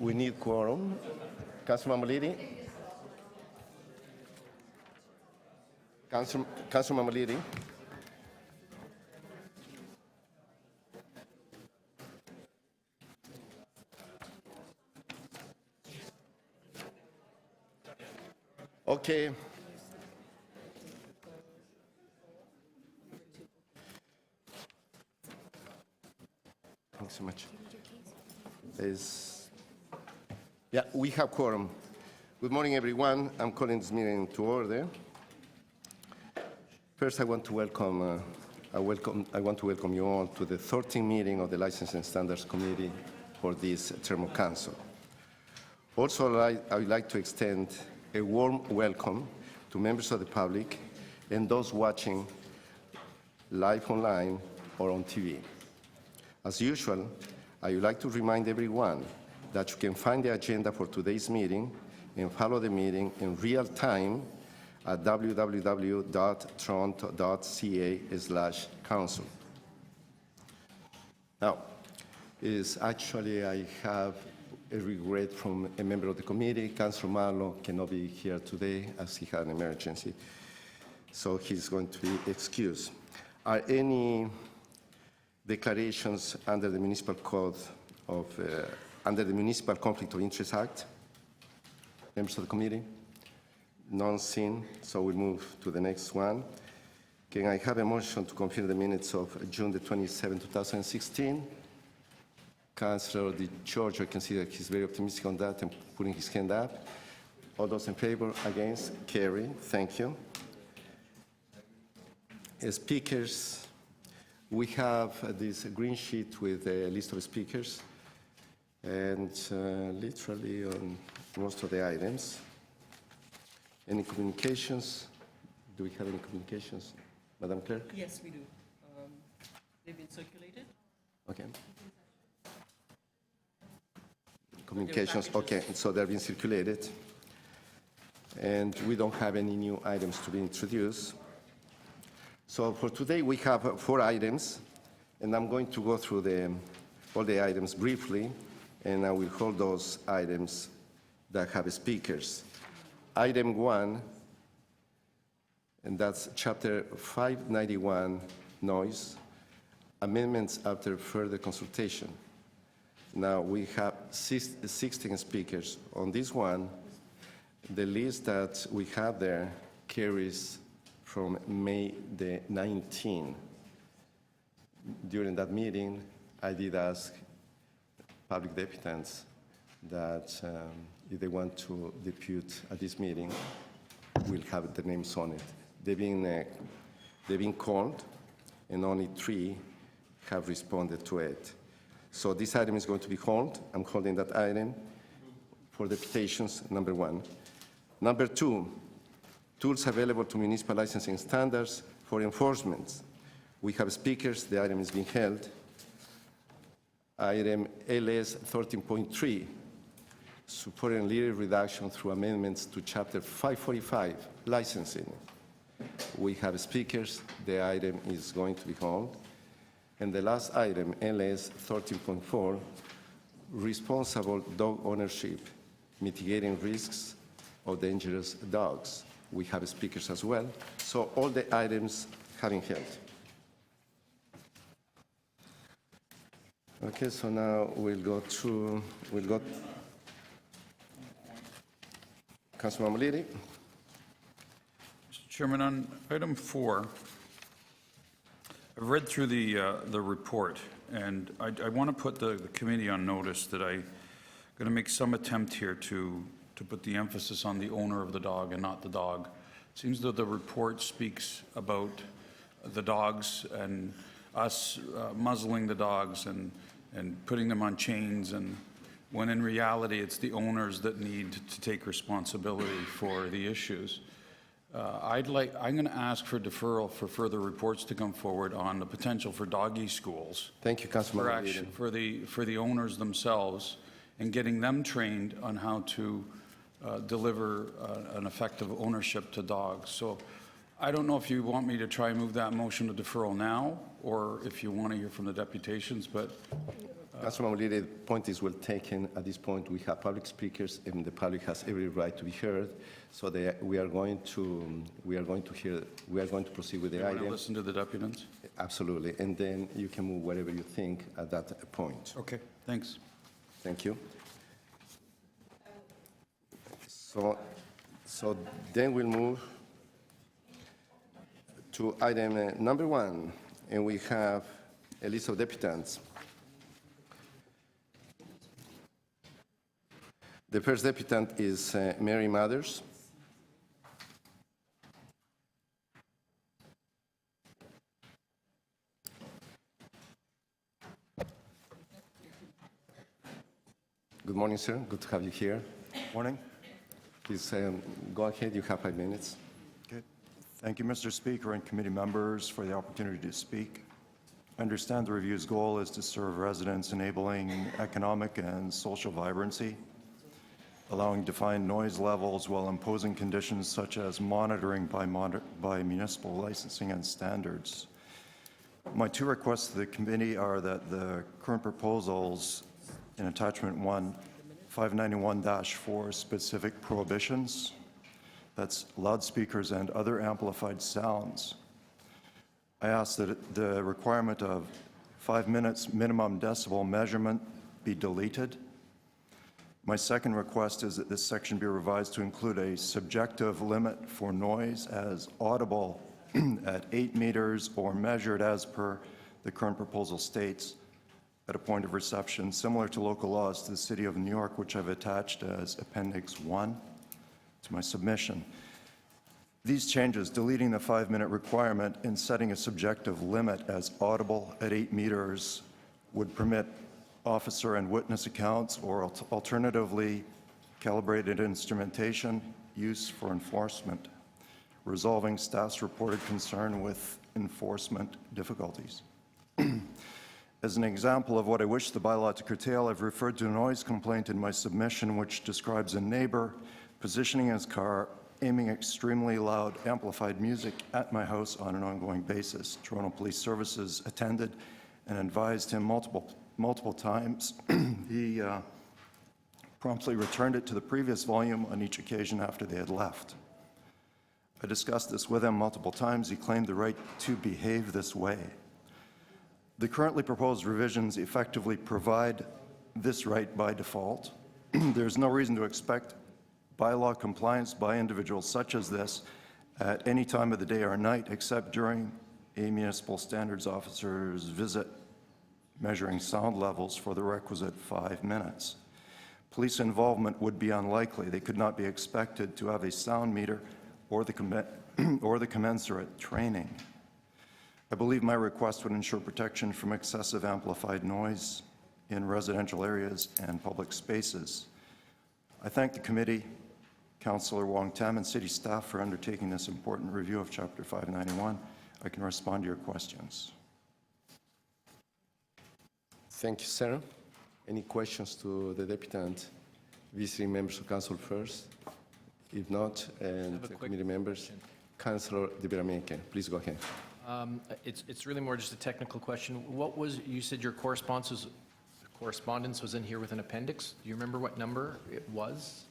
We need quorum. Councilman Malidi? Councilman Malidi? Okay. Thanks so much. Yeah, we have quorum. Good morning, everyone. I'm calling this meeting to order. First, I want to welcome you all to the 13th meeting of the Licensing Standards Committee for this term of council. Also, I would like to extend a warm welcome to members of the public and those watching live online or on TV. As usual, I would like to remind everyone that you can find the agenda for today's meeting and follow the meeting in real time at www.toronto.ca/council. Now, I have a regret from a member of the committee. Councilor Marlowe cannot be here today as he had an emergency, so he's going to be excused. Are any declarations under the Municipal Code under the Municipal Conflict of Interest Act? Members of the committee? None seen, so we'll move to the next one. Can I have a motion to confirm the minutes of June the 27th, 2016? Councillor Di Giorgio, I can see that he's very optimistic on that and putting his hand up. All those in favor, against, carry. Thank you. As speakers, we have this green sheet with a list of speakers and literally on most of the items. Any communications? Do we have any communications, Madam Clerk? Yes, we do. They've been circulated. Okay. Communications, okay, so they're being circulated. And we don't have any new items to be introduced. So for today, we have 4 items, and I'm going to go through all the items briefly, and I will hold those items that have speakers. Item 1, and that's Chapter 591, noise, amendments after further consultation. Now we have 16 speakers. On this one, the list that we have there carries from May the 19th. During that meeting, I did ask public deputants that if they want to depute at this meeting, we'll have the names on it. They've been called, and only 3 have responded to it. So this item is going to be called. I'm holding that item for deputations, number 1. Number 2, tools available to municipal licensing standards for enforcement. We have speakers. The item is being held. Item LS 13.3, supporting litter reduction through amendments to Chapter 545, licensing. We have speakers. The item is going to be held. And the last item, LS 13.4, responsible dog ownership, mitigating risks of dangerous dogs. We have speakers as well. So all the items having held. Okay, so now we'll go. Councilman Malidi. Mr. Chairman, on item 4, I've read through the report, and I want to put the committee on notice that I'm going to make some attempt here to put the emphasis on the owner of the dog and not the dog. It seems that the report speaks about the dogs and us muzzling the dogs and putting them on chains, and when in reality it's the owners that need to take responsibility for the issues. I'm going to ask for deferral for further reports to come forward on the potential for doggy schools. Thank you, Councilman. For action for the owners themselves, and getting them trained on how to deliver an effective ownership to dogs. So I don't know if you want me to try and move that motion to deferral now, or if you want to hear from the deputations, but Councilman O'Leary, the point is well taken. At this point, we have public speakers, and the public has every right to be heard. So we are going to proceed with the You want to item. listen to the deputants? Absolutely, and then you can move whatever you think at that point. Okay, thanks. Thank you. So then we'll move to item number 1, and we have a list of deputants. The first deputant is Mary Mathers. Good morning, sir. Good to have you here. Morning. Please go ahead. You have 5 minutes. Okay. Thank you, Mr. Speaker and committee members, for the opportunity to speak. I understand the review's goal is to serve residents, enabling economic and social vibrancy, allowing defined noise levels while imposing conditions such as monitoring by municipal licensing and standards. My 2 requests to the committee are that the current proposals in Attachment 1, 591-4 specific prohibitions, that's loudspeakers and other amplified sounds. I ask that the requirement of 5 minutes minimum decibel measurement be deleted. My second request is that this section be revised to include a subjective limit for noise as audible at 8 meters or measured as per the current proposal states at a point of reception, similar to local laws to the City of New York, which I've attached as Appendix 1 to my submission. These changes, deleting the 5-minute requirement and setting a subjective limit as audible at 8 meters, would permit officer and witness accounts or alternatively calibrated instrumentation use for enforcement, resolving staff's reported concern with enforcement difficulties. As an example of what I wish the bylaw to curtail, I've referred to a noise complaint in my submission which describes a neighbor positioning his car, aiming extremely loud, amplified music at my house on an ongoing basis. Toronto Police Services attended and advised him multiple times. He promptly returned it to the previous volume on each occasion after they had left. I discussed this with him multiple times. He claimed the right to behave this way. The currently proposed revisions effectively provide this right by default. There's no reason to expect bylaw compliance by individuals such as this at any time of the day or night except during a municipal standards officer's visit measuring sound levels for the requisite 5 minutes. Police involvement would be unlikely. They could not be expected to have a sound meter or the commensurate training. I believe my request would ensure protection from excessive amplified noise in residential areas and public spaces. I thank the committee, Councillor Wong Tam, and city staff for undertaking this important review of Chapter 591. I can respond to your questions. Thank you, sir. Any questions to the deputant? Visiting members of council first. If not, and the committee members. Councillor De Berameke, please go ahead. It's really more just a technical question. What was, you said your correspondence was in here with an appendix. Do you remember what number it was?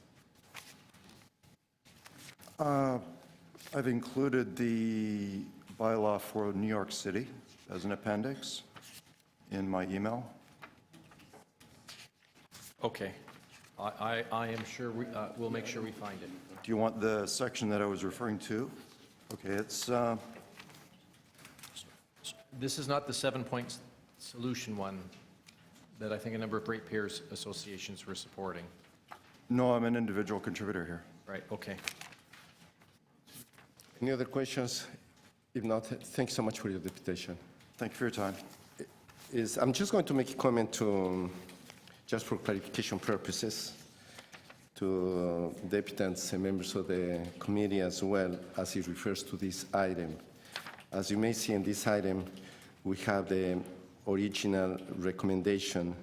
I've included the bylaw for New York City as an appendix in my email. Okay. I am sure we'll make sure we find it. Do you want the section that I was referring to? Okay, it's This is not the 7-point solution one that I think a number of ratepayers associations were supporting. no, I'm an individual contributor here. Right, okay. Any other questions? If not, thanks so much for your deputation. Thank you for your time. I'm just going to make a comment to, just for clarification purposes, to deputants and members of the committee as well as it refers to this item. As you may see in this item, we have the original recommendation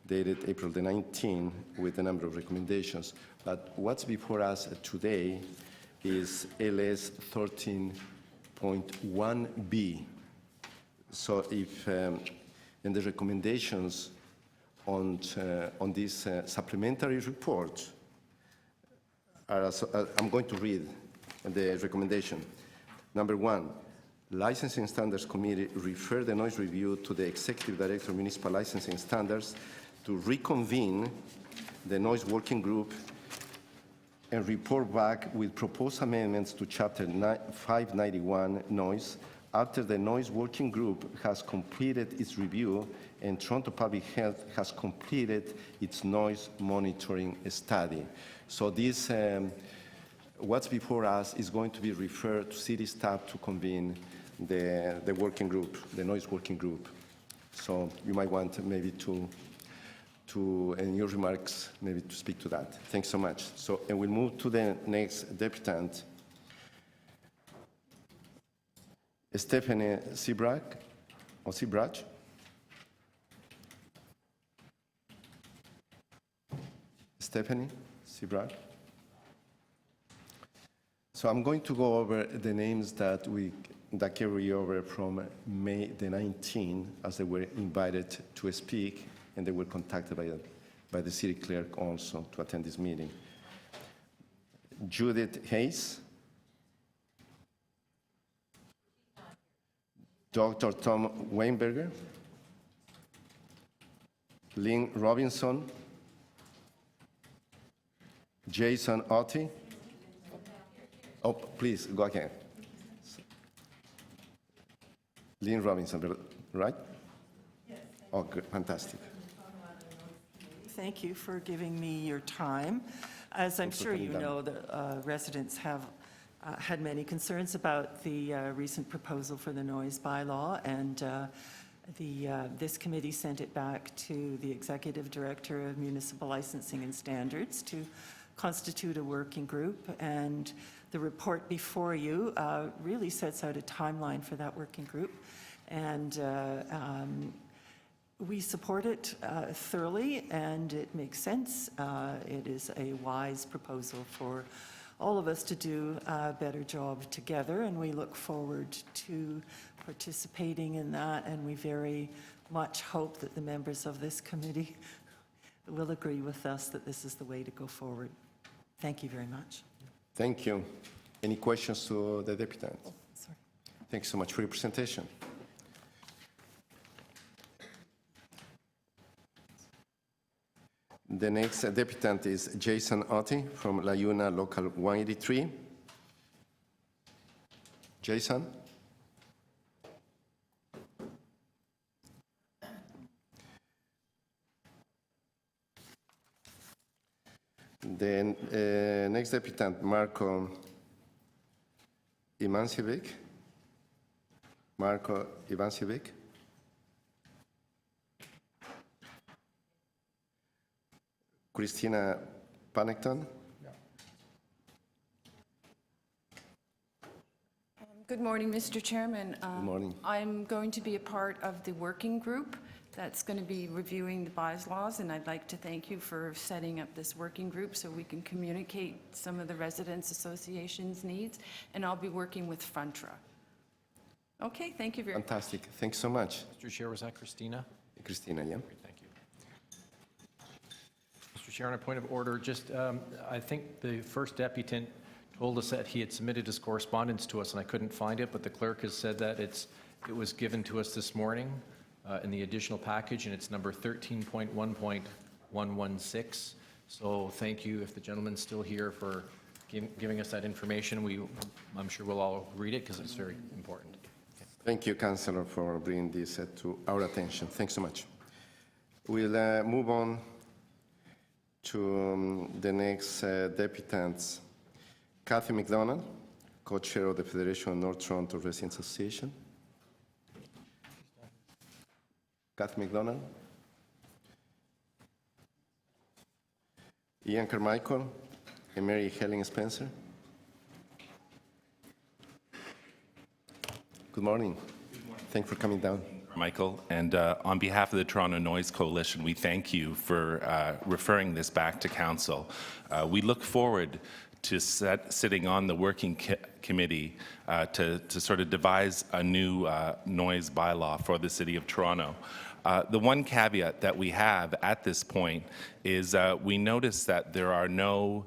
dated April the 19th with a number of recommendations. But what's before us today is LS 13.1B. So if, and the recommendations on this supplementary report I'm going to read the recommendation. Number 1, Licensing Standards Committee refer the noise review to the Executive Director of Municipal Licensing Standards to reconvene the noise working group and report back with proposed amendments to Chapter 591 noise after the noise working group has completed its review and Toronto Public Health has completed its noise monitoring study. So this, what's before us is going to be referred to city staff to convene the working group, the noise working group. So you might want maybe to in your remarks, maybe to speak to that. Thanks so much. So, and we'll move to the next deputant, Stephanie Sebrach, or Sebrach. Stephanie Sebrach. So I'm going to go over the names that carry over from May the 19th, as they were invited to speak, and they were contacted by the city clerk also to attend this meeting. Judith Hayes, Dr. Tom Weinberger, Lynn Robinson, Jason Otti. Oh, please, go ahead. Lynn Robinson, right? Yes. Oh, good, fantastic. Thank you for giving me your time. As I'm sure you know, the residents have had many concerns about the recent proposal for the noise bylaw, and this committee sent it back to the Executive Director of Municipal Licensing and Standards to constitute a working group, and the report before you really sets out a timeline for that working group, and we support it thoroughly, and it makes sense. It is a wise proposal for all of us to do a better job together, and we look forward to participating in that, and we very much hope that the members of this committee will agree with us that this is the way to go forward. Thank you very much. Thank you. Any questions to the deputant? Oh, sorry. Thanks so much for your presentation. The next deputant is Jason Otti from La Yuna Local 183. Jason? Then next deputant, Marco Ivancevich. Marco Ivancevich. Christina Pannington. Good morning, Mr. Chairman. Good morning. I'm going to be a part of the working group that's going to be reviewing the bylaws, and I'd like to thank you for setting up this working group so we can communicate some of the residents' association's needs, and I'll be working with Frontra. Okay, thank you very much. Fantastic. Thanks so much. Mr. Chair, was that Christina? Christina, yeah. Great, thank you. Mr. Chair, on a point of order, just I think the first deputant told us that he had submitted his correspondence to us, and I couldn't find it, but the clerk has said that it was given to us this morning in the additional package, and it's number 13.1.116. So thank you, if the gentleman's still here, for giving us that information. I'm sure we'll all read it because it's very important. Okay. Thank you, Councillor, for bringing this to our attention. Thanks so much. We'll move on to the next deputants. Kathy McDonald, co-chair of the Federation of North Toronto Residents Association. Kathy McDonald. Ian Carmichael and Mary Helen Spencer. Good morning. Good morning. Thanks for coming down. Michael, and on behalf of the Toronto Noise Coalition, we thank you for referring this back to Council. We look forward to sitting on the working committee to sort of devise a new noise bylaw for the City of Toronto. The one caveat that we have at this point is we notice that there are no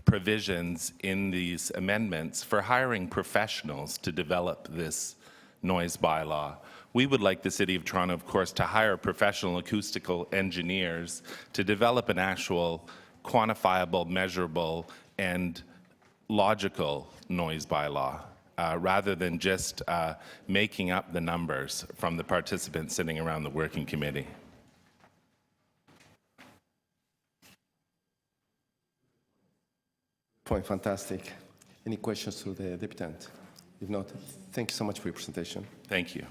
provisions in these amendments for hiring professionals to develop this noise bylaw. We would like the City of Toronto, of course, to hire professional acoustical engineers to develop an actual quantifiable, measurable, and logical noise bylaw, rather than just making up the numbers from the participants sitting around the working committee. Point, fantastic. Any questions to the deputant? If not, thank you so much for your presentation. Thank you.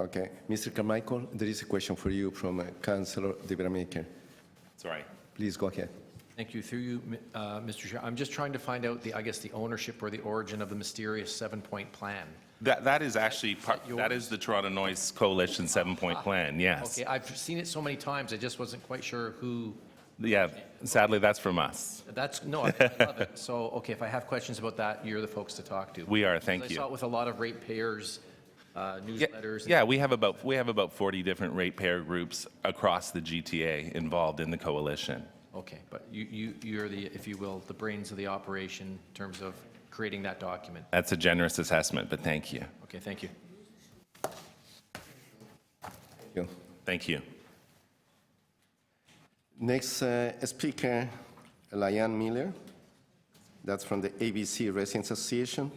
Okay, Mr. Carmichael, there is a question for you from Councillor De Vermaker. Sorry. Please go ahead. Thank you. Through you, Mr. Chair. I'm just trying to find out I guess the ownership or the origin of the mysterious 7-point plan. That is actually that is the Toronto Noise Coalition 7-point plan. Yes. Okay, I've seen it so many times. I just wasn't quite sure who. Yeah. Sadly, that's from us. No, I love it. So, okay, if I have questions about that, you're the folks to talk to. We are. Thank I you. saw it with a lot of ratepayers, newsletters. Yeah, we have about 40 different ratepayer groups across the GTA involved in the coalition. Okay, but you're the, if you will, the brains of the operation in terms of creating that document. That's a generous assessment, but thank you. Okay, thank you. Thank you. Thank you. Next speaker, Liane Miller. That's from the ABC Residents Association,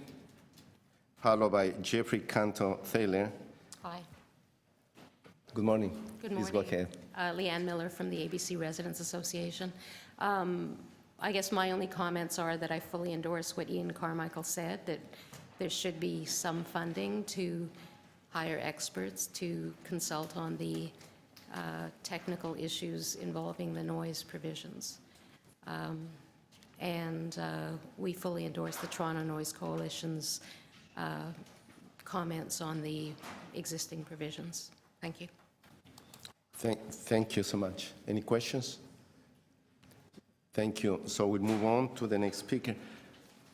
followed by Jeffrey Canto Thaler. Hi. Good morning. Good Please morning. go ahead. Leanne Miller from the ABC Residents Association. I guess my only comments are that I fully endorse what Ian Carmichael said, that there should be some funding to hire experts to consult on the technical issues involving the noise provisions. And we fully endorse the Toronto Noise Coalition's comments on the existing provisions. Thank you. Thank you so much. Any questions? Thank you. So we'll move on to the next speaker.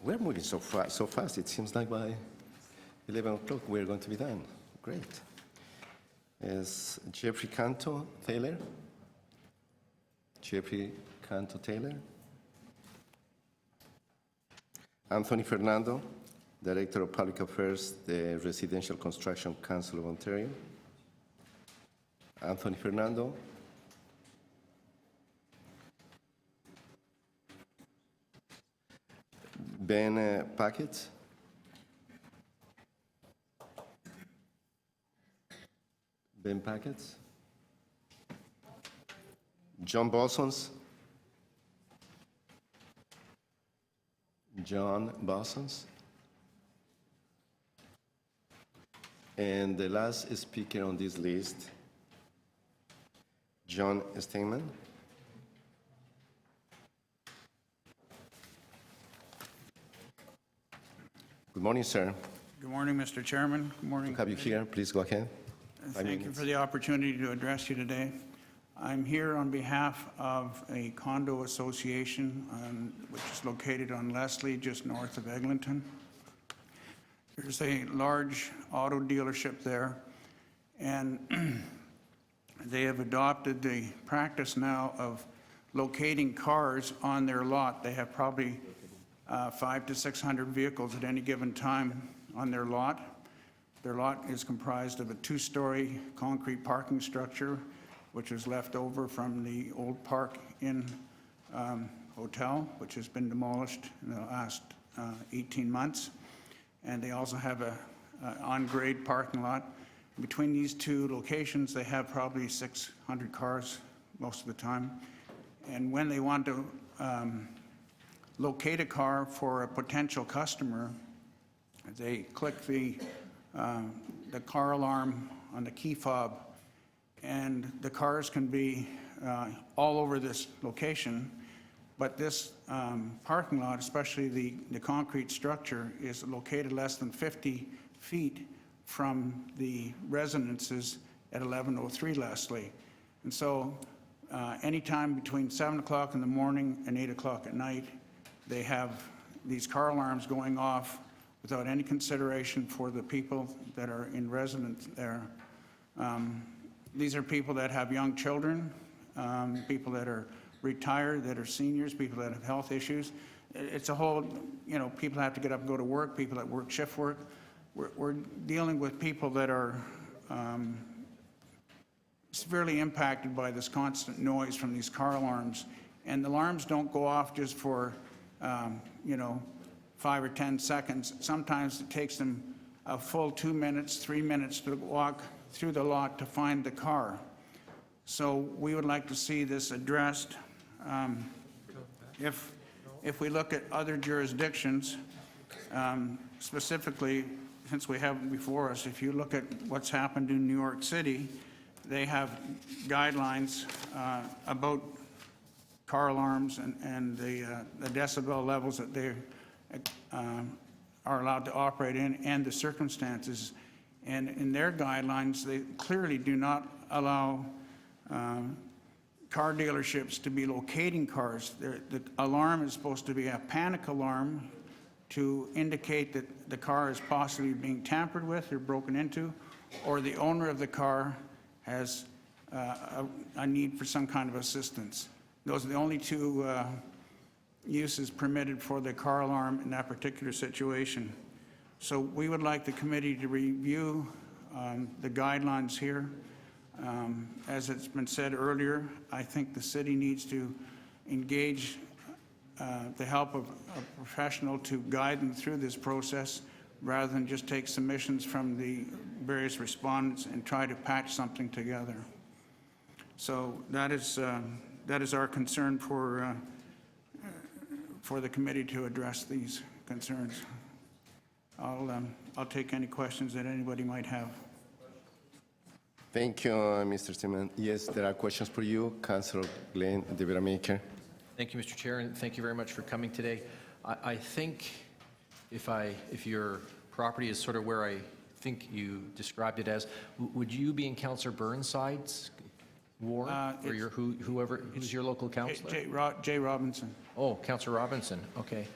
We're moving so fast. It seems like by 11 o'clock we're going to be done. Great. Is Jeffrey Canto Taylor? Jeffrey Canto Taylor? Anthony Fernando, Director of Public Affairs, the Residential Construction Council of Ontario. Anthony Fernando. Ben Packett. Ben Packett. John Bosons. John Bosons. And the last speaker on this list, John Steinman. Good morning, sir. Good morning, Mr. Chairman. Good morning. To have you here, please go ahead. Thank you for the opportunity to address you today. I'm here on behalf of a condo association which is located on Leslie, just north of Eglinton. There's a large auto dealership there, and they have adopted the practice now of locating cars on their lot. They have probably 500 to 600 vehicles at any given time on their lot. Their lot is comprised of a 2-story concrete parking structure, which was left over from the old Park Inn Hotel, which has been demolished in the last 18 months. And they also have an on-grade parking lot. Between these two locations, they have probably 600 cars most of the time. And when they want to locate a car for a potential customer, they click the car alarm on the key fob, and the cars can be all over this location. But this parking lot, especially the concrete structure, is located less than 50 feet from the residences at 1103 Leslie. And so anytime between 7 o'clock in the morning and 8 o'clock at night, they have these car alarms going off without any consideration for the people that are in residence there. These are people that have young children, people that are retired, that are seniors, people that have health issues. It's a whole, you know, people have to get up and go to work, people that work shift work. We're dealing with people that are severely impacted by this constant noise from these car alarms. And the alarms don't go off just for, you know, 5 or 10 seconds. Sometimes it takes them a full 2 minutes, 3 minutes to walk through the lot to find the car. So we would like to see this addressed. If we look at other jurisdictions, specifically, since we have them before us, if you look at what's happened in New York City, they have guidelines about car alarms and the decibel levels that they are allowed to operate in and the circumstances. And in their guidelines, they clearly do not allow car dealerships to be locating cars. The alarm is supposed to be a panic alarm to indicate that the car is possibly being tampered with or broken into, or the owner of the car has a need for some kind of assistance. Those are the only two uses permitted for the car alarm in that particular situation. So we would like the committee to review the guidelines here. As it's been said earlier, I think the city needs to engage the help of a professional to guide them through this process rather than just take submissions from the various respondents and try to patch something together. So that is our concern for the committee to address these concerns. I'll take any questions that anybody might have. Thank you, Mr. Simon. Yes, there are questions for you, Councillor Glenn, Deputy Maker. Thank you, Mr. Chair, and thank you very much for coming today. I think if your property is sort of where I think you described it as, would you be in Councillor Burnside's ward, or who's your local councillor? Jay Robinson. Oh, Councillor Robinson, okay.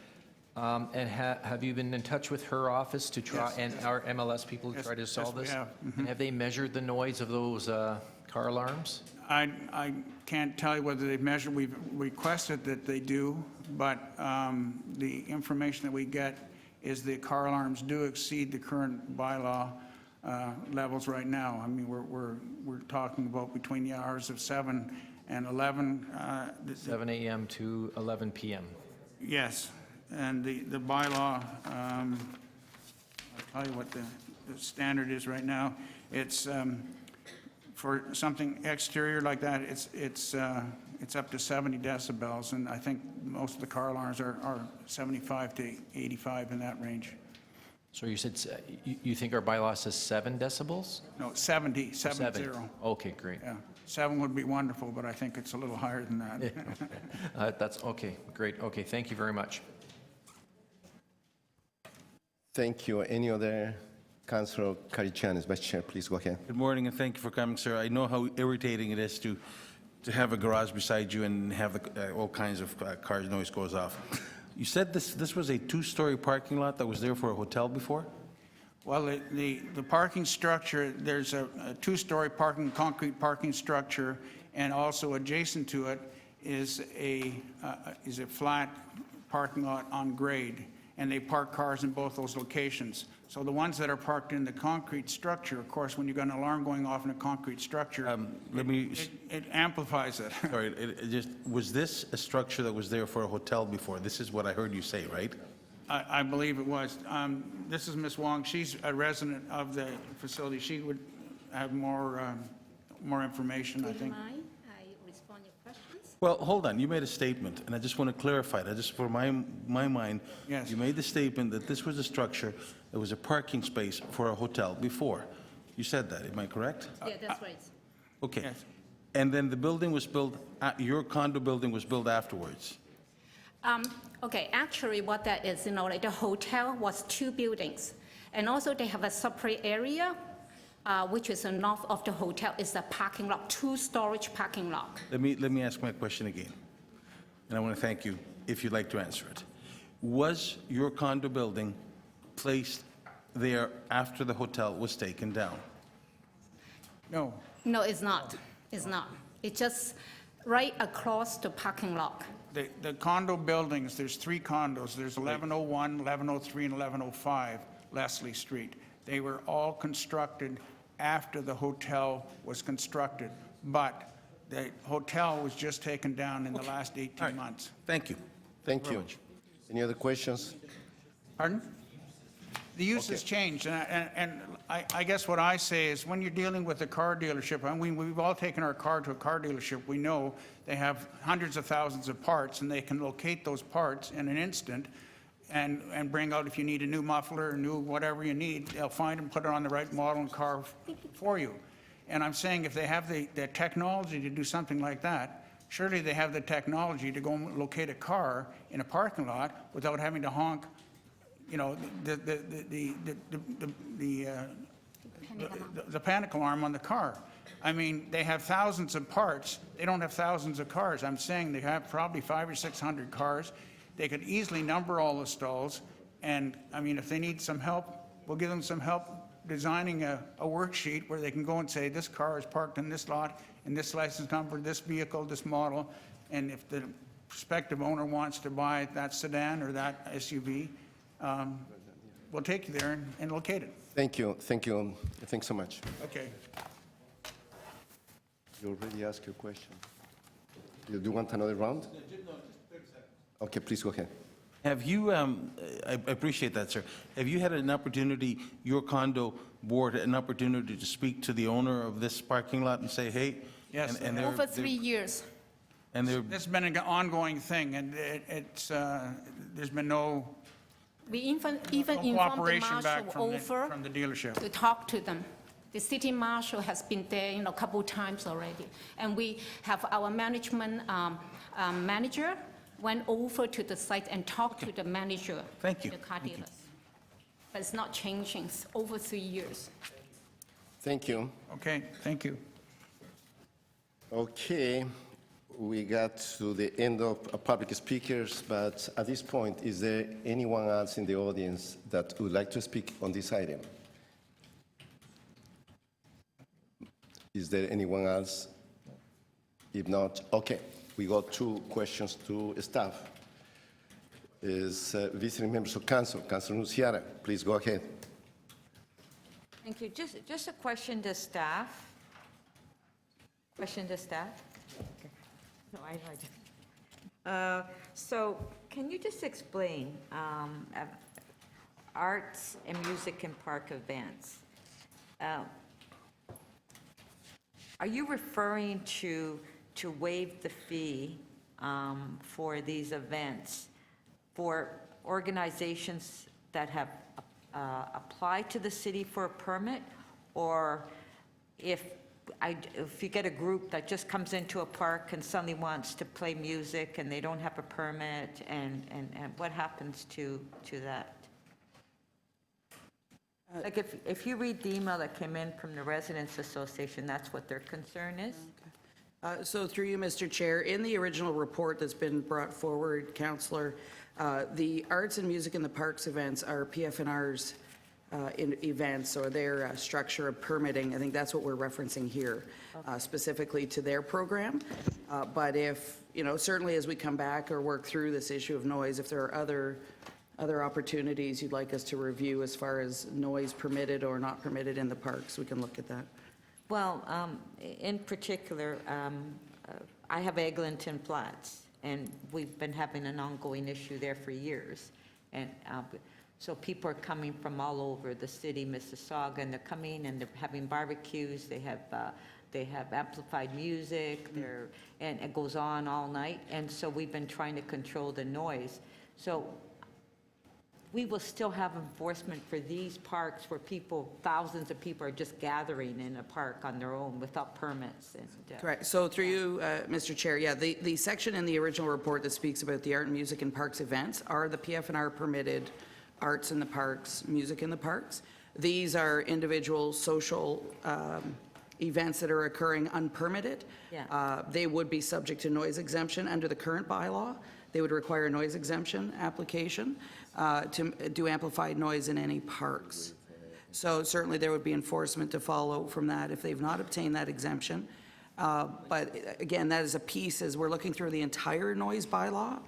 And have you been in touch with her office to try, Yes. and our MLS people to try to solve we this? have. And have they measured the noise of those car alarms? I can't tell you whether they've measured. We've requested that they do, but the information that we get is the car alarms do exceed the current bylaw levels right now. I mean, we're talking about between the hours of 7 and 11. 7 a.m. to 11 p.m. Yes, and the bylaw, I'll tell you what the standard is right now. It's for something exterior like that, it's up to 70 decibels, and I think most of the car alarms are 75 to 85 in that range. So you said, you think our bylaw says 7 decibels? No, 70, 7. 70. Okay, great. Yeah, 7 would be wonderful, but I think it's a little higher than that. That's okay, great. Okay, thank you very much. Thank you. Any other? Councillor Karichanis, Vice Chair, please go ahead. Good morning, and thank you for coming, sir. I know how irritating it is to have a garage beside you and have all kinds of car noise goes off. You said this was a 2-story parking lot that was there for a hotel before? Well, the parking structure, there's a 2-story concrete parking structure, and also adjacent to it is a flat parking lot on grade, and they park cars in both those locations. So the ones that are parked in the concrete structure, of course, when you've got an alarm going off in a concrete structure, it amplifies it. Sorry, was this a structure that was there for a hotel before? This is what I heard you say, right? I believe it was. This is Ms. Wong. She's a resident of the facility. She would have more information, I think. Mind I respond to your questions? Well, hold on. You made a statement, and I just want to clarify that. Just for my mind, Yes. you made the statement that this was a structure that was a parking space for a hotel before. You said that. Am I correct? Yeah, that's right. Okay. Yes. And then the building was built, your condo building was built afterwards? Okay, actually what that is, like the hotel was 2 buildings. And also they have a separate area, which is north of the hotel, is a parking lot, 2 storage parking lot. Let me ask my question again, and I want to thank you if you'd like to answer it. Was your condo building placed there after the hotel was taken down? No. No, it's not. It's not. It's just right across the parking lot. The condo buildings, there's 3 condos. There's 1101, 1103, and 1105 Leslie Street. They were all constructed after the hotel was constructed, but the hotel was just taken down in the last 18 months. Thank you. Thank you. Any other questions? Pardon? The use has changed, and I guess what I say is when you're dealing with a car dealership, I mean, we've all taken our car to a car dealership, we know they have hundreds of thousands of parts, and they can locate those parts in an instant and bring out, if you need a new muffler, a new whatever you need, they'll find and put it on the right model and car for you. And I'm saying if they have the technology to do something like that, surely they have the technology to go and locate a car in a parking lot without having to honk, you know, the panic alarm on the car. I mean, they have thousands of parts. They don't have thousands of cars. I'm saying they have probably 500 or 600 cars. They could easily number all the stalls. And I mean, if they need some help, we'll give them some help designing a worksheet where they can go and say, this car is parked in this lot, and this license number, this vehicle, this model. And if the prospective owner wants to buy that sedan or that SUV, we'll take you there and locate it. Thank you. Thank you. Thanks so much. Okay. You already asked your question. Do you want another round? Okay, please go ahead. Have you, I appreciate that, sir. Have you had an opportunity, your condo board, an opportunity to speak to the owner of this parking lot and say, hey? Yes. and Over 3 years. And they're, This has been an ongoing thing, and there's been no We even informed the cooperation back marshal over from the dealership. to talk to them. The city marshal has been there, a couple times already. And we have our management manager went over to the site and talked to the manager. Thank you. The car dealers. But it's not changing. It's over 3 years. Thank you. Okay, thank you. Okay, we got to the end of public speakers, but at this point, is there anyone else in the audience that would like to speak on this item? Is there anyone else? If not, okay, we got 2 questions to staff. Is visiting members of council, Councilor Nuciara, please go ahead. Thank you. Just a question to staff. Question to staff? Okay. No, I just. So can you just explain arts and music and park events? Are you referring to waive the fee for these events for organizations that have applied to the city for a permit? Or if you get a group that just comes into a park and suddenly wants to play music and they don't have a permit, and what happens to that? Like if you read the email that came in from the Residents Association, that's what their concern is? So through you, Mr. Chair, in the original report that's been brought forward, Councillor, the arts and music in the parks events are PFNR's events or their structure of permitting. I think that's what we're referencing here, specifically to their program. But if, certainly as we come back or work through this issue of noise, if there are other opportunities you'd like us to review as far as noise permitted or not permitted in the parks, we can look at that. Well, in particular, I have Eglinton Flats, and we've been having an ongoing issue there for years. And so people are coming from all over the city, Mississauga, and they're coming and they're having barbecues. They have amplified music, and it goes on all night. And so we've been trying to control the noise. So we will still have enforcement for these parks where thousands of people are just gathering in a park on their own without permits. Correct. So through you, Mr. Chair, yeah, the section in the original report that speaks about the art and music in parks events are the PFNR permitted arts in the parks, music in the parks. These are individual social events that are occurring unpermitted. Yeah. They would be subject to noise exemption under the current bylaw. They would require a noise exemption application. to do amplified noise in any parks. So certainly there would be enforcement to follow from that if they've not obtained that exemption. But again, that is a piece, as we're looking through the entire noise bylaw,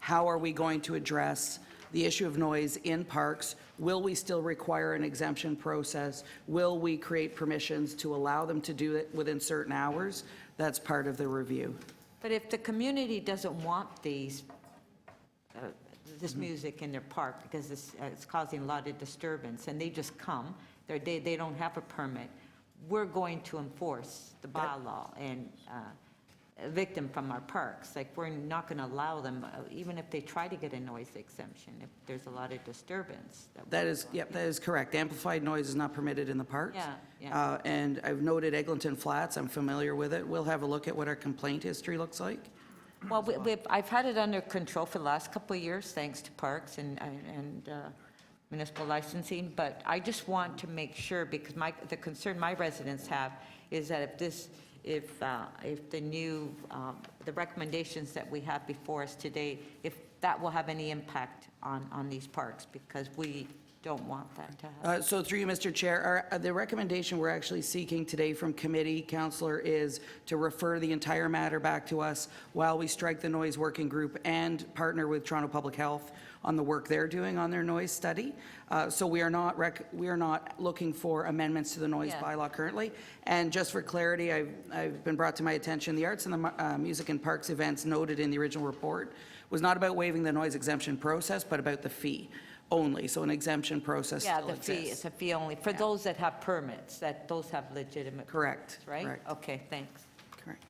how are we going to address the issue of noise in parks? Will we still require an exemption process? Will we create permissions to allow them to do it within certain hours? That's part of the review. But if the community doesn't want this music in their park because it's causing a lot of disturbance, and they just come, they don't have a permit, we're going to enforce the bylaw and evict them from our parks. Like, we're not going to allow them, even if they try to get a noise exemption, if there's a lot of disturbance. That is correct. Amplified noise is not permitted in the parks. Yeah. And I've noted Eglinton Flats, I'm familiar with it. We'll have a look at what our complaint history looks like. Well, I've had it under control for the last couple of years, thanks to parks and municipal licensing, but I just want to make sure, because the concern my residents have is that if the new, the recommendations that we have before us today, if that will have any impact on these parks, because we don't want that to happen. So through you, Mr. Chair, the recommendation we're actually seeking today from committee, Councillor, is to refer the entire matter back to us while we strike the noise working group and partner with Toronto Public Health on the work they're doing on their noise study. So we are not looking for amendments to the noise bylaw currently. And just for clarity, I've been brought to my attention, the arts and the music and parks events noted in the original report was not about waiving the noise exemption process, but about the fee only. So an exemption process Yeah, still the fee, exists. it's a fee only, for those that have permits, those have legitimate. Correct. Right? Correct. Okay, thanks. Correct.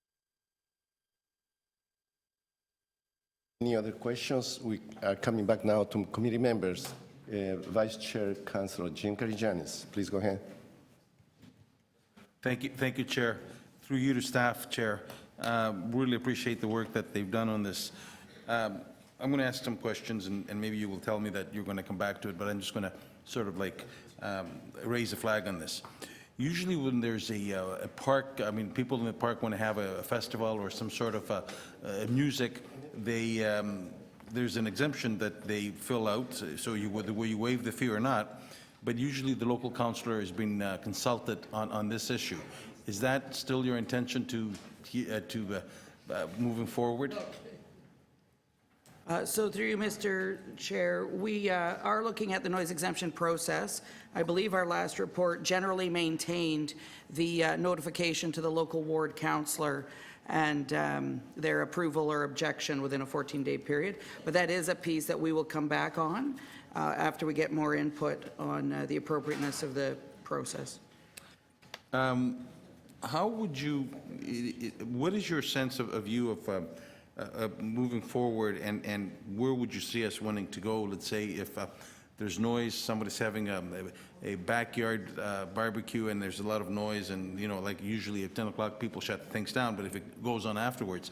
Any other questions? We are coming back now to committee members. Vice Chair Councilor Jim Karijanis, please go ahead. Thank you, Chair. Through you to staff, Chair. Really appreciate the work that they've done on this. I'm going to ask some questions, and maybe you will tell me that you're going to come back to it, but I'm just going to sort of like raise a flag on this. Usually when there's a park, I mean, people in the park want to have a festival or some sort of music, there's an exemption that they fill out, so whether you waive the fee or not, but usually the local councillor has been consulted on this issue. Is that still your intention to moving forward? So through you, Mr. Chair, we are looking at the noise exemption process. I believe our last report generally maintained the notification to the local ward councillor and their approval or objection within a 14-day period. But that is a piece that we will come back on after we get more input on the appropriateness of the process. How would you, what is your sense of view of moving forward, and where would you see us wanting to go? Let's say if there's noise, somebody's having a backyard barbecue and there's a lot of noise, and like usually at 10 o'clock people shut things down, but if it goes on afterwards,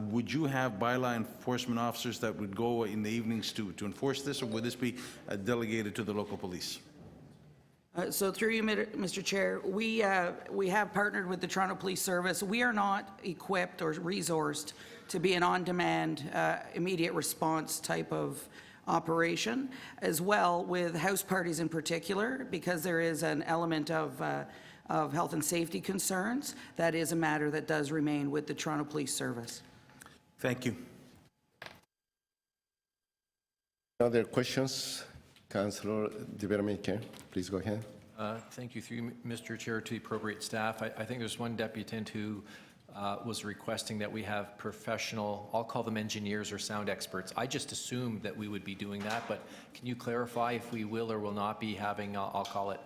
would you have bylaw enforcement officers that would go in the evenings to enforce this, or would this be delegated to the local police? So through you, Mr. Chair, we have partnered with the Toronto Police Service. We are not equipped or resourced to be an on-demand, immediate response type of operation, as well with house parties in particular, because there is an element of health and safety concerns. That is a matter that does remain with the Toronto Police Service. Thank you. Other questions? Councillor DeVermaker, please go ahead. Thank you, through you, Mr. Chair, to the appropriate staff. I think there's one deputant who was requesting that we have professional, I'll call them engineers or sound experts. I just assumed that we would be doing that, but can you clarify if we will or will not be having, I'll call it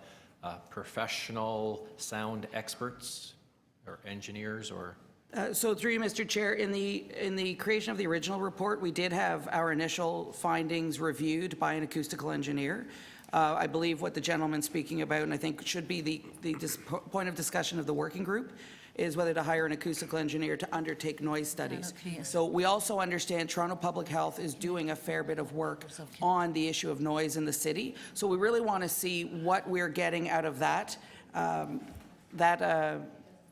professional sound experts or engineers or? So through you, Mr. Chair, in the creation of the original report, we did have our initial findings reviewed by an acoustical engineer. I believe what the gentleman's speaking about, and I think should be the point of discussion of the working group, is whether to hire an acoustical engineer to undertake noise studies. So we also understand Toronto Public Health is doing a fair bit of work on the issue of noise in the city. So we really want to see what we're getting out of that,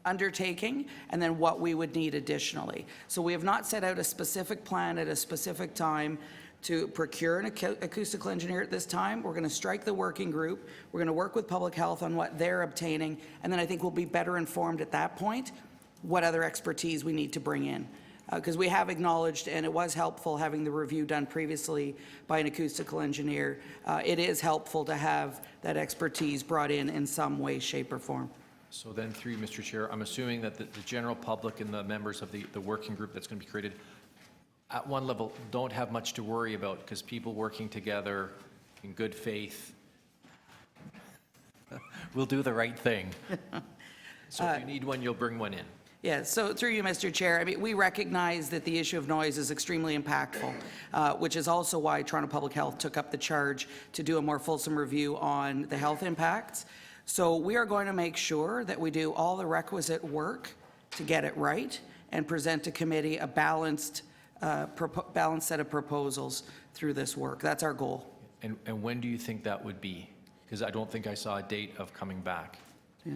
undertaking, and then what we would need additionally. So we have not set out a specific plan at a specific time to procure an acoustical engineer at this time. We're going to strike the working group. We're going to work with public health on what they're obtaining, and then I think we'll be better informed at that point what other expertise we need to bring in. Because we have acknowledged, and it was helpful having the review done previously by an acoustical engineer, it is helpful to have that expertise brought in some way, shape, or form. So then, through you, Mr. Chair, I'm assuming that the general public and the members of the working group that's going to be created, at one level, don't have much to worry about, because people working together in good faith will do the right thing. So if you need one, you'll bring one in. Yeah, so through you, Mr. Chair, I mean, we recognize that the issue of noise is extremely impactful, which is also why Toronto Public Health took up the charge to do a more fulsome review on the health impacts. So we are going to make sure that we do all the requisite work to get it right and present to committee a balanced set of proposals through this work. That's our goal. And when do you think that would be? Because I don't think I saw a date of coming back. Yeah.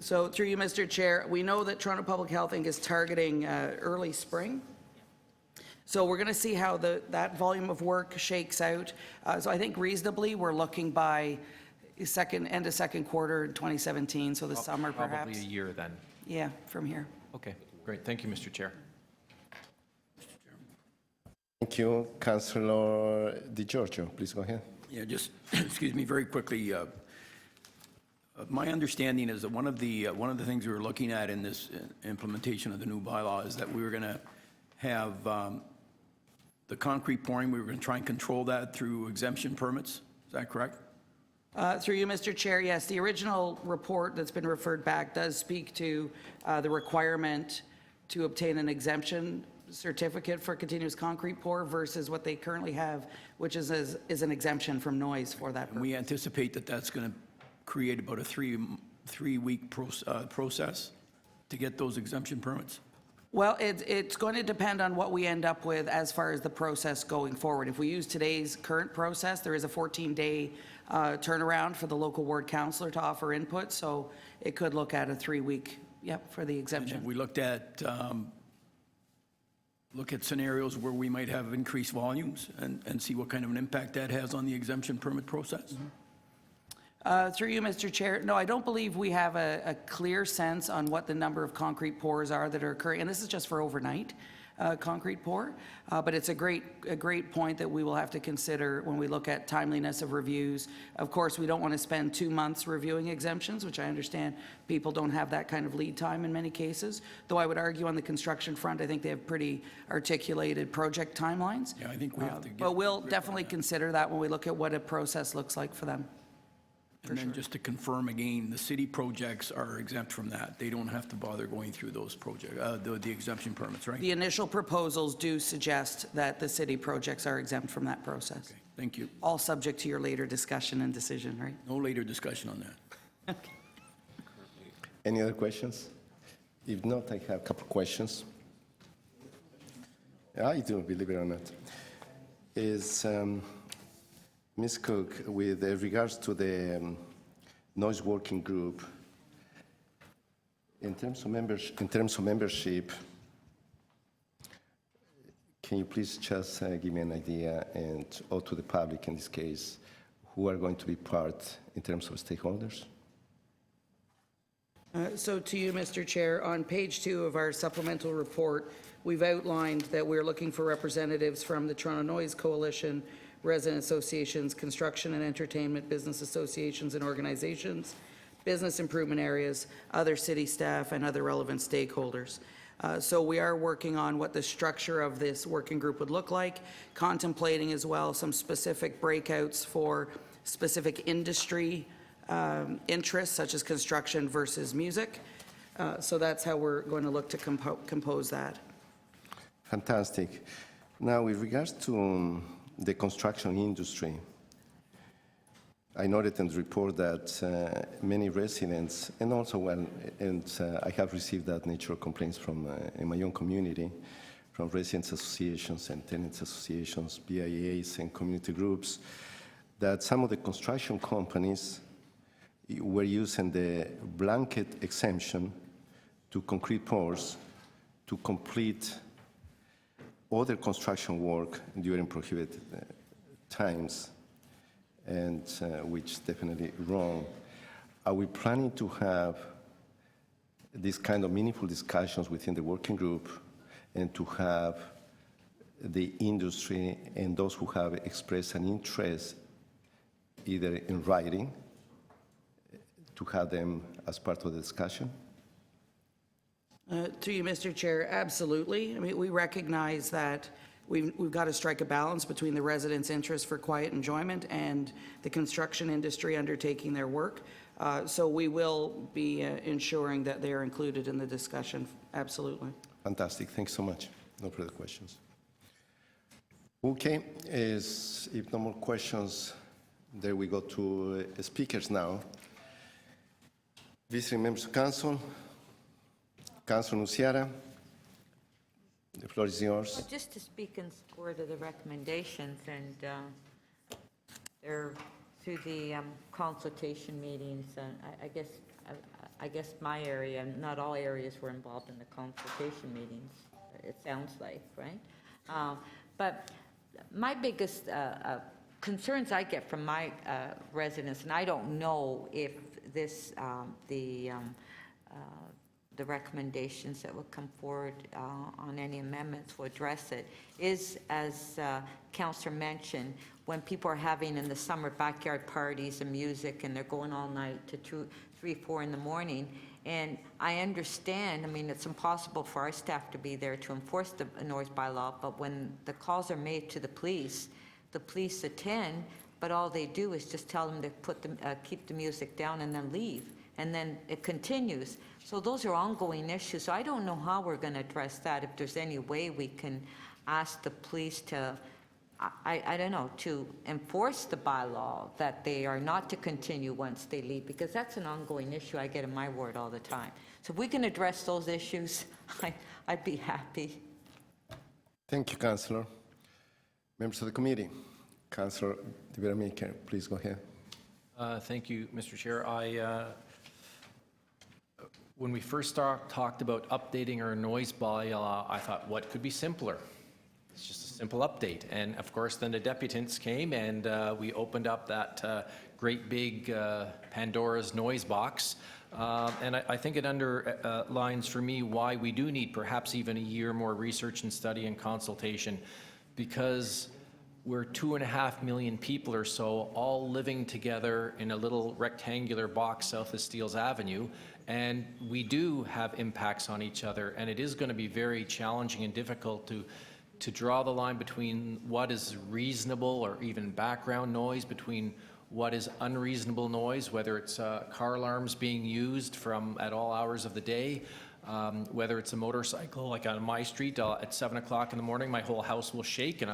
So through you, Mr. Chair, we know that Toronto Public Health Inc. is targeting early spring. So we're going to see how that volume of work shakes out. So I think reasonably we're looking by end of second quarter 2017, so the summer perhaps. Probably a year then. Yeah, from here. Okay, great. Thank you, Mr. Chair. Thank you. Councillor Di Giorgio, please go ahead. Yeah, just, excuse me, very quickly. My understanding is that one of the things we were looking at in this implementation of the new bylaw is that we were going to have the concrete pouring, we were going to try and control that through exemption permits. Is that correct? Through you, Mr. Chair, yes, the original report that's been referred back does speak to the requirement to obtain an exemption certificate for continuous concrete pour versus what they currently have, which is an exemption from noise for that purpose. And we anticipate that that's going to create about a three-week process to get those exemption permits? Well, it's going to depend on what we end up with as far as the process going forward. If we use today's current process, there is a 14-day turnaround for the local ward councillor to offer input, so it could look at a 3-week, for the exemption. And we look at scenarios where we might have increased volumes and see what kind of an impact that has on the exemption permit process? Mm-hmm. Through you, Mr. Chair, no, I don't believe we have a clear sense on what the number of concrete pours are that are occurring, and this is just for overnight concrete pour, but it's a great point that we will have to consider when we look at timeliness of reviews. Of course, we don't want to spend 2 months reviewing exemptions, which I understand people don't have that kind of lead time in many cases, though I would argue on the construction front, I think they have pretty articulated project timelines. Yeah, I think we have to get... But we'll definitely consider that when we look at what a process looks like for them. And then just to confirm again, the city projects are exempt from that. They don't have to bother going through those projects, the exemption permits, right? The initial proposals do suggest that the city projects are exempt from that process. Okay, thank you. All subject to your later discussion and decision, right? No later discussion on that. Okay. Any other questions? If not, I have a couple of questions. I do, believe it or not. Is Ms. Cook, with regards to the noise working group, in terms of membership, can you please just give me an idea, or to the public in this case, who are going to be part in terms of stakeholders? So to you, Mr. Chair, on page 2 of our supplemental report, we've outlined that we're looking for representatives from the Toronto Noise Coalition, resident associations, construction and entertainment, business associations and organizations, business improvement areas, other city staff, and other relevant stakeholders. So we are working on what the structure of this working group would look like, contemplating as well some specific breakouts for specific industry interests, such as construction versus music. So that's how we're going to look to compose that. Fantastic. Now, with regards to the construction industry, I noted in the report that many residents, and also I have received that nature of complaints from in my own community, from residents associations and tenants associations, BIAs and community groups, that some of the construction companies were using the blanket exemption to concrete pours to complete other construction work during prohibited times, and which definitely wrong. Are we planning to have this kind of meaningful discussions within the working group and to have the industry and those who have expressed an interest either in writing, to have them as part of the discussion? To you, Mr. Chair, absolutely. I mean, we recognize that we've got to strike a balance between the residents' interest for quiet enjoyment and the construction industry undertaking their work. So we will be ensuring that they are included in the discussion, absolutely. Fantastic, thanks so much. No further questions. Okay, if no more questions, there we go to speakers now. Visiting members of council. Councilor Nuciara, the floor is yours. Well, just to speak in support of the recommendations, and they're through the consultation meetings, and I guess my area, not all areas were involved in the consultation meetings, it sounds like, right? But my biggest concerns I get from my residents, and I don't know if this, the recommendations that will come forward on any amendments will address it, is, as Councillor mentioned, when people are having in the summer backyard parties and music and they're going all night to 2, 3, 4 in the morning. And I understand, I mean, it's impossible for our staff to be there to enforce the noise bylaw, but when the calls are made to the police attend, but all they do is just tell them to keep the music down and then leave. And then it continues. So those are ongoing issues. So I don't know how we're going to address that, if there's any way we can ask the police to, I don't know, to enforce the bylaw that they are not to continue once they leave, because that's an ongoing issue I get in my ward all the time. So if we can address those issues, I'd be happy. Thank you, Councillor. Members of the committee. Councillor De Vera-Maker, please go ahead. Thank you, Mr. Chair. When we first talked about updating our noise bylaw, I thought, what could be simpler? It's just a simple update. And of course, then the deputants came and we opened up that great big Pandora's noise box. And I think it underlines for me why we do need perhaps even a year more research and study and consultation, because we're 2.5 million people or so all living together in a little rectangular box south of Steeles Avenue, and we do have impacts on each other, and it is going to be very challenging and difficult to draw the line between what is reasonable or even background noise, between what is unreasonable noise, whether it's car alarms being used at all hours of the day, whether it's a motorcycle, like on my street at 7 o'clock in the morning, my whole house will shake, and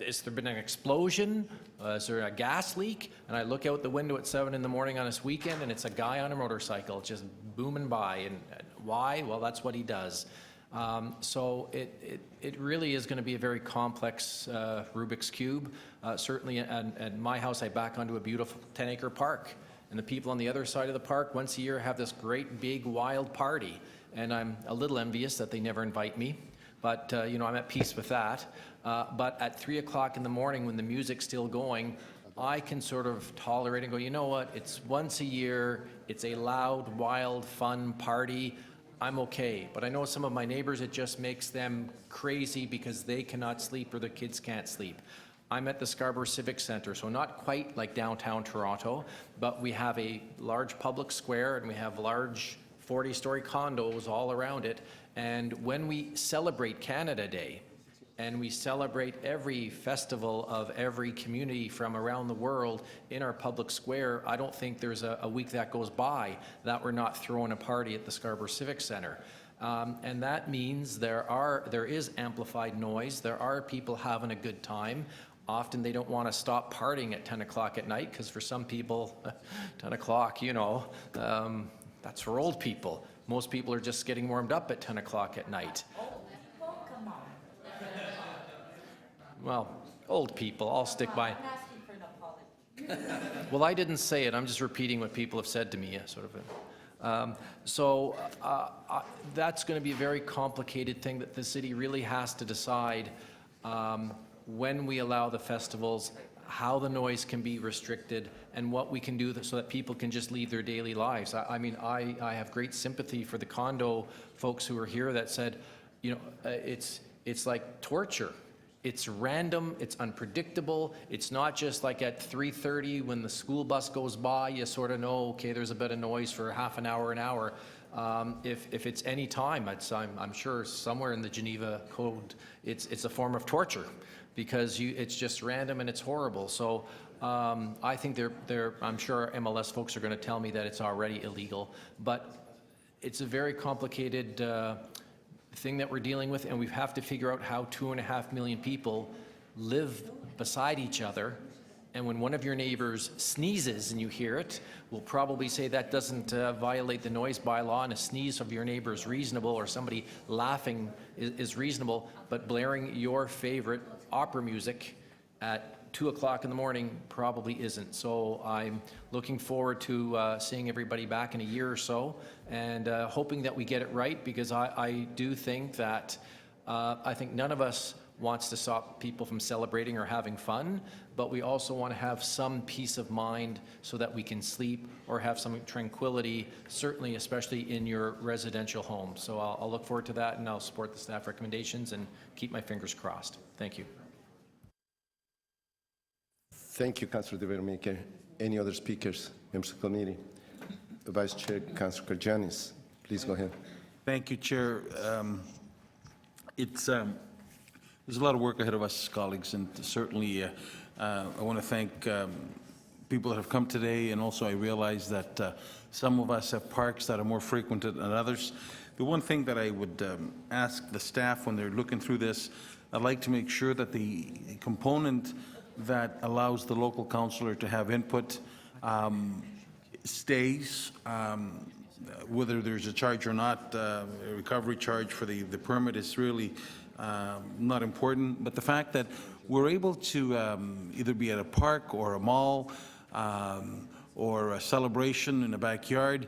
has there been an explosion? Is there a gas leak? And I look out the window at 7 in the morning on this weekend, and it's a guy on a motorcycle just booming by. And why? Well, that's what he does. So it really is going to be a very complex Rubik's Cube. Certainly at my house, I back onto a beautiful 10-acre park, and the people on the other side of the park once a year have this great big wild party. And I'm a little envious that they never invite me, but you know, I'm at peace with that. But at 3 o'clock in the morning, when the music's still going, I can sort of tolerate and go, you know what, it's once a year, it's a loud, wild, fun party, I'm okay. But I know some of my neighbors, it just makes them crazy because they cannot sleep or the kids can't sleep. I'm at the Scarborough Civic Centre, so not quite like downtown Toronto, but we have a large public square and we have large 40-story condos all around it. And when we celebrate Canada Day, and we celebrate every festival of every community from around the world in our public square, I don't think there's a week that goes by that we're not throwing a party at the Scarborough Civic Centre. And that means there is amplified noise. There are people having a good time. Often they don't want to stop partying at 10 o'clock at night, because for some people, 10 o'clock, you know, that's for old people. Most people are just getting warmed up at 10 o'clock at night. Well, old people, I'll stick by. I'm asking for an apology. Well, I didn't say it. I'm just repeating what people have said to me, sort of. That's going to be a very complicated thing that the city really has to decide when we allow the festivals, how the noise can be restricted, and what we can do so that people can just lead their daily lives. I mean, I have great sympathy for the condo folks who are here that said, you know, it's like torture. It's random, it's unpredictable, it's not just like at 3:30 when the school bus goes by, you sort of know, okay, there's a bit of noise for half an hour, If it's any time, I'm sure somewhere in the Geneva Code, it's a form of torture because it's just random and it's horrible. So I think I'm sure MLS folks are going to tell me that it's already illegal, but it's a very complicated thing that we're dealing with, and we have to figure out how 2.5 million people live beside each other. And when one of your neighbors sneezes and you hear it, we'll probably say that doesn't violate the noise bylaw, and a sneeze of your neighbor is reasonable, or somebody laughing is reasonable, but blaring your favorite opera music at 2 o'clock in the morning probably isn't. So I'm looking forward to seeing everybody back in a year or so, and hoping that we get it right, because I do think that I think none of us wants to stop people from celebrating or having fun, but we also want to have some peace of mind so that we can sleep or have some tranquility, certainly especially in your residential home. So I'll look forward to that, and I'll support the staff recommendations and keep my fingers crossed. Thank you. Thank you, Councillor De Vermeerker. Any other speakers, members of the committee? Vice Chair, Councillor Karjanis, please go ahead. Thank you, Chair. There's a lot of work ahead of us, colleagues, and certainly I want to thank people that have come today, and also I realize that some of us have parks that are more frequented than others. The one thing that I would ask the staff when they're looking through this, I'd like to make sure that the component that allows the local councillor to have input stays, whether there's a charge or not. A recovery charge for the permit is really not important, but the fact that we're able to either be at a park or a mall or a celebration in a backyard.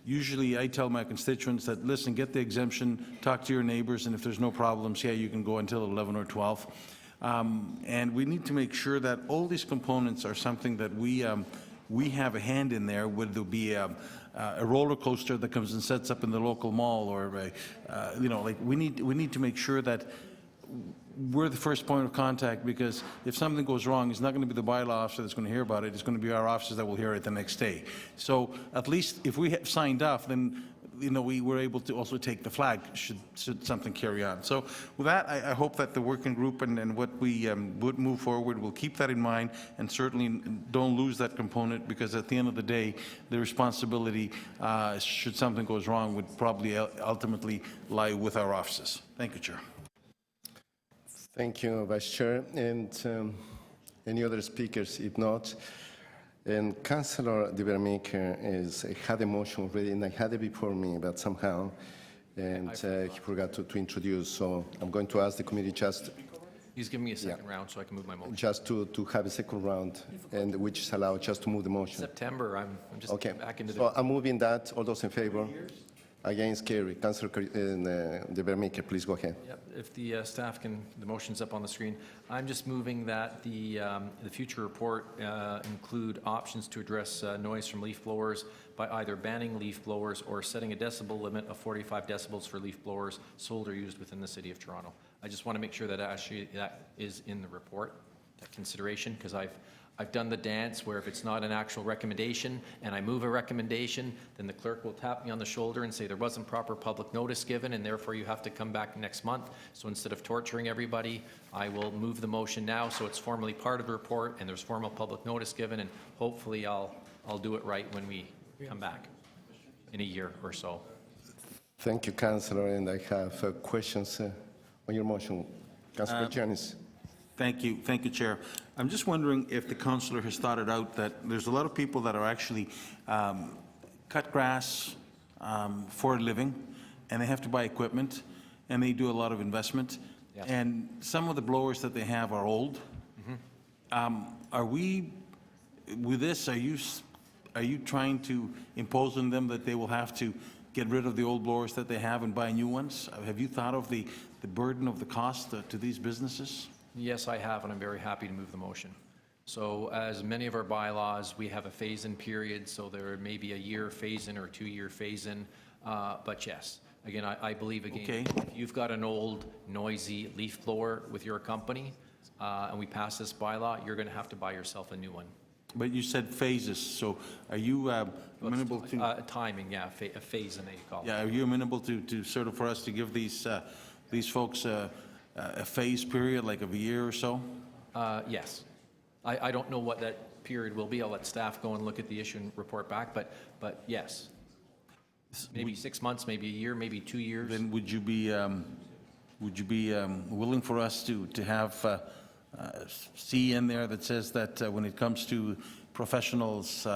Usually I tell my constituents that, listen, get the exemption, talk to your neighbors, and if there's no problems, yeah, you can go until 11 or 12. And we need to make sure that all these components are something that we have a hand in there. Would there be a roller coaster that comes and sets up in the local mall, or we need to make sure that we're the first point of contact, because if something goes wrong, it's not going to be the bylaw officer that's going to hear about it. It's going to be our officers that will hear it the next day. So at least if we have signed off, then we were able to also take the flag should something carry on. So with that, I hope that the working group and what we would move forward will keep that in mind, and certainly don't lose that component, because at the end of the day, the responsibility, should something goes wrong, would probably ultimately lie with our offices. Thank you, Chair. Thank you, Vice Chair. And any other speakers? If not, and Councillor De Vermeerker had a motion already, and I had it before me, but somehow, and he forgot to introduce. So I'm going to ask the committee just. He's giving me a second round so I can move my motion. Just to have a second round, and which is allowed just to move the motion. September, I'm just okay. Back into the. So I'm moving that. All those in favor? Against, carry. Councillor De Vermeerker, please go ahead. Yep. If the staff can, the motion's up on the screen. I'm just moving that the future report include options to address noise from leaf blowers by either banning leaf blowers or setting a decibel limit of 45 decibels for leaf blowers sold or used within the City of Toronto. I just want to make sure that actually that is in the report, that consideration, because I've done the dance where if it's not an actual recommendation and I move a recommendation, then the clerk will tap me on the shoulder and say there wasn't proper public notice given, and therefore you have to come back next month. So instead of torturing everybody, I will move the motion now so it's formally part of the report and there's formal public notice given, and hopefully I'll do it right when we come back in a year or so. Thank you, Councillor, and I have questions on your motion. Councillor Janis. Thank you, Chair. I'm just wondering if the councillor has thought it out that there's a lot of people that are actually cut grass for a living, and they have to buy equipment, and they do a lot of investment. Yes. And some of the blowers that they have are old. Are we, with this, are are you trying to impose on them that they will have to get rid of the old blowers that they have and buy new ones? Have you thought of the burden of the cost to these businesses? Yes, I have, and I'm very happy to move the motion. So as many of our bylaws, we have a phase-in period, so there may be a year phase-in or a 2-year phase-in, but yes. Again, I believe, again, Okay. if you've got an old, noisy leaf blower with your company, and we pass this bylaw, you're going to have to buy yourself a new one. But you said phases, so are you amenable to... Timing, yeah, a phase-in, they call it. Yeah, are you amenable to sort of for us to give these folks a phase period, like of a year or so? Yes. I don't know what that period will be. I'll let staff go and look at the issue and report back, but yes. Maybe 6 months, maybe a year, maybe 2 years. Then would you be willing for us to have C in there that says that when it comes to professionals,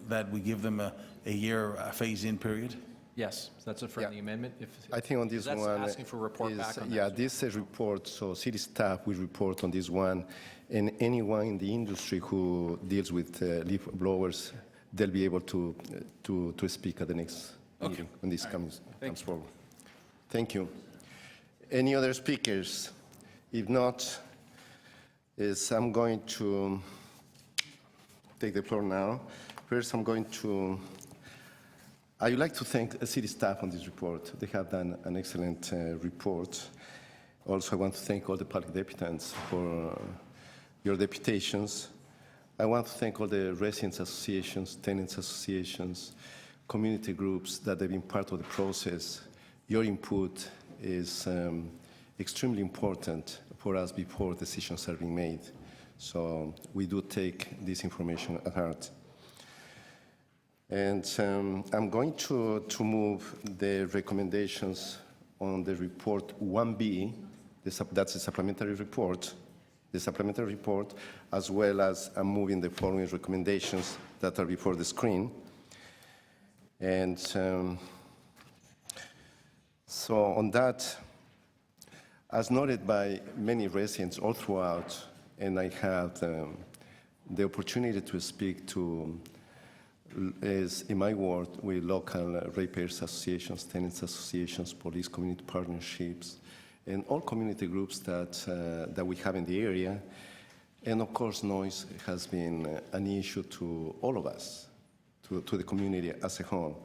that we give them a year phase-in period? Yes, that's a friendly amendment. I think on this that's one... asking for a report back on that. Yeah, this report, so city staff will report on this one, and anyone in the industry who deals with leaf blowers, they'll be able to speak at the next meeting when this comes forward. Thank you. Any other speakers? If not, I'm going to take the floor now. First, I would like to thank the city staff on this report. They have done an excellent report. Also, I want to thank all the public deputants for your deputations. I want to thank all the residents associations, tenants associations, community groups that have been part of the process. Your input is extremely important for us before decisions are being made. So we do take this information at heart. And I'm going to move the recommendations on the report 1B, that's a supplementary report, as well as I'm moving the following recommendations that are before the screen. And so on that, as noted by many residents all throughout, and I had the opportunity to speak to, is in my ward with local ratepayers associations, tenants associations, police community partnerships, and all community groups that we have in the area. And of course, noise has been an issue to all of us, to the community as a whole.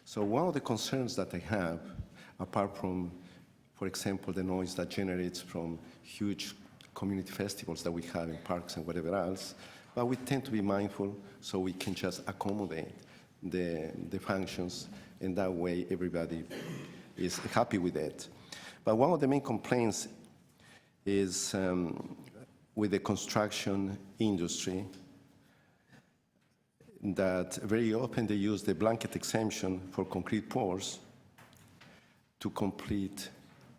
So one of the concerns that I have, apart from, for example, the noise that generates from huge community festivals that we have in parks and whatever else, but we tend to be mindful so we can just accommodate the functions, and that way everybody is happy with it. But one of the main complaints is with the construction industry, that very often they use the blanket exemption for concrete pours to complete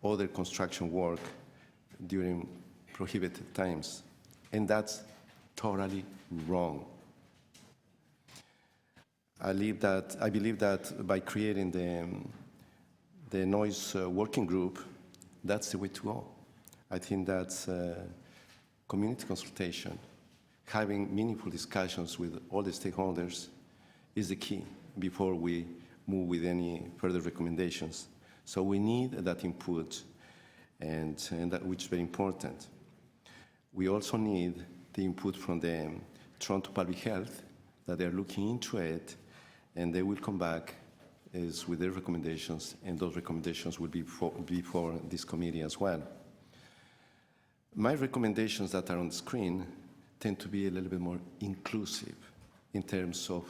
other construction work during prohibited times, and that's totally wrong. I believe that by creating the noise working group, that's the way to go. I think that's community consultation, having meaningful discussions with all the stakeholders is the key before we move with any further recommendations. So we need that input, and that which is very important. We also need the input from the Toronto Public Health, that they're looking into it, and they will come back with their recommendations, and those recommendations will be before this committee as well. My recommendations that are on the screen tend to be a little bit more inclusive in terms of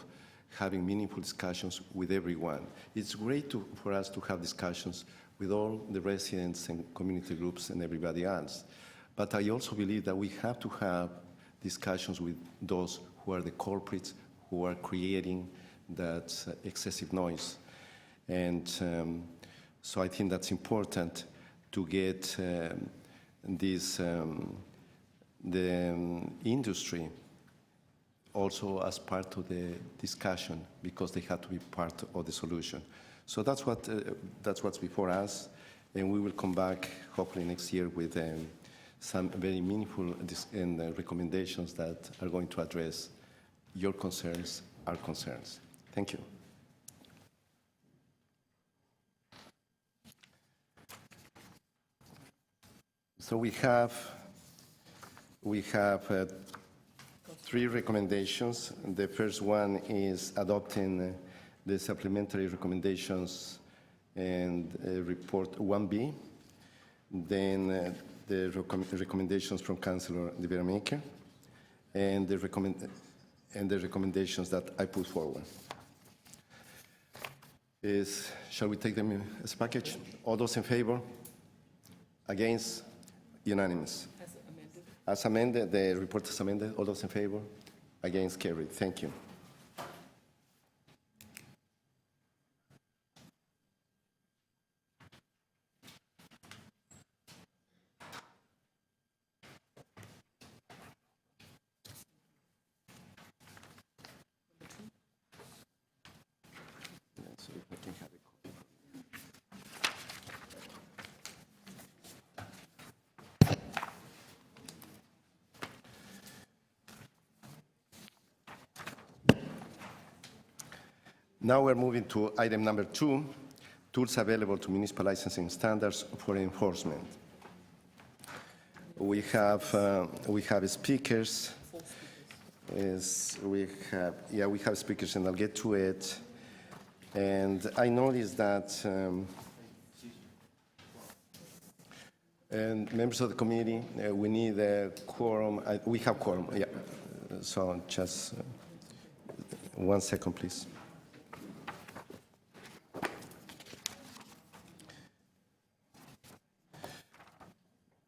having meaningful discussions with everyone. It's great for us to have discussions with all the residents and community groups and everybody else. But I also believe that we have to have discussions with those who are the culprits, who are creating that excessive noise. And so I think that's important to get the industry also as part of the discussion, because they have to be part of the solution. So that's what's before us, and we will come back hopefully next year with some very meaningful recommendations that are going to address your concerns are concerns. Thank you. So we have three recommendations. The first one is adopting the supplementary recommendations and report 1B. Then the recommendations from Councillor De Vermaker and the recommendations that I put forward. Shall we take them as a package? All those in favor? Against? Unanimous. As amended, the report is amended. All those in favor? Against? Carried. Thank you. Now we're moving to item number 2, tools available to municipal licensing standards for enforcement. We have speakers. We have speakers, and I'll get to it. And I noticed that and members of the committee, we need a quorum. We have quorum, yeah. So just 1 second, please.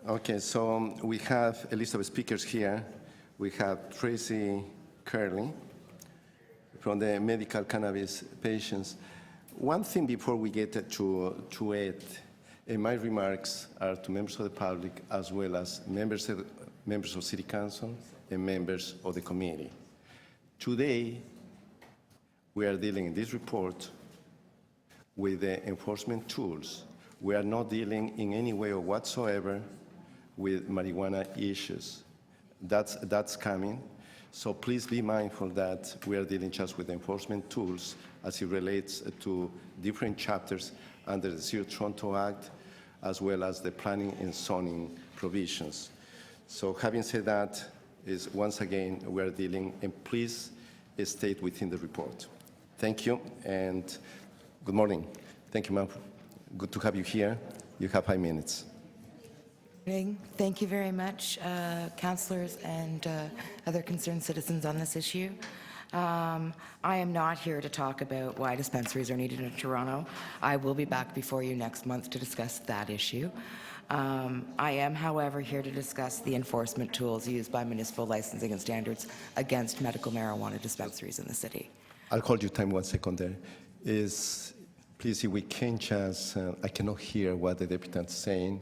Okay, so we have a list of speakers here. We have Tracy Curley from the medical cannabis patients. One thing before we get to it, my remarks are to members of the public as well as members of City Council and members of the committee. Today, we are dealing in this report with the enforcement tools. We are not dealing in any way or whatsoever with marijuana issues. That's coming. So please be mindful that we are dealing just with enforcement tools as it relates to different chapters under the City of Toronto Act, as well as the planning and zoning provisions. So having said that, once again, we are dealing, and please state within the report. Thank you, and good morning. Thank you, ma'am. Good to have you here. You have 5 minutes. Thank you very much, councillors and other concerned citizens on this issue. I am not here to talk about why dispensaries are needed in Toronto. I will be back before you next month to discuss that issue. I am, however, here to discuss the enforcement tools used by municipal licensing and standards against medical marijuana dispensaries in the city. I'll hold your time 1 second there. Please, if we can just, I cannot hear what the deputy is saying.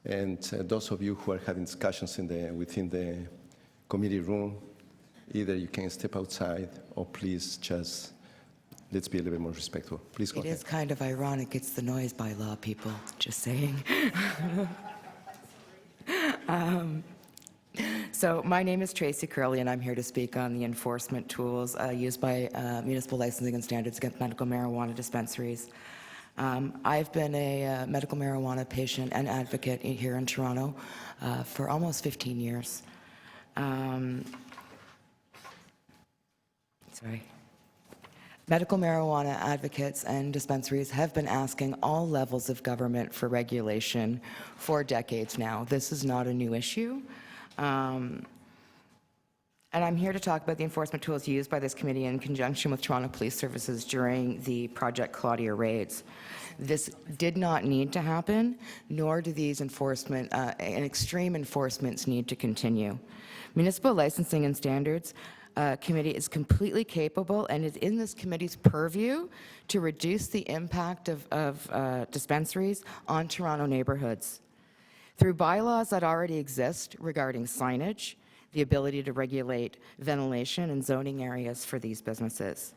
And those of you who are having discussions within the committee room, either you can step outside or please just, let's be a little bit more respectful. Please go ahead. It is kind of ironic. It's the noise bylaw, people, just saying. So my name is Tracy Curley, and I'm here to speak on the enforcement tools used by municipal licensing and standards against medical marijuana dispensaries. I've been a medical marijuana patient and advocate here in Toronto for almost 15 years. Medical marijuana advocates and dispensaries have been asking all levels of government for regulation for decades now. This is not a new issue. And I'm here to talk about the enforcement tools used by this committee in conjunction with Toronto Police Services during the Project Claudia raids. This did not need to happen, nor do these extreme enforcements need to continue. Municipal Licensing and Standards Committee is completely capable and is in this committee's purview to reduce the impact of dispensaries on Toronto neighborhoods. Through bylaws that already exist regarding signage, the ability to regulate ventilation and zoning areas for these businesses.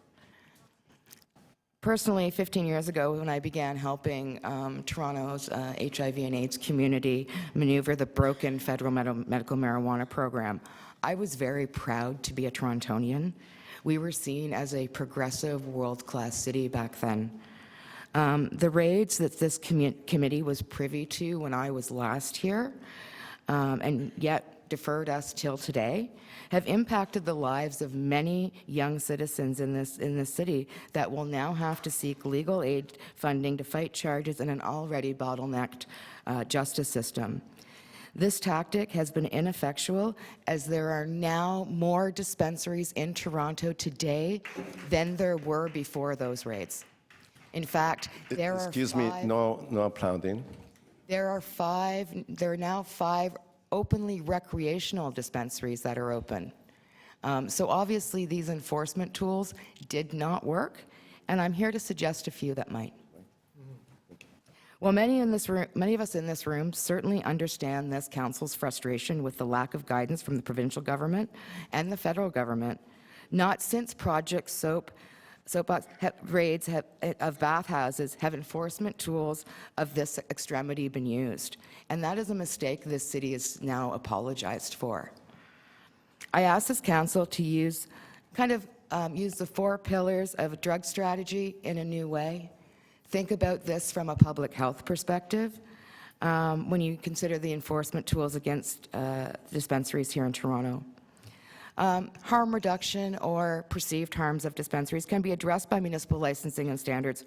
Personally, 15 years ago, when I began helping Toronto's HIV and AIDS community maneuver the broken federal medical marijuana program, I was very proud to be a Torontonian. We were seen as a progressive, world-class city back then. The raids that this committee was privy to when I was last here, and yet deferred us till today, have impacted the lives of many young citizens in this city that will now have to seek legal aid funding to fight charges in an already bottlenecked justice system. This tactic has been ineffectual, as there are now more dispensaries in Toronto today than there were before those raids. In fact, there are Excuse me, no applauding. there are now 5 openly recreational dispensaries that are open. So obviously, these enforcement tools did not work, and I'm here to suggest a few that might. Well, many of us in this room certainly understand this council's frustration with the lack of guidance from the provincial government and the federal government. Not since Project Soapbox raids of bathhouses have enforcement tools of this extremity been used. And that is a mistake this city has now apologized for. I ask this council to use the 4 pillars of a drug strategy in a new way. Think about this from a public health perspective when you consider the enforcement tools against dispensaries here in Toronto. Harm reduction or perceived harms of dispensaries can be addressed by municipal licensing and standards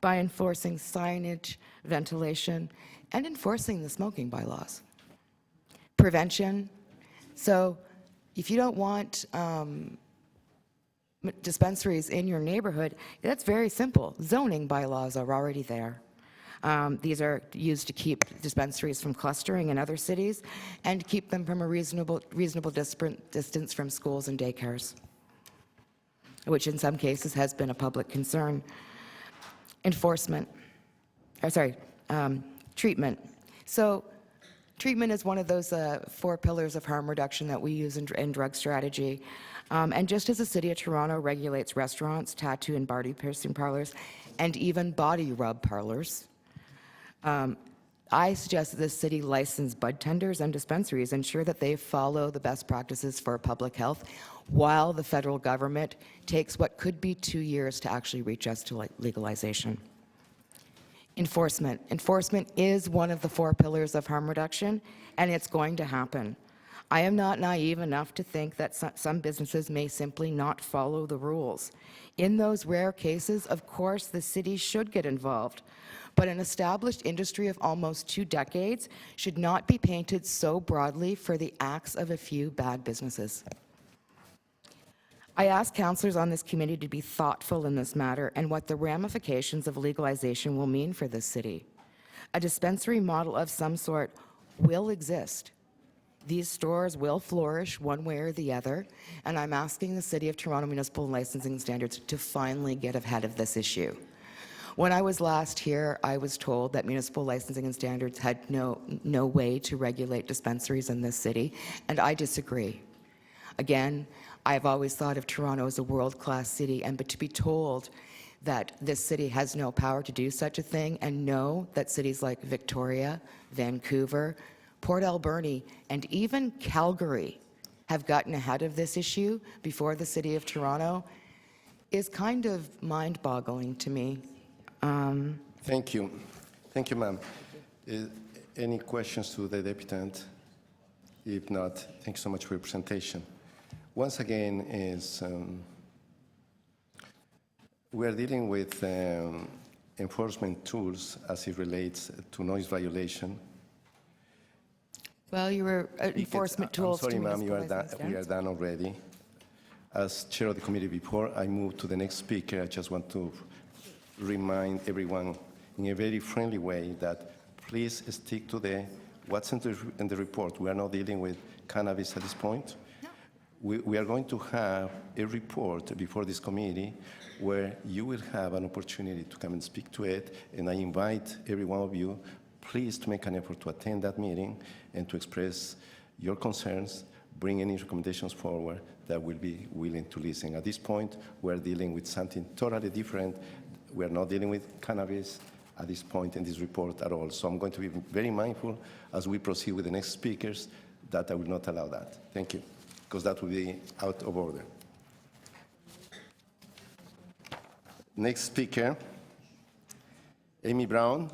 by enforcing signage, ventilation, and enforcing the smoking bylaws. Prevention. So if you don't want dispensaries in your neighborhood, that's very simple. Zoning bylaws are already there. These are used to keep dispensaries from clustering in other cities and keep them from a reasonable distance from schools and daycares, which in some cases has been a public concern. Treatment. So treatment is one of those 4 pillars of harm reduction that we use in drug strategy. And just as the City of Toronto regulates restaurants, tattoo and body piercing parlors, and even body rub parlors, I suggest that the city license bud tenders and dispensaries, ensure that they follow the best practices for public health, while the federal government takes what could be 2 years to actually reach us to legalization. Enforcement. Enforcement is one of the 4 pillars of harm reduction, and it's going to happen. I am not naive enough to think that some businesses may simply not follow the rules. In those rare cases, of course, the city should get involved. But an established industry of almost 2 decades should not be painted so broadly for the acts of a few bad businesses. I ask councillors on this committee to be thoughtful in this matter and what the ramifications of legalization will mean for this city. A dispensary model of some sort will exist. These stores will flourish one way or the other, and I'm asking the City of Toronto Municipal Licensing Standards to finally get ahead of this issue. When I was last here, I was told that municipal licensing and standards had no way to regulate dispensaries in this city, and I disagree. Again, I've always thought of Toronto as a world-class city, but to be told that this city has no power to do such a thing, and know that cities like Victoria, Vancouver, Port Alberni, and even Calgary have gotten ahead of this issue before the City of Toronto is kind of mind-boggling to me. Thank you. Thank you, ma'am. Any questions to the deputant? If not, thank you so much for your presentation. Once again, we are dealing with enforcement tools as it relates to noise violation. Well, you were enforcement tools. I'm sorry, to ma'am, municipal we are done already. As chair of the committee, before I move to the next speaker, I just want to remind everyone in a very friendly way that please stick to what's in the report. We are not dealing with cannabis at this point. No. We are going to have a report before this committee where you will have an opportunity to come and speak to it, and I invite every one of you, please, to make an effort to attend that meeting and to express your concerns, bring any recommendations forward that will be willing to listen. At this point, we're dealing with something totally different. We're not dealing with cannabis at this point in this report at all. So I'm going to be very mindful as we proceed with the next speakers that I will not allow that. Thank you. because that would be out of order. Next speaker, Amy Brown.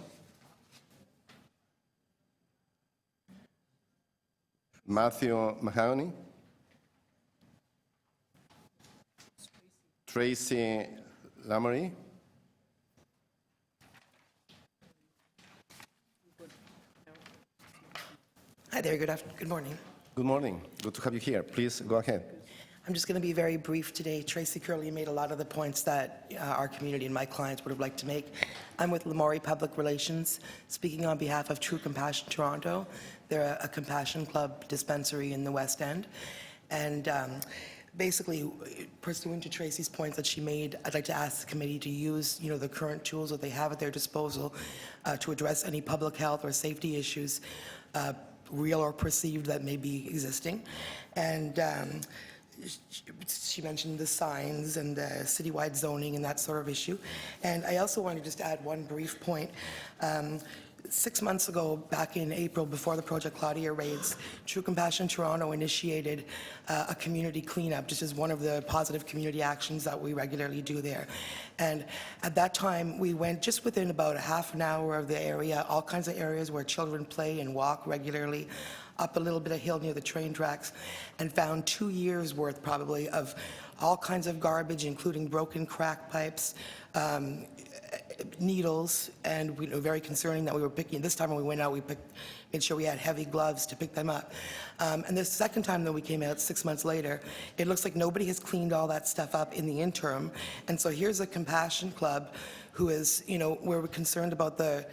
Matthew Mahoney. Tracy Lamory. Hi there, good morning. Good morning. Good to have you here. Please go ahead. I'm just going to be very brief today. Tracy Curley made a lot of the points that our community and my clients would have liked to make. I'm with Lamourie Public Relations, speaking on behalf of True Compassion Toronto. They're a compassion club dispensary in the West End. And basically, pursuant to Tracy's points that she made, I'd like to ask the committee to use, the current tools that they have at their disposal to address any public health or safety issues, real or perceived, that may be existing. And she mentioned the signs and the citywide zoning and that sort of issue. And I also want to just add one brief point. 6 months ago, back in April, before the Project Claudia raids, True Compassion Toronto initiated a community cleanup, just as one of the positive community actions that we regularly do there. And at that time, we went just within about a half an hour of the area, all kinds of areas where children play and walk regularly, up a little bit of hill near the train tracks, and found 2 years' worth probably of all kinds of garbage, including broken crack pipes, needles, and very concerning that we were picking. This time when we went out, we made sure we had heavy gloves to pick them up. And the second time that we came out 6 months later, it looks like nobody has cleaned all that stuff up in the interim. And so here's a compassion club who is, where we're concerned about the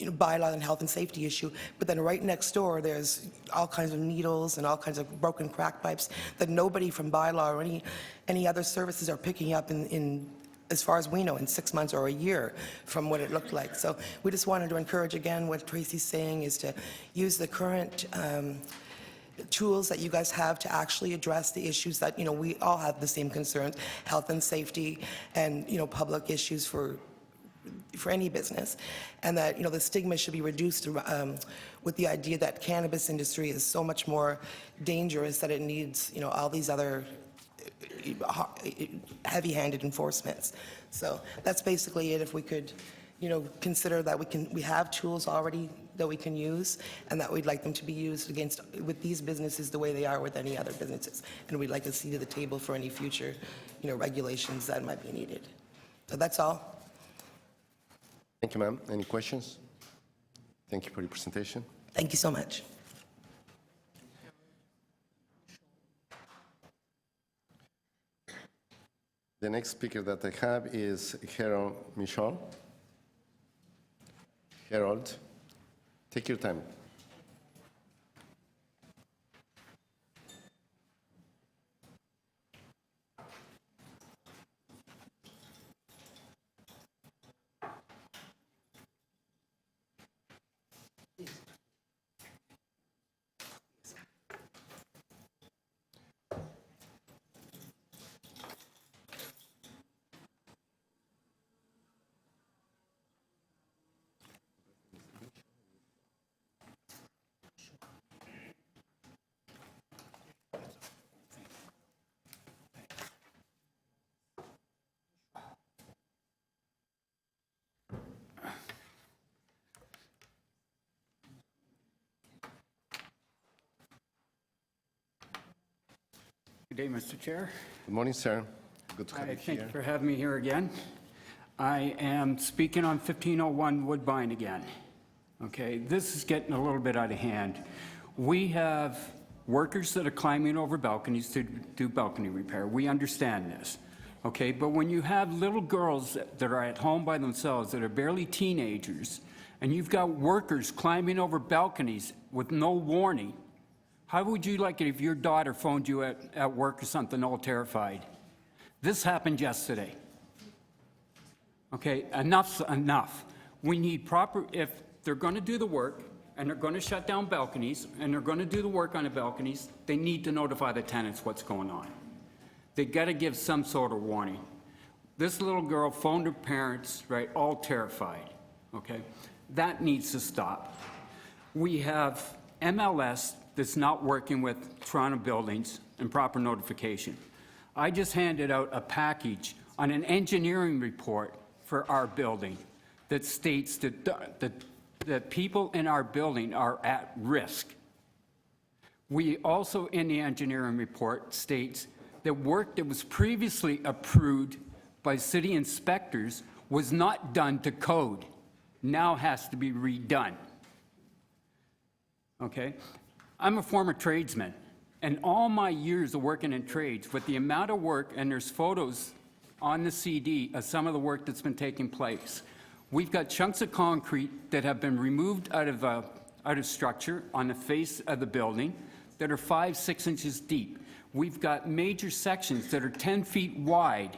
bylaw and health and safety issue, but then right next door there's all kinds of needles and all kinds of broken crack pipes that nobody from bylaw or any other services are picking up in as far as we know, in 6 months or a year from what it looked like. So we just wanted to encourage, again, what Tracy's saying is to use the current tools that you guys have to actually address the issues that, we all have the same concerns, health and safety and, public issues for any business, and that, the stigma should be reduced with the idea that cannabis industry is so much more dangerous that it needs, all these other heavy-handed enforcements. So that's basically it. If we could, consider that we have tools already that we can use, and that we'd like them to be used with these businesses the way they are with any other businesses, and we'd like a seat at the table for any future, regulations that might be needed. So that's all. Thank you, ma'am. Any questions? Thank you for your presentation. Thank you so much. The next speaker that I have is Harold Michaud. Harold, take your time. Good day, Mr. Chair. Good morning, sir. Good to have you here. Thank you for having me here again. I am speaking on 1501 Woodbine again. Okay, this is getting a little bit out of hand. We have workers that are climbing over balconies to do balcony repair. We understand this. Okay, but when you have little girls that are at home by themselves that are barely teenagers, and you've got workers climbing over balconies with no warning, how would you like it if your daughter phoned you at work or something all terrified? This happened yesterday. Okay, enough's enough. We need proper, if they're going to do the work and they're going to shut down balconies and they're going to do the work on the balconies, they need to notify the tenants what's going on. They got to give some sort of warning. This little girl phoned her parents, right, all terrified. Okay, that needs to stop. We have MLS that's not working with Toronto Buildings and proper notification. I just handed out a package on an engineering report for our building that states that people in our building are at risk. We also, in the engineering report, states that work that was previously approved by city inspectors was not done to code, now has to be redone. Okay? I'm a former tradesman, and all my years of working in trades, with the amount of work, and there's photos on the CD of some of the work that's been taking place. We've got chunks of concrete that have been removed out of structure on the face of the building that are 5-6 inches deep. We've got major sections that are 10 feet wide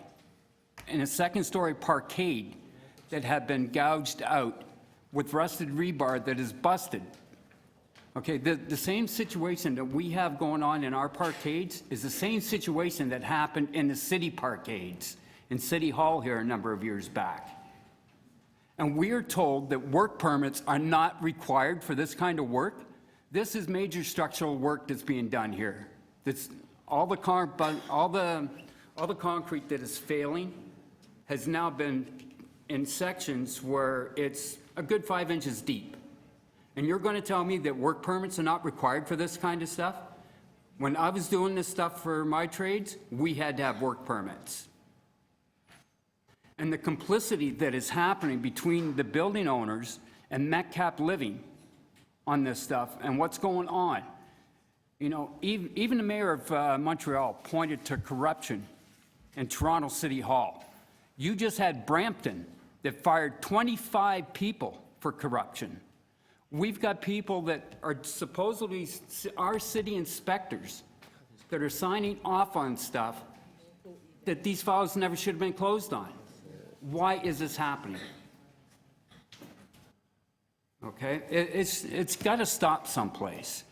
in a second-story parkade that have been gouged out with rusted rebar that is busted. Okay, the same situation that we have going on in our parkades is the same situation that happened in the city parkades in City Hall here a number of years back. And we are told that work permits are not required for this kind of work. This is major structural work that's being done here. That's all the concrete that is failing has now been in sections where it's a good 5 inches deep. And you're going to tell me that work permits are not required for this kind of stuff? When I was doing this stuff for my trades, we had to have work permits. And the complicity that is happening between the building owners and Metcalf Living on this stuff and what's going on. You know, even the mayor of Montreal pointed to corruption in Toronto City Hall. You just had Brampton that fired 25 people for corruption. We've got people that are supposedly our city inspectors that are signing off on stuff that these files never should have been closed on. Why is this happening? Okay, it's got to stop someplace.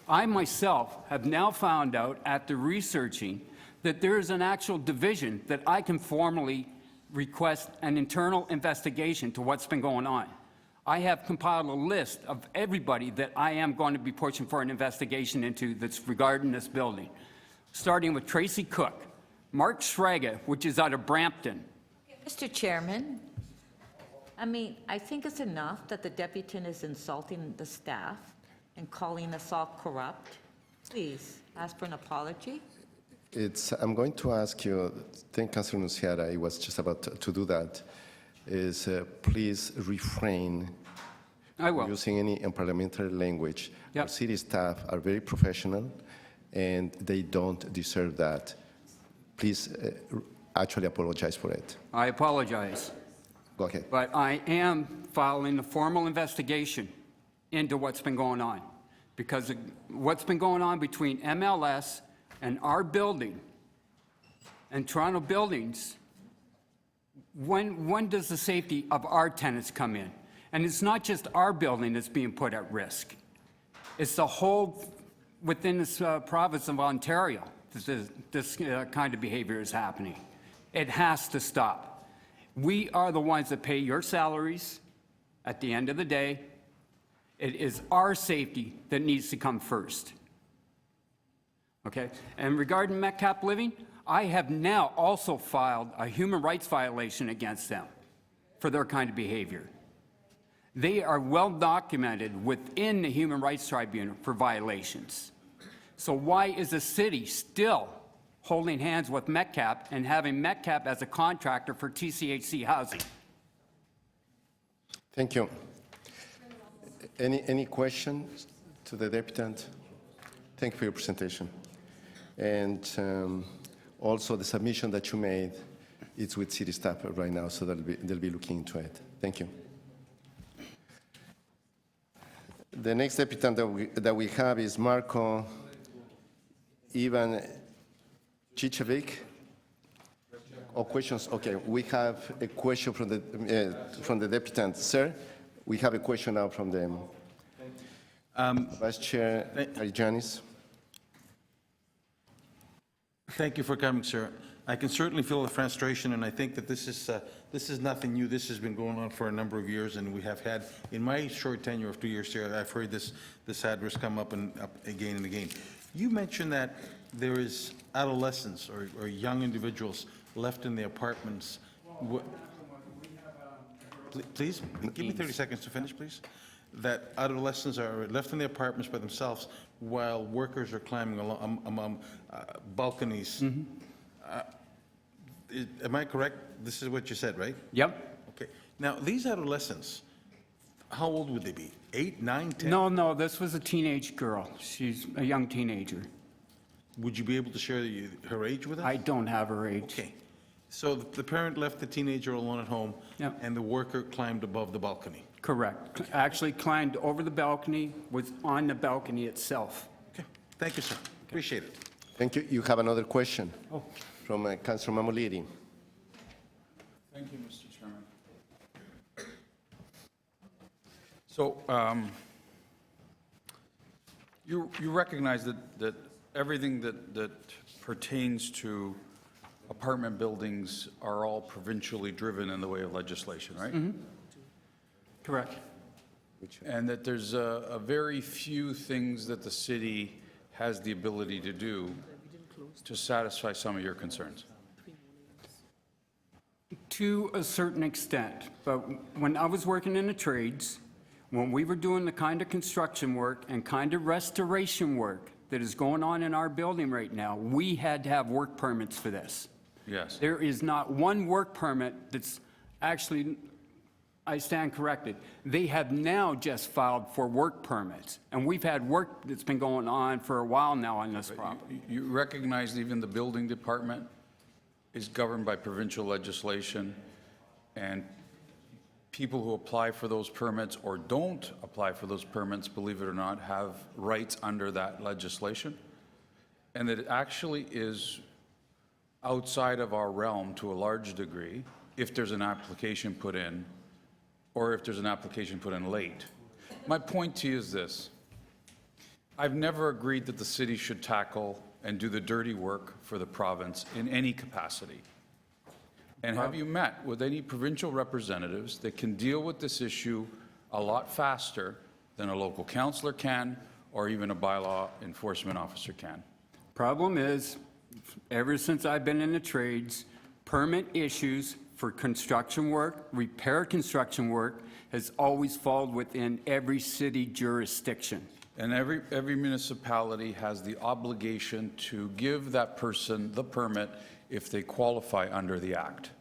I myself have now found out after researching that there is an actual division that I can formally request an internal investigation to what's been going on. I have compiled a list of everybody that I am going to be pushing for an investigation into that's regarding this building, starting with Tracy Cook, Mark Schraga, which is out of Brampton. Mr. Chairman, I mean, I think it's enough that the deputant is insulting the staff and calling us all corrupt. Please, ask for an apology. I'm going to ask you, I think Councilor Nunziata, I was just about to do that, is please refrain using any unparliamentary language. Yep. Our city staff are very professional, and they don't deserve that. Please actually apologize for it. I apologize. Go ahead. But I am filing a formal investigation into what's been going on, because what's been going on between MLS and our building and Toronto Buildings, when does the safety of our tenants come in? And it's not just our building that's being put at risk. It's the whole within this province of Ontario that this kind of behavior is happening. It has to stop. We are the ones that pay your salaries at the end of the day. It is our safety that needs to come first. Okay? And regarding Metcalf Living, I have now also filed a human rights violation against them for their kind of behavior. They are well documented within the Human Rights Tribunal for violations. So why is the city still holding hands with Metcalf and having Metcalf as a contractor for TCHC housing? Thank you. Any questions to the deputant? Thank you for your presentation. And also the submission that you made, it's with city staff right now, so they'll be looking into it. Thank you. The next deputant that we have is Marko Ivan Chichevic. Or questions? Okay, we have a question from the deputant. Sir, we have a question now from the Vice Chair Arijanis. Thank you for coming, sir. I can certainly feel the frustration, and I think that this is nothing new. This has been going on for a number of years, and we have had, in my short tenure of 2 years here, I've heard this address come up and up again and again. You mentioned that there is adolescents or young individuals left in the apartments. Please, give me 30 seconds to finish, please. That adolescents are left in the apartments by themselves while workers are climbing along balconies. Am I correct? This is what you said, right? Yep. Okay. Now, these adolescents, how old would they be? 8, 9, 10? No, this was a teenage girl. She's a young teenager. Would you be able to share her age with us? I don't have her age. Okay. So the parent left the teenager alone at home, Yep. and the worker climbed above the balcony. Correct. Actually climbed over the balcony, was on the balcony itself. Okay. Thank you, sir. Appreciate it. Thank you. You have another question from Councilor Mamoliri. Thank you, Mr. Chairman. So you recognize that everything that pertains to apartment buildings are all provincially driven in the way of legislation, right? Correct. And that there's a very few things that the city has the ability to do to satisfy some of your concerns. To a certain extent, but when I was working in the trades, when we were doing the kind of construction work and kind of restoration work that is going on in our building right now, we had to have work permits for this. Yes. There is not one work permit that's actually, I stand corrected. They have now just filed for work permits, and we've had work that's been going on for a while now on this property. You recognize even the building department is governed by provincial legislation, and people who apply for those permits or don't apply for those permits, believe it or not, have rights under that legislation, and that it actually is outside of our realm to a large degree if there's an application put in or if there's an application put in late. My point to you is this. I've never agreed that the city should tackle and do the dirty work for the province in any capacity. And have you met with any provincial representatives that can deal with this issue a lot faster than a local councillor can or even a bylaw enforcement officer can? Problem is, ever since I've been in the trades, permit issues for construction work, repair construction work, has always fallen within every city jurisdiction. And every municipality has the obligation to give that person the permit if they qualify under the Act.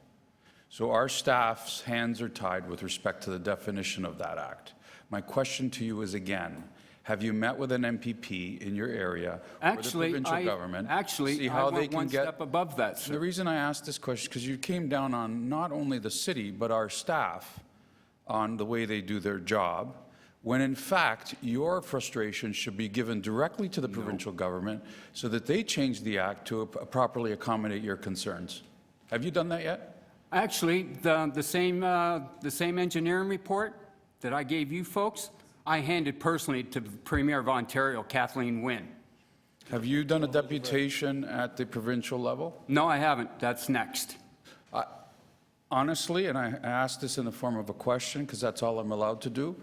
So our staff's hands are tied with respect to the definition of that Act. My question to you is again, have you met with an MPP in your area or the provincial government to see how they can get step above that, sir. The reason I asked this question is because you came down on not only the city but our staff on the way they do their job, when in fact your frustration should be given directly to the provincial government so that they change the Act to properly accommodate your concerns. Have you done that yet? Actually, the same engineering report that I gave you folks, I handed personally to the Premier of Ontario, Kathleen Wynne. Have you done a deputation at the provincial level? No, I haven't. That's next. Honestly, and I asked this in the form of a question because that's all I'm allowed to do,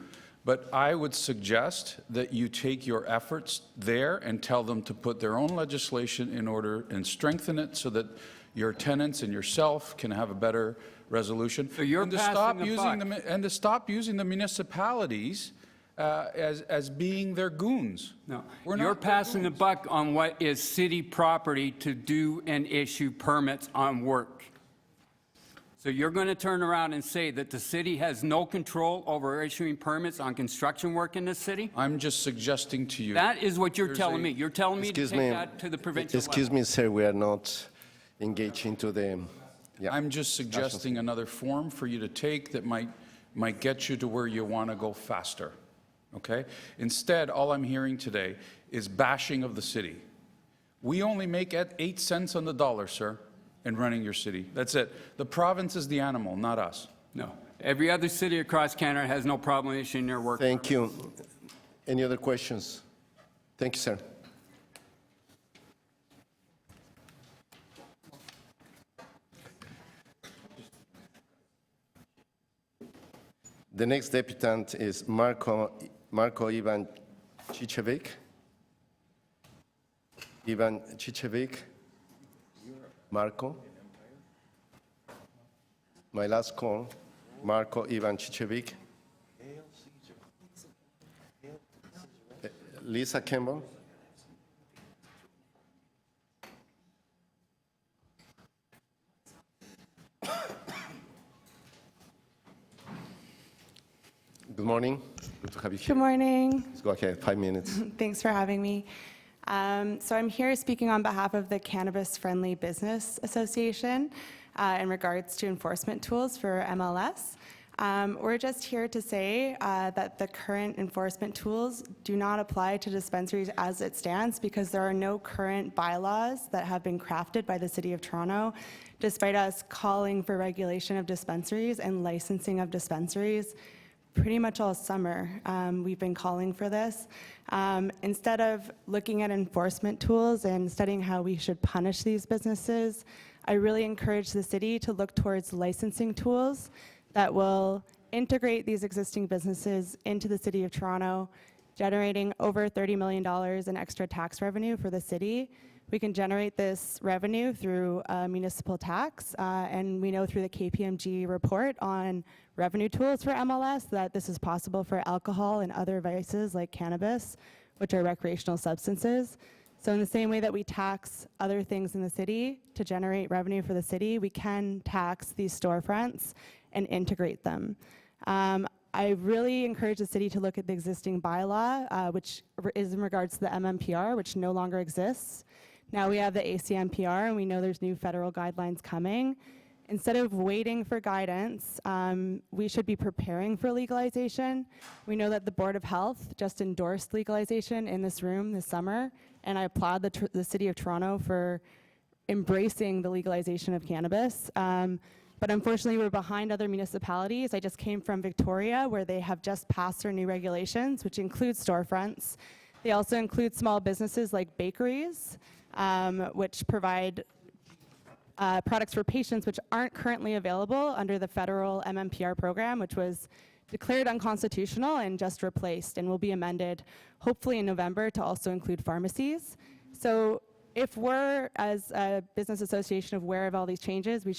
but I would suggest that you take your efforts there and tell them to put their own legislation in order and strengthen it so that your tenants and yourself can have a better resolution. So you're and to passing stop the using buck. and to stop using the municipalities as being their goons. No, We're you're not their passing the goons. buck on what is city property to do and issue permits on work. So you're going to turn around and say that the city has no control over issuing permits on construction work in this city? I'm just suggesting to you. That is what you're There's telling a- me. You're telling me to Excuse take me. that to the provincial Excuse level. me, sir, we are not engaged into the... Yeah. I'm just suggesting another form for you to take that might get you to where you want to go faster, okay? Instead, all I'm hearing today is bashing of the city. We only make 8 cents on the dollar, sir, in running your city. That's it. The province is the animal, not us. No. Every other city across Canada has no problem issuing their work. Thank you. Any other questions? Thank you, sir. The next deputant is Marko Ivan Chichevic. Ivan Chichevic. Marko. My last call, Marko Ivan Chichevic. Lisa Campbell. Good morning. Good to have you here. Good morning. Let's go ahead, 5 minutes. Thanks for having me. So I'm here speaking on behalf of the Cannabis Friendly Business Association in regards to enforcement tools for MLS. We're just here to say that the current enforcement tools do not apply to dispensaries as it stands because there are no current bylaws that have been crafted by the City of Toronto, despite us calling for regulation of dispensaries and licensing of dispensaries pretty much all summer. We've been calling for this. Instead of looking at enforcement tools and studying how we should punish these businesses, I really encourage the city to look towards licensing tools that will integrate these existing businesses into the City of Toronto, generating over $30 million in extra tax revenue for the city. We can generate this revenue through municipal tax, and we know through the KPMG report on revenue tools for MLS that this is possible for alcohol and other vices like cannabis, which are recreational substances. So in the same way that we tax other things in the city to generate revenue for the city, we can tax these storefronts and integrate them. I really encourage the city to look at the existing bylaw, which is in regards to the MMPR, which no longer exists. Now we have the ACMPR, and we know there's new federal guidelines coming. Instead of waiting for guidance, we should be preparing for legalization. We know that the Board of Health just endorsed legalization in this room this summer, and I applaud the City of Toronto for embracing the legalization of cannabis. But unfortunately, we're behind other municipalities. I just came from Victoria, where they have just passed their new regulations, which include storefronts. They also include small businesses like bakeries, which provide products for patients which aren't currently available under the federal MMPR program, which was declared unconstitutional and just replaced and will be amended hopefully in November to also include pharmacies. So if we're, as a business association, aware of all these changes, we're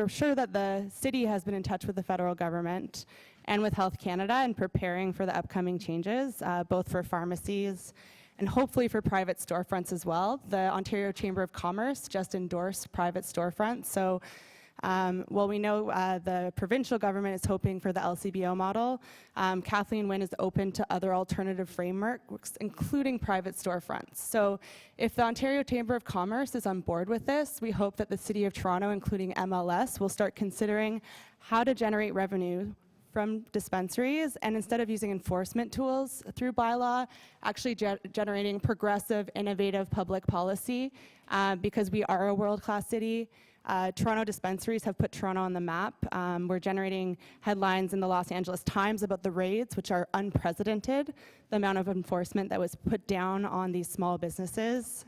sure that the city has been in touch with the federal government and with Health Canada and preparing for the upcoming changes, both for pharmacies and hopefully for private storefronts as well. The Ontario Chamber of Commerce just endorsed private storefronts. So while we know the provincial government is hoping for the LCBO model, Kathleen Wynne is open to other alternative frameworks, including private storefronts. So if the Ontario Chamber of Commerce is on board with this, we hope that the City of Toronto, including MLS, will start considering how to generate revenue from dispensaries, and instead of using enforcement tools through bylaw, actually generating progressive, innovative public policy, because we are a world-class city. Toronto dispensaries have put Toronto on the map. We're generating headlines in the Los Angeles Times about the raids, which are unprecedented, the amount of enforcement that was put down on these small businesses.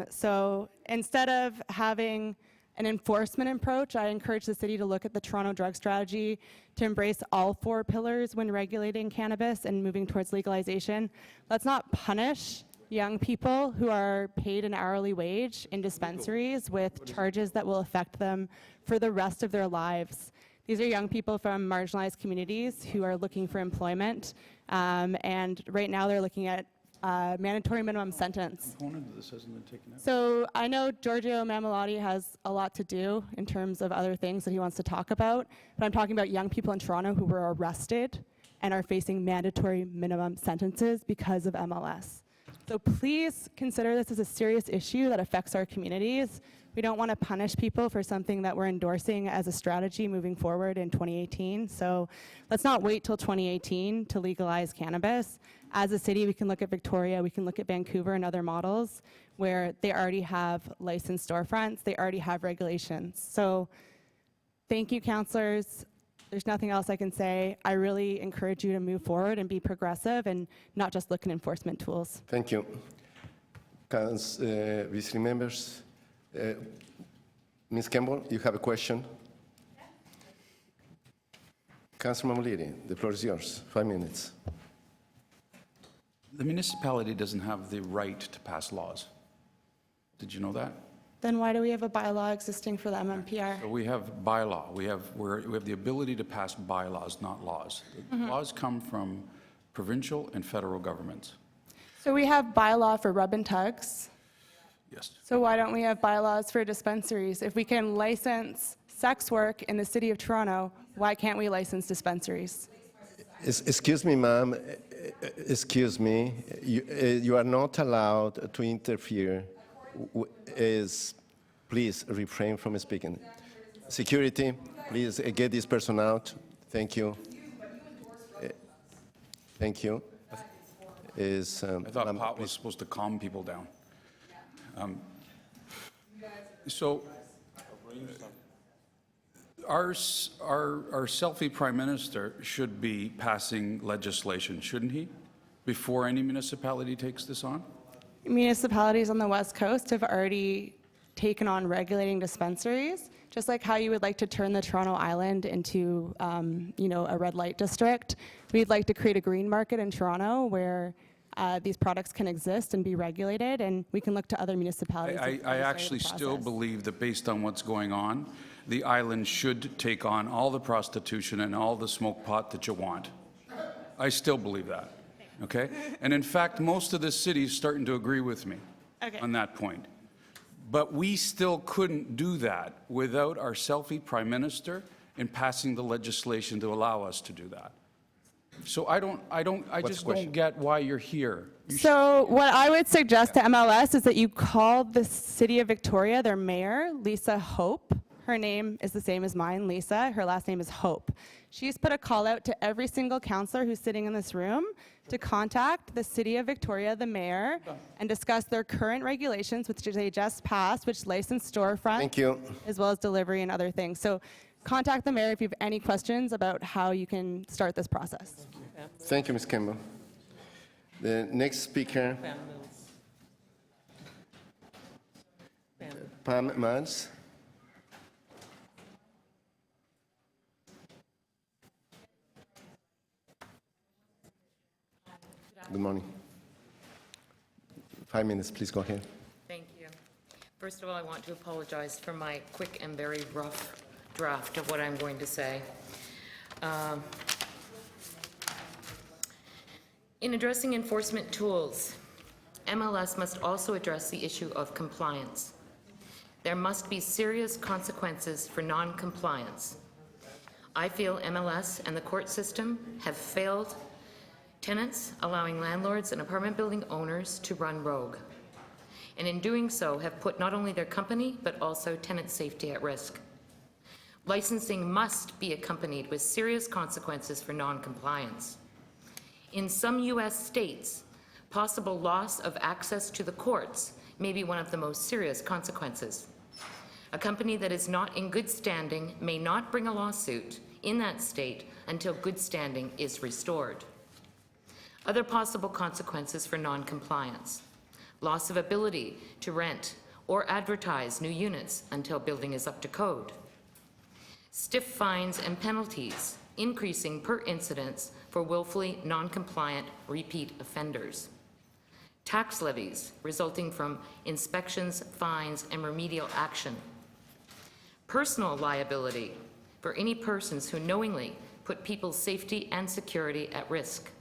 So instead of having an enforcement approach, I encourage the city to look at the Toronto drug strategy to embrace all 4 pillars when regulating cannabis and moving towards legalization. Let's not punish young people who are paid an hourly wage in dispensaries with charges that will affect them for the rest of their lives. These are young people from marginalized communities who are looking for employment, and right now they're looking at mandatory minimum sentence. Component of this hasn't been taken out. So I know Giorgio Mamalotti has a lot to do in terms of other things that he wants to talk about, but I'm talking about young people in Toronto who were arrested and are facing mandatory minimum sentences because of MLS. So please consider this as a serious issue that affects our communities. We don't want to punish people for something that we're endorsing as a strategy moving forward in 2018. So let's not wait till 2018 to legalize cannabis. As a city, we can look at Victoria, we can look at Vancouver and other models where they already have licensed storefronts, they already have regulations. So thank you, councillors. There's nothing else I can say. I really encourage you to move forward and be progressive and not just look at enforcement tools. Thank you. Visiting members, Ms. Campbell, you have a question? Councilman Muliri, the floor is yours, 5 minutes. The municipality doesn't have the right to pass laws. Did you know that? Then why do we have a bylaw existing for the MMPR? So we have bylaw. We have the ability to pass bylaws, not laws. Laws come from provincial and federal governments. So we have bylaw for rub and tugs. Yes. So why don't we have bylaws for dispensaries? If we can license sex work in the city of Toronto, why can't we license dispensaries? Excuse me, ma'am. Excuse me. You are not allowed to interfere. Please refrain from speaking. Security, please get this person out. Thank you. Thank you. I thought pot was supposed to calm people down. So our selfie prime minister should be passing legislation, shouldn't he, before any municipality takes this on? Municipalities on the West Coast have already taken on regulating dispensaries, just like how you would like to turn the Toronto Island into, a red light district. We'd like to create a green market in Toronto where these products can exist and be regulated, and we can look to other municipalities. I actually still believe that based on what's going on, the island should take on all the prostitution and all the smoke pot that you want. I still believe that. Okay? And in fact, most of the city is starting to agree with me on that point. But we still couldn't do that without our selfie prime minister in passing the legislation to allow us to do that. So I just don't get why you're here. So what I would suggest to MLS is that you call the City of Victoria, their mayor, Lisa Hope. Her name is the same as mine, Lisa. Her last name is Hope. She's put a call out to every single councillor who's sitting in this room to contact the City of Victoria, the mayor, and discuss their current regulations, which they just passed, which license storefronts, Thank you, as well as delivery and other things. So contact the mayor if you have any questions about how you can start this process. Thank you, Ms. Campbell. The next speaker, Pam Miles. Good morning. 5 minutes, please go ahead. Thank you. First of all, I want to apologize for my quick and very rough draft of what I'm going to say. In addressing enforcement tools, MLS must also address the issue of compliance. There must be serious consequences for non-compliance. I feel MLS and the court system have failed tenants, allowing landlords and apartment building owners to run rogue, and in doing so have put not only their company but also tenant safety at risk. Licensing must be accompanied with serious consequences for non-compliance. In some U.S. states, possible loss of access to the courts may be one of the most serious consequences. A company that is not in good standing may not bring a lawsuit in that state until good standing is restored. Other possible consequences for non-compliance: loss of ability to rent or advertise new units until building is up to code, stiff fines and penalties, increasing per incidence for willfully non-compliant repeat offenders, tax levies resulting from inspections, fines, and remedial action, personal liability for any persons who knowingly put people's safety and security at risk.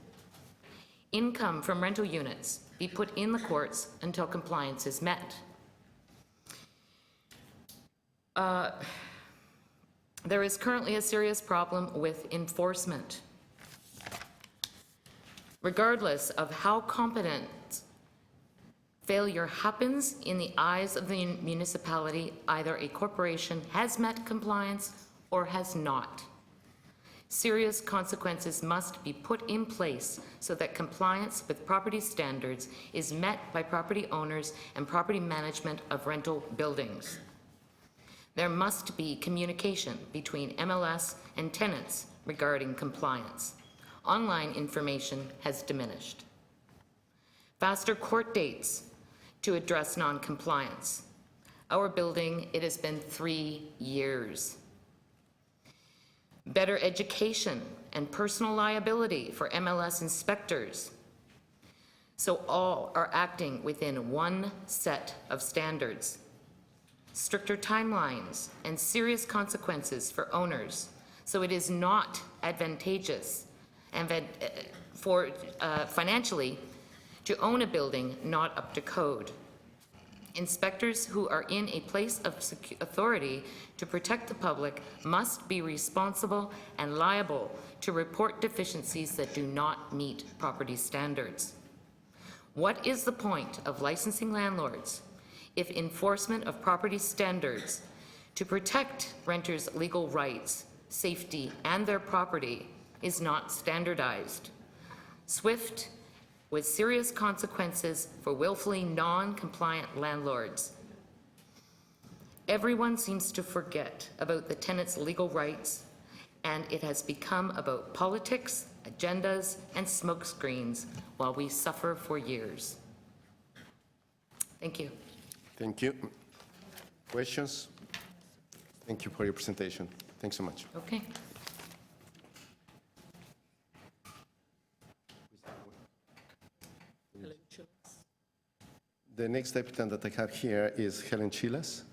Income from rental units be put in the courts until compliance is met. There is currently a serious problem with enforcement. Regardless of how competent failure happens in the eyes of the municipality, either a corporation has met compliance or has not. Serious consequences must be put in place so that compliance with property standards is met by property owners and property management of rental buildings. There must be communication between MLS and tenants regarding compliance. Online information has diminished. Faster court dates to address non-compliance. Our building, it has been 3 years. better education and personal liability for MLS inspectors, so all are acting within one set of standards, stricter timelines, and serious consequences for owners, so it is not advantageous for financially to own a building not up to code. Inspectors who are in a place of authority to protect the public must be responsible and liable to report deficiencies that do not meet property standards. What is the point of licensing landlords if enforcement of property standards to protect renters' legal rights, safety, and their property is not standardized? Swift, with serious consequences for willfully non-compliant landlords. Everyone seems to forget about the tenants' legal rights, and it has become about politics, agendas, and smokescreens while we suffer for years. Thank you. Thank you. Questions? Thank you for your presentation. Thanks so much. Okay. The next applicant that I have here is Helen Chiles.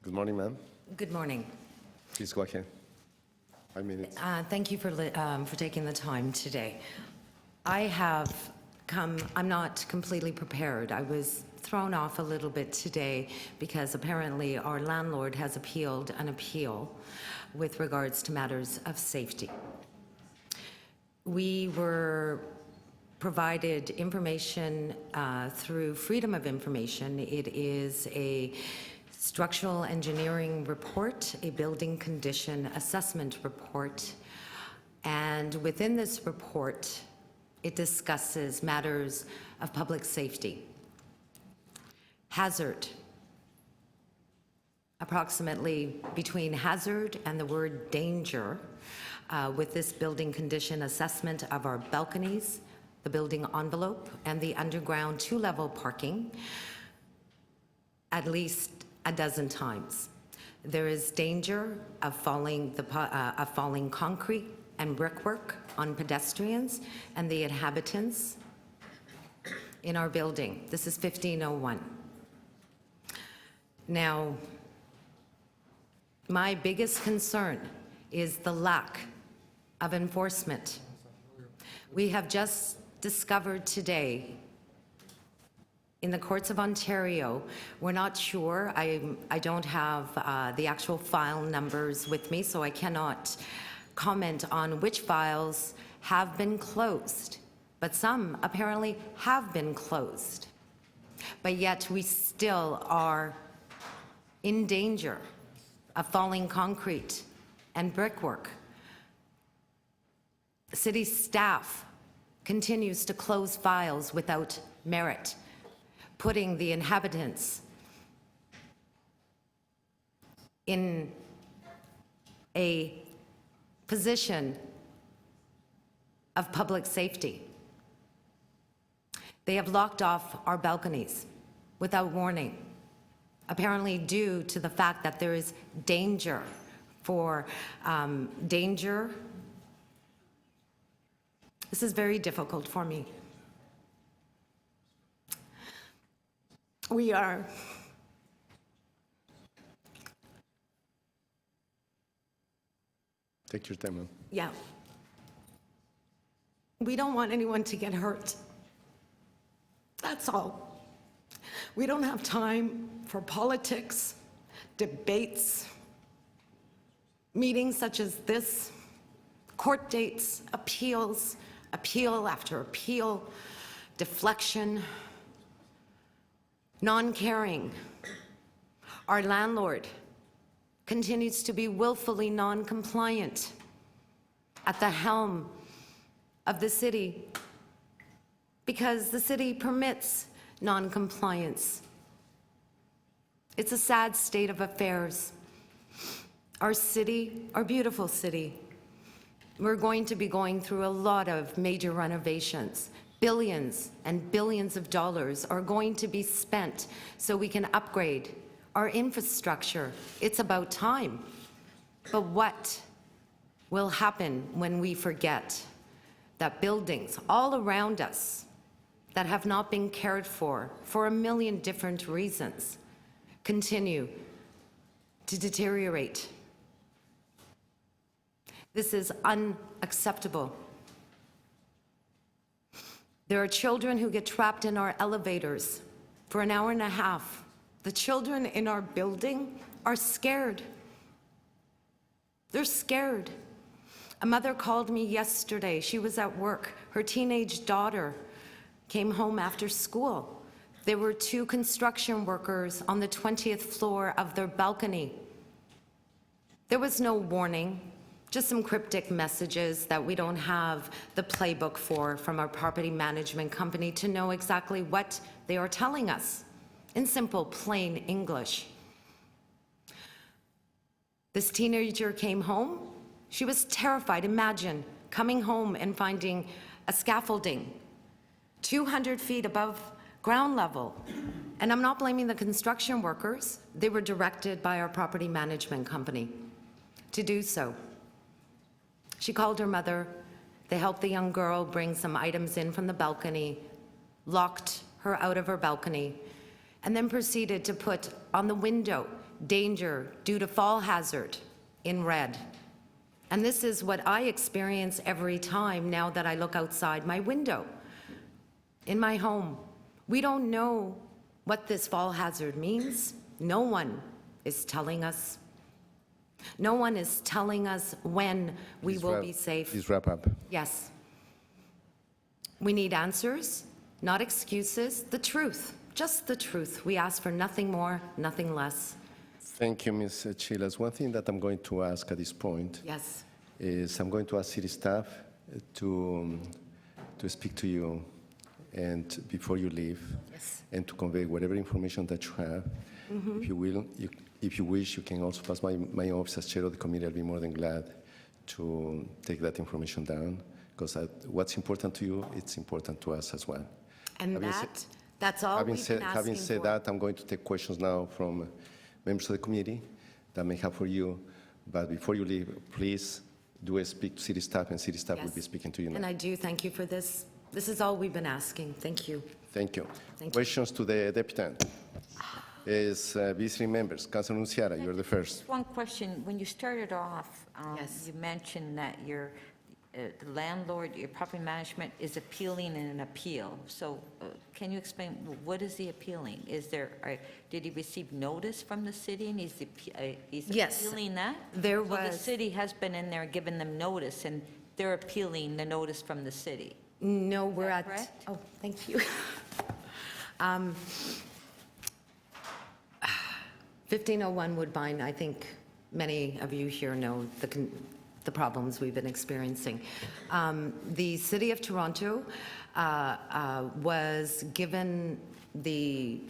Good morning, ma'am. Good morning. Please go ahead. 5 minutes. Thank you for taking the time today. I'm not completely prepared. I was thrown off a little bit today because apparently our landlord has appealed an appeal with regards to matters of safety. We were provided information through Freedom of Information. It is a structural engineering report, a building condition assessment report, and within this report, it discusses matters of public safety. Hazard. Approximately between hazard and the word danger with this building condition assessment of our balconies, the building envelope, and the underground 2-level parking at least a dozen times. There is danger of falling concrete and brickwork on pedestrians and the inhabitants in our building. This is 1501. Now, my biggest concern is the lack of enforcement. We have just discovered today in the courts of Ontario, we're not sure, I don't have the actual file numbers with me, so I cannot comment on which files have been closed, but some apparently have been closed. But yet we still are in danger of falling concrete and brickwork. City staff continues to close files without merit, putting the inhabitants in a position of public safety. They have locked off our balconies without warning, apparently due to the fact that there is danger for danger. This is very difficult for me. We are Take your time, ma'am. Yeah. We don't want anyone to get hurt. That's all. We don't have time for politics, debates, meetings such as this, court dates, appeals, appeal after appeal, deflection, non-caring. Our landlord continues to be willfully non-compliant at the helm of the city because the city permits non-compliance. It's a sad state of affairs. Our city, our beautiful city, we're going to be going through a lot of major renovations. Billions and billions of dollars are going to be spent so we can upgrade our infrastructure. It's about time. But what will happen when we forget that buildings all around us that have not been cared for a million different reasons continue to deteriorate? This is unacceptable. There are children who get trapped in our elevators for an hour and a half. The children in our building are scared. They're scared. A mother called me yesterday. She was at work. Her teenage daughter came home after school. There were 2 construction workers on the 20th floor of their balcony. There was no warning. Just some cryptic messages that we don't have the playbook for from our property management company to know exactly what they are telling us in simple, plain English. This teenager came home. She was terrified. Imagine coming home and finding a scaffolding 200 feet above ground level. And I'm not blaming the construction workers. They were directed by our property management company to do so. She called her mother. They helped the young girl bring some items in from the balcony, locked her out of her balcony, and then proceeded to put on the window, danger due to fall hazard, in red. And this is what I experience every time now that I look outside my window in my home. We don't know what this fall hazard means. No one is telling us. No one is telling us when we will be safe. Please wrap up. Yes. We need answers, not excuses, the truth, just the truth. We ask for nothing more, nothing less. Thank you, Ms. Chilas. One thing that I'm going to ask at this point Yes. is I'm going to ask city staff to speak to you and before you leave, Yes. and to convey whatever information that you have. If you will, if you wish, you can also pass my office as chair of the committee. I'll be more than glad to take that information down, because what's important to you, it's important to us as well. And that's all we've been asking Having said for. that, I'm going to take questions now from members of the committee that may have for you. But before you leave, please do speak to city staff, and city staff will Yes. be speaking to you now. And I do thank you for this. This is all we've been asking. Thank you. Thank you. Thank you. Questions to the deputy? Is visiting members. Councilor Nunciara, you're the first. One question. When you started off, Yes. you mentioned that your the landlord, your property management is appealing in an appeal. So can you explain, what is he appealing? Is there, did he receive notice from the city and he's Yes. appealing that? There So the was- city has been in there giving them notice and they're appealing the notice from the city? No, we're at. correct? Oh, thank you. 1501 Woodbine, I think many of you here know the problems we've been experiencing. The City of Toronto was given the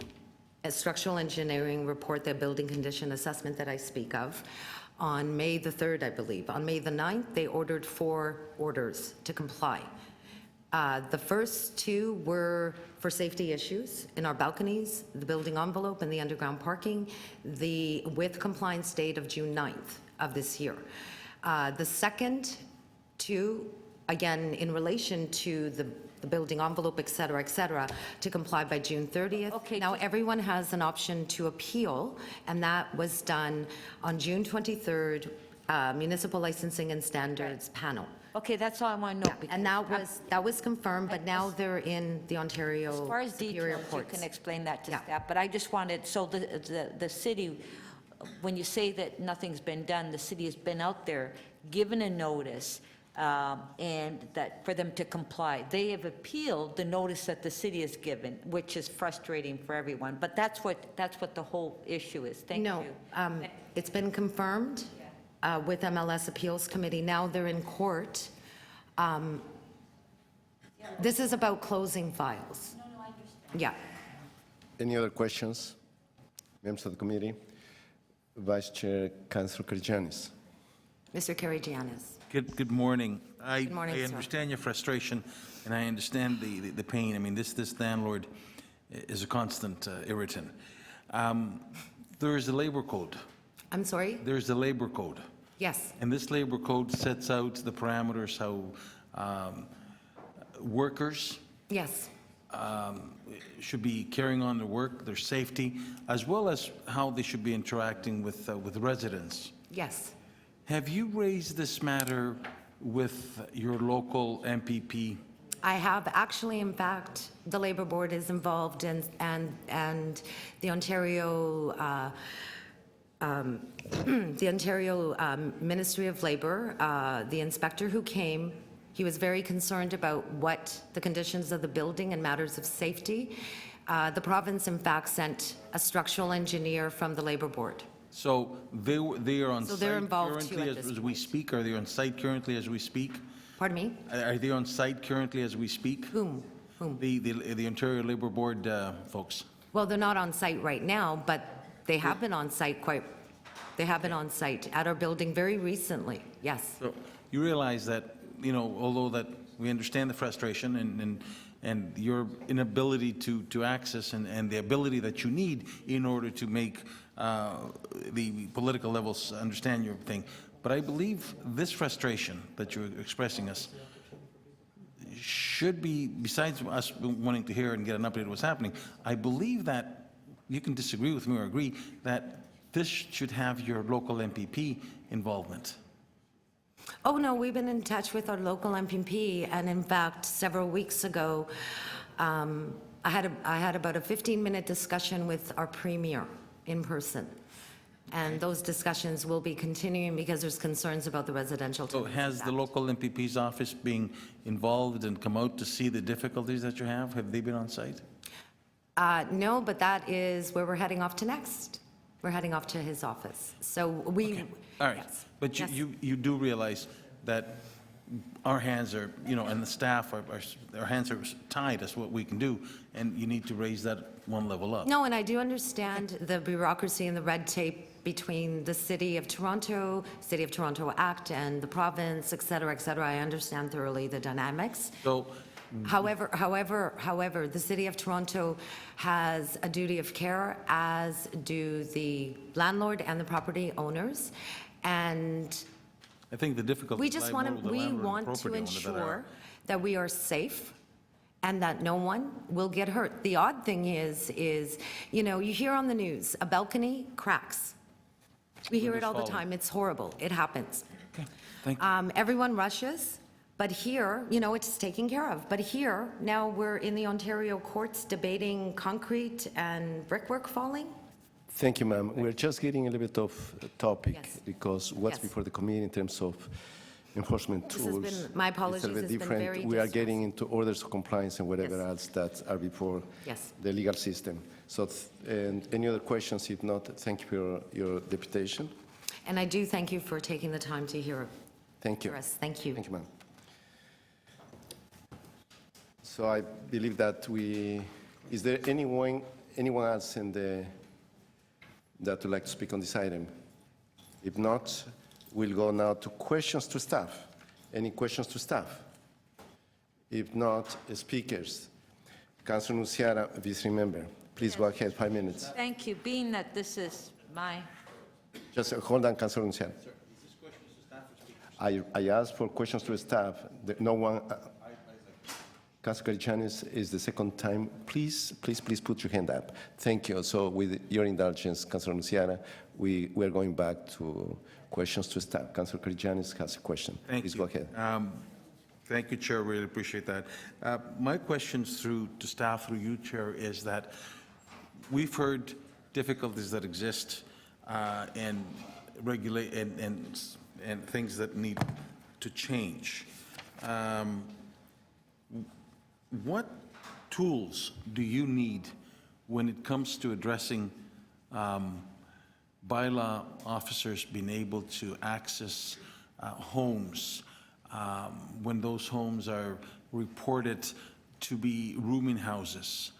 structural engineering report, the building condition assessment that I speak of, on May the 3rd, I believe. On May the 9th, they ordered 4 orders to comply. The first 2 were for safety issues in our balconies, the building envelope, and the underground parking, with compliance date of June 9th of this year. The second 2, again, in relation to the building envelope, et cetera, to comply by June 30th. Okay, Now, everyone has an option to appeal, and that was done on June 23rd, Municipal Licensing and Standards Panel. Okay, that's all I want to know. And that was confirmed, but now they're in the Ontario As far as Superior details, you Courts. can explain that to Yeah. staff, but I just wanted, so the city, when you say that nothing's been done, the city has been out there, given a notice, and that, for them to comply. They have appealed the notice that the city has given, which is frustrating for everyone, but that's what the whole issue is. Thank you. No, it's been confirmed with MLS Appeals Committee. Now they're in court. This is about closing files. No, I understand. Yeah. Any other questions? Members of the committee? Vice Chair, Councilor Karagiannis. Mr. Karagiannis. Good morning. Good morning, I sir. understand your frustration, and I understand the pain. I mean, this landlord is a constant irritant. There is a labor code. I'm sorry? There's a labor code. Yes. And this labor code sets out the parameters how workers Yes. should be carrying on their work, their safety, as well as how they should be interacting with residents. Yes. Have you raised this matter with your local MPP? I have actually, in fact, the Labor Board is involved and the Ontario the Ontario Ministry of Labor, the inspector who came, he was very concerned about what the conditions of the building and matters of safety. The province, in fact, sent a structural engineer from the Labor Board. So they are on So site they're involved too currently at as this we speak? Are they on site currently as we speak? Pardon me? Are they on site currently as we speak? Whom? The Ontario Labor Board folks. Well, they're not on site right now, but they have been on site they have been on site at our building very recently, yes. So you realize that, you know, although that we understand the frustration and your inability to access and the ability that you need in order to make the political levels understand your thing, but I believe this frustration that you're expressing us should be, besides us wanting to hear and get an update of what's happening, I believe that you can disagree with me or agree that this should have your local MPP involvement. Oh, no, we've been in touch with our local MPP, and in fact, several weeks ago, I had about a 15-minute discussion with our premier in person. And those discussions will be continuing because there's concerns about the residential. So has the local MPP's office been involved and come out to see the difficulties that you have? Have they been on site? No, but that is where we're heading off to next. We're heading off to his office. So we. Okay. All right. Yes. But Yes. you do realize that our hands are, you know, and the staff, our hands are tied as to what we can do, and you need to raise that one level up. No, and I do understand the bureaucracy and the red tape between the City of Toronto Act and the province, et cetera, et cetera. I understand thoroughly the dynamics. So, However, the City of Toronto has a duty of care, as do the landlord and the property owners. And I think the difficulty we lies just more want with the to, we landlord and want to property owner that ensure that we are safe and that no one will get hurt. The odd thing is, you know, you hear on the news, a balcony cracks. We hear it all the time. It's horrible. It happens. Okay, thank you. Everyone rushes, but here, you know, it's taken care of. But here, now we're in the Ontario courts debating concrete and brickwork falling. Thank you, ma'am. We're just getting a little bit off topic Yes. because what's Yes. before the committee in terms of enforcement This has tools. been- my apologies, is a little bit it's been different. very We are distressing. getting into orders of compliance and whatever Yes. else that are before Yes. the legal system. So, and any other questions? If not, thank you for your deputation. And I do thank you for taking the time to hear Thank you. us. Thank you. Thank you, ma'am. So I believe that is there anyone else that would like to speak on this item? If not, we'll go now to questions to staff. Any questions to staff? If not, speakers. Councilor Nuciara, Vice Member, please go ahead, 5 minutes. Thank you. Being that this is my, Just hold on, Councilor Nuciara. I asked for questions to staff. No one. Councilor Carichanis is the second time. Please put your hand up. Thank you. So with your indulgence, Councilor Nuciara, we are going back to questions to staff. Councilor Carichanis has a question. Please go ahead. Thank you, Chair. Really appreciate that. My questions to staff through you, Chair, is that we've heard difficulties that exist and regulate and things that need to change. What tools do you need when it comes to addressing bylaw officers being able to access homes when those homes are reported to be rooming houses,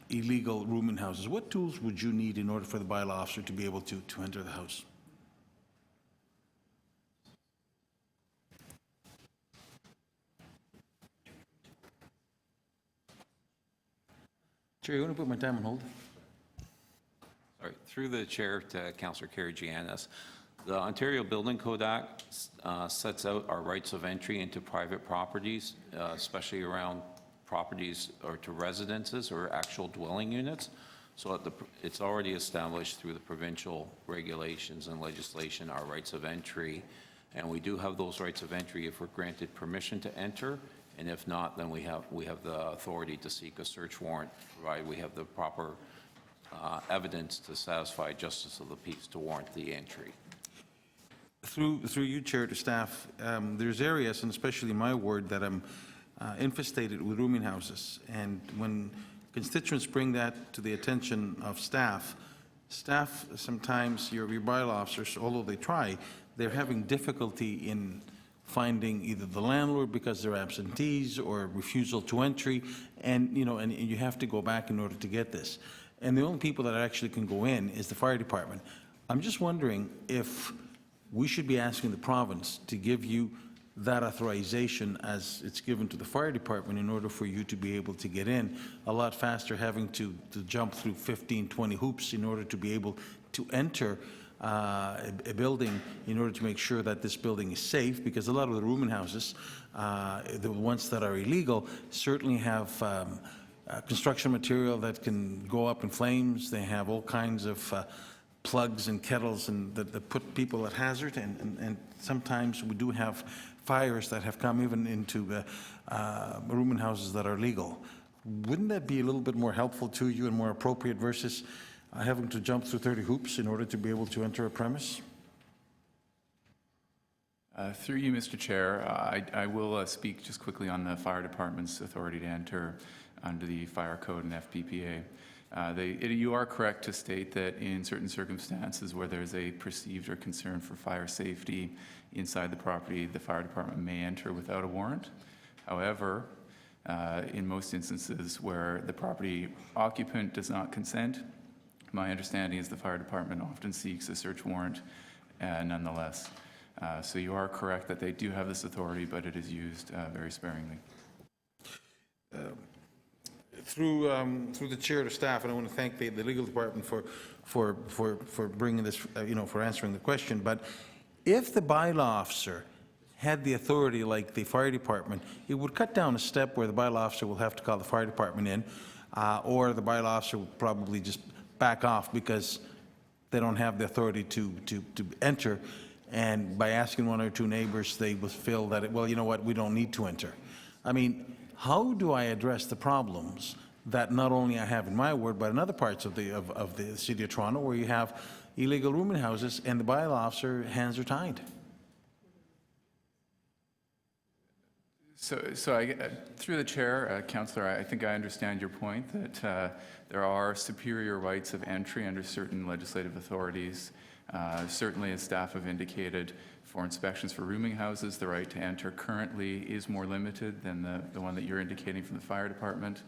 illegal rooming houses? What tools would you need in order for the bylaw officer to be able to enter the house? Chair, you want to put my time on hold? Sorry, through the chair to Councillor Karygiannis. The Ontario Building Code Act sets out our rights of entry into private properties, especially around properties or to residences or actual dwelling units. So it's already established through the provincial regulations and legislation our rights of entry. And we do have those rights of entry if we're granted permission to enter. And if not, then we have the authority to seek a search warrant, provided we have the proper evidence to satisfy justice of the peace to warrant the entry. Through you, Chair, to staff, there's areas, and especially my ward, that I'm infestated with rooming houses. And when constituents bring that to the attention of staff sometimes, your bylaw officers, although they try, they're having difficulty in finding either the landlord because they're absentees or refusal to entry, and you have to go back in order to get this. And the only people that actually can go in is the fire department. I'm just wondering if we should be asking the province to give you that authorization as it's given to the fire department in order for you to be able to get in a lot faster, having to jump through 15, 20 hoops in order to be able to enter a building in order to make sure that this building is safe, because a lot of the rooming houses, the ones that are illegal, certainly have construction material that can go up in flames. They have all kinds of plugs and kettles and that put people at hazard, and sometimes we do have fires that have come even into rooming houses that are legal. Wouldn't that be a little bit more helpful to you and more appropriate versus having to jump through 30 hoops in order to be able to enter a premise? Through you, Mr. Chair, I will speak just quickly on the fire department's authority to enter under the fire code and FPPA. You are correct to state that in certain circumstances where there's a perceived or concern for fire safety inside the property, the fire department may enter without a warrant. However, in most instances where the property occupant does not consent, my understanding is the fire department often seeks a search warrant nonetheless. So you are correct that they do have this authority, but it is used very sparingly. Through the chair to staff, and I want to thank the legal department for bringing this, for answering the question. But if the bylaw officer had the authority like the fire department, it would cut down a step where the bylaw officer will have to call the fire department in, or the bylaw officer will probably just back off because they don't have the authority to enter. And by asking one or two neighbors, they will feel that, well, you know what, we don't need to enter. I mean, how do I address the problems that not only I have in my ward, but in other parts of the city of Toronto where you have illegal rooming houses and the bylaw officer hands are tied? So through the chair, Councillor, I think I understand your point that there are superior rights of entry under certain legislative authorities. Certainly, as staff have indicated, for inspections for rooming houses, the right to enter currently is more limited than the one that you're indicating from the fire department.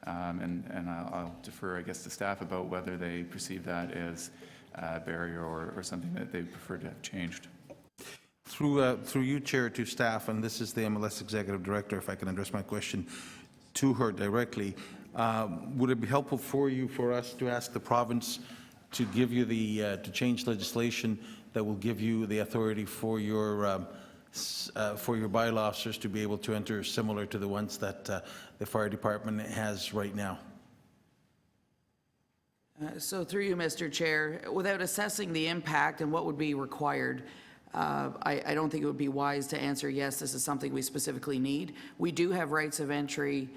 And I'll defer, I guess, to staff about whether they perceive that as a barrier or something that they prefer to have changed. Through you, Chair, to staff, and this is the MLS Executive Director, if I can address my question to her directly, would it be helpful for us to ask the province to give you to change legislation that will give you the authority for your bylaw officers to be able to enter similar to the ones that the fire department has right now? So through you, Mr. Chair, without assessing the impact and what would be required, I don't think it would be wise to answer, yes, this is something we specifically need. We do have rights of entry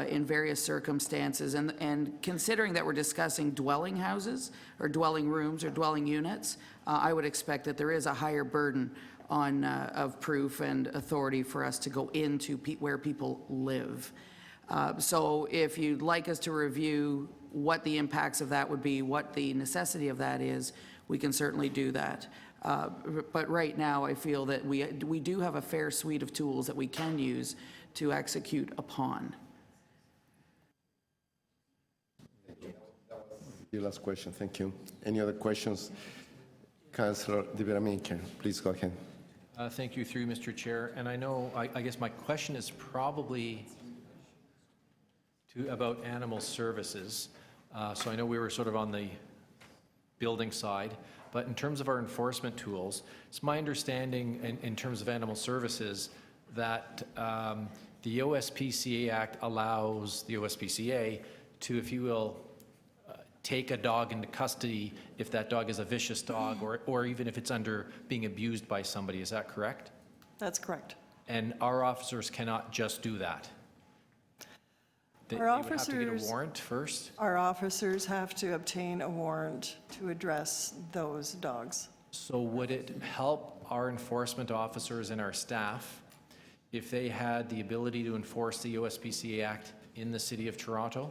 in various circumstances, and considering that we're discussing dwelling houses or dwelling rooms or dwelling units, I would expect that there is a higher burden of proof and authority for us to go into where people live. So if you'd like us to review what the impacts of that would be, what the necessity of that is, we can certainly do that. But right now, I feel that we do have a fair suite of tools that we can use to execute upon. Your last question, thank you. Any other questions? Councillor De Veramaker, please go ahead. Thank you, through Mr. Chair. And I know, I guess my question is probably about animal services. So I know we were sort of on the building side, but in terms of our enforcement tools, it's my understanding in terms of animal services that the OSPCA Act allows the OSPCA to, if you will, take a dog into custody if that dog is a vicious dog or even if it's under being abused by somebody. Is that correct? That's correct. And our officers cannot just do that? They would have to get a warrant first? Our officers have to obtain a warrant to address those dogs. So would it help our enforcement officers and our staff if they had the ability to enforce the OSPCA Act in the City of Toronto?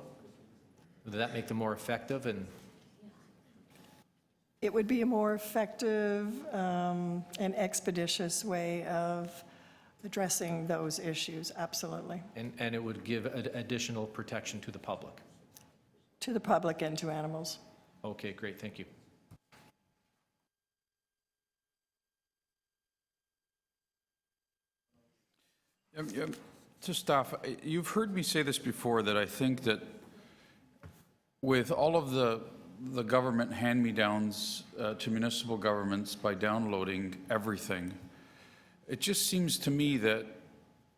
Would that make them more effective? And It would be a more effective and expeditious way of addressing those issues, absolutely. and it would give additional protection to the public? To the public and to animals. Okay, great, thank you. To staff, you've heard me say this before, that I think that with all of the government hand-me-downs to municipal governments by downloading everything, it just seems to me that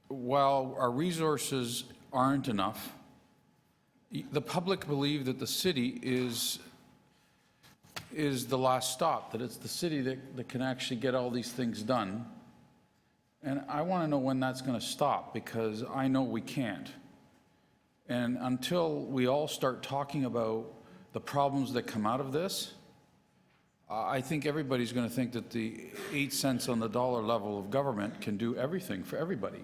while our resources aren't enough, the public believe that the city is the last stop, that it's the city that can actually get all these things done. And I want to know when that's going to stop, because I know we can't. And until we all start talking about the problems that come out of this, I think everybody's going to think that the 8 cents on the dollar level of government can do everything for everybody.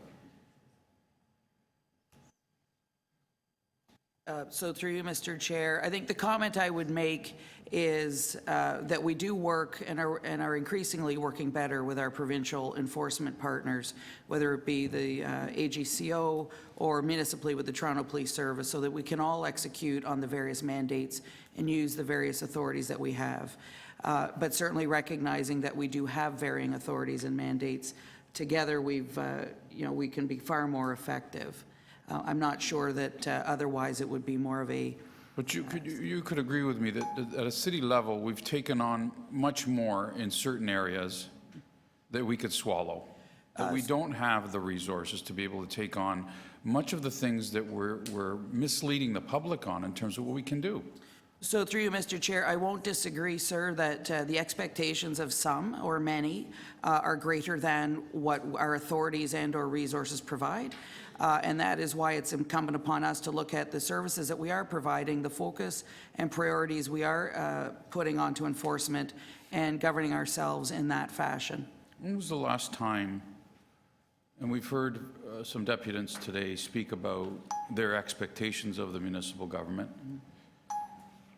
So through you, Mr. Chair, I think the comment I would make is that we do work and are increasingly working better with our provincial enforcement partners, whether it be the AGCO or municipally with the Toronto Police Service, so that we can all execute on the various mandates and use the various authorities that we have. But certainly recognizing that we do have varying authorities and mandates, together we can be far more effective. I'm not sure that otherwise it would be more of a... But you could agree with me that at a city level, we've taken on much more in certain areas that we could swallow. That we don't have the resources to be able to take on much of the things that we're misleading the public on in terms of what we can do. So through you, Mr. Chair, I won't disagree, sir, that the expectations of some or many are greater than what our authorities and or resources provide. And that is why it's incumbent upon us to look at the services that we are providing, the focus and priorities we are putting onto enforcement, and governing ourselves in that fashion. When was the last time, and we've heard some deputants today speak about their expectations of the municipal government,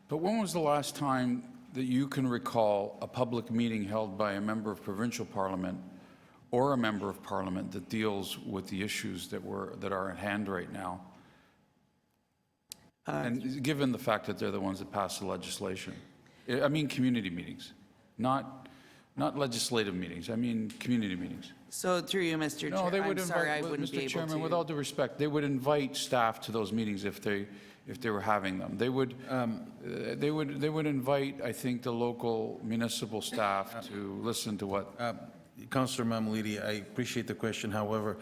but when was the last time that you can recall a public meeting held by a member of provincial parliament or a member of parliament that deals with the issues that are at hand right now? And given the fact that they're the ones that pass the legislation. I mean community meetings, not legislative meetings. I mean community meetings. So through you, Mr. No, Chair, they would I'm sorry, I invite, wouldn't be Mr. able Chairman, to... with all due respect, they would invite staff to those meetings if they were having them. They would invite, I think, the local municipal staff to listen to what... Councillor Mamalidi, I appreciate the question. However,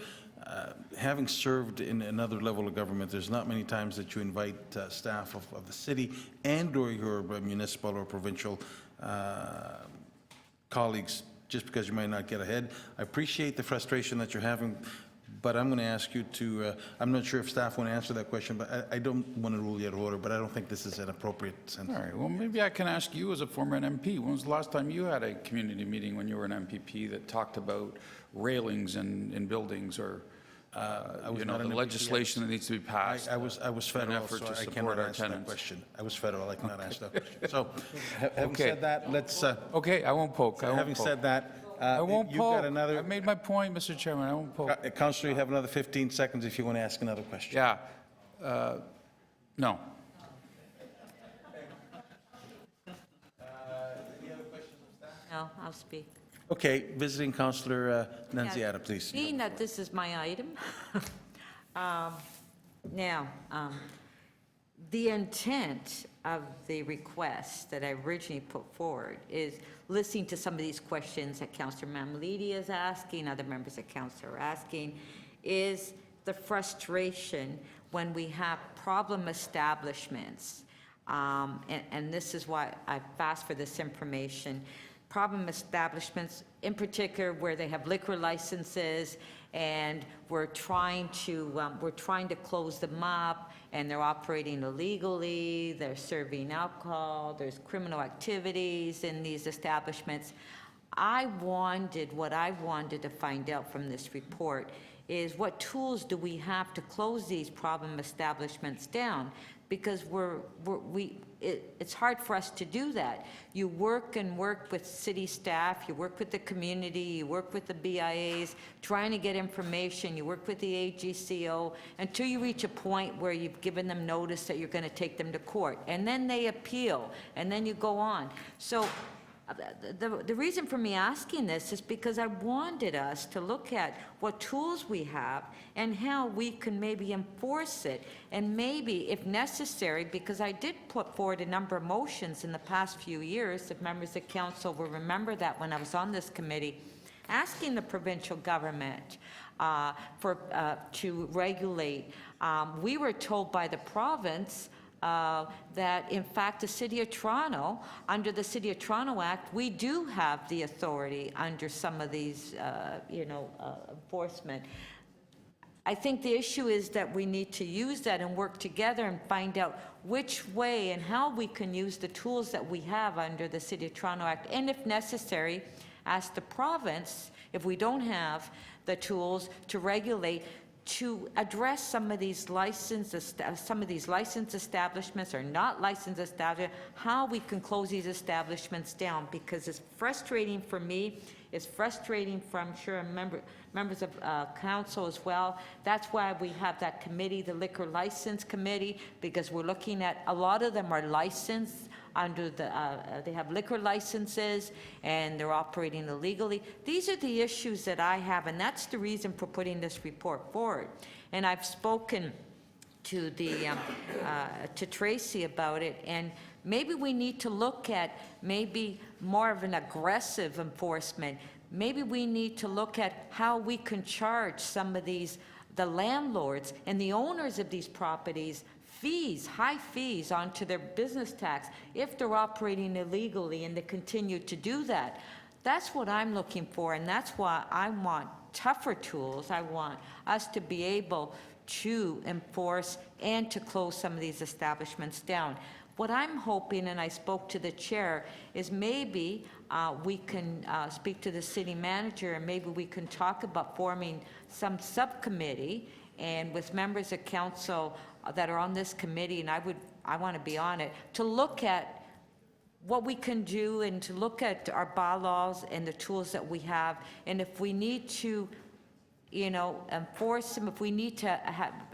having served in another level of government, there's not many times that you invite staff of the city and or your municipal or provincial colleagues just because you might not get ahead. I appreciate the frustration that you're having, but I'm going to ask you to, I'm not sure if staff want to answer that question, but I don't want to rule you out of order, but I don't think this is an appropriate sentence. All right, well, maybe I can ask you as a former MP, when was the last time you had a community meeting when you were an MPP that talked about railings in buildings or the legislation that needs to be passed? I was federal, so I cannot answer that question. I was federal, I cannot answer that question. So, having said that, let's... Okay, I won't poke. Having said that, I won't poke. Got another... I made my point, Mr. Chairman. I won't poke. Councillor, you have another 15 seconds if you want to ask another question. Yeah. No. No, I'll speak. Okay, visiting Councillor Nunziata, please. Being that this is my item, now, The intent of the request that I originally put forward is listening to some of these questions that Councillor Mammoliti is asking, other members of council are asking, is the frustration when we have problem establishments. And this is why I've asked for this information. Problem establishments, in particular where they have liquor licenses and we're trying to close them up and they're operating illegally, they're serving alcohol, there's criminal activities in these establishments. What I wanted to find out from this report is what tools do we have to close these problem establishments down? Because it's hard for us to do that. You work with city staff, you work with the community, you work with the BIAs, trying to get information, you work with the AGCO, until you reach a point where you've given them notice that you're going to take them to court. And then they appeal, and then you go on. So the reason for me asking this is because I wanted us to look at what tools we have and how we can maybe enforce it, and maybe, if necessary, because I did put forward a number of motions in the past few years, if members of council will remember that when I was on this committee, asking the provincial government to regulate. We were told by the province that, in fact, the City of Toronto, under the City of Toronto Act, we do have the authority under some of these, enforcement. I think the issue is that we need to use that and work together and find out which way and how we can use the tools that we have under the City of Toronto Act, and if necessary, ask the province, if we don't have the tools to regulate, to address some of these licensed establishments or not licensed establishments, how we can close these establishments down, because it's frustrating for me, it's frustrating for, I'm sure, members of council as well. That's why we have that committee, the Liquor License Committee, because we're looking at, a lot of them are licensed under the, they have liquor licenses and they're operating illegally. These are the issues that I have, and that's the reason for putting this report forward. And I've spoken to to Tracy about it, and maybe we need to look at maybe more of an aggressive enforcement. Maybe we need to look at how we can charge some of the landlords and the owners of these properties fees, high fees onto their business tax if they're operating illegally and they continue to do that. That's what I'm looking for, and that's why I want tougher tools. I want us to be able to enforce and to close some of these establishments down. What I'm hoping, and I spoke to the chair, is maybe we can speak to the city manager, and maybe we can talk about forming some subcommittee, and with members of council that are on this committee, and I want to be on it, to look at what we can do and to look at our bylaws and the tools that we have, and if we need to, enforce them, if we need to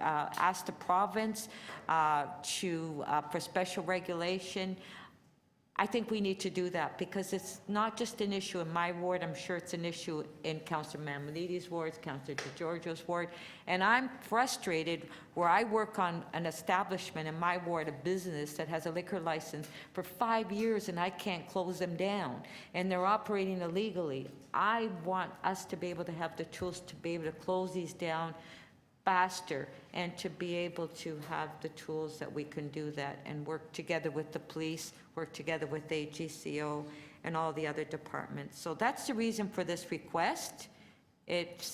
ask the province for special regulation, I think we need to do that, because it's not just an issue in my ward. I'm sure it's an issue in Councillor Mammoliti's ward, Councillor DeGiorgio's ward, and I'm frustrated where I work on an establishment in my ward, a business that has a liquor license for 5 years, and I can't close them down, and they're operating illegally. I want us to be able to have the tools to be able to close these down faster, and to be able to have the tools that we can do that and work together with the police, work together with AGCO and all the other departments. So that's the reason for this request. It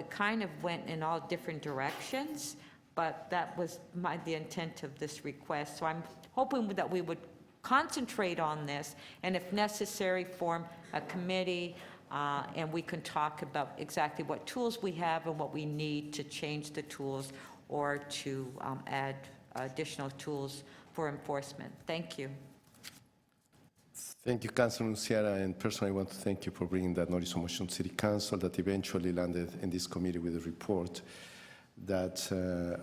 kind of went in all different directions, but that was the intent of this request. So I'm hoping that we would concentrate on this, and if necessary, form a committee, and we can talk about exactly what tools we have and what we need to change the tools or to add additional tools for enforcement. Thank you. Thank you, Councilor Nuciara, and personally I want to thank you for bringing that notice of motion to City Council that eventually landed in this committee with a report that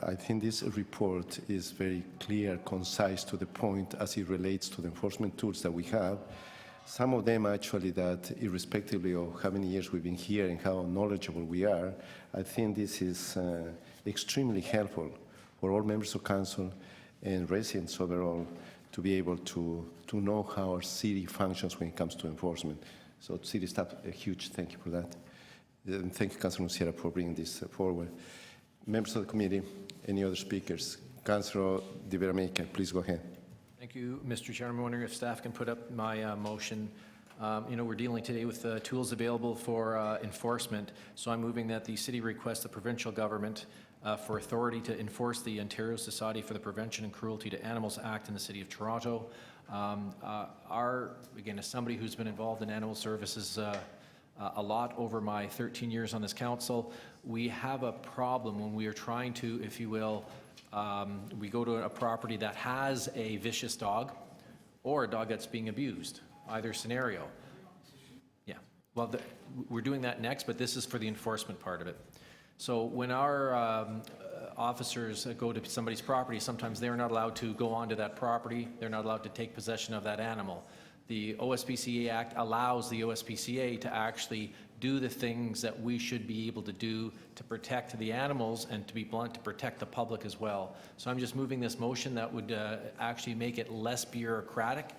I think this report is very clear, concise, to the point as it relates to the enforcement tools that we have. Some of them actually that, irrespectively of how many years we've been here and how knowledgeable we are, I think this is extremely helpful for all members of council and residents overall to be able to know how our city functions when it comes to enforcement. So city staff, a huge thank you for that. And thank you, Councilor Sierra, for bringing this forward. Members of the committee, any other speakers? Councilor De Vera-Maker, please go ahead. Thank you, Mr. Chair. I'm wondering if staff can put up my motion. We're dealing today with tools available for enforcement, so I'm moving that the city request the provincial government for authority to enforce the Ontario Society for the Prevention and Cruelty to Animals Act in the City of Toronto. Again, as somebody who's been involved in animal services a lot over my 13 years on this council, we have a problem when we are trying to, if you will, we go to a property that has a vicious dog or a dog that's being abused, either scenario. Yeah, well, we're doing that next, but this is for the enforcement part of it. So when our officers go to somebody's property, sometimes they're not allowed to go onto that property. They're not allowed to take possession of that animal. The OSPCA Act allows the OSPCA to actually do the things that we should be able to do to protect the animals and, to be blunt, to protect the public as well. So I'm just moving this motion that would actually make it less bureaucratic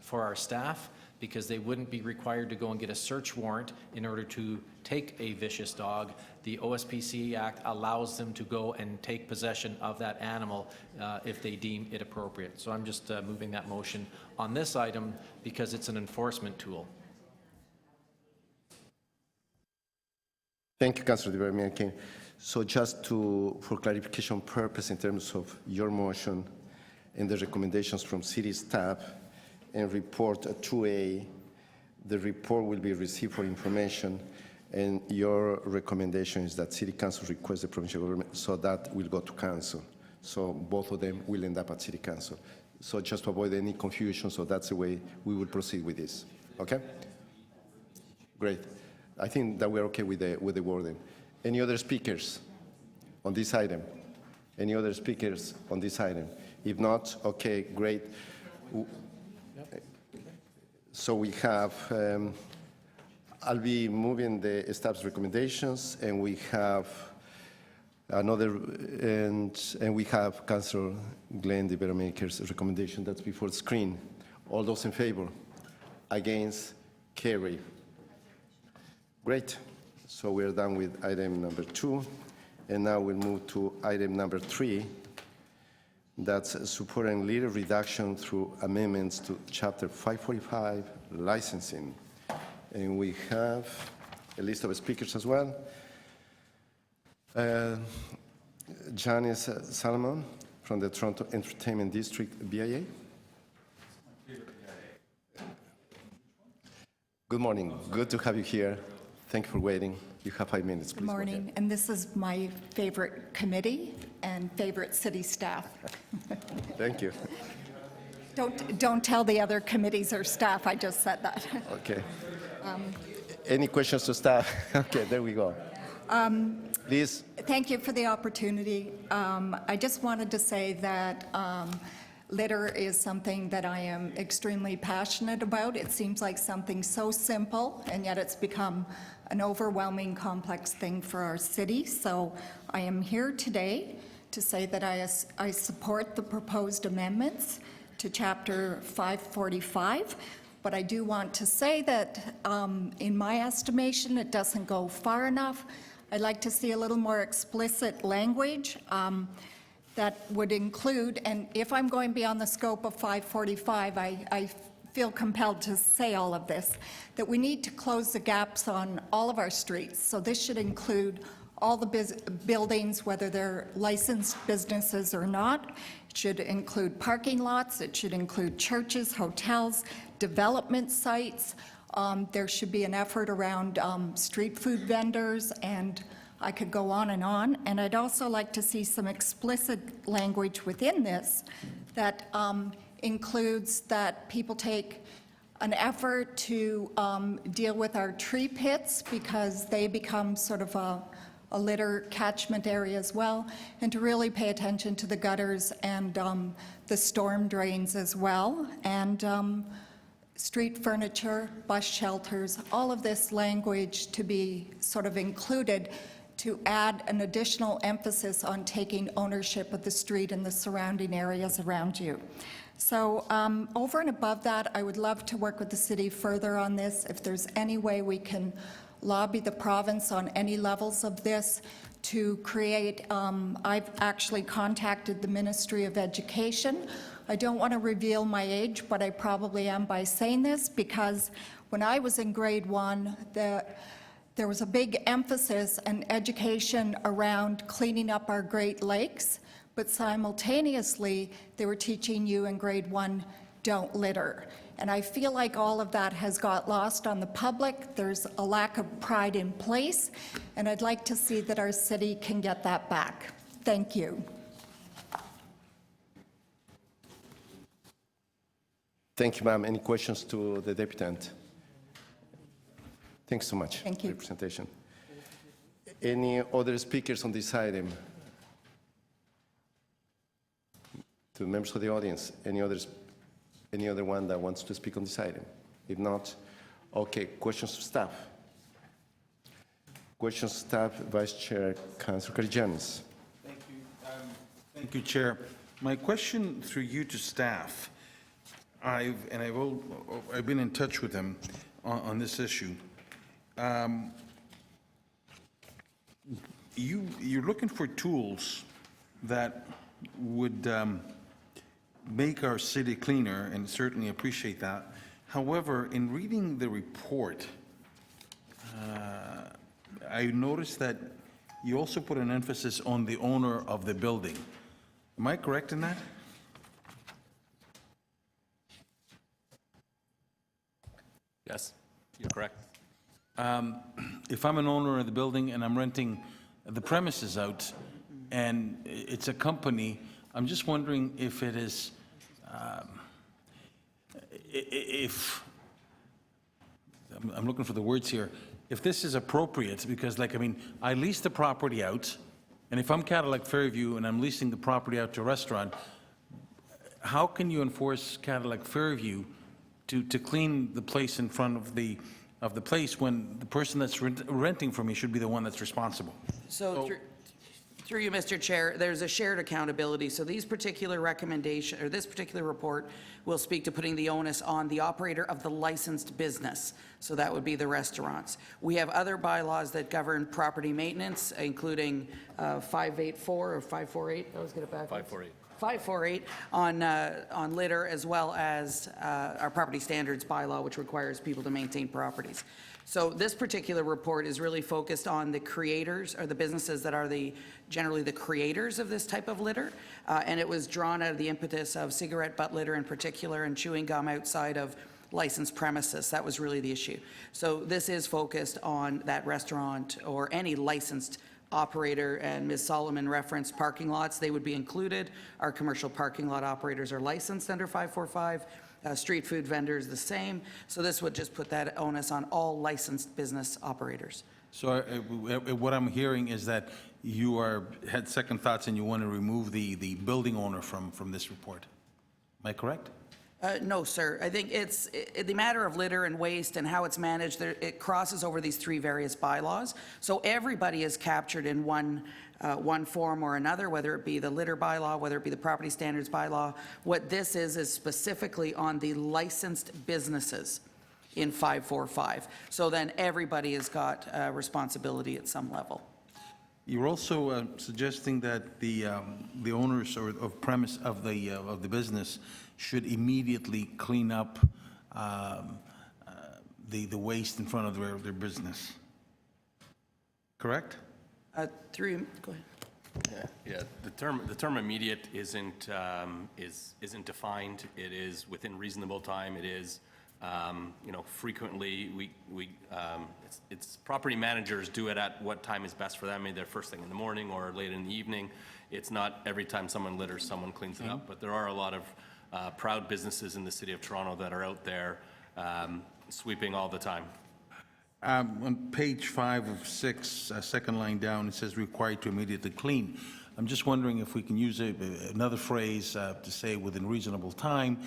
for our staff, because they wouldn't be required to go and get a search warrant in order to take a vicious dog. The OSPCA Act allows them to go and take possession of that animal if they deem it appropriate. So I'm just moving that motion on this item because it's an enforcement tool. Thank you, Councilor De Vera-Maker. So just for clarification purpose in terms of your motion and the recommendations from city staff and report 2A, the report will be received for information, and your recommendation is that City Council request the provincial government, so that will go to Council. So both of them will end up at City Council. So just to avoid any confusion, so that's the way we will proceed with this. Okay? Great. I think that we're okay with the wording. Any other speakers on this item? Any other speakers on this item? If not, okay, great. So we have, I'll be moving the staff's recommendations, and we have another, and we have Councilor Glenn De Vera-Maker's recommendation that's before the screen. All those in favor? Against? Carry. Great. So we're done with item number 2, and now we'll move to item number 3. That's supporting litter reduction through amendments to Chapter 545, licensing. And we have a list of speakers as well. Janice Salomon from the Toronto Entertainment District, BIA. Good morning. Good to have you here. Thank you for waiting. You have 5 minutes, please. Good morning, and this is my favorite committee and favorite city staff. Thank you. Don't tell the other committees or staff I just said that. Okay. Any questions to staff? Okay, there we go. Please. Thank you for the opportunity. I just wanted to say that litter is something that I am extremely passionate about. It seems like something so simple, and yet it's become an overwhelming, complex thing for our city. So I am here today to say that I support the proposed amendments to Chapter 545, but I do want to say that in my estimation, it doesn't go far enough. I'd like to see a little more explicit language that would include, and if I'm going beyond the scope of 545, I feel compelled to say all of this, that we need to close the gaps on all of our streets. So this should include all the buildings, whether they're licensed businesses or not. It should include parking lots. It should include churches, hotels, development sites. There should be an effort around street food vendors, and I could go on. And I'd also like to see some explicit language within this that includes that people take an effort to deal with our tree pits, because they become sort of a litter catchment area as well, and to really pay attention to the gutters and the storm drains as well, and street furniture, bus shelters, all of this language to be sort of included to add an additional emphasis on taking ownership of the street and the surrounding areas around you. So over and above that, I would love to work with the city further on this. If there's any way we can lobby the province on any levels of this to create, I've actually contacted the Ministry of Education. I don't want to reveal my age, but I probably am by saying this, because when I was in grade 1, there was a big emphasis and education around cleaning up our Great Lakes, but simultaneously they were teaching you in grade 1, don't litter. And I feel like all of that has got lost on the public. There's a lack of pride in place, and I'd like to see that our city can get that back. Thank you. Thank you, ma'am. Any questions to the deputant? Thanks so much. Thank you. For your presentation. Any other speakers on this item? To members of the audience, any other one that wants to speak on this item? If not, okay, questions to staff. Questions to staff, Vice Chair, Councilor Karigianis. Thank you. Thank you, Chair. My question through you to staff, I've been in touch with them on this issue. You're looking for tools that would make our city cleaner, and certainly appreciate that. However, in reading the report, I noticed that you also put an emphasis on the owner of the building. Am I correct in that? Yes, you're correct. If I'm an owner of the building and I'm renting the premises out and it's a company, I'm just wondering if it is, I'm looking for the words here, if this is appropriate, because I lease the property out, and if I'm Cadillac Fairview and I'm leasing the property out to a restaurant, how can you enforce Cadillac Fairview to clean the place in front of the place when the person that's renting from me should be the one that's responsible? So through you, Mr. Chair, there's a shared accountability. So these particular recommendations, or this particular report, will speak to putting the onus on the operator of the licensed business. So that would be the restaurants. We have other bylaws that govern property maintenance, including 584 or 548. I always get it back. 548. 548 on litter, as well as our property standards bylaw, which requires people to maintain properties. So this particular report is really focused on the creators, or the businesses that are generally the creators of this type of litter, and it was drawn out of the impetus of cigarette butt litter in particular, and chewing gum outside of licensed premises. That was really the issue. So this is focused on that restaurant or any licensed operator, and Ms. Solomon referenced parking lots. They would be included. Our commercial parking lot operators are licensed under 545. Street food vendors the same. So this would just put that onus on all licensed business operators. So what I'm hearing is that you had second thoughts and you want to remove the building owner from this report. Am I correct? No, sir. I think it's the matter of litter and waste and how it's managed. It crosses over these three various bylaws. So everybody is captured in one form or another, whether it be the litter bylaw, whether it be the property standards bylaw. What this is specifically on the licensed businesses in 545. So then everybody has got responsibility at some level. You're also suggesting that the owners or of premise of the business should immediately clean up the waste in front of their business. Correct? Go ahead. Yeah. The term immediate isn't defined. It is within reasonable time. It is, frequently it's property managers do it at what time is best for them, maybe they're first thing in the morning or late in the evening. It's not every time someone litters, someone cleans it up, but there are a lot of proud businesses in the city of Toronto that are out there sweeping all the time. On page 5 of 6, second line down, it says required to immediately clean. I'm just wondering if we can use another phrase to say within reasonable time,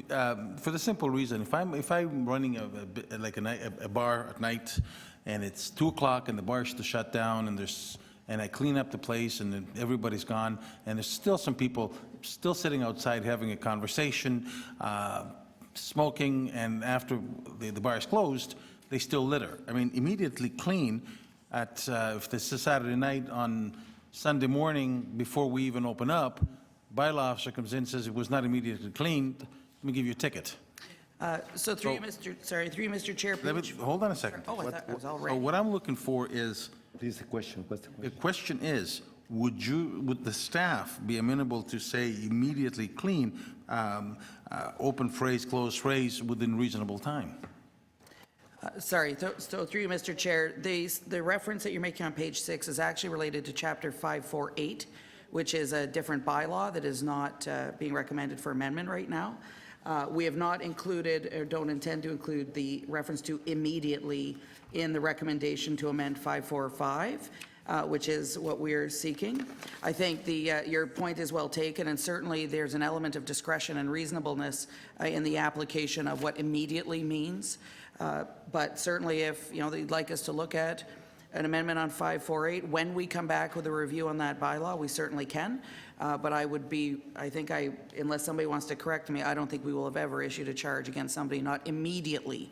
for the simple reason, if I'm running a bar at night and it's 2 o'clock and the bar is to shut down and there's and I clean up the place, and then everybody's gone, and there's still some people still sitting outside having a conversation, smoking, and after the bar is closed, they still litter. I mean, immediately clean at, if this is Saturday night, on Sunday morning, before we even open up, bylaw officer comes in and says it was not immediately cleaned, let me give you a ticket. Through you, Mr. Chair. Hold on a second. Oh, I thought I was all So ready. what I'm looking for is, Please, the question. What's the question? the question is, would the staff be amenable to say immediately clean, open phrase, closed phrase, within reasonable time? Sorry, so through you, Mr. Chair, the reference that you're making on page 6 is actually related to Chapter 548, which is a different bylaw that is not being recommended for amendment right now. We have not included, or don't intend to include, the reference to immediately in the recommendation to amend 545, which is what we're seeking. I think your point is well taken, and certainly there's an element of discretion and reasonableness in the application of what immediately means. But certainly if, they'd like us to look at an amendment on 548, when we come back with a review on that bylaw, we certainly can. But unless somebody wants to correct me, I don't think we will have ever issued a charge against somebody not immediately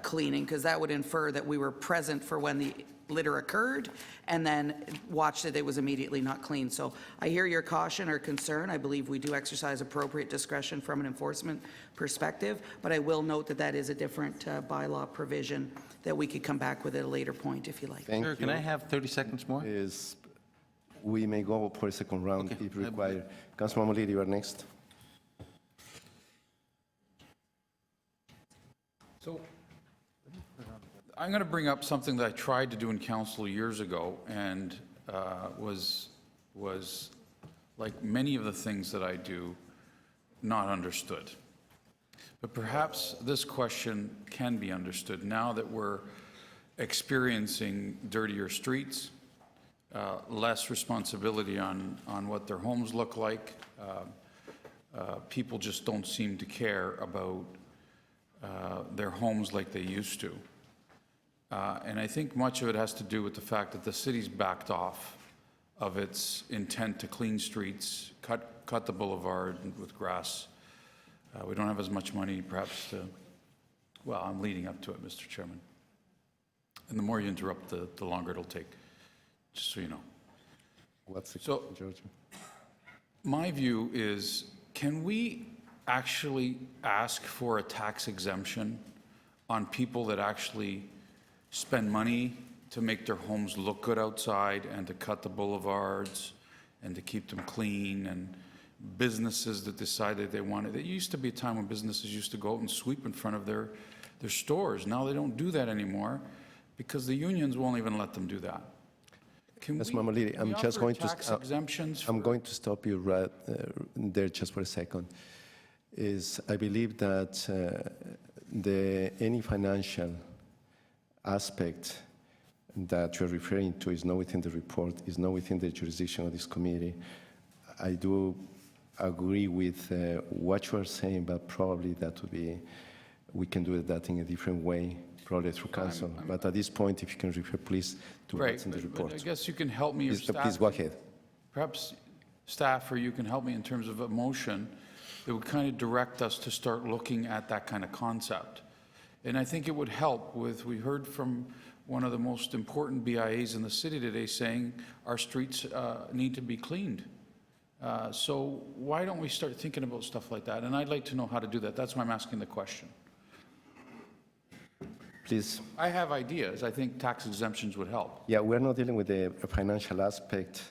cleaning, because that would infer that we were present for when the litter occurred and then watched that it was immediately not clean. So I hear your caution or concern. I believe we do exercise appropriate discretion from an enforcement perspective, but I will note that that is a different bylaw provision that we could come back with at a later point if you like. Thank Sir, you. can I have 30 seconds more? We may go for a second round if required. Councilman Malidi, you are next. So I'm going to bring up something that I tried to do in council years ago and was, like many of the things that I do, not understood. But perhaps this question can be understood now that we're experiencing dirtier streets, less responsibility on what their homes look like. People just don't seem to care about their homes like they used to. And I think much of it has to do with the fact that the city's backed off of its intent to clean streets, cut the boulevard with grass. We don't have as much money perhaps to, well, I'm leading up to it, Mr. Chairman. And the more you interrupt, the longer it'll take, just so you know. What's the question, George? My view is, can we actually ask for a tax exemption on people that actually spend money to make their homes look good outside and to cut the boulevards and to keep them clean, and businesses that decided they wanted? There used to be a time when businesses used to go out and sweep in front of their stores. Now they don't do that anymore because the unions won't even let them do that. Councilman Malidi, I'm just going to tax exemptions I'm going to stop you right there just for a second. I believe that any financial aspect that you're referring to is not within the report, is not within the jurisdiction of this committee. I do agree with what you are saying, but probably that would be, we can do that in a different way, probably through council. But at this point, if you can refer, please, to what's in the report. But I guess you can help me, or staff. Please go ahead. Perhaps staff, or you can help me in terms of a motion that would kind of direct us to start looking at that kind of concept. And I think it would help with, we heard from one of the most important BIAs in the city today saying our streets need to be cleaned. So why don't we start thinking about stuff like that? And I'd like to know how to do that. That's why I'm asking the question. Please. I have ideas. I think tax exemptions would help. Yeah, we're not dealing with the financial aspect,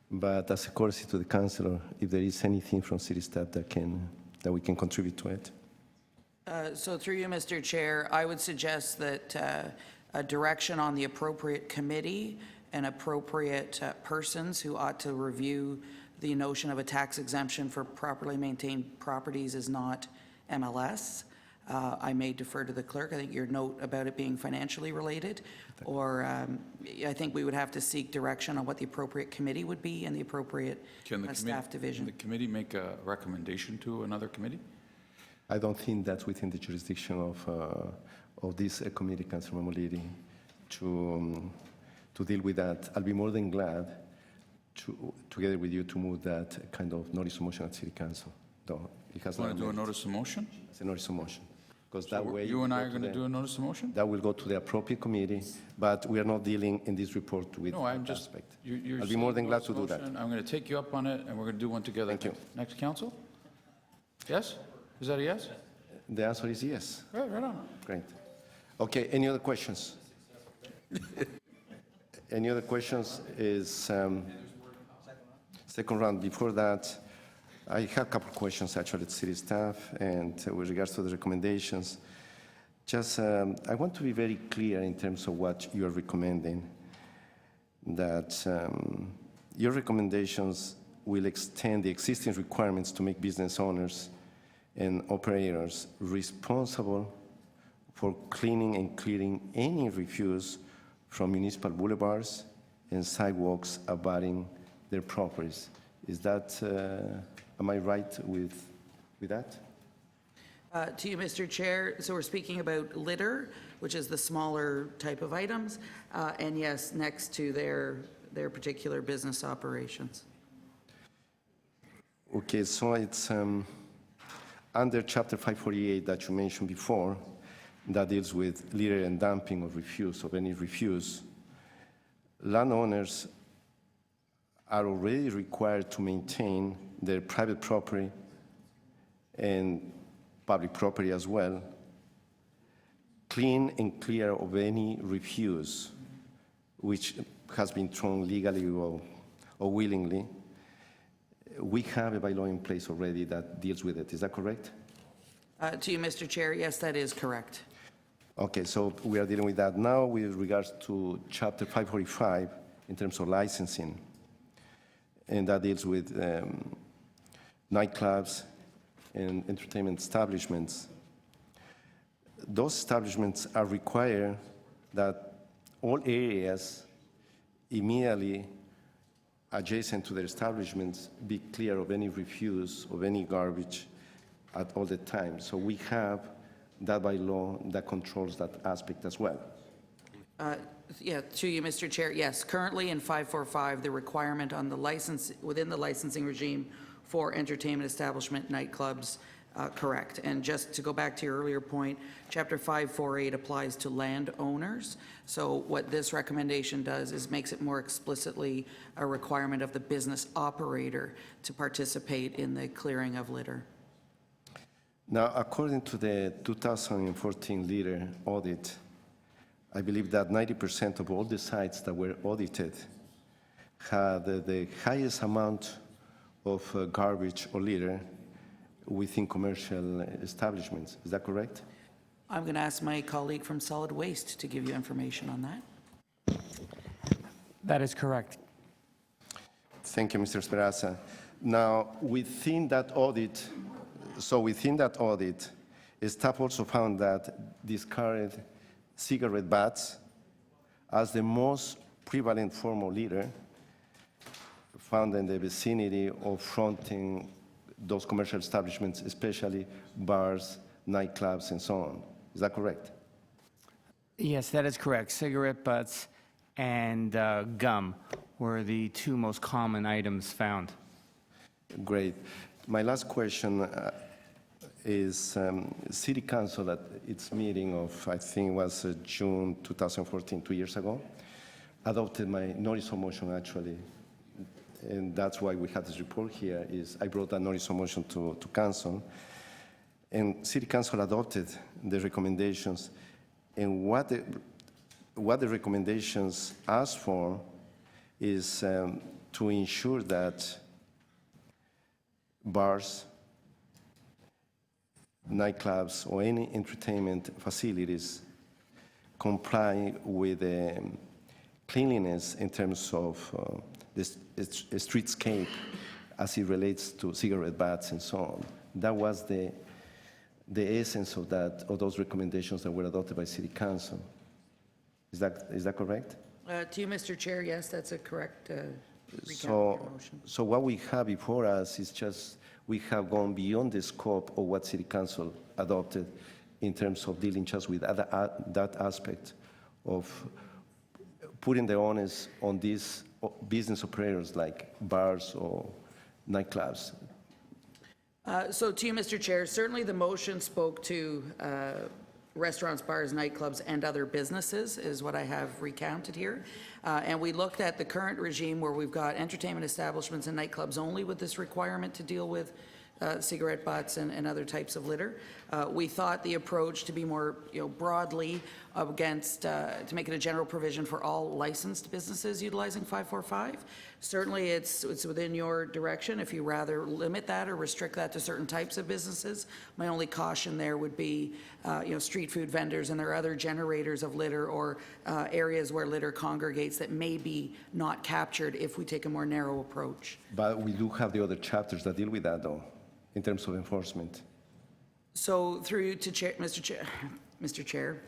but as a courtesy to the councillor, if there is anything from city staff that we can contribute to it. So through you, Mr. Chair, I would suggest that a direction on the appropriate committee and appropriate persons who ought to review the notion of a tax exemption for properly maintained properties is not MLS. I may defer to the clerk. I think your note about it being financially related, or I think we would have to seek direction on what the appropriate committee would be and the appropriate staff division. Can the committee make a recommendation to another committee? I don't think that's within the jurisdiction of this committee, Councilor Malidi, to to deal with that, I'll be more than glad to, together with you, to move that kind of notice of motion at City Council. Though it has Want not to do a made. notice of motion? It's a notice of motion. Because that way. You and I go are going to the- do a notice of motion? That will go to the appropriate committee, but we are not dealing in this report with No, I'm that just, aspect. you're I'll be more than saying glad to notice do of that. motion. I'm going to take you up on it, and we're going to do one together. Thank you. Next council? Yes? Is that a yes? The answer is yes. Right on. Great. Okay, any other questions? Any other questions is, second round. Before that, I have a couple of questions actually to city staff and with regards to the recommendations. Just, I want to be very clear in terms of what you are recommending, that your recommendations will extend the existing requirements to make business owners and operators responsible for cleaning and clearing any refuse from municipal boulevards and sidewalks abutting their properties. Is that, am I right with that? To you, Mr. Chair, so we're speaking about litter, which is the smaller type of items, and yes, next to their particular business operations. Okay, so it's under Chapter 548 that you mentioned before, that deals with litter and dumping of refuse, of any refuse. Landowners are already required to maintain their private property and public property as well, clean and clear of any refuse which has been thrown legally or willingly. We have a bylaw in place already that deals with it. Is that correct? To you, Mr. Chair, yes, that is correct. Okay, so we are dealing with that now with regards to Chapter 545 in terms of licensing, and that deals with nightclubs and entertainment establishments. Those establishments are required that all areas immediately adjacent to their establishments be clear of any refuse, of any garbage at all the time. So we have that by law that controls that aspect as well. Yeah, to you, Mr. Chair, yes. Currently in 545, the requirement on the license, within the licensing regime for entertainment establishment, nightclubs, correct. And just to go back to your earlier point, Chapter 548 applies to landowners. So what this recommendation does is makes it more explicitly a requirement of the business operator to participate in the clearing of litter. Now, according to the 2014 litter audit, I believe that 90% of all the sites that were audited had the highest amount of garbage or litter within commercial establishments. Is that correct? I'm going to ask my colleague from Solid Waste to give you information on that. That is correct. Thank you, Mr. Esperanza. Now, within that audit, staff also found that discarded cigarette butts as the most prevalent form of litter found in the vicinity of fronting those commercial establishments, especially bars, nightclubs, and so on. Is that correct? Yes, that is correct. Cigarette butts and gum were the two most common items found. Great. My last question is City Council at its meeting of, I think it was June 2014, 2 years ago, adopted my notice of motion actually, and that's why we had this report here, is I brought that notice of motion to Council, and City Council adopted the recommendations, and what the recommendations ask for is to ensure that bars, nightclubs, or any entertainment facilities comply with cleanliness in terms of the streetscape as it relates to cigarette butts and so on. That was the essence of those recommendations that were adopted by City Council. Is that correct? To you, Mr. Chair, yes, that's a correct recount of your motion. So what we have before us is just, we have gone beyond the scope of what City Council adopted in terms of dealing just with that aspect of putting the onus on these business operators like bars or nightclubs? So to you, Mr. Chair, certainly the motion spoke to restaurants, bars, nightclubs, and other businesses is what I have recounted here. And we looked at the current regime where we've got entertainment establishments and nightclubs only with this requirement to deal with cigarette butts and other types of litter. We thought the approach to be more, broadly against, to make it a general provision for all licensed businesses utilizing 545. Certainly, it's within your direction if you rather limit that or restrict that to certain types of businesses. My only caution there would be, street food vendors, and there are other generators of litter or areas where litter congregates that may be not captured if we take a more narrow approach. But we do have the other chapters that deal with that, though, in terms of enforcement. So through you to Mr. Chair,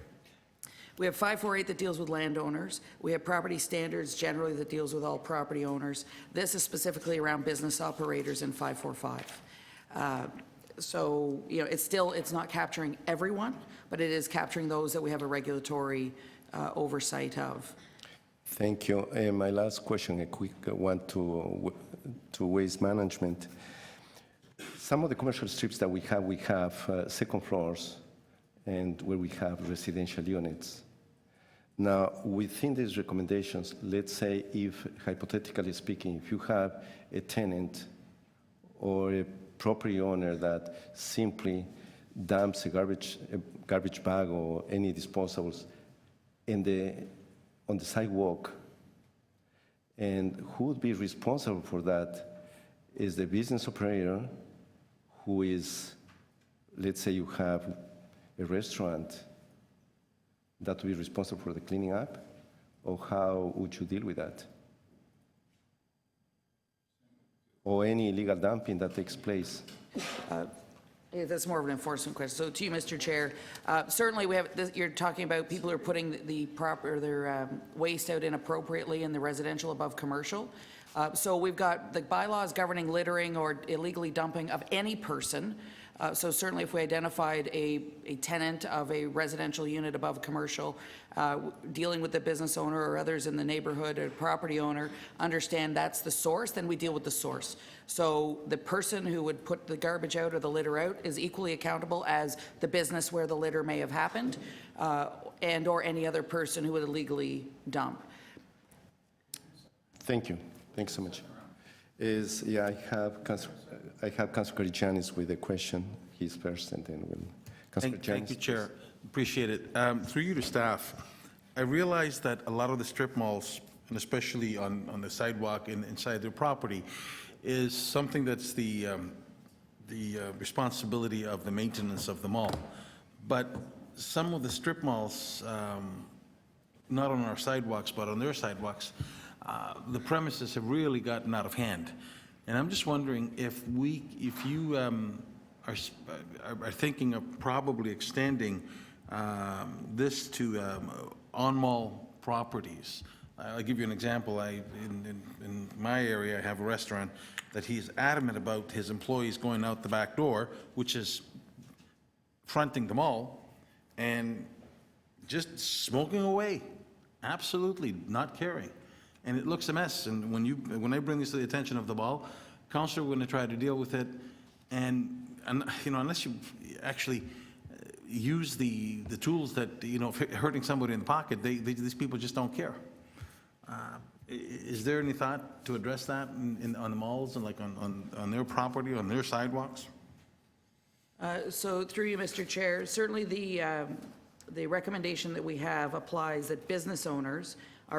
we have 548 that deals with landowners. We have property standards generally that deals with all property owners. This is specifically around business operators in 545. So, it's not capturing everyone, but it is capturing those that we have a regulatory oversight of. Thank you. And my last question, a quick one to waste management. Some of the commercial strips that we have second floors and where we have residential units. Now, within these recommendations, let's say if, hypothetically speaking, if you have a tenant or a property owner that simply dumps a garbage bag or any disposables on the sidewalk, and who would be responsible for that is the business operator who is, let's say you have a restaurant that will be responsible for the cleaning up, or how would you deal with that? Or any illegal dumping that takes place? Yeah, that's more of an enforcement question. So to you, Mr. Chair, certainly we have, you're talking about people who are putting their waste out inappropriately in the residential above commercial. So we've got the bylaws governing littering or illegally dumping of any person. So certainly if we identified a tenant of a residential unit above commercial, dealing with the business owner or others in the neighborhood or property owner, understand that's the source, then we deal with the source. So the person who would put the garbage out or the litter out is equally accountable as the business where the litter may have happened, and or any other person who would illegally dump. Thank you. Thanks so much. I have Councilor Karigianis with a question. He's first, and then we'll. Thank you, Chair. Appreciate it. Through you to staff, I realize that a lot of the strip malls, and especially on the sidewalk and inside their property, is something that's the responsibility of the maintenance of the mall. But some of the strip malls, not on our sidewalks, but on their sidewalks, the premises have really gotten out of hand. And I'm just wondering if you are thinking of probably extending this to on-mall properties. I'll give you an example. In my area, I have a restaurant that he's adamant about his employees going out the back door, which is fronting the mall, and just smoking away, absolutely not caring. And it looks a mess. And when I bring this to the attention of the mall, councilor, we're going to try to deal with it. And unless you actually use the tools that, hurting somebody in the pocket, these people just don't care. Is there any thought to address that on the malls and on their property, on their sidewalks? So through you, Mr. Chair, certainly the recommendation that we have applies that business owners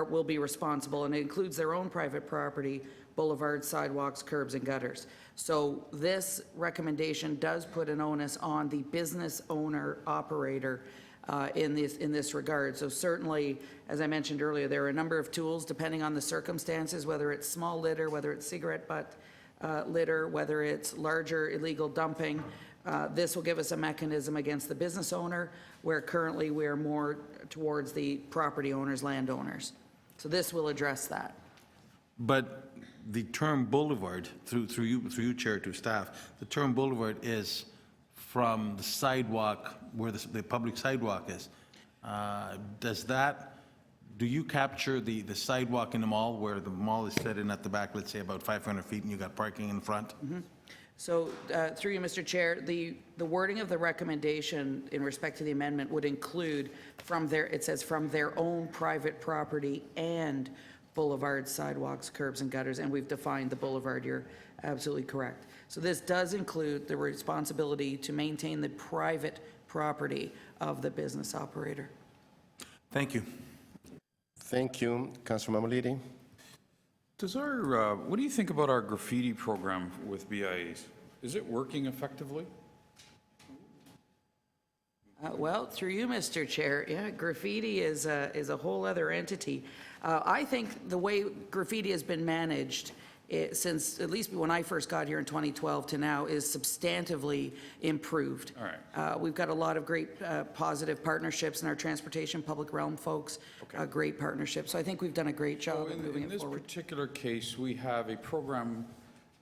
will be responsible, and it includes their own private property, boulevards, sidewalks, curbs, and gutters. So this recommendation does put an onus on the business owner operator in this regard. So certainly, as I mentioned earlier, there are a number of tools depending on the circumstances, whether it's small litter, whether it's cigarette butt litter, whether it's larger illegal dumping. This will give us a mechanism against the business owner, where currently we're more towards the property owners, landowners. So this will address that. But the term boulevard, through you, Chair, to staff, the term boulevard is from the sidewalk where the public sidewalk is. Does that do you capture the sidewalk in the mall where the mall is set in at the back, let's say about 500 feet, and you got parking in front? So, through you, Mr. Chair, the wording of the recommendation in respect to the amendment would include from their, it says from their own private property and boulevards, sidewalks, curbs, and gutters, and we've defined the boulevard. You're absolutely correct. So this does include the responsibility to maintain the private property of the business operator. Thank you. Thank you. Councilor Mamalidi? Does our, what do you think about our graffiti program with BIAs? Is it working effectively? Well, through you, Mr. Chair, yeah, graffiti is a whole other entity. I think the way graffiti has been managed since at least when I first got here in 2012 to now is substantively improved. All right. We've got a lot of great positive partnerships in our transportation public realm folks, great partnerships. So I think we've done a great job of moving it forward. In this particular case, we have a program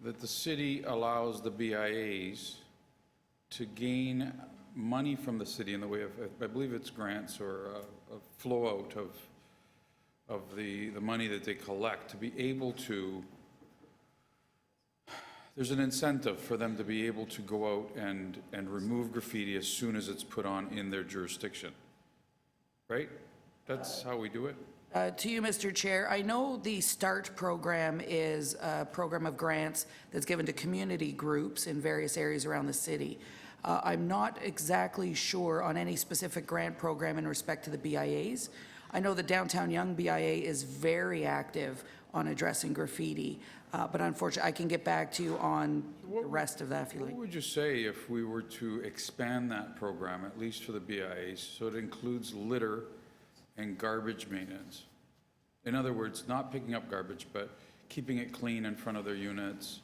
that the city allows the BIAs to gain money from the city in the way of, I believe it's grants or a flow out of the money that they collect to be able to, there's an incentive for them to be able to go out and remove graffiti as soon as it's put on in their jurisdiction, right? That's how we do it? To you, Mr. Chair, I know the START program is a program of grants that's given to community groups in various areas around the city. I'm not exactly sure on any specific grant program in respect to the BIAs. I know the Downtown Young BIA is very active on addressing graffiti, but unfortunately, I can get back to you on the rest of that if you like. What would you say if we were to expand that program, at least for the BIAs, so it includes litter and garbage maintenance? In other words, not picking up garbage, but keeping it clean in front of their units,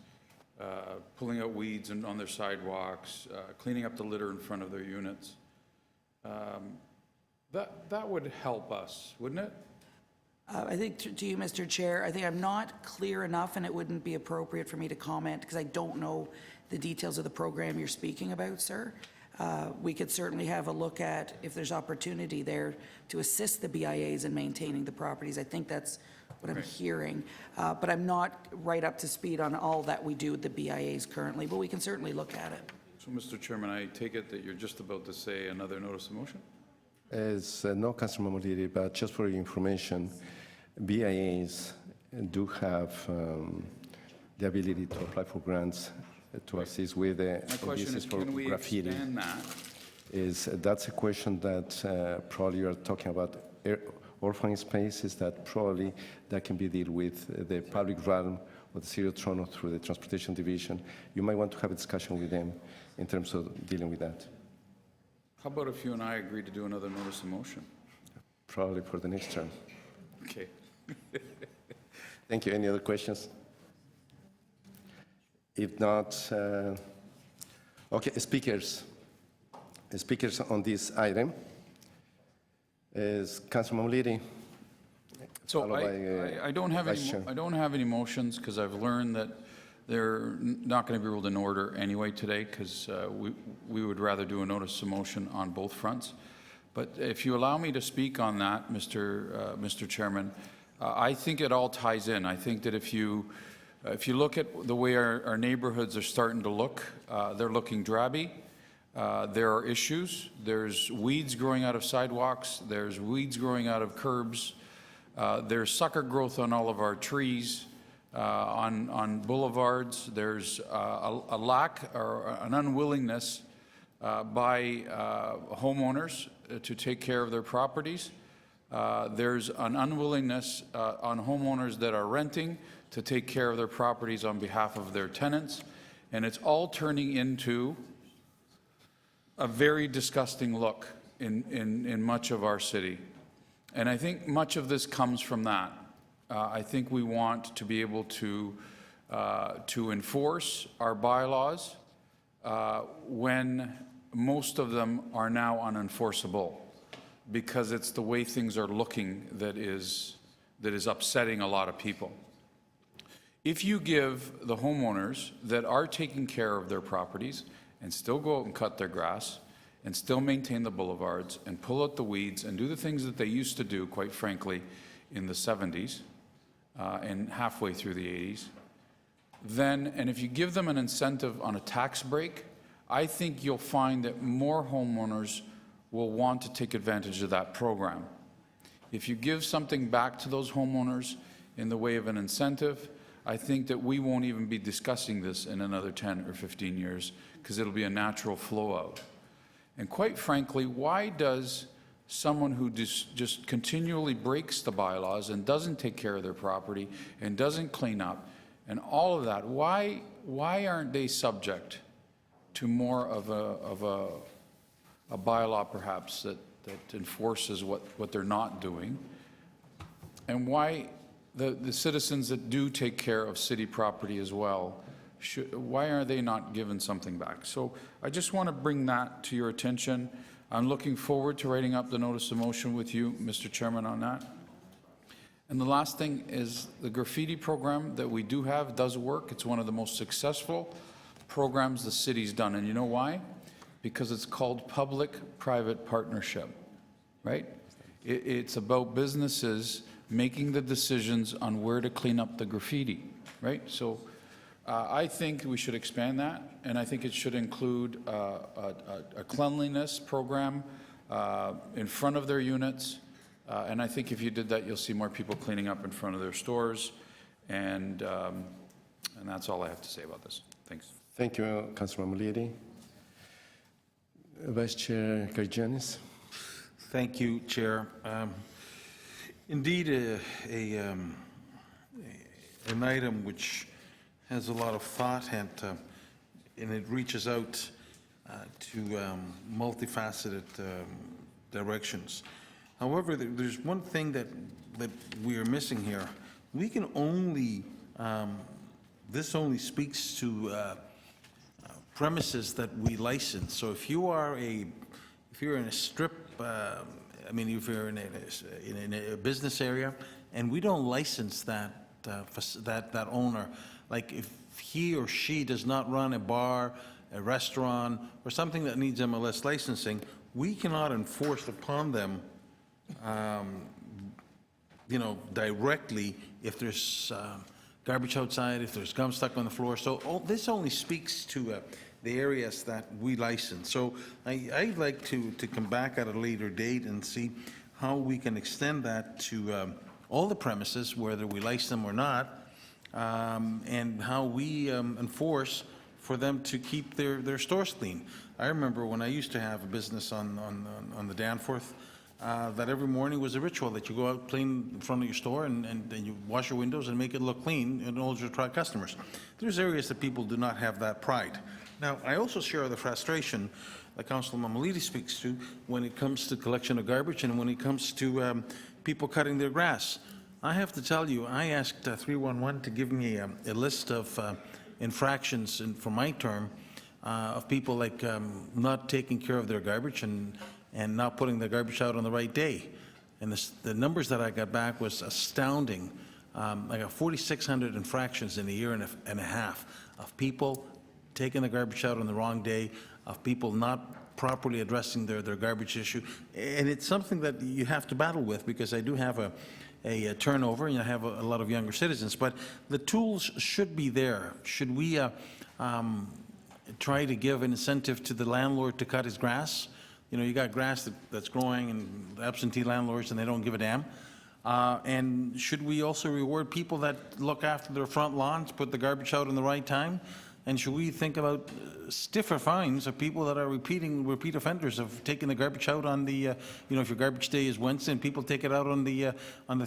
pulling out weeds on their sidewalks, cleaning up the litter in front of their units. That would help us, wouldn't it? I think to you, Mr. Chair, I think I'm not clear enough, and it wouldn't be appropriate for me to comment because I don't know the details of the program you're speaking about, sir. We could certainly have a look at if there's opportunity there to assist the BIAs in maintaining the properties. I think that's what I'm hearing. But I'm not right up to speed on all that we do with the BIAs currently, but we can certainly look at it. So, Mr. Chairman, I take it that you're just about to say another notice of motion? As no, Councilor Mamalidi, but just for your information, BIAs do have the ability to apply for grants to assist with the My question is, can we graffiti. expand that? That's a question that probably you are talking about orphan spaces that probably that can be dealt with the public realm of the City of Toronto through the Transportation Division. You might want to have a discussion with them in terms of dealing with that. How about if you and I agree to do another notice of motion? Probably for the next term. Okay. Thank you. Any other questions? If not, okay, speakers on this item is Councilor Mamalidi. So followed by, I don't have Vice Chair. I don't have any motions because I've learned that they're not going to be ruled in order anyway today because we would rather do a notice of motion on both fronts. But if you allow me to speak on that, Mr. Chairman, I think it all ties in. I think that if you look at the way our neighborhoods are starting to look, they're looking drabby. There are issues. There's weeds growing out of sidewalks. There's weeds growing out of curbs. There's sucker growth on all of our trees, on boulevards. There's a lack or an unwillingness by homeowners to take care of their properties. There's an unwillingness on homeowners that are renting to take care of their properties on behalf of their tenants. And it's all turning into a very disgusting look in much of our city. And I think much of this comes from that. I think we want to be able to enforce our bylaws when most of them are now unenforceable, because it's the way things are looking that is upsetting a lot of people. If you give the homeowners that are taking care of their properties and still go out and cut their grass and still maintain the boulevards and pull out the weeds and do the things that they used to do, quite frankly, in the 70s and halfway through the 80s, then, and if you give them an incentive on a tax break, I think you'll find that more homeowners will want to take advantage of that program. If you give something back to those homeowners in the way of an incentive, I think that we won't even be discussing this in another 10 or 15 years because it'll be a natural flow out. And quite frankly, why does someone who just continually breaks the bylaws and doesn't take care of their property and doesn't clean up and all of that, why aren't they subject to more of a bylaw perhaps that enforces what they're not doing? And why the citizens that do take care of city property as well, why are they not given something back? So I just want to bring that to your attention. I'm looking forward to writing up the notice of motion with you, Mr. Chairman, on that. And the last thing is the graffiti program that we do have does work. It's one of the most successful programs the city's done. And you know why? Because it's called public-private partnership, right? It's about businesses making the decisions on where to clean up the graffiti, right? So I think we should expand that, and I think it should include a cleanliness program in front of their units. And I think if you did that, you'll see more people cleaning up in front of their stores. And that's all I have to say about this. Thanks. Thank you, Councilor Muliri. Vice Chair Gargianis. Thank you, Chair. Indeed, an item which has a lot of thought and it reaches out to multifaceted directions. However, there's one thing that we are missing here. We can only, this only speaks to premises that we license. So if you're in a strip, I mean, if you're in a business area, and we don't license that owner, like if he or she does not run a bar, a restaurant, or something that needs MLS licensing, we cannot enforce upon them, directly if there's garbage outside, if there's gum stuck on the floor. So this only speaks to the areas that we license. So I'd like to come back at a later date and see how we can extend that to all the premises, whether we license them or not, and how we enforce for them to keep their stores clean. I remember when I used to have a business on the Danforth, that every morning was a ritual that you go out, clean in front of your store, and you wash your windows and make it look clean in order to attract customers. There's areas that people do not have that pride. Now, I also share the frustration that Councilor Mamalidi speaks to when it comes to collection of garbage and when it comes to people cutting their grass. I have to tell you, I asked 311 to give me a list of infractions for my term of people like not taking care of their garbage and not putting the garbage out on the right day. And the numbers that I got back was astounding. I got 4,600 infractions in a year and a half of people taking the garbage out on the wrong day, of people not properly addressing their garbage issue. And it's something that you have to battle with, because I do have a turnover and I have a lot of younger citizens. But the tools should be there. Should we try to give an incentive to the landlord to cut his grass? You know, you got grass that's growing and absentee landlords and they don't give a damn. And should we also reward people that look after their front lawns, put the garbage out in the right time? And should we think about stiffer fines of people that are repeat offenders of taking the garbage out on the, if your garbage day is Wednesday and people take it out on the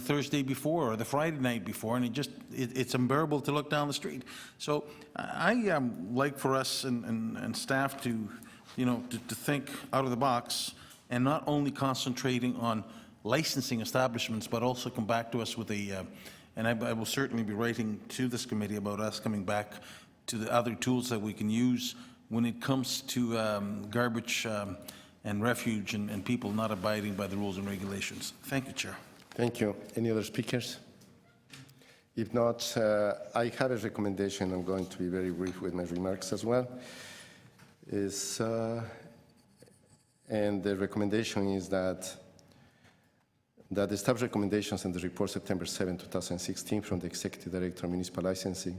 Thursday before or the Friday night before, and it's unbearable to look down the street. So I like for us and staff to think out of the box and not only concentrating on licensing establishments, but also come back to us with and I will certainly be writing to this committee about us coming back to the other tools that we can use when it comes to garbage and refuge and people not abiding by the rules and regulations. Thank you, Chair. Thank you. Any other speakers? If not, I have a recommendation. I'm going to be very brief with my remarks as well. Is And the recommendation is that the staff recommendations in the report September 7, 2016 from the Executive Director of Municipal Licensing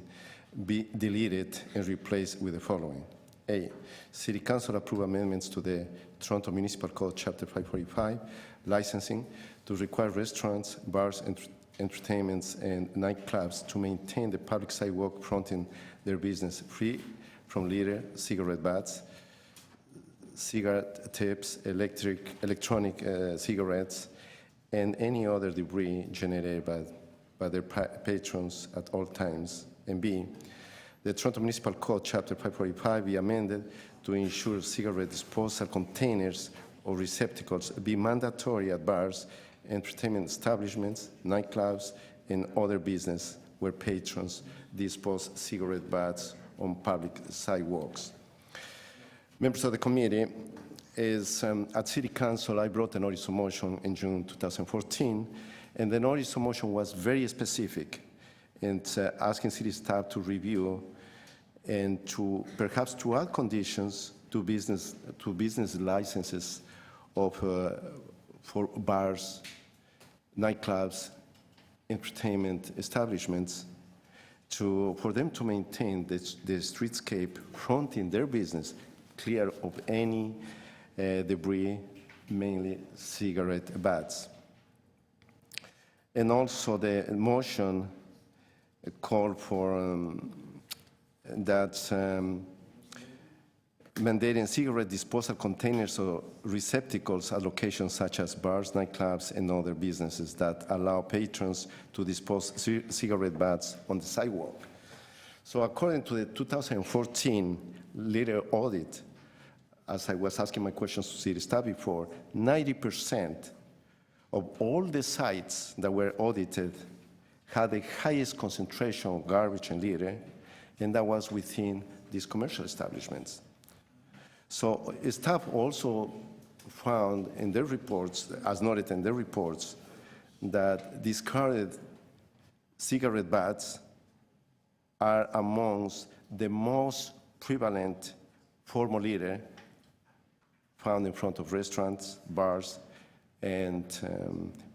be deleted and replaced with the following. A, City Council approve amendments to the Toronto Municipal Code Chapter 545, licensing, to require restaurants, bars, entertainments, and nightclubs to maintain the public sidewalk fronting their business free from litter, cigarette butts, cigarette tips, electronic cigarettes, and any other debris generated by their patrons at all times. And B, the Toronto Municipal Code Chapter 545 be amended to ensure cigarette disposal containers or receptacles be mandatory at bars, entertainment establishments, nightclubs, and other business where patrons dispose cigarette butts on public sidewalks. Members of the committee, at City Council, I brought a notice of motion in June 2014, and the notice of motion was very specific in asking city staff to review and to perhaps to add conditions to business licenses for bars, nightclubs, entertainment establishments, for them to maintain the streetscape fronting their business clear of any debris, mainly cigarette butts. And also the motion called for mandating cigarette disposal containers or receptacles at locations such as bars, nightclubs, and other businesses that allow patrons to dispose cigarette butts on the sidewalk. So according to the 2014 litter audit, as I was asking my questions to city staff before, 90% of all the sites that were audited had the highest concentration of garbage and litter, and that was within these commercial establishments. So staff also found in their reports, as noted in their reports, that discarded cigarette butts are amongst the most prevalent form of litter found in front of restaurants, bars, and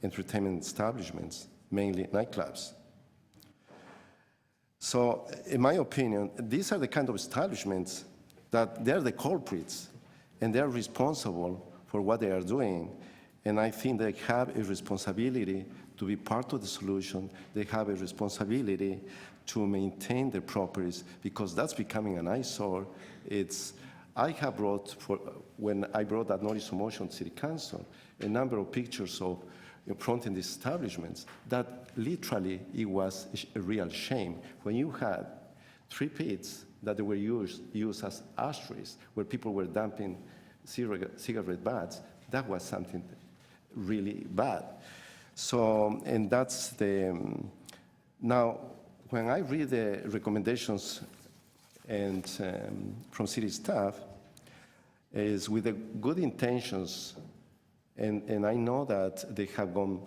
entertainment establishments, mainly nightclubs. So, in my opinion, these are the kind of establishments that they're the culprits, and they're responsible for what they are doing. And I think they have a responsibility to be part of the solution. They have a responsibility to maintain their properties, because that's becoming an eyesore. I have brought, when I brought that notice of motion to City Council, a number of pictures of fronting these establishments that literally it was a real shame. When you had 3 pits that they were used as ashtrays, where people were dumping cigarette butts, that was something really bad. So, and that's now, when I read the recommendations and from city staff, is with the good intentions, and I know that they have gone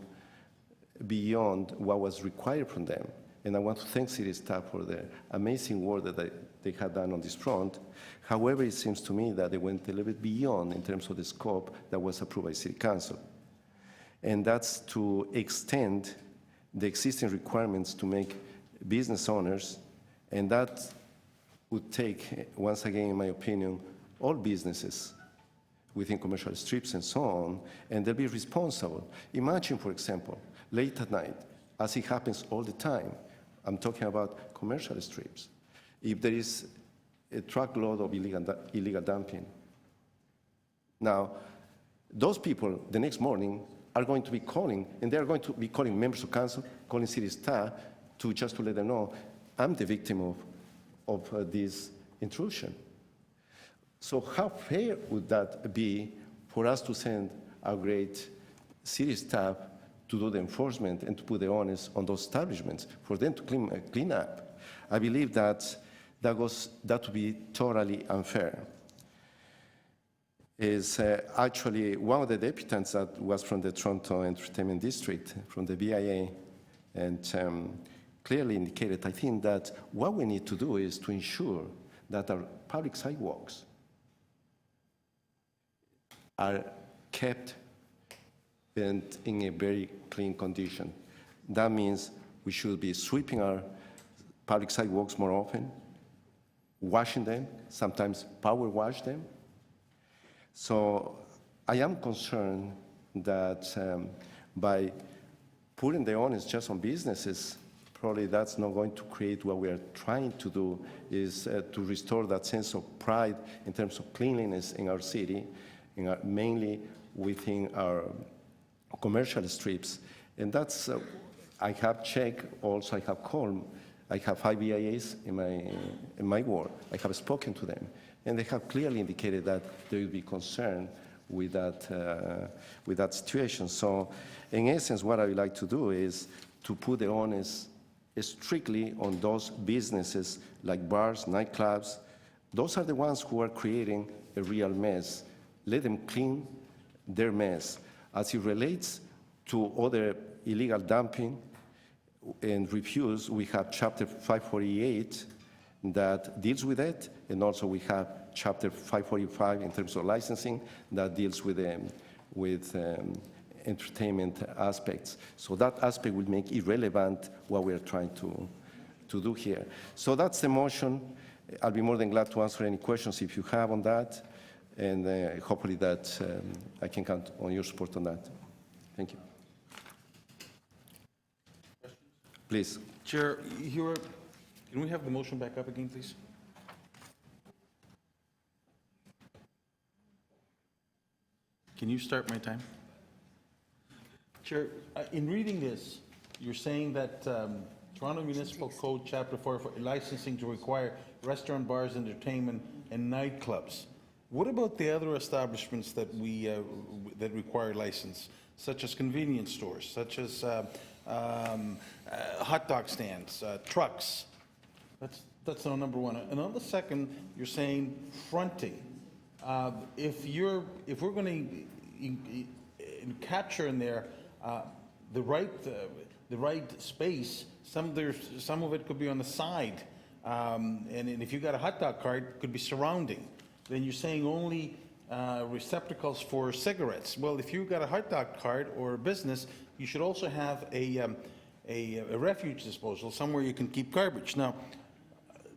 beyond what was required from them. And I want to thank city staff for the amazing work that they have done on this front. However, it seems to me that they went a little bit beyond in terms of the scope that was approved by City Council. And that's to extend the existing requirements to make business owners, and that would take, once again, in my opinion, all businesses within commercial strips and so on, and they'll be responsible. Imagine, for example, late at night, as it happens all the time, I'm talking about commercial strips, if there is a truckload of illegal dumping. Now, those people, the next morning, are going to be calling, and they're going to be calling members of council, calling city staff, just to let them know, I'm the victim of this intrusion. So how fair would that be for us to send our great city staff to do the enforcement and to put the onus on those establishments for them to clean up? I believe that would be totally unfair. Is actually one of the deputants that was from the Toronto Entertainment District, from the BIA, and clearly indicated, I think that what we need to do is to ensure that our public sidewalks are kept and in a very clean condition. That means we should be sweeping our public sidewalks more often, washing them, sometimes power wash them. So I am concerned that by putting the onus just on businesses, probably that's not going to create what we are trying to do, is to restore that sense of pride in terms of cleanliness in our city, mainly within our commercial strips. And that's, I have checked, also I have called, I have 5 VIAs in my ward. I have spoken to them, and they have clearly indicated that they will be concerned with that situation. So in essence, what I would like to do is to put the onus strictly on those businesses like bars, nightclubs. Those are the ones who are creating a real mess. Let them clean their mess. As it relates to other illegal dumping and refuse, we have Chapter 548 that deals with it, and also we have Chapter 545 in terms of licensing that deals with entertainment aspects. So that aspect will make irrelevant what we are trying to do here. So that's the motion. I'll be more than glad to answer any questions if you have on that, and hopefully that I can count on your support on that. Thank you. Please. Chair, can we have the motion back up again, please? Can you start my time? Chair, in reading this, you're saying that Toronto Municipal Code Chapter 4 for licensing to require restaurant, bars, entertainment, and nightclubs. What about the other establishments that that require license, such as convenience stores, such as hot dog stands, trucks? That's on number one. And on the second, you're saying fronting. If we're going to capture in there the right space, some of it could be on the side, and if you got a hot dog cart, it could be surrounding. Then you're saying only receptacles for cigarettes. Well, if you've got a hot dog cart or a business, you should also have a refuge disposal, somewhere you can keep garbage. Now,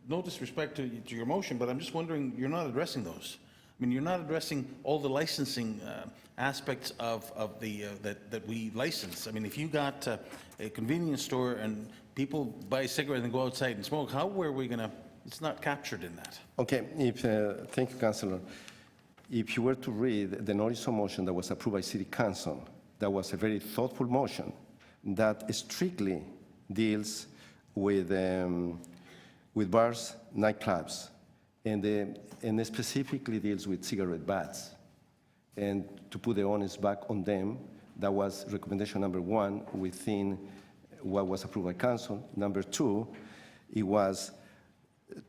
no disrespect to your motion, but I'm just wondering, you're not addressing those. I mean, you're not addressing all the licensing aspects of that we license. I mean, if you got a convenience store and people buy a cigarette and go outside and smoke, where are we going to? It's not captured in that. Okay. Thank you, Councillor. If you were to read the notice of motion that was approved by City Council, that was a very thoughtful motion that strictly deals with bars, nightclubs, and specifically deals with cigarette butts. And to put the onus back on them, that was recommendation number one within what was approved by council. Number two, it was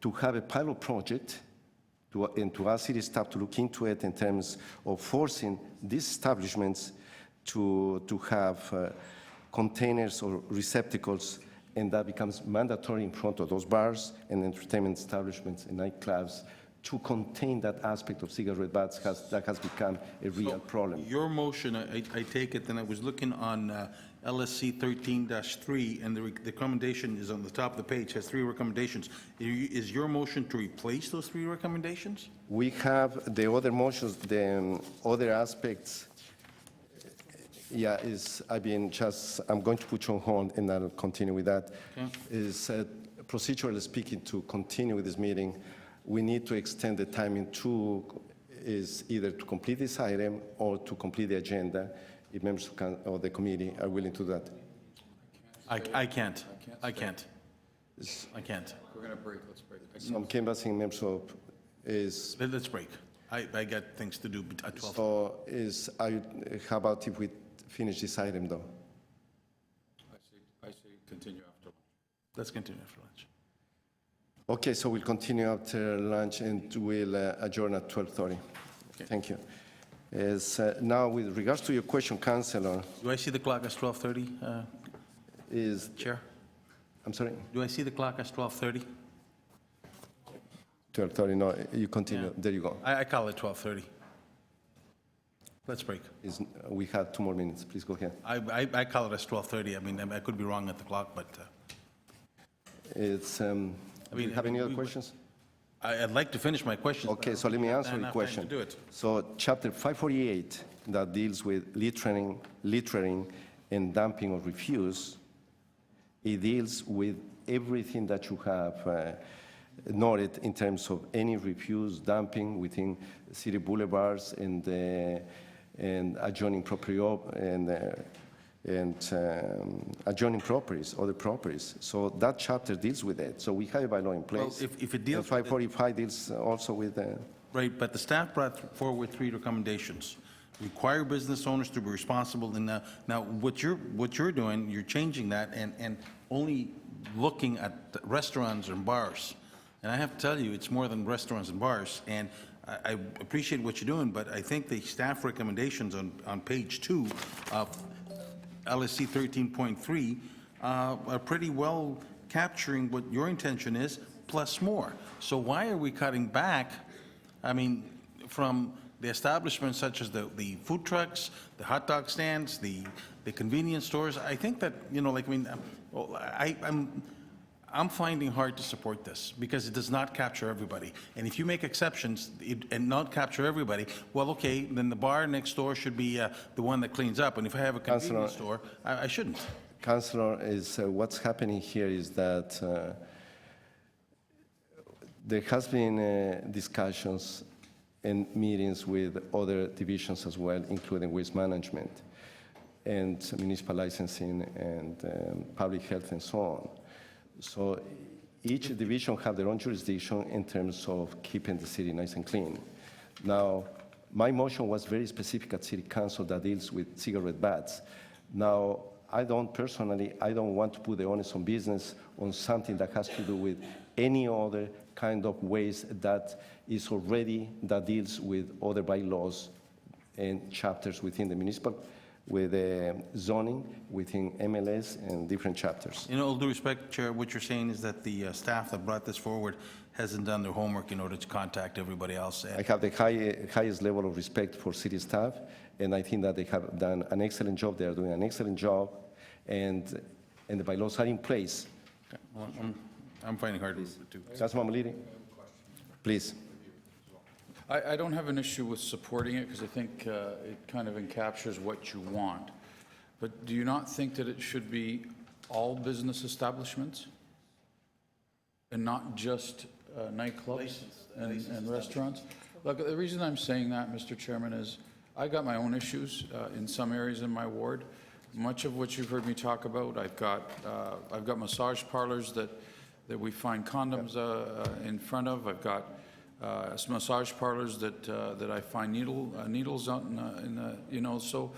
to have a pilot project and to ask city staff to look into it in terms of forcing these establishments to have containers or receptacles, and that becomes mandatory in front of those bars and entertainment establishments and nightclubs to contain that aspect of cigarette butts that has become a real problem. Your motion, I take it, and I was looking on LSC 13-3, and the recommendation is on the top of the page, has 3 recommendations. Is your motion to replace those 3 recommendations? We have the other motions, the other aspects. Yeah, I'm going to put you on hold and I'll continue with that. Okay. Is procedurally speaking, to continue with this meeting, we need to extend the timing is either to complete this item or to complete the agenda, if members of the committee are willing to do that. I can't. I can't. We're going to break. Let's break. So I'm canvassing members of Let's break. I got things to do at 12. So how about if we finish this item, though? I say continue after lunch. Let's continue after lunch. Okay, so we'll continue after lunch and we'll adjourn at 12:30. Okay. Thank you. Now, with regards to your question, Councillor. Do I see the clock as 12:30? Chair? I'm sorry? Do I see the clock as 12:30? 12:30, no, you continue. Yeah. There you go. I call it 12:30. Let's break. We have 2 more minutes. Please go ahead. I call it as 12:30. I mean, I could be wrong at the clock, but It's, do you have any other questions? I'd like to finish my question. Okay, so let me answer your question. Do it. So chapter 548 that deals with littering and dumping or refuse, it deals with everything that you have noted in terms of any refuse, dumping within city boulevards and adjoining property adjoining properties, other properties. So that chapter deals with it. So we have a bylaw in place. Well, if it deals And 545 deals also with Right, but the staff brought forward 3 recommendations. Require business owners to be responsible, and now what you're doing, you're changing that and only looking at the restaurants and bars. And I have to tell you, it's more than restaurants and bars, and I appreciate what you're doing, but I think the staff recommendations on page 2 of LSC 13.3 are pretty well capturing what your intention is, plus more. So why are we cutting back, I mean, from the establishments such as the food trucks, the hot dog stands, the convenience stores? I think that, you know, like, I mean, I'm finding hard to support this because it does not capture everybody. And if you make exceptions and not capture everybody, well, okay, then the bar next door should be the one that cleans up. And if I have a convenience store, I shouldn't. Councillor, is what's happening here is that there has been discussions and meetings with other divisions as well, including waste management and municipal licensing and public health and so on. So each division have their own jurisdiction in terms of keeping the city nice and clean. Now, my motion was very specific at City Council that deals with cigarette butts. Now, I don't want to put the onus on business on something that has to do with any other kind of waste that deals with other bylaws and chapters within the municipal, with zoning, within MLS and different chapters. In all due respect, Chair, what you're saying is that the staff that brought this forward hasn't done their homework in order to contact everybody else. I have the highest level of respect for city staff, and I think that they have done an excellent job. They are doing an excellent job, and the bylaws are in place. Okay. Well, I'm finding hard to. Councilman Malidi, please. I don't have an issue with supporting it because I think it kind of encaptures what you want. But do you not think that it should be all business establishments and not just nightclubs and restaurants? Look, the reason I'm saying that, Mr. Chairman, is I got my own issues in some areas in my ward. Much of what you've heard me talk about, I've got massage parlors that we find condoms in front of. I've got some massage parlors that I find needles out in the, you know, so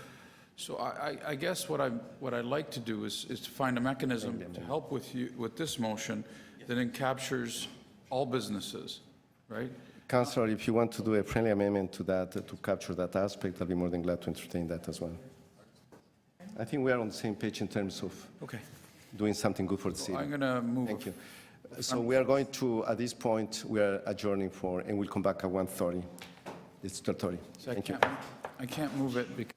I guess what I'd like to do is to find a mechanism to help with this motion that encaptures all businesses, right? Councillor, if you want to do a friendly amendment to that, to capture that aspect, I'll be more than glad to entertain that as well. I think we are on the same page in terms of doing something good for the city. I'm going to move. Thank you. So we are going to, at this point, we are adjourning and we'll come back at 1:30. It's 12:30. So Thank you. I can't move it because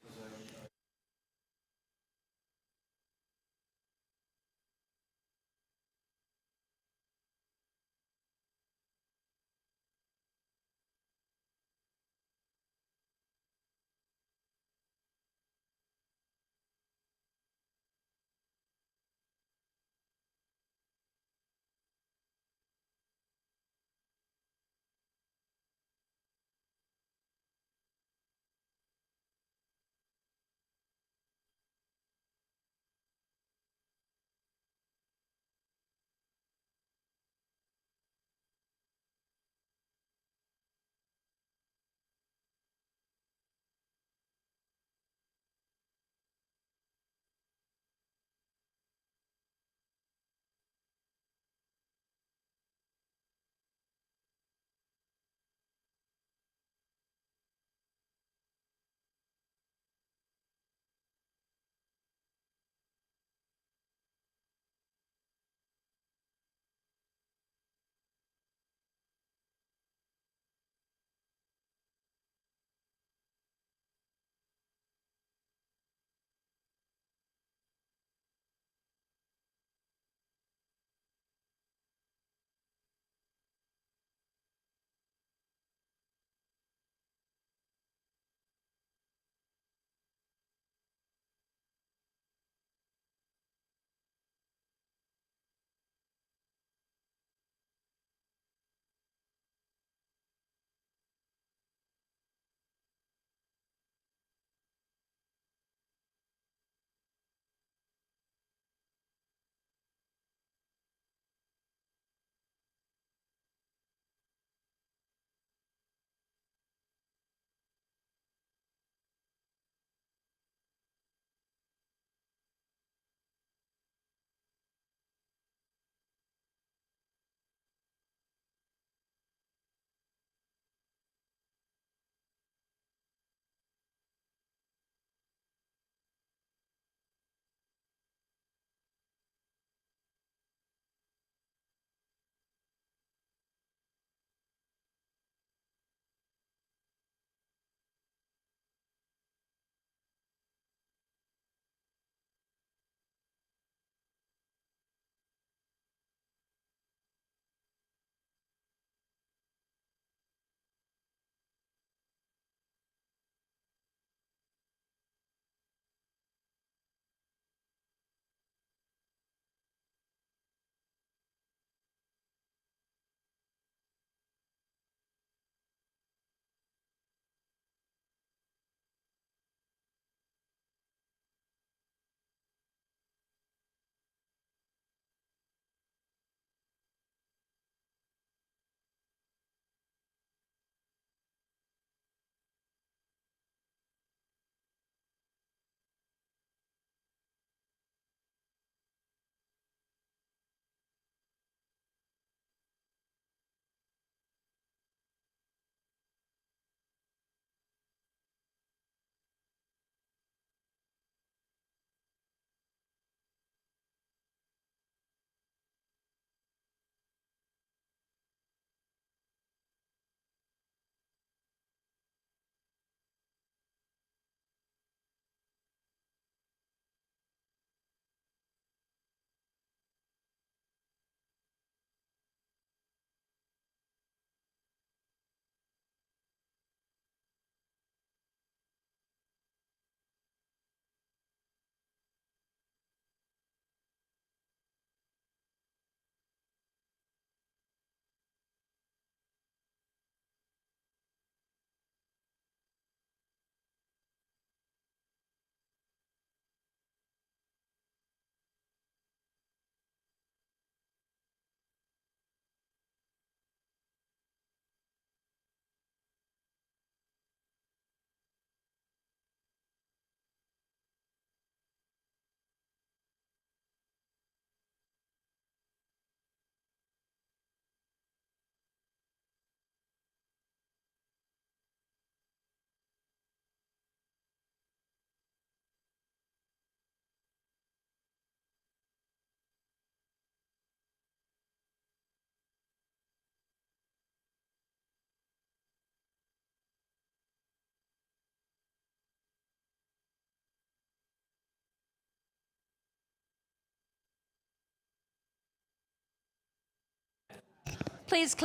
Please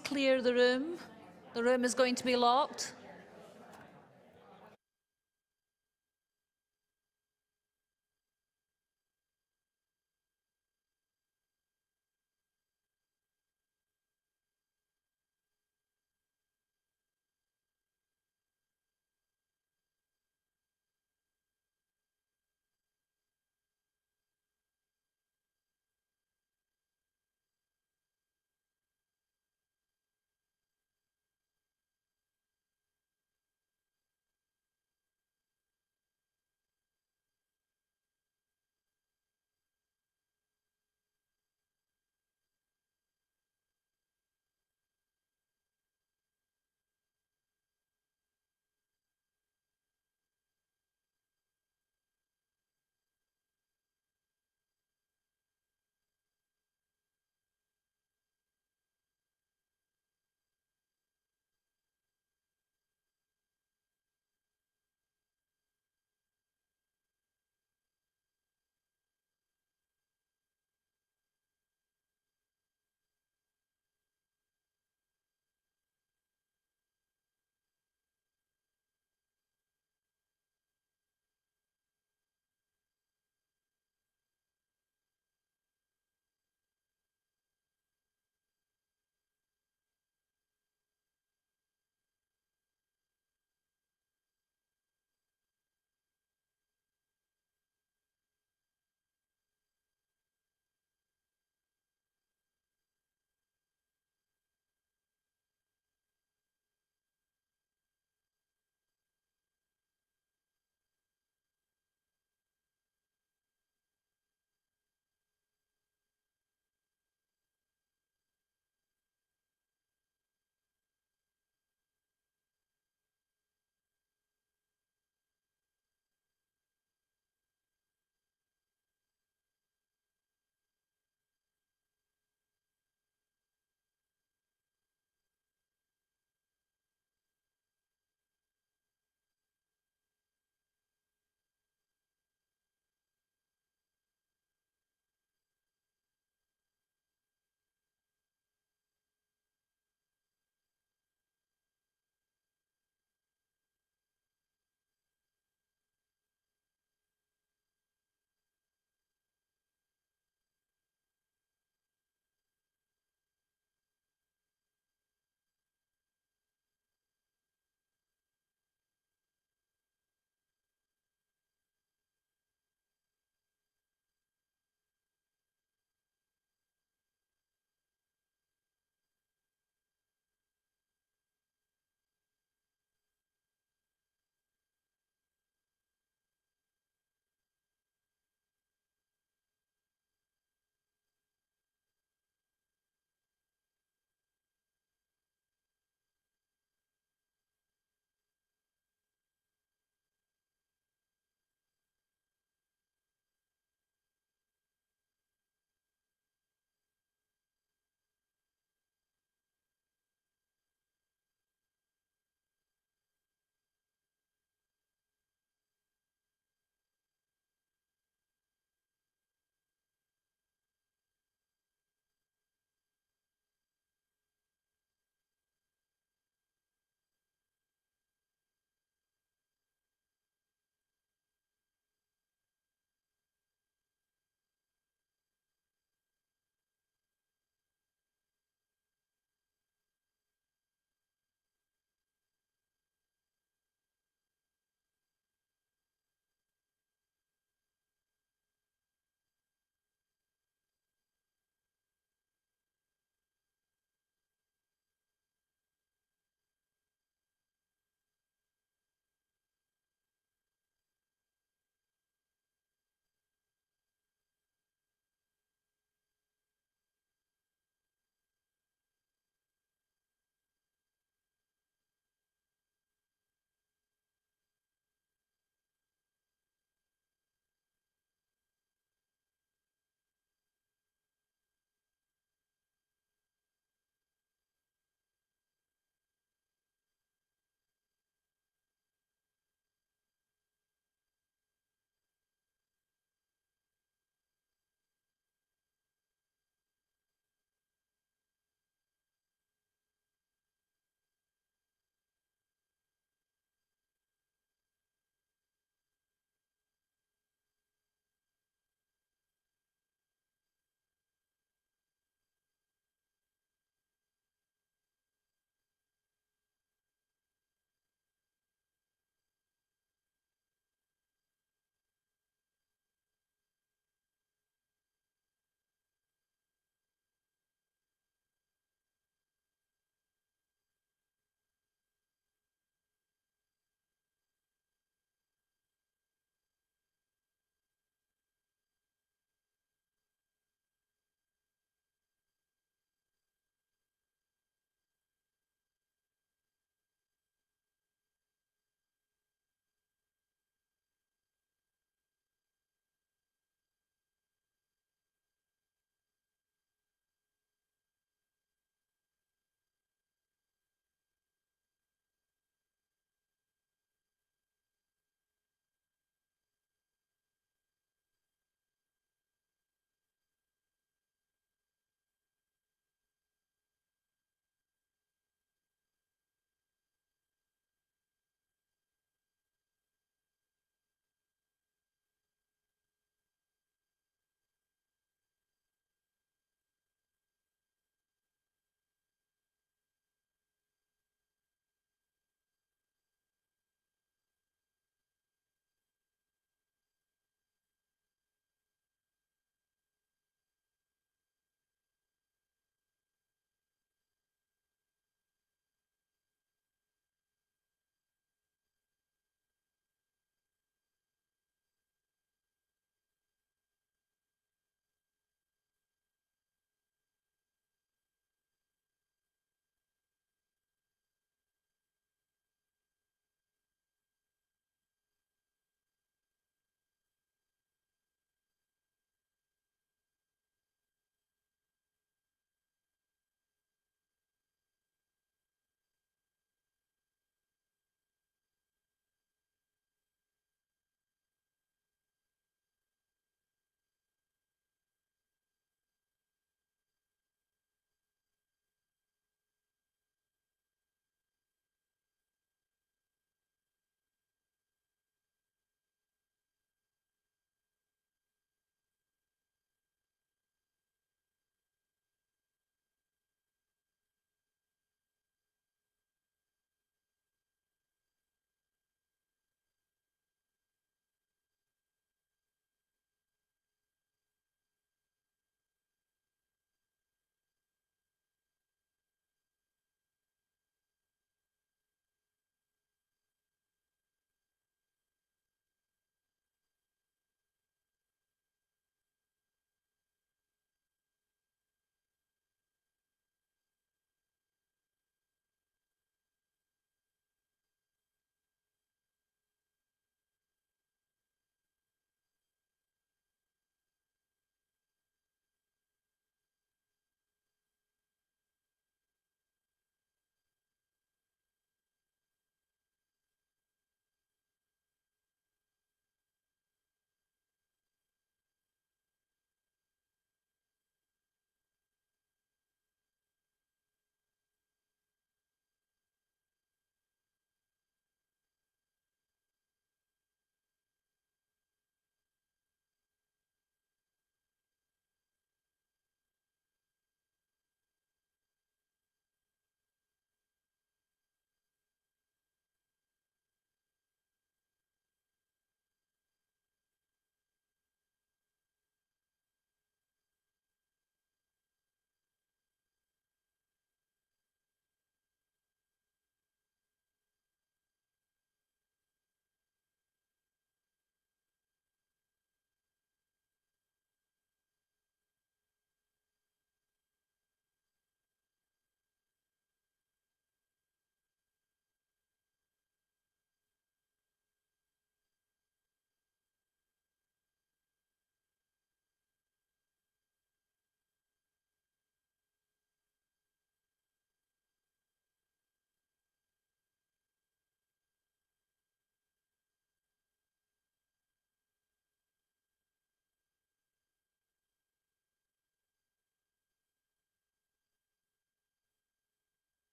clear the room. The room is going to be locked.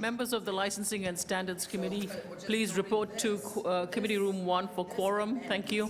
Members of the Licensing and Standards Committee, please report to Committee Room 1 for quorum. Thank you.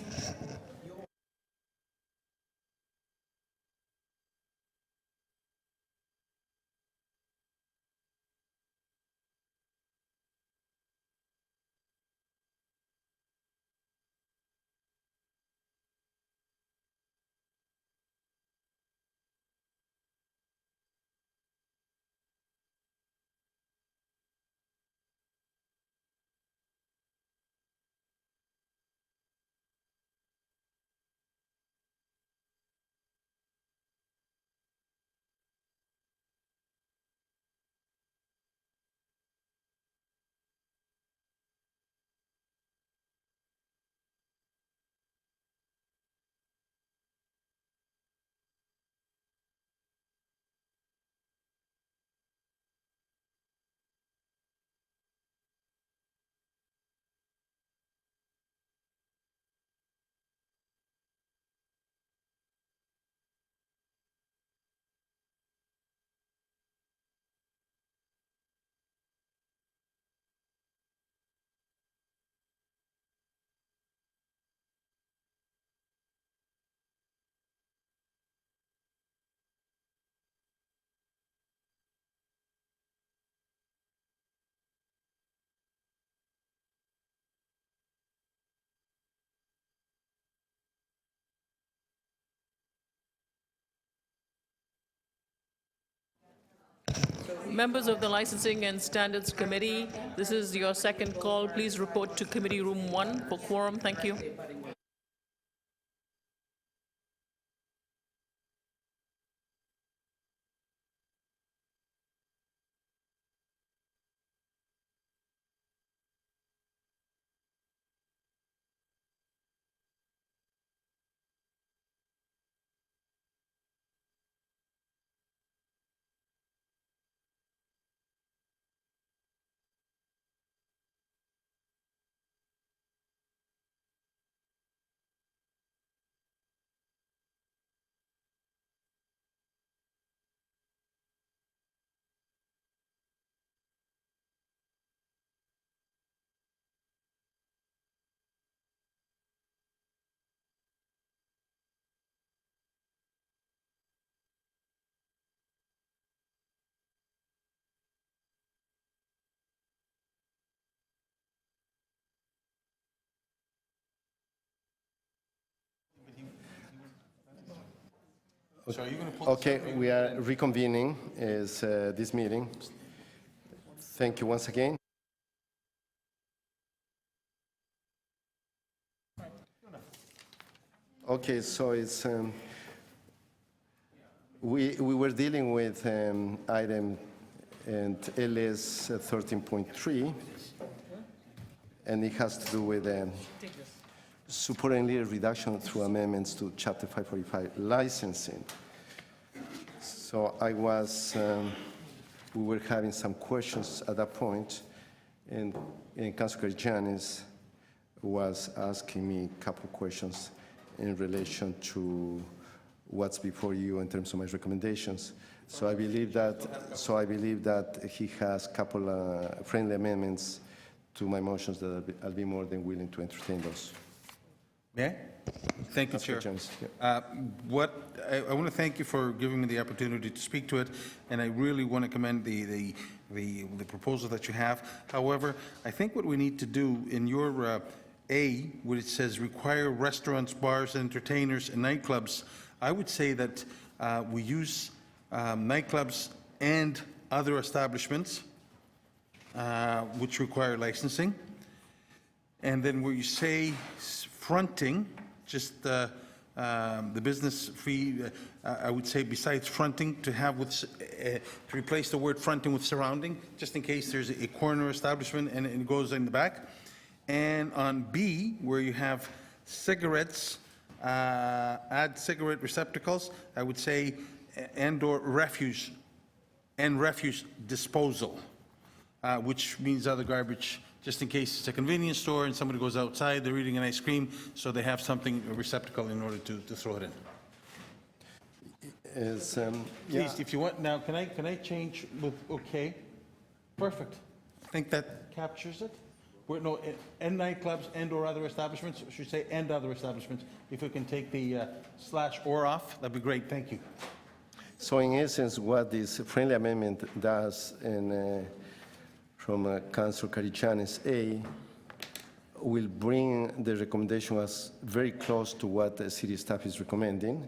Members of the Licensing and Standards Committee, this is your second call. Please report to Committee Room 1 for quorum. Thank you. So are you going to pull Okay, we are reconvening this meeting. Thank you once again. Okay, so it's we were dealing with item and LS 13.3, and it has to do with supporting legal reduction through amendments to Chapter 545 licensing. So we were having some questions at that point, and Councilor Janis was asking me a couple questions in relation to what's before you in terms of my recommendations. So I believe that he has a couple friendly amendments to my motions that I'll be more than willing to entertain those. May I? Thank you, Chair. I want to thank you for giving me the opportunity to speak to it, and I really want to commend the proposal that you have. However, I think what we need to do in your A, where it says require restaurants, bars, entertainers, and nightclubs, I would say that we use nightclubs and other establishments which require licensing. And then where you say fronting, just the business fee, I would say besides fronting, to have to replace the word fronting with surrounding, just in case there's a corner establishment and it goes in the back. And on B, where you have cigarettes, add cigarette receptacles, I would say and/or refuse disposal, which means other garbage, just in case it's a convenience store and somebody goes outside, they're eating an ice cream, so they have something, a receptacle in order to throw it in. Please, if you want, now, can I change with okay? Perfect. I think that captures it. No, and nightclubs and/or other establishments, I should say, and other establishments. If we can take the /or off, that'd be great. Thank you. So in essence, what this friendly amendment does, and from Councilor Carichán, is will bring the recommendation as very close to what the city staff is recommending.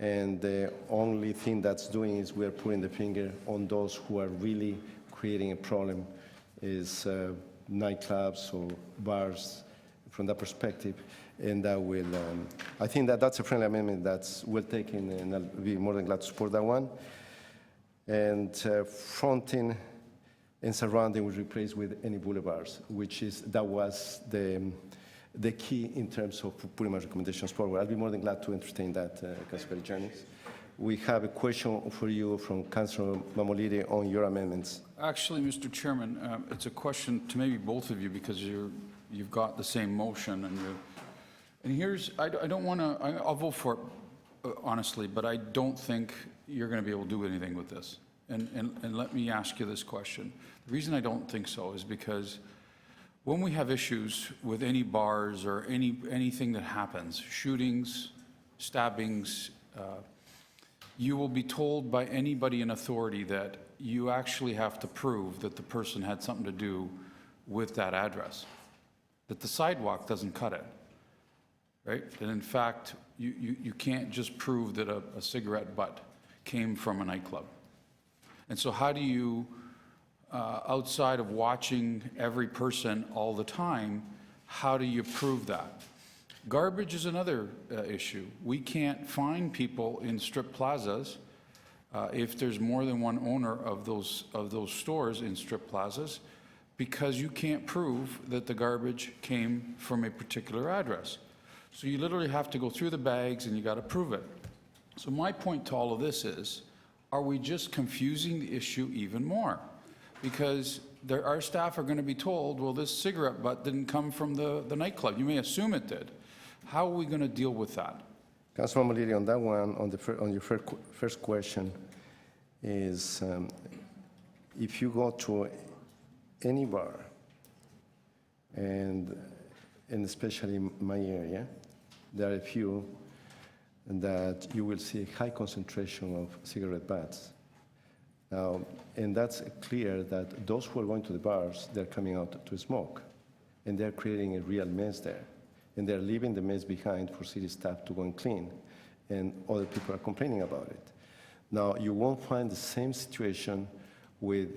And the only thing that's doing is we're putting the finger on those who are really creating a problem, is nightclubs or bars from that perspective. And that will, I think that that's a friendly amendment that's well taken, and I'll be more than glad to support that one. And fronting and surrounding will replace with any boulevards, that was the key in terms of putting my recommendations forward. I'll be more than glad to entertain that, Councilor Carichán. We have a question for you from Councilor Mamolide on your amendments. Actually, Mr. Chairman, it's a question to maybe both of you, because you've got the same motion, and here's, I don't want to, I'll vote for it, honestly, but I don't think you're going to be able to do anything with this. And let me ask you this question. The reason I don't think so is because when we have issues with any bars or anything that happens, shootings, stabbings, you will be told by anybody in authority that you actually have to prove that the person had something to do with that address, that the sidewalk doesn't cut it, right? And in fact, you can't just prove that a cigarette butt came from a nightclub. And so how do you, outside of watching every person all the time, how do you prove that? Garbage is another issue. We can't find people in strip plazas if there's more than one owner of those stores in strip plazas, because you can't prove that the garbage came from a particular address. So you literally have to go through the bags and you got to prove it. So my point to all of this is, are we just confusing the issue even more? Because our staff are going to be told, well, this cigarette butt didn't come from the nightclub. You may assume it did. How are we going to deal with that? Councilor Mamolide, on that one, on your first question, is if you go to any bar, and especially my area, there are a few that you will see a high concentration of cigarette butts. Now, and that's clear that those who are going to the bars, they're coming out to smoke, and they're creating a real mess there. And they're leaving the mess behind for city staff to go and clean, and other people are complaining about it. Now, you won't find the same situation with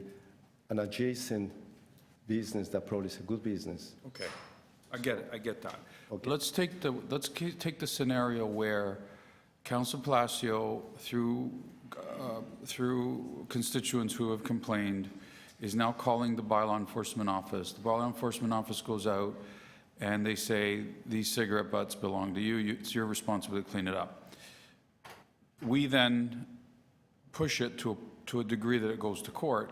an adjacent business that probably is a good business. Okay, I get it, I get that. Okay. Let's take the scenario where Council Palacio, through constituents who have complained, is now calling the bylaw enforcement office. The bylaw enforcement office goes out and they say, these cigarette butts belong to you, it's your responsibility to clean it up. We then push it to a degree that it goes to court,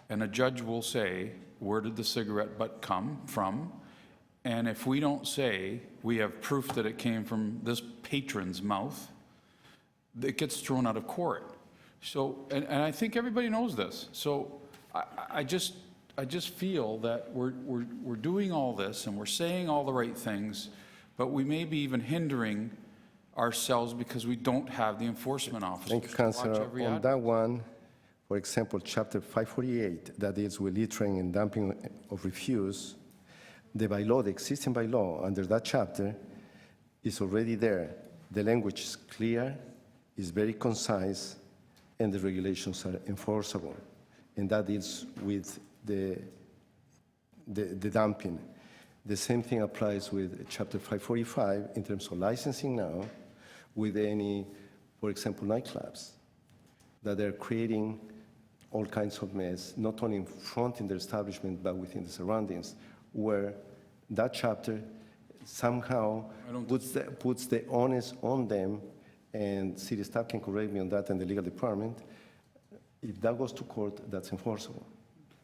and a judge will say, where did the cigarette butt come from? And if we don't say we have proof that it came from this patron's mouth, it gets thrown out of court. So, and I think everybody knows this. So I just feel that we're doing all this and we're saying all the right things, but we may be even hindering ourselves because we don't have the enforcement officers. Thank you, Councilor. On that one, for example, Chapter 548, that deals with littering and dumping of refuse, the bylaw, the existing bylaw under that chapter is already there. The language is clear, is very concise, and the regulations are enforceable. And that deals with the dumping. The same thing applies with Chapter 545 in terms of licensing now with any, for example, nightclubs, that they're creating all kinds of mess, not only in front in their establishment, but within the surroundings, where that chapter somehow puts the onus on them, and city staff can correct me on that, and the legal department. If that goes to court, that's enforceable.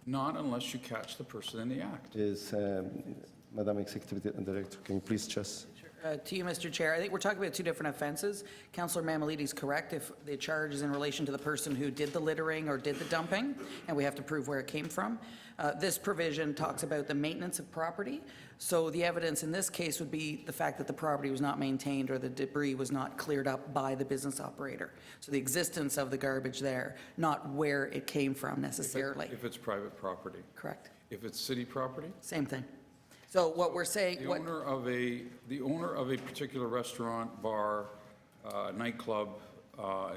Not unless you catch the person in the act. Madam Executive Director, can you please just... To you, Mr. Chair, I think we're talking about two different offenses. Councillor Mammoliti's correct if the charge is in relation to the person who did the littering or did the dumping, and we have to prove where it came from. This provision talks about the maintenance of property. So the evidence in this case would be the fact that the property was not maintained or the debris was not cleared up by the business operator. So the existence of the garbage there, not where it came from necessarily. If it's private property. Correct. If it's city property? Same thing. So what we're saying, The owner of a particular restaurant, bar, nightclub,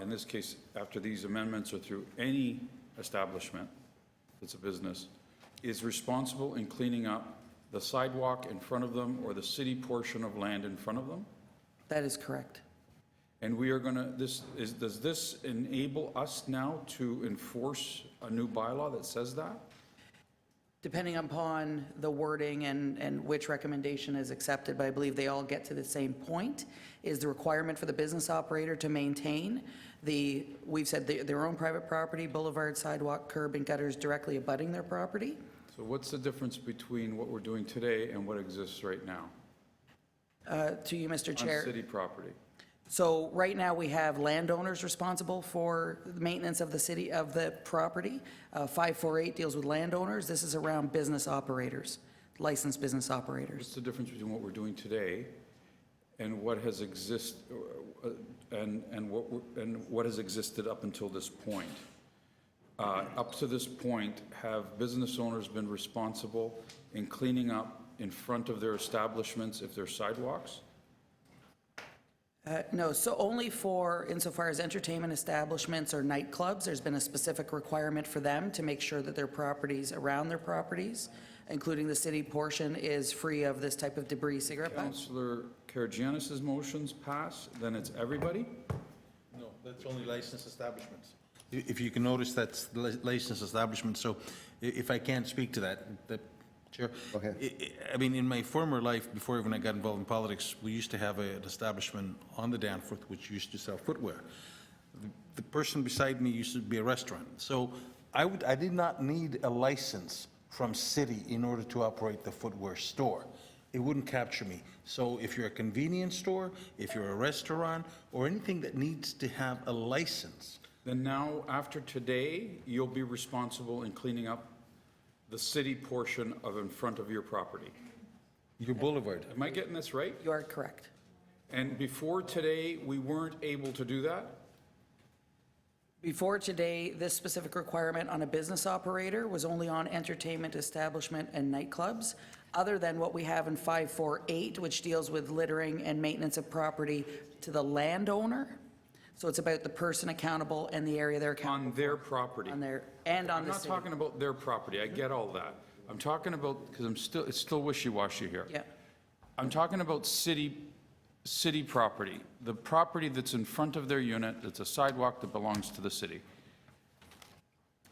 in this case, after these amendments or through any establishment that's a business, is responsible in cleaning up the sidewalk in front of them or the city portion of land in front of them? that is correct. And we are going to, does this enable us now to enforce a new bylaw that says that? Depending upon the wording and which recommendation is accepted, but I believe they all get to the same point, is the requirement for the business operator to maintain we've said their own private property, boulevard, sidewalk, curb, and gutters directly abutting their property. So what's the difference between what we're doing today and what exists right now? To you, Mr. Chair. On city property. So right now, we have landowners responsible for the maintenance of the city, of the property. 548 deals with landowners. This is around business operators, licensed business operators. What's the difference between what we're doing today and what has what has existed up until this point? Up to this point, have business owners been responsible in cleaning up in front of their establishments if they're sidewalks? No, so only for insofar as entertainment establishments or nightclubs, there's been a specific requirement for them to make sure that their properties, around their properties, including the city portion, is free of this type of debris, cigarette butts. Councillor Karygiannis's motions pass, then it's everybody? No, that's only licensed establishments. If you can notice, that's licensed establishments. So if I can't speak to that, Chair. Okay. I mean, in my former life, before even I got involved in politics, we used to have an establishment on the Danforth which used to sell footwear. The person beside me used to be a restaurant. So I did not need a license from city in order to operate the footwear store. It wouldn't capture me. So if you're a convenience store, if you're a restaurant, or anything that needs to have a license. Then now, after today, you'll be responsible in cleaning up the city portion of in front of your property. Your boulevard. Am I getting this right? You are correct. And before today, we weren't able to do that? Before today, this specific requirement on a business operator was only on entertainment establishment and nightclubs, other than what we have in 548, which deals with littering and maintenance of property to the landowner. So it's about the person accountable and the area they're accountable On their property. on their, and on I'm the not city. talking about their property, I get all that. I'm talking about, because it's still wishy-washy here. Yeah. I'm talking about city property, the property that's in front of their unit, that's a sidewalk that belongs to the city.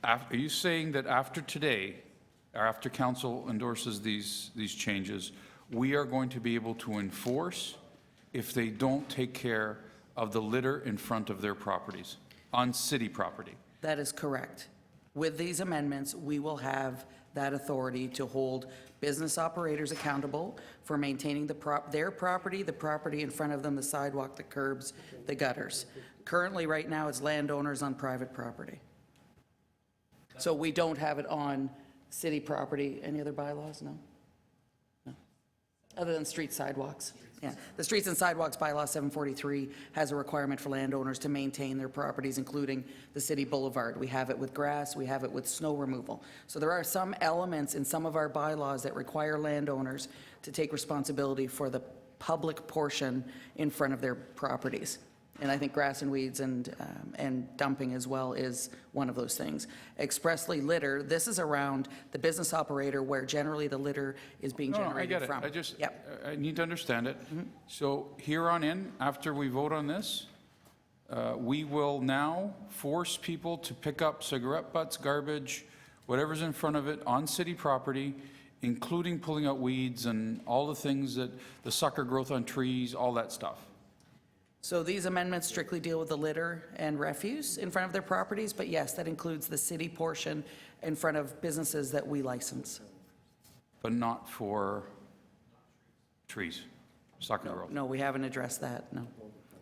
Are you saying that after today, or after council endorses these changes, we are going to be able to enforce if they don't take care of the litter in front of their properties, on city property? That is correct. With these amendments, we will have that authority to hold business operators accountable for maintaining their property, the property in front of them, the sidewalk, the curbs, the gutters. Currently, right now, it's landowners on private property. So we don't have it on city property. Any other bylaws? No? No. Other than street sidewalks. Yeah. The Streets and Sidewalks Bylaw 743 has a requirement for landowners to maintain their properties, including the city boulevard. We have it with grass, we have it with snow removal. So there are some elements in some of our bylaws that require landowners to take responsibility for the public portion in front of their properties. And I think grass and weeds and dumping as well is one of those things. Expressly litter, this is around the business operator where generally the litter is being generated from. No, I get it. I need to understand it. So here on in, after we vote on this, we will now force people to pick up cigarette butts, garbage, whatever's in front of it on city property, including pulling out weeds and all the things that, the sucker growth on trees, all that stuff. So these amendments strictly deal with the litter and refuse in front of their properties, but yes, that includes the city portion in front of businesses that we license. But not for trees, Soccer Grove. No, we haven't addressed that, no.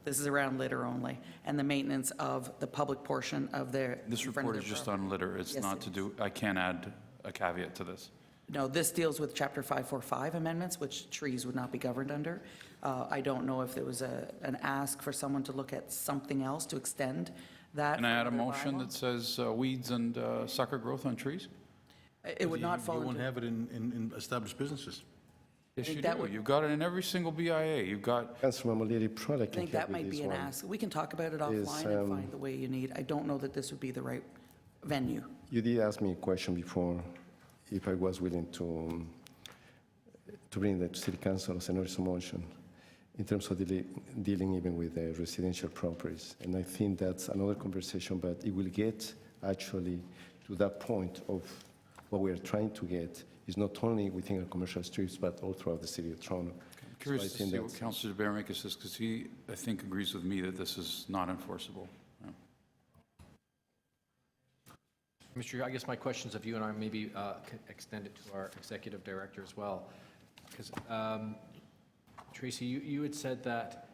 This is around litter only, and the maintenance of the public portion of their. This in front of report is their just property. on litter. It's Yes, not it to is. do, I can't add a caveat to this. No, this deals with Chapter 545 amendments, which trees would not be governed under. I don't know if there was an ask for someone to look at something else to extend that. Can I add a for another motion bylaw. that says weeds and sucker growth on trees? It would not fall You won't into, have it in established businesses. Yes, think you that do. would- You've got it in every single BIA. You've got, Councilor Maliri probably I can think help that with might this be an one. ask. We can talk about it Is, offline and find the way you need. I don't know that this would be the right venue. You did ask me a question before, if I was willing to bring that to City Council as an urgent motion in terms of dealing even with residential properties. And I think that's another conversation, but it will get actually to that point of what we are trying to get is not only within our commercial streets, but all throughout the city of Toronto. I'm curious So I to think see what that's- Councillor DeBaremaker says, because he, I think, agrees with me that this is not enforceable. Yeah. Mr. Chair, I guess my questions of you and I maybe extend it to our executive director as well. Because, Tracy, you had said that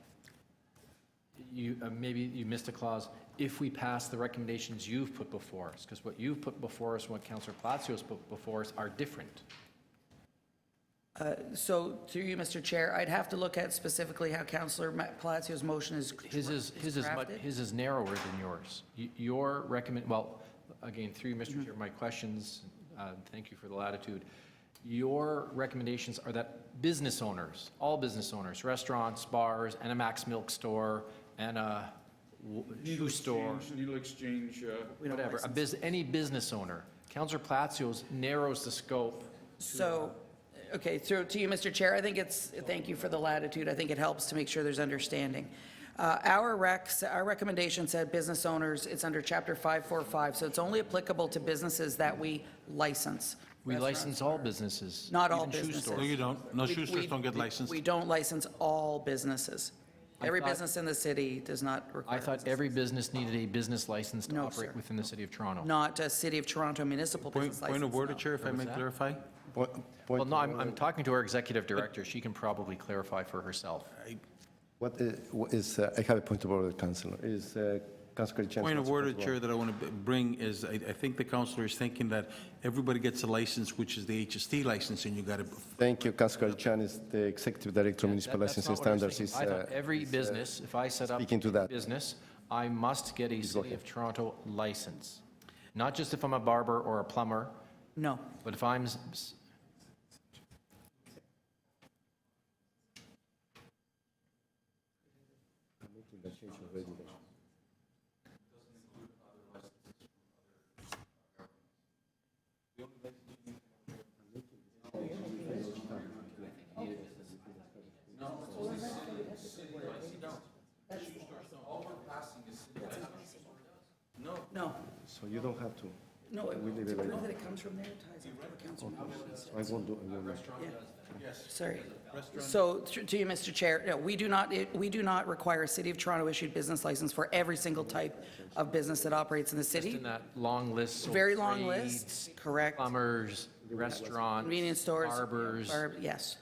maybe you missed a clause, if we pass the recommendations you've put before us, because what you've put before us and what Councillor Palacios put before us are different. So through you, Mr. Chair, I'd have to look at specifically how Councillor Palacios' motion is His is crafted. his is narrower than yours. Your well, again, through you, Mr. Chair, my questions, thank you for the latitude. Your recommendations are that business owners, all business owners, restaurants, bars, and a Max Milk store, and a shoe store, Needle exchange. whatever, any business owner. Councillor Palacios narrows the scope. So, okay, through to you, Mr. Chair, I think thank you for the latitude. I think it helps to make sure there's understanding. Our recommendation said business owners, it's under Chapter 545, so it's only applicable to businesses that we license. We Restaurants, license all businesses. Not all even shoe businesses. stores. No, you don't. No, shoe stores don't get licensed. We don't license all businesses. Every thought- business in the city does not require. I thought every business needed a business license to No, operate sir. within the city of Toronto. Not a City of Toronto municipal business license. Point of order, no. Chair, if I may that? clarify. Well, no, I'm talking to our executive director. She can probably clarify for herself. What is, I have a point of order, Councilor. Is Councilor Chen? Point of order, Chair, that I want to bring is, I think the councillor is thinking that everybody gets a license, which is the HST license, and you got to. Thank you. Councilor Chan is the Executive Director of Municipal That's Licensing not what I was Standards. thinking. I thought every business, if I set up speaking to a that. business, I must get a City of Toronto license. Not just if I'm a barber or a plumber, No. but if I'm, No. So you don't have to. No, We leave it like know that. that it comes from there, ties into the council. I won't do, I won't. Sorry. So to you, Mr. Chair, no, we do not require a City of Toronto issued business license for every single type of business that operates in the just city. in that long list. so Very long trades, list, correct. Plumbers, restaurants. Convenience stores. Barbers. Yes.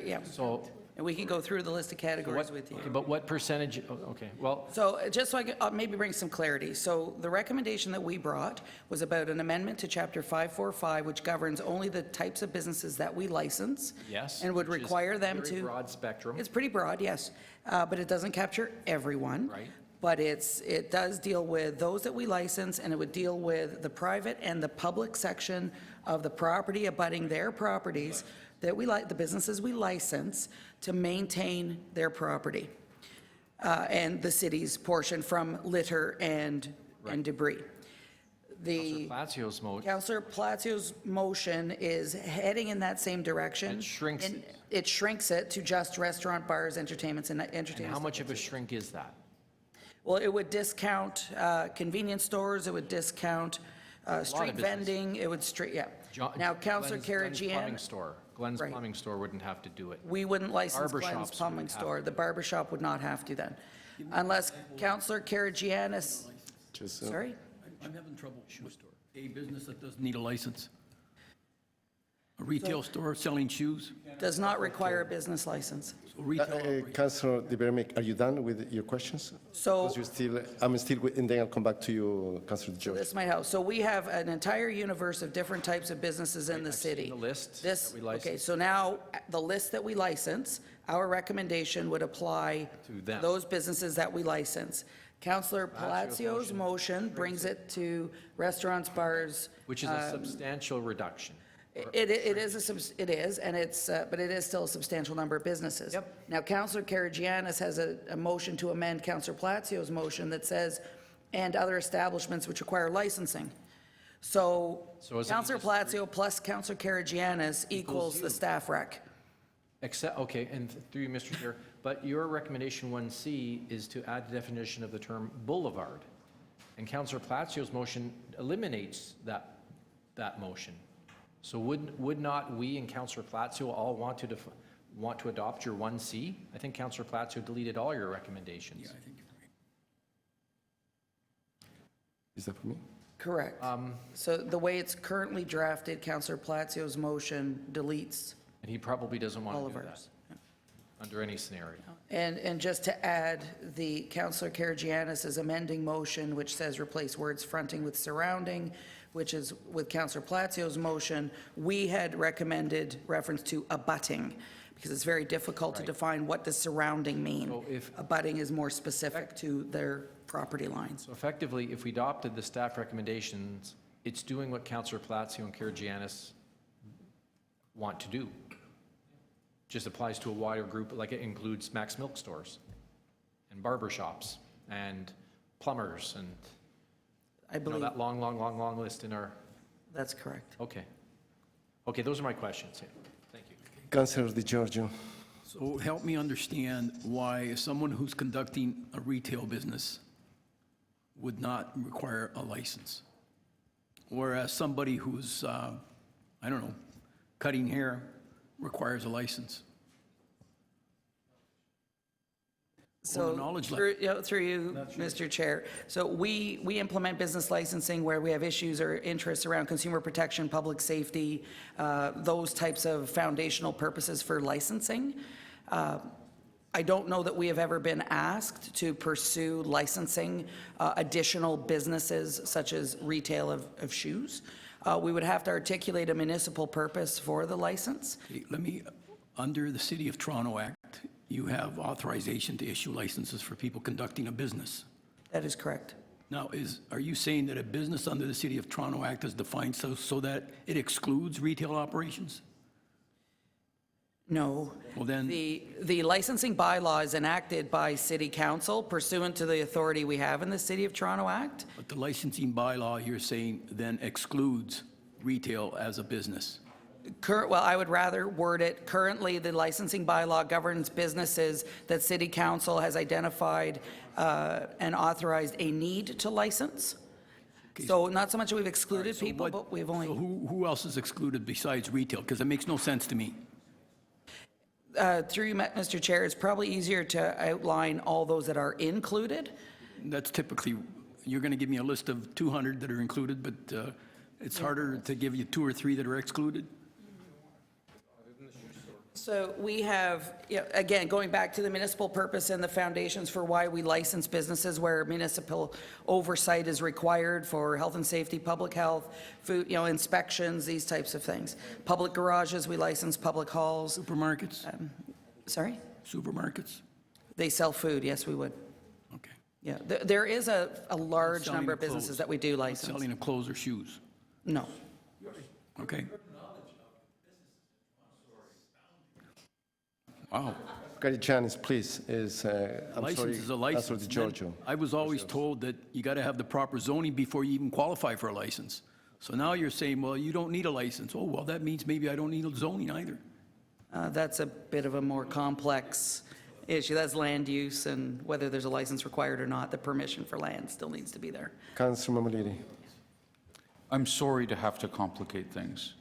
Yeah. So, And we can go through the list of categories what, with you. okay, but what percentage, okay, well, So just so I can maybe bring some clarity. So the recommendation that we brought was about an amendment to Chapter 545, which governs only the types of businesses that we license. yes. And would which is require them very to. broad spectrum. It's pretty broad, yes, but it doesn't capture everyone. Right. But it does deal with those that we license, and it would deal with the private and the public section of the property abutting their properties that the businesses we license to maintain their property, and the city's portion from litter and debris. The Palacios motion. Councillor Palacios' motion is heading in that same direction. It shrinks and it. It shrinks it to just restaurant, bars, entertainments, and And entertainment. how much of a shrink is that? Well, it would discount convenience stores, it would discount street business. vending, it would Now, Councillor Glenn's plumbing Karagian, store. Glenn's Right. plumbing store wouldn't have to do it. we wouldn't license Barber Glenn's shops plumbing wouldn't have store. to. The barber shop would not have to then. Unless Councillor Karagianis, Just, sorry? I'm having trouble with a business that doesn't need a license. A retail store selling shoes? Does not require a business license. Councillor De Bermec, are you done with your questions? So- Because I'm still, and then I'll come back to you, Councillor So George. this might help. So we have an entire universe of different types of businesses in the city. The list This, that we license. okay, so now, the list that we license, our recommendation would apply To them. those businesses that we license. Councillor Palazzo's motion brings it to restaurants, bars. Which is a substantial reduction. It is, and it's, but it is still a substantial number of businesses. Yep. Now, Councillor Karygiannis has a motion to amend Councillor Palazzo's motion that says, and other establishments which require licensing. So So is it Councillor just Palazzo plus Councillor Karygiannis equals the staff rec. Except, okay, and through you, Mr. Chair, but your recommendation 1C is to add the definition of the term boulevard. And Councillor Palazzo's motion eliminates that motion. So would not we and Councillor Palazzo all want to adopt your 1C? I think Councillor Palazzo deleted all your recommendations. Yeah, I think you're right. Is that for me? Correct. So the way it's currently drafted, Councillor Palazzo's motion deletes And he probably doesn't want all to of do that ours. under any scenario. And just to add, the Councillor Karygiannis' amending motion, which says replace words fronting with surrounding, which is with Councillor Palazzo's motion, we had recommended reference to abutting, because it's very difficult to define what does surrounding mean. So if- Abutting is more specific to their property lines. So effectively, if we adopted the staff recommendations, it's doing what Councillor Palazzo and Karygiannis want to do. Just applies to a wider group, like it includes Max Milk stores and barber shops and plumbers and I believe that long list in our, that's correct. okay. Okay, those are my questions. Yeah. Thank you. Councillor Di Giorgio. So help me understand why someone who's conducting a retail business would not require a license, whereas somebody who's, I don't know, cutting hair requires a license. So, knowledge through you, Mr. Chair, so we implement business licensing where we have issues or interests around consumer protection, public safety, those types of foundational purposes for licensing. I don't know that we have ever been asked to pursue licensing additional businesses such as retail of shoes. We would have to articulate a municipal purpose for the license. Okay, let me, under the City of Toronto Act, you have authorization to issue licenses for people conducting a business. That is correct. Now, are you saying that a business under the City of Toronto Act is defined so that it excludes retail operations? No. Well, then, The licensing bylaw is enacted by City Council pursuant to the authority we have in the City of Toronto Act. but the licensing bylaw, you're saying, then excludes retail as a business. Well, I would rather word it, currently, the licensing bylaw governs businesses that City Council has identified and authorized a need to license. So not so much that we've excluded people, but we've only... So who else is excluded besides retail? Because it makes no sense to me. Through you, Mr. Chair, it's probably easier to outline all those that are included. That's typically, you're going to give me a list of 200 that are included, but it's harder to give you 2 or 3 that are excluded? So we have, again, going back to the municipal purpose and the foundations for why we license businesses where municipal oversight is required for health and safety, public health, food, inspections, these types of things. Public garages, we license public halls. Supermarkets? Sorry? Supermarkets? They sell food, yes, we would. Okay. Yeah, there is a large Selling number of clothes. businesses that we do Not license. selling of clothes or shoes? No. Okay. Wow. Karygiannis, please, I'm sorry, License is a license. Councillor Di Giorgio. I was always told that you got to have the proper zoning before you even qualify for a license. So now you're saying, well, you don't need a license. Oh, well, that means maybe I don't need a zoning either. That's a bit of a more complex issue. That's land use, and whether there's a license required or not, the permission for land still needs to be there. Councillor Mamaliri. I'm sorry to have to complicate things,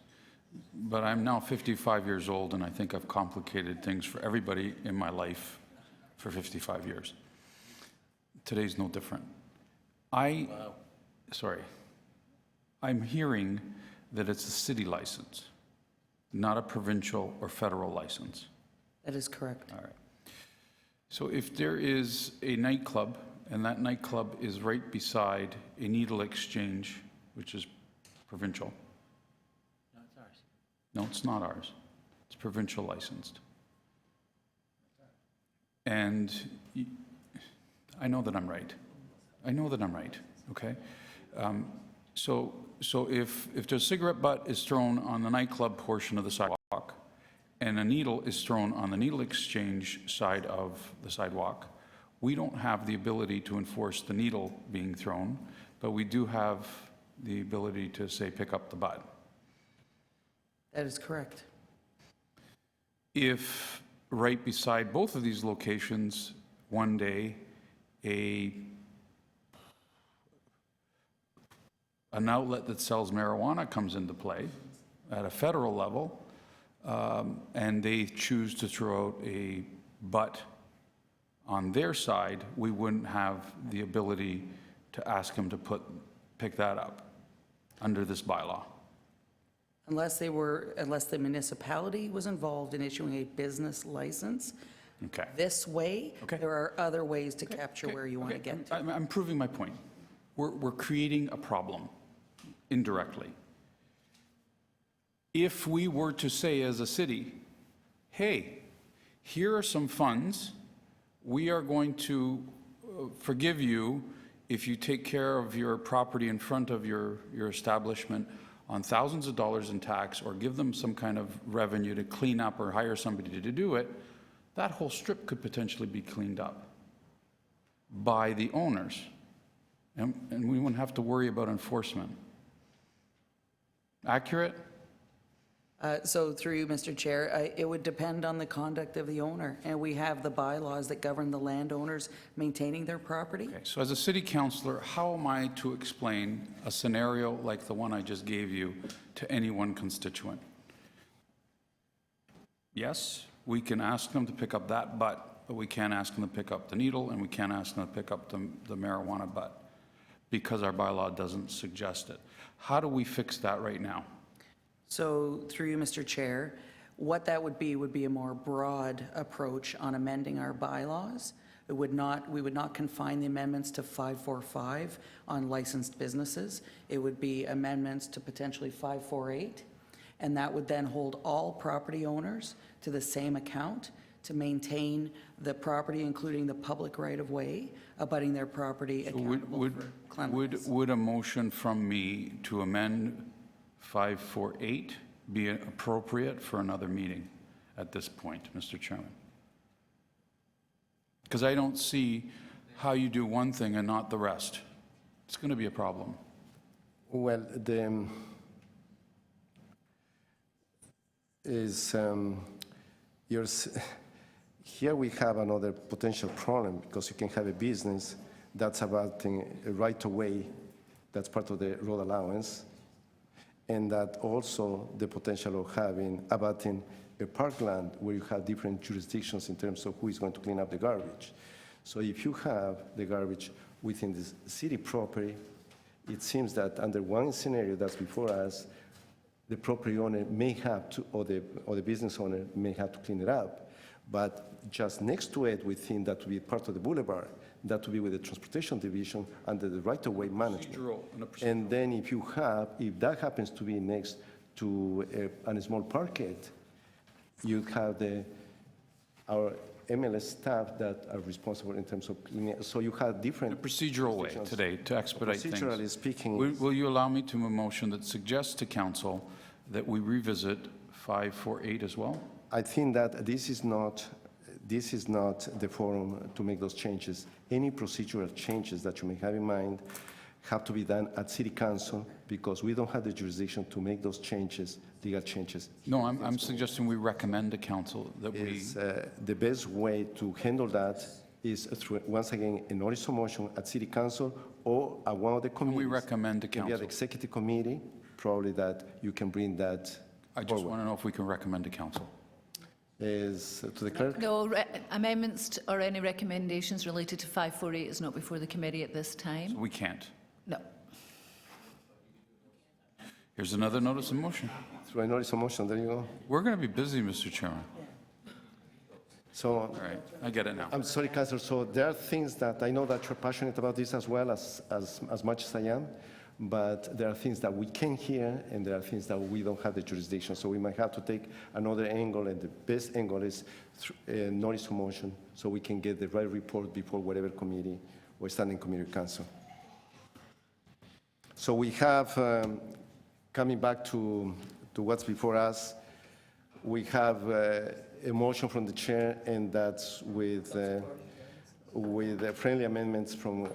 but I'm now 55 years old, and I think I've complicated things for everybody in my life for 55 years. Today's no different. I'm hearing that it's a city license. not a provincial or federal license. That is correct. All right. So if there is a nightclub, and that nightclub is right beside a needle exchange, which is provincial. No, it's ours. No, it's not ours. It's provincial licensed. And I know that I'm right. I know that I'm right, okay? So if the cigarette butt is thrown on the nightclub portion of the sidewalk, and a needle is thrown on the needle exchange side of the sidewalk, we don't have the ability to enforce the needle being thrown, but we do have the ability to say, pick up the butt. That is correct. If right beside both of these locations, one day, an outlet that sells marijuana comes into play at a federal level, and they choose to throw out a butt on their side, we wouldn't have the ability to ask them to pick that up under this bylaw. Unless the municipality was involved in issuing a business license. Okay. This way, there are other ways to capture where you want to get to. I'm proving my point. We're creating a problem indirectly. If we were to say as a city, hey, here are some funds, we are going to forgive you if you take care of your property in front of your establishment on thousands of dollars in tax, or give them some kind of revenue to clean up or hire somebody to do it, that whole strip could potentially be cleaned up by the owners. And we wouldn't have to worry about enforcement. Accurate? So through you, Mr. Chair, it would depend on the conduct of the owner, and we have the bylaws that govern the landowners maintaining their property. Okay, so as a city councillor, how am I to explain a scenario like the one I just gave you to any one constituent? Yes, we can ask them to pick up that butt, but we can't ask them to pick up the needle, and we can't ask them to pick up the marijuana butt, because our bylaw doesn't suggest it. How do we fix that right now? So through you, Mr. Chair, what that would be a more broad approach on amending our bylaws. We would not confine the amendments to 545 on licensed businesses. It would be amendments to potentially 548, and that would then hold all property owners to the same account to maintain the property, including the public right-of-way, abutting their property accountable for cleanliness. Would a motion from me to amend 548 be appropriate for another meeting at this point, Mr. Chairman? Because I don't see how you do one thing and not the rest. It's going to be a problem. Well, here we have another potential problem, because you can have a business that's abutting a right-of-way, that's part of the road allowance, and that also the potential of having abutting a parkland where you have different jurisdictions in terms of who is going to clean up the garbage. So if you have the garbage within the city property, it seems that under one scenario that's before us, the property owner may have to, or the business owner may have to clean it up. But just next to it, we think that to be part of the boulevard, that to be with the transportation division under the right-of-way management. And then if that happens to be next to a small parkade, you have our MLS staff that are responsible in terms of cleaning. So you have different procedural way today to expedite things. Procedurally speaking, will you allow me to move a motion that suggests to council that we revisit 548 as well? I think that this is not the forum to make those changes. Any procedural changes that you may have in mind have to be done at City Council, because we don't have the jurisdiction to make those changes, legal changes. No, I'm suggesting we recommend to council that The best way to handle that is through, once again, a notice of motion at City Council or at one of the committees. We recommend to Maybe at council. the executive committee, probably that you can bring that. I just want to know if we can recommend to council. Is to the clerk? No, amendments or any recommendations related to 548 is not before the committee at this time. So we can't. No. Here's another notice of motion. Through a notice of motion, there you go. We're going to be busy, Mr. Chairman. So, All right, I get it now. I'm sorry, Councillor, so there are things that I know that you're passionate about this as well as much as I am, but there are things that we can hear and there are things that we don't have the jurisdiction. So we might have to take another angle, and the best angle is through, notice of motion, so we can get the right report before whatever committee or standing committee council. So we have, coming back to what's before us, we have a motion from the chair, and that's with friendly amendments from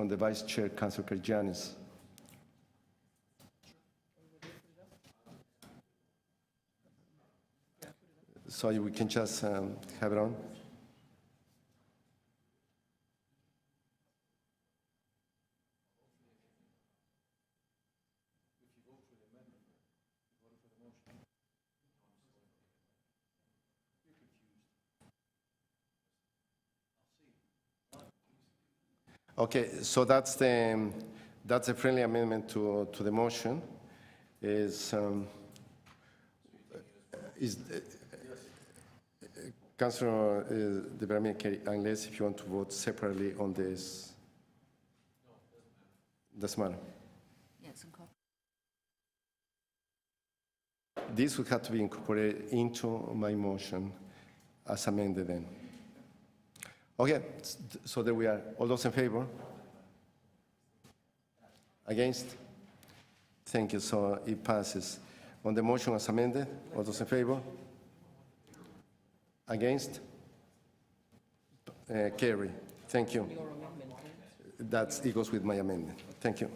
the vice chair, Councilor Karygiannis. So we can just have it on. Okay, so that's a friendly amendment to the motion. Councilor de Bernier, unless if you want to vote separately on this, doesn't matter. This would have to be incorporated into my motion as amended then. Okay, so there we are. All those in favor? Against? Thank you, so it passes. On the motion as amended, all those in favor? Against? Carry. Thank you. It goes with my amendment. Thank you.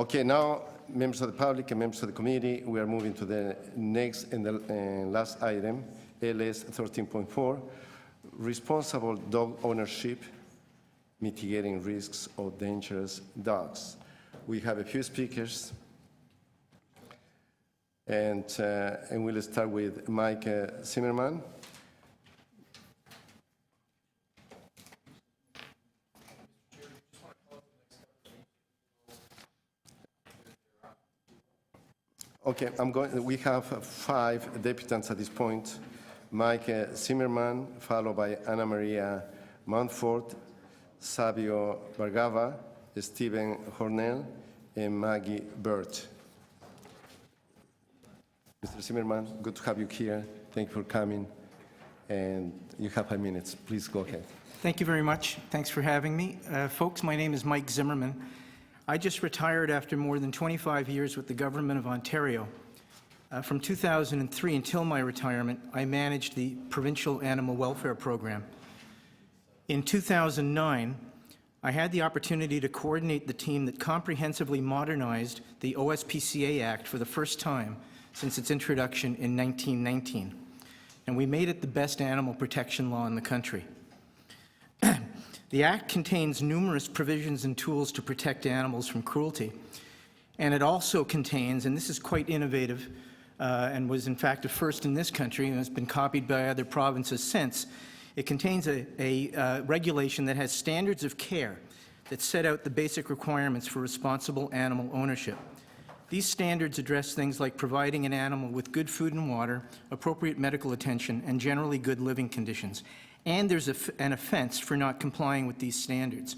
Okay, now, members of the public and members of the committee, we are moving to the next and the last item, LS 13.4, responsible dog ownership, mitigating risks of dangerous dogs. We have a few speakers, and we'll start with Mike Zimmerman. Okay, we have 5 deputants at this point. Mike Zimmerman, followed by Ana Maria Mountford, Savio Bargava, Stephen Hornell, and Maggie Burt. Mr. Zimmerman, good to have you here. Thank you for coming. And you have 5 minutes. Please go ahead. Thank you very much. Thanks for having me. Folks, my name is Mike Zimmerman. I just retired after more than 25 years with the Government of Ontario. From 2003 until my retirement, I managed the Provincial Animal Welfare Program. In 2009, I had the opportunity to coordinate the team that comprehensively modernized the OSPCA Act for the first time since its introduction in 1919. And we made it the best animal protection law in the country. The Act contains numerous provisions and tools to protect animals from cruelty. And it also contains, and this is quite innovative, and was in fact a first in this country and has been copied by other provinces since, it contains a regulation that has standards of care that set out the basic requirements for responsible animal ownership. These standards address things like providing an animal with good food and water, appropriate medical attention, and generally good living conditions. And there's an offense for not complying with these standards.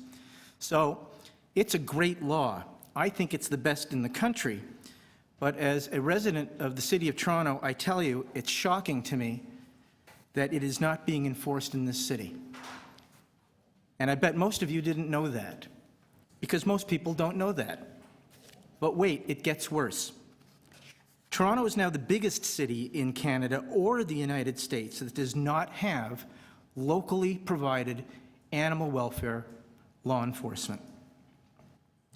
So it's a great law. I think it's the best in the country. But as a resident of the City of Toronto, I tell you, it's shocking to me that it is not being enforced in this city. And I bet most of you didn't know that, because most people don't know that. But wait, it gets worse. Toronto is now the biggest city in Canada or the United States that does not have locally provided animal welfare law enforcement.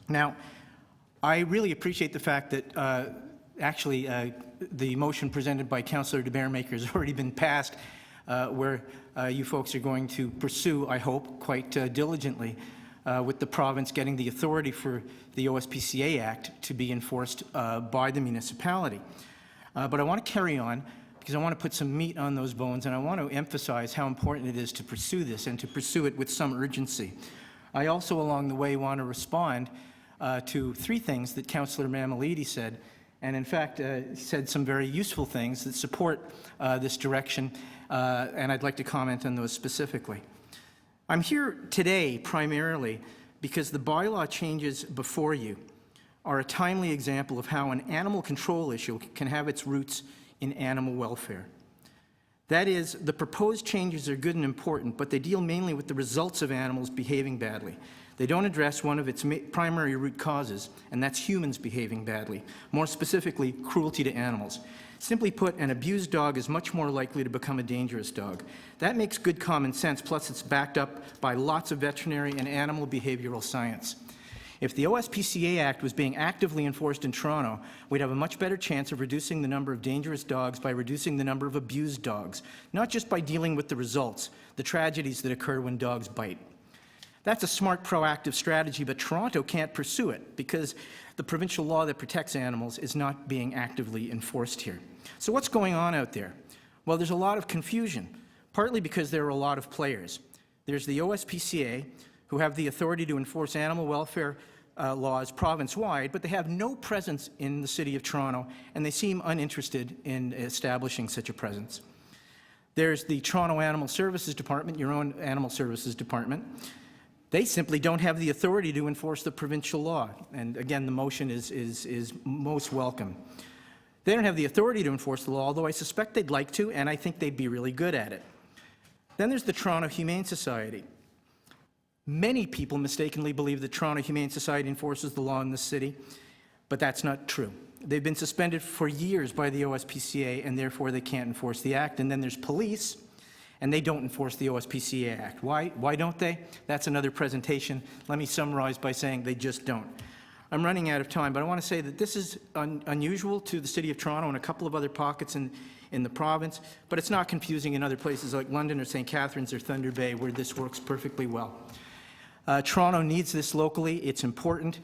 Now, I really appreciate the fact that the motion presented by Councillor de Baermaeker has already been passed, where you folks are going to pursue, I hope, quite diligently with the province getting the authority for the OSPCA Act to be enforced by the municipality. But I want to carry on because I want to put some meat on those bones, and I want to emphasize how important it is to pursue this and to pursue it with some urgency. I also, along the way, want to respond to 3 things that Councillor Mammoliti said, and in fact said some very useful things that support this direction, and I'd like to comment on those specifically. I'm here today primarily because the bylaw changes before you are a timely example of how an animal control issue can have its roots in animal welfare. That is, the proposed changes are good and important, but they deal mainly with the results of animals behaving badly. They don't address one of its primary root causes, and that's humans behaving badly, more specifically, cruelty to animals. Simply put, an abused dog is much more likely to become a dangerous dog. That makes good common sense, plus it's backed up by lots of veterinary and animal behavioral science. If the OSPCA Act was being actively enforced in Toronto, we'd have a much better chance of reducing the number of dangerous dogs by reducing the number of abused dogs, not just by dealing with the results, the tragedies that occur when dogs bite. That's a smart, proactive strategy, but Toronto can't pursue it because the provincial law that protects animals is not being actively enforced here. So what's going on out there? Well, there's a lot of confusion, partly because there are a lot of players. There's the OSPCA, who have the authority to enforce animal welfare laws province-wide, but they have no presence in the City of Toronto, and they seem uninterested in establishing such a presence. There's the Toronto Animal Services Department, your own Animal Services Department. They simply don't have the authority to enforce the provincial law, and again, the motion is most welcome. They don't have the authority to enforce the law, although I suspect they'd like to, and I think they'd be really good at it. Then there's the Toronto Humane Society. Many people mistakenly believe that Toronto Humane Society enforces the law in the city, but that's not true. They've been suspended for years by the OSPCA, and therefore they can't enforce the Act. And then there's police, and they don't enforce the OSPCA Act. Why don't they? That's another presentation. Let me summarize by saying they just don't. I'm running out of time, but I want to say that this is unusual to the City of Toronto and a couple of other pockets in the province, but it's not confusing in other places like London or St. Catharines or Thunder Bay, where this works perfectly well. Toronto needs this locally. It's important.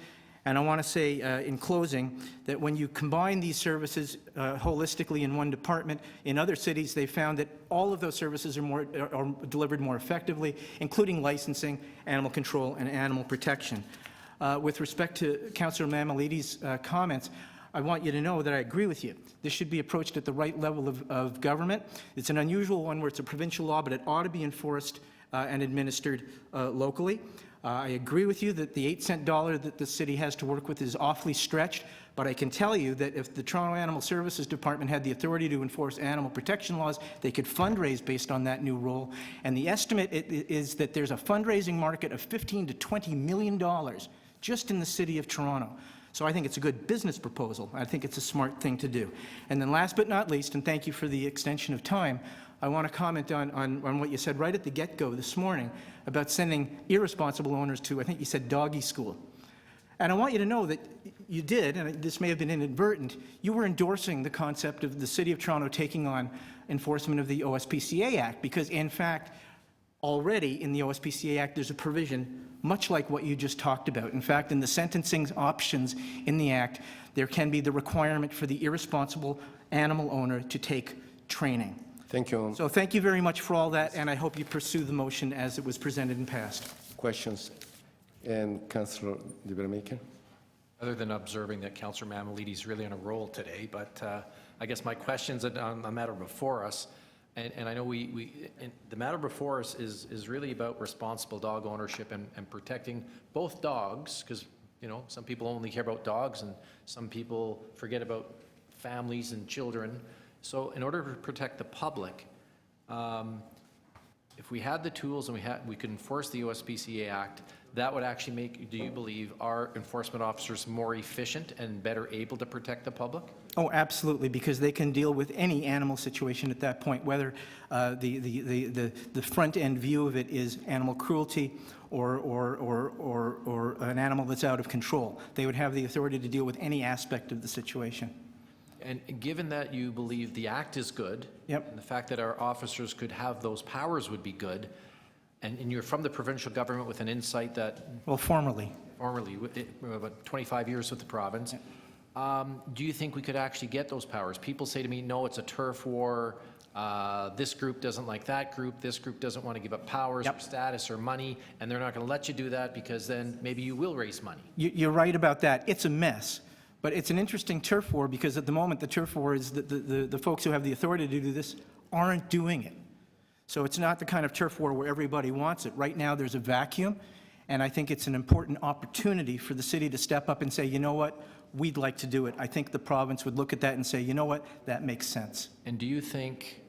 And I want to say in closing that when you combine these services holistically in one department, in other cities they found that all of those services are delivered more effectively, including licensing, animal control, and animal protection. With respect to Councillor Mammoliti's comments, I want you to know that I agree with you. This should be approached at the right level of government. It's an unusual one where it's a provincial law, but it ought to be enforced and administered locally. I agree with you that the 8-cent dollar that the city has to work with is awfully stretched, but I can tell you that if the Toronto Animal Services Department had the authority to enforce animal protection laws, they could fundraise based on that new role. And the estimate is that there's a fundraising market of $15 to $20 million just in the City of Toronto. So I think it's a good business proposal. I think it's a smart thing to do. And then last but not least, and thank you for the extension of time, I want to comment on what you said right at the get-go this morning about sending irresponsible owners to, I think you said, doggy school. And I want you to know that you did, and this may have been inadvertent, you were endorsing the concept of the City of Toronto taking on enforcement of the OSPCA Act, because in fact, already in the OSPCA Act, there's a provision much like what you just talked about. In fact, in the sentencing options in the Act, there can be the requirement for the irresponsible animal owner to take training. Thank you. So thank you very much for all that, and I hope you pursue the motion as it was presented and passed. Questions? And Councillor de Vermeken. Other than observing that Councillor Mammoliti is really on a roll today, but I guess my question's on the matter before us, and I know the matter before us is really about responsible dog ownership and protecting both dogs, because some people only care about dogs and some people forget about families and children. So in order to protect the public, if we had the tools and we could enforce the OSPCA Act, that would actually make, do you believe, our enforcement officers more efficient and better able to protect the public? Oh, absolutely, because they can deal with any animal situation at that point, whether the front-end view of it is animal cruelty or an animal that's out of control. They would have the authority to deal with any aspect of the situation. And given that you believe the Act is good, yep, and the fact that our officers could have those powers would be good, and you're from the provincial government with an insight that... Well, formerly. Formerly, about 25 years with the province. Do you think we could actually get those powers? People say to me, no, it's a turf war. This group doesn't like that group. This group doesn't want to give up powers or status or money, and they're not going to let you do that because then maybe you will raise money. You're right about that. It's a mess. But it's an interesting turf war because at the moment the turf war is the folks who have the authority to do this aren't doing it. So it's not the kind of turf war where everybody wants it. Right now there's a vacuum, and I think it's an important opportunity for the city to step up and say, you know what, we'd like to do it. I think the province would look at that and say, you know what, that makes sense. And do you think,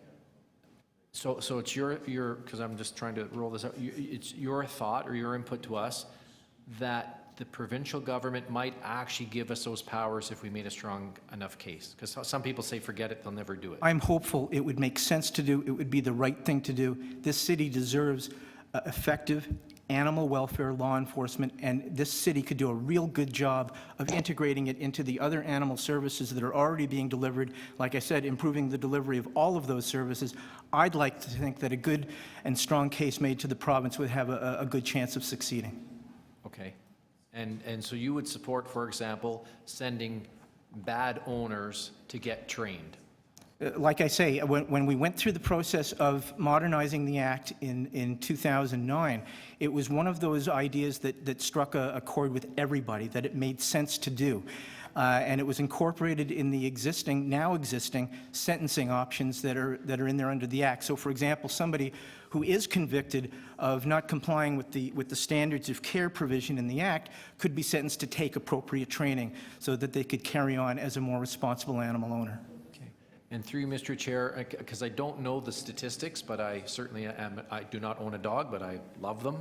so it's your because I'm just trying to roll this out, it's your thought or your input to us that the provincial government might actually give us those powers if we made a strong enough case? Because some people say, forget it, they'll never do it. I'm hopeful it would make sense to do. It would be the right thing to do. This city deserves effective animal welfare law enforcement, and this city could do a real good job of integrating it into the other animal services that are already being delivered. Like I said, improving the delivery of all of those services. I'd like to think that a good and strong case made to the province would have a good chance of succeeding. Okay. And so you would support, for example, sending bad owners to get trained? Like I say, when we went through the process of modernizing the Act in 2009, it was one of those ideas that struck a chord with everybody, that it made sense to do. And it was incorporated in the now existing sentencing options that are in there under the Act. So, for example, somebody who is convicted of not complying with the standards of care provision in the Act could be sentenced to take appropriate training so that they could carry on as a more responsible animal owner. And through you, Mr. Chair, because I don't know the statistics, but I certainly I do not own a dog, but I love them.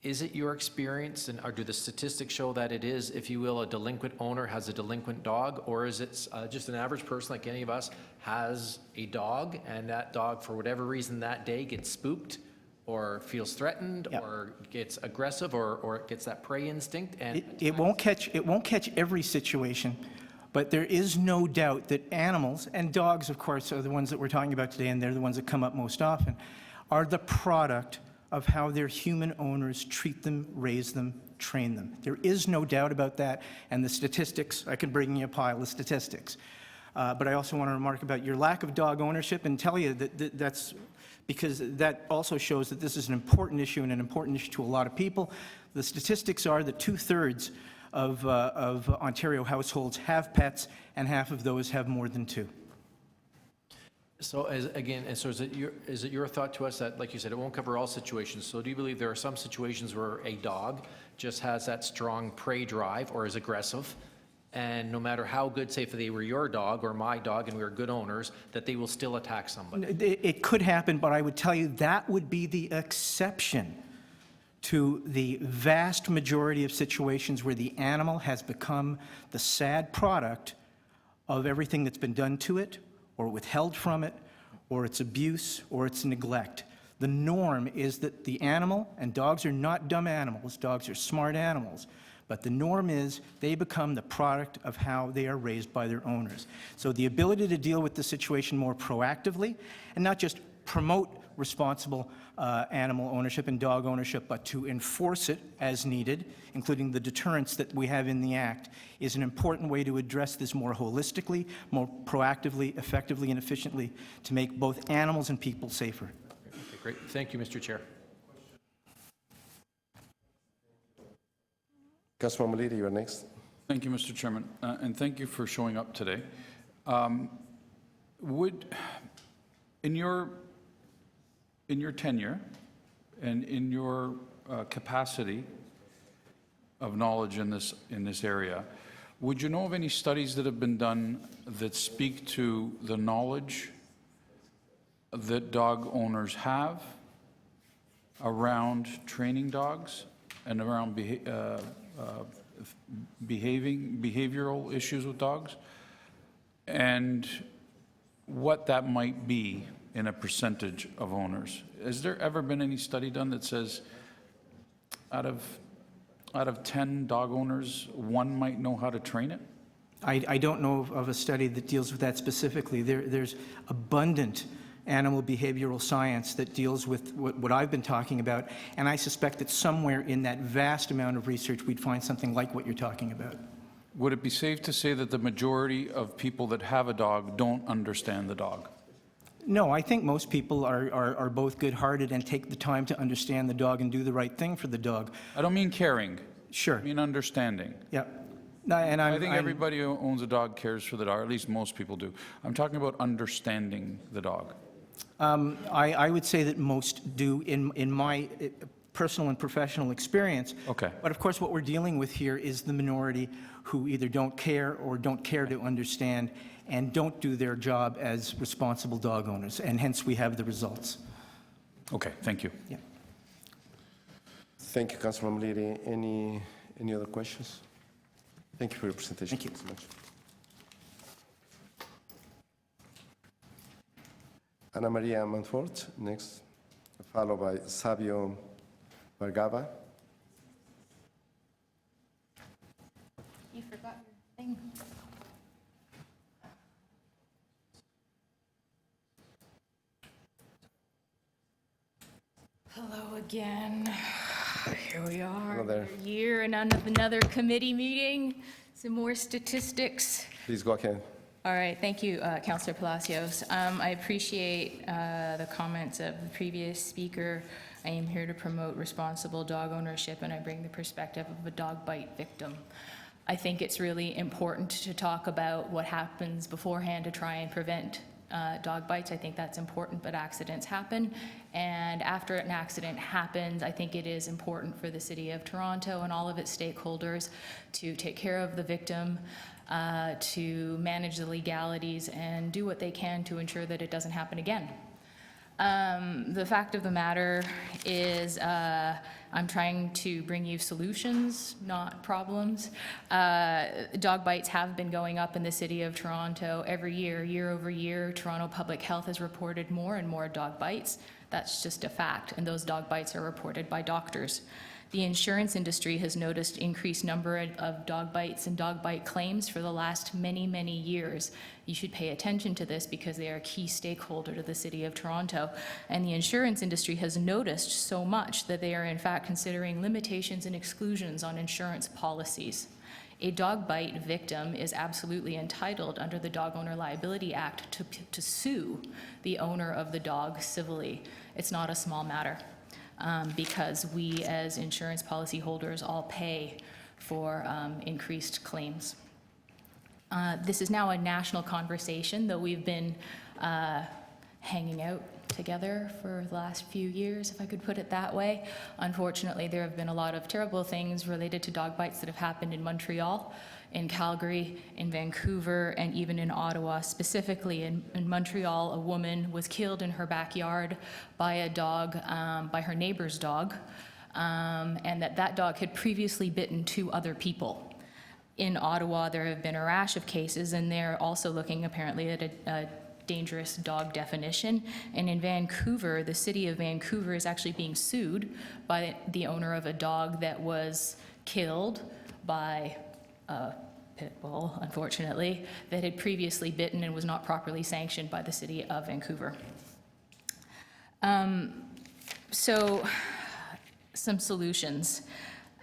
Is it your experience, or do the statistics show that it is, if you will, a delinquent owner has a delinquent dog, or is it just an average person like any of us has a dog, and that dog, for whatever reason that day, gets spooked, or feels threatened, or gets aggressive, or gets that prey instinct? And it won't catch every situation. But there is no doubt that animals, and dogs, of course, are the ones that we're talking about today, and they're the ones that come up most often, are the product of how their human owners treat them, raise them, train them. There is no doubt about that, and the statistics, I can bring you a pile of statistics. But I also want to remark about your lack of dog ownership and tell you that that's because that also shows that this is an important issue and an important issue to a lot of people. The statistics are that 2/3 of Ontario households have pets, and half of those have more than 2. So is it your thought to us that, like you said, it won't cover all situations? So do you believe there are some situations where a dog just has that strong prey drive or is aggressive, and no matter how good, say if they were your dog or my dog and we were good owners, that they will still attack somebody? It could happen, but I would tell you that would be the exception to the vast majority of situations where the animal has become the sad product of everything that's been done to it, or withheld from it, or its abuse, or its neglect. The norm is that the animal, and dogs are not dumb animals, dogs are smart animals, but the norm is they become the product of how they are raised by their owners. So the ability to deal with the situation more proactively, and not just promote responsible animal ownership and dog ownership, but to enforce it as needed, including the deterrence that we have in the Act, is an important way to address this more holistically, more proactively, effectively, and efficiently to make both animals and people safer. Okay, great. Thank you, Mr. Chair. Councilor Malidi, you're next. Thank you, Mr. Chairman, and thank you for showing up today. In your tenure and in your capacity of knowledge in this area, would you know of any studies that have been done that speak to the knowledge that dog owners have around training dogs and around behavioral issues with dogs, and what that might be in a percentage of owners? Has there ever been any study done that says out of 10 dog owners, 1 might know how to train it? I don't know of a study that deals with that specifically. There's abundant animal behavioral science that deals with what I've been talking about, and I suspect that somewhere in that vast amount of research we'd find something like what you're talking about. would it be safe to say that the majority of people that have a dog don't understand the dog? No, I think most people are both good-hearted and take the time to understand the dog and do the right thing for the dog. I don't mean caring. Sure. I mean understanding. Yeah. No, and I think everybody who owns a dog cares for the dog, or at least most people do. I'm talking about understanding the dog. I would say that most do in my personal and professional experience. Okay. But of course, what we're dealing with here is the minority who either don't care or don't care to understand and don't do their job as responsible dog owners, and hence we have the results. Okay, thank you. Yeah. Thank you, Councilor Maliri. Any other questions? Thank you for your presentation. Thank you. So much. Ana Maria Manfort, next, followed by Sabio Vargava. You forgot your thing. Hello again. Here we are, Hello there. another year and another committee meeting. Some more statistics. Please go ahead. All right, thank you, Councillor Palacios. I appreciate the comments of the previous speaker. I am here to promote responsible dog ownership, and I bring the perspective of a dog bite victim. I think it's really important to talk about what happens beforehand to try and prevent dog bites. I think that's important, but accidents happen. And after an accident happens, I think it is important for the City of Toronto and all of its stakeholders to take care of the victim, to manage the legalities, and do what they can to ensure that it doesn't happen again. The fact of the matter is I'm trying to bring you solutions, not problems. Dog bites have been going up in the City of Toronto every year. Year over year, Toronto Public Health has reported more and more dog bites. That's just a fact, and those dog bites are reported by doctors. The insurance industry has noticed increased number of dog bites and dog bite claims for the last many, many years. You should pay attention to this because they are a key stakeholder to the City of Toronto. And the insurance industry has noticed so much that they are in fact considering limitations and exclusions on insurance policies. A dog bite victim is absolutely entitled under the Dog Owner Liability Act to sue the owner of the dog civilly. It's not a small matter. Because we as insurance policy holders all pay for increased claims. This is now a national conversation, though we've been hanging out together for the last few years, if I could put it that way. Unfortunately, there have been a lot of terrible things related to dog bites that have happened in Montreal, in Calgary, in Vancouver, and even in Ottawa. Specifically in Montreal, a woman was killed in her backyard by a dog, by her neighbor's dog, and that dog had previously bitten 2 other people. In Ottawa, there have been a rash of cases, and they're also looking apparently at a dangerous dog definition. And in Vancouver, the City of Vancouver is actually being sued by the owner of a dog that was killed by a pit bull, unfortunately, that had previously bitten and was not properly sanctioned by the City of Vancouver. So, some solutions.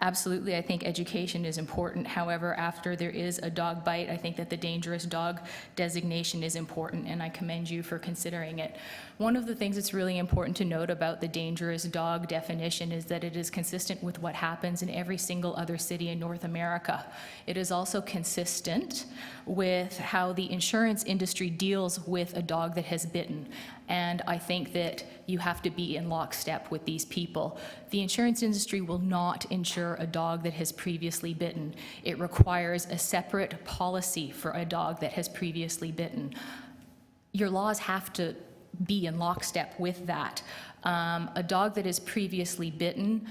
Absolutely, I think education is important. However, after there is a dog bite, I think that the dangerous dog designation is important, and I commend you for considering it. One of the things that's really important to note about the dangerous dog definition is that it is consistent with what happens in every single other city in North America. It is also consistent with how the insurance industry deals with a dog that has bitten. And I think that you have to be in lockstep with these people. The insurance industry will not insure a dog that has previously bitten. It requires a separate policy for a dog that has previously bitten. Your laws have to be in lockstep with that. A dog that is previously bitten,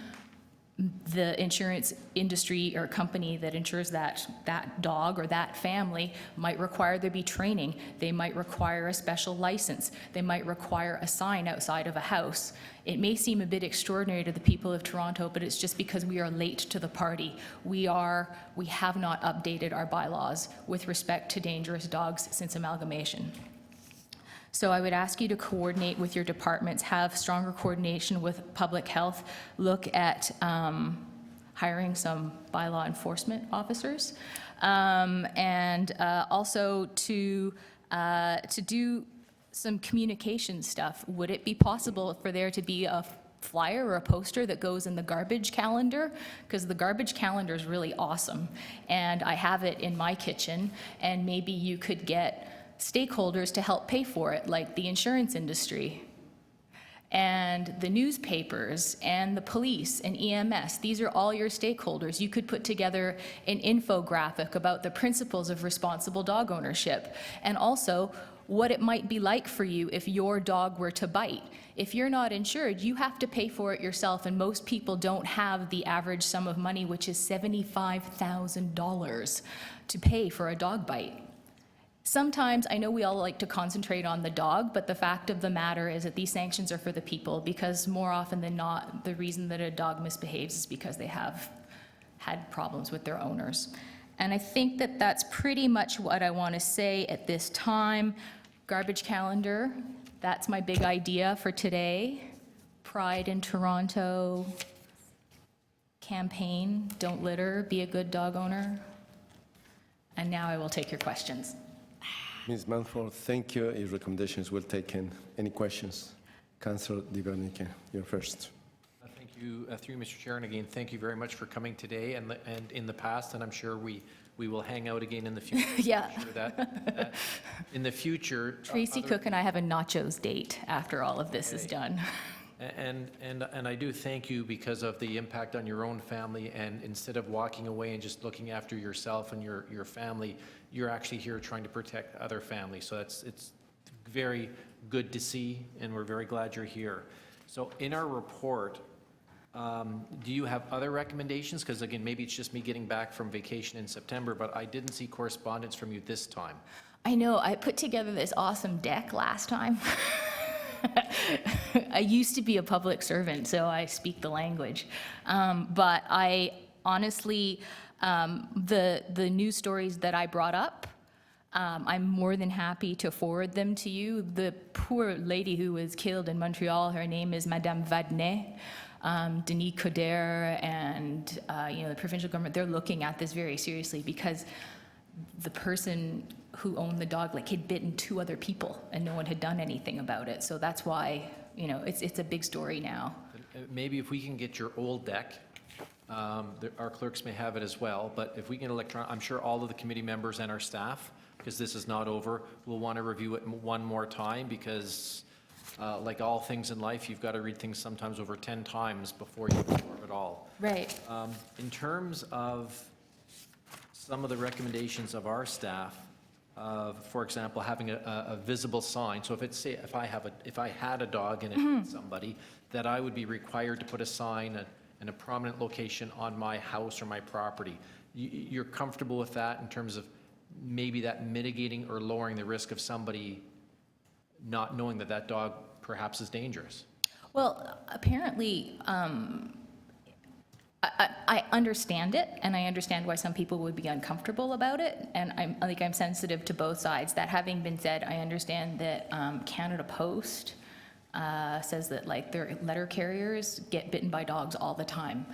the insurance industry or company that insures that dog or that family might require there be training. They might require a special license. They might require a sign outside of a house. It may seem a bit extraordinary to the people of Toronto, but it's just because we are late to the party. We have not updated our bylaws with respect to dangerous dogs since amalgamation. So I would ask you to coordinate with your departments, have stronger coordination with public health, look at hiring some bylaw enforcement officers, and also to do some communication stuff. Would it be possible for there to be a flyer or a poster that goes in the garbage calendar? Because the garbage calendar is really awesome, and I have it in my kitchen, and maybe you could get stakeholders to help pay for it, like the insurance industry and the newspapers and the police and EMS. These are all your stakeholders. You could put together an infographic about the principles of responsible dog ownership, and also what it might be like for you if your dog were to bite. If you're not insured, you have to pay for it yourself, and most people don't have the average sum of money, which is $75,000 to pay for a dog bite. Sometimes, I know we all like to concentrate on the dog, but the fact of the matter is that these sanctions are for the people, because more often than not, the reason that a dog misbehaves is because they have had problems with their owners. And I think that that's pretty much what I want to say at this time. Garbage calendar, that's my big idea for today. Pride in Toronto campaign, don't litter, be a good dog owner. And now I will take your questions. Ms. Manford, thank you. Your recommendations will taken. Any questions? Councillor Di Veronique, you're first. Thank you, through you, Mr. Chair, and again, thank you very much for coming today and in the past, and I'm sure we will hang out again in the future. Yeah. I'm sure that in the future. Tracy Cook and I have a nachos date after all of this is done. And I do thank you because of the impact on your own family, and instead of walking away and just looking after yourself and your family, you're actually here trying to protect other families. So it's very good to see, and we're very glad you're here. So in our report, do you have other recommendations? Because again, maybe it's just me getting back from vacation in September, but I didn't see correspondence from you this time. I know, I put together this awesome deck last time. I used to be a public servant, so I speak the language. But I honestly, the news stories that I brought up, I'm more than happy to forward them to you. The poor lady who was killed in Montreal, her name is Madame Vadnet. Denis Coderre and the provincial government, they're looking at this very seriously, because the person who owned the dog had bitten 2 other people and no one had done anything about it. So that's why, it's a big story now. Maybe if we can get your old deck, our clerks may have it as well, but if we can I'm sure all of the committee members and our staff, because this is not over, will want to review it one more time, because like all things in life, you've got to read things sometimes over 10 times before you absorb it all. Right. In terms of some of the recommendations of our staff, for example, having a visible sign. So if I had a dog and it hit somebody, that I would be required to put a sign in a prominent location on my house or my property. You're comfortable with that in terms of maybe that mitigating or lowering the risk of somebody not knowing that that dog perhaps is dangerous? Well, apparently, I understand it, and I understand why some people would be uncomfortable about it, and I'm sensitive to both sides. That having been said, I understand that Canada Post says that their letter carriers get bitten by dogs all the time.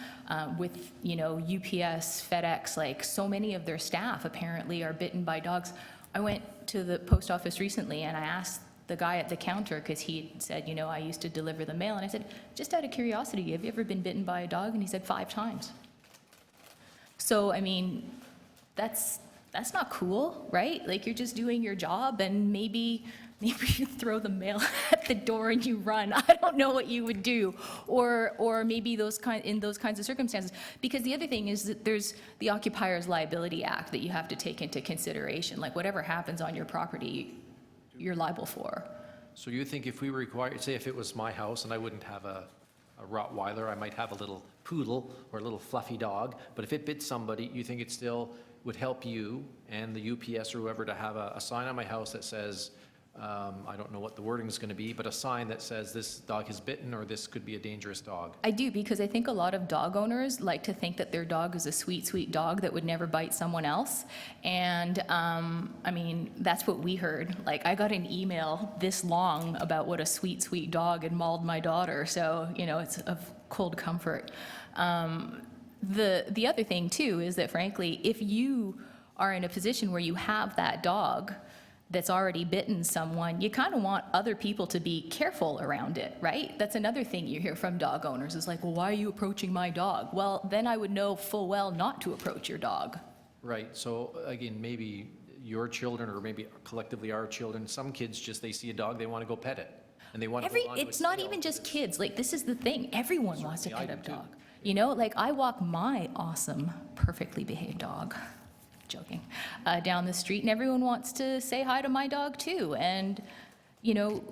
With UPS, FedEx, so many of their staff apparently are bitten by dogs. I went to the post office recently and I asked the guy at the counter, because he said, I used to deliver the mail, and I said, just out of curiosity, have you ever been bitten by a dog? And he said 5 times. So, that's not cool, right? You're just doing your job, and maybe you throw the mail at the door and you run. I don't know what you would do, or maybe in those kinds of circumstances. Because the other thing is that there's the Occupier's Liability Act that you have to take into consideration. Whatever happens on your property, you're liable for. So you think if we were required, say if it was my house and I wouldn't have a Rottweiler, I might have a little poodle or a little fluffy dog, but if it bit somebody, you think it still would help you and the UPS or whoever to have a sign on my house that says, I don't know what the wording is going to be, but a sign that says this dog has bitten or this could be a dangerous dog? I do, because I think a lot of dog owners like to think that their dog is a sweet, sweet dog that would never bite someone else. And that's what we heard. I got an email this long about what a sweet, sweet dog had mauled my daughter. So, it's of cold comfort. the other thing too is that frankly, if you are in a position where you have that dog that's already bitten someone, you kind of want other people to be careful around it, right? That's another thing you hear from dog owners is like, well, why are you approaching my dog? Well, then I would know full well not to approach your dog. Right, so again, maybe your children or maybe collectively our children, some kids just, they see a dog, they want to go pet it. And they want to hold on to It's not even just kids, like this is the thing, everyone wants to pet a dog. You know, like I walk my awesome, perfectly behaved dog, joking, down the street and everyone wants to say hi to my dog too. And, you know,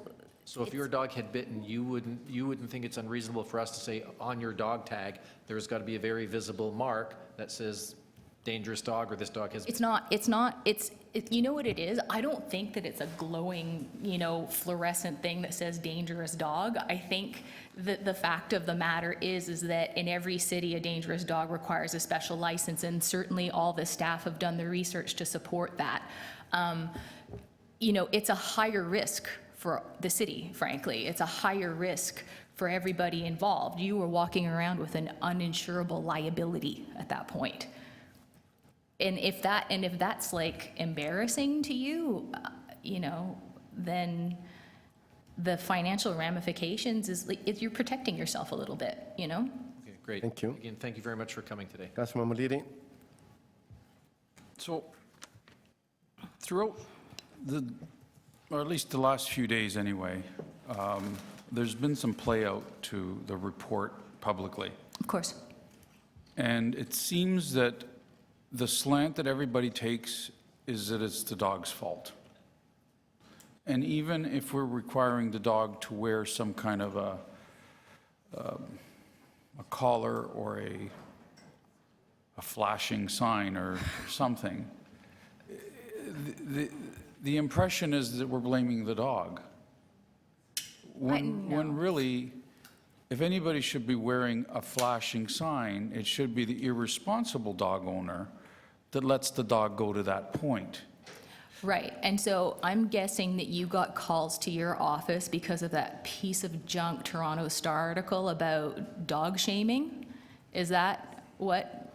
So if your dog had bitten, you wouldn't think it's unreasonable for us to say on your dog tag, there's got to be a very visible mark that says dangerous dog or this dog has. it's not, you know what it is? I don't think that it's a glowing, you know, fluorescent thing that says dangerous dog. I think that the fact of the matter is that in every city, a dangerous dog requires a special license, and certainly all the staff have done the research to support that. You know, it's a higher risk for the city, frankly. It's a higher risk for everybody involved. You are walking around with an uninsurable liability at that point. And if that's like embarrassing to you, you know, then the financial ramifications is like if you're protecting yourself a little bit, you know? Okay, great. Thank you. Again, thank you very much for coming today. Councilman Malidi? So throughout or at least the last few days anyway, there's been some play out to the report publicly. Of course. And it seems that the slant that everybody takes is that it's the dog's fault. And even if we're requiring the dog to wear some kind of a collar or a flashing sign or something, the impression is that we're blaming the dog. When really, if anybody should be wearing a flashing sign, it should be the irresponsible dog owner that lets the dog go to that point. Right, and so I'm guessing that you got calls to your office because of that piece of junk Toronto Star article about dog shaming? Is that what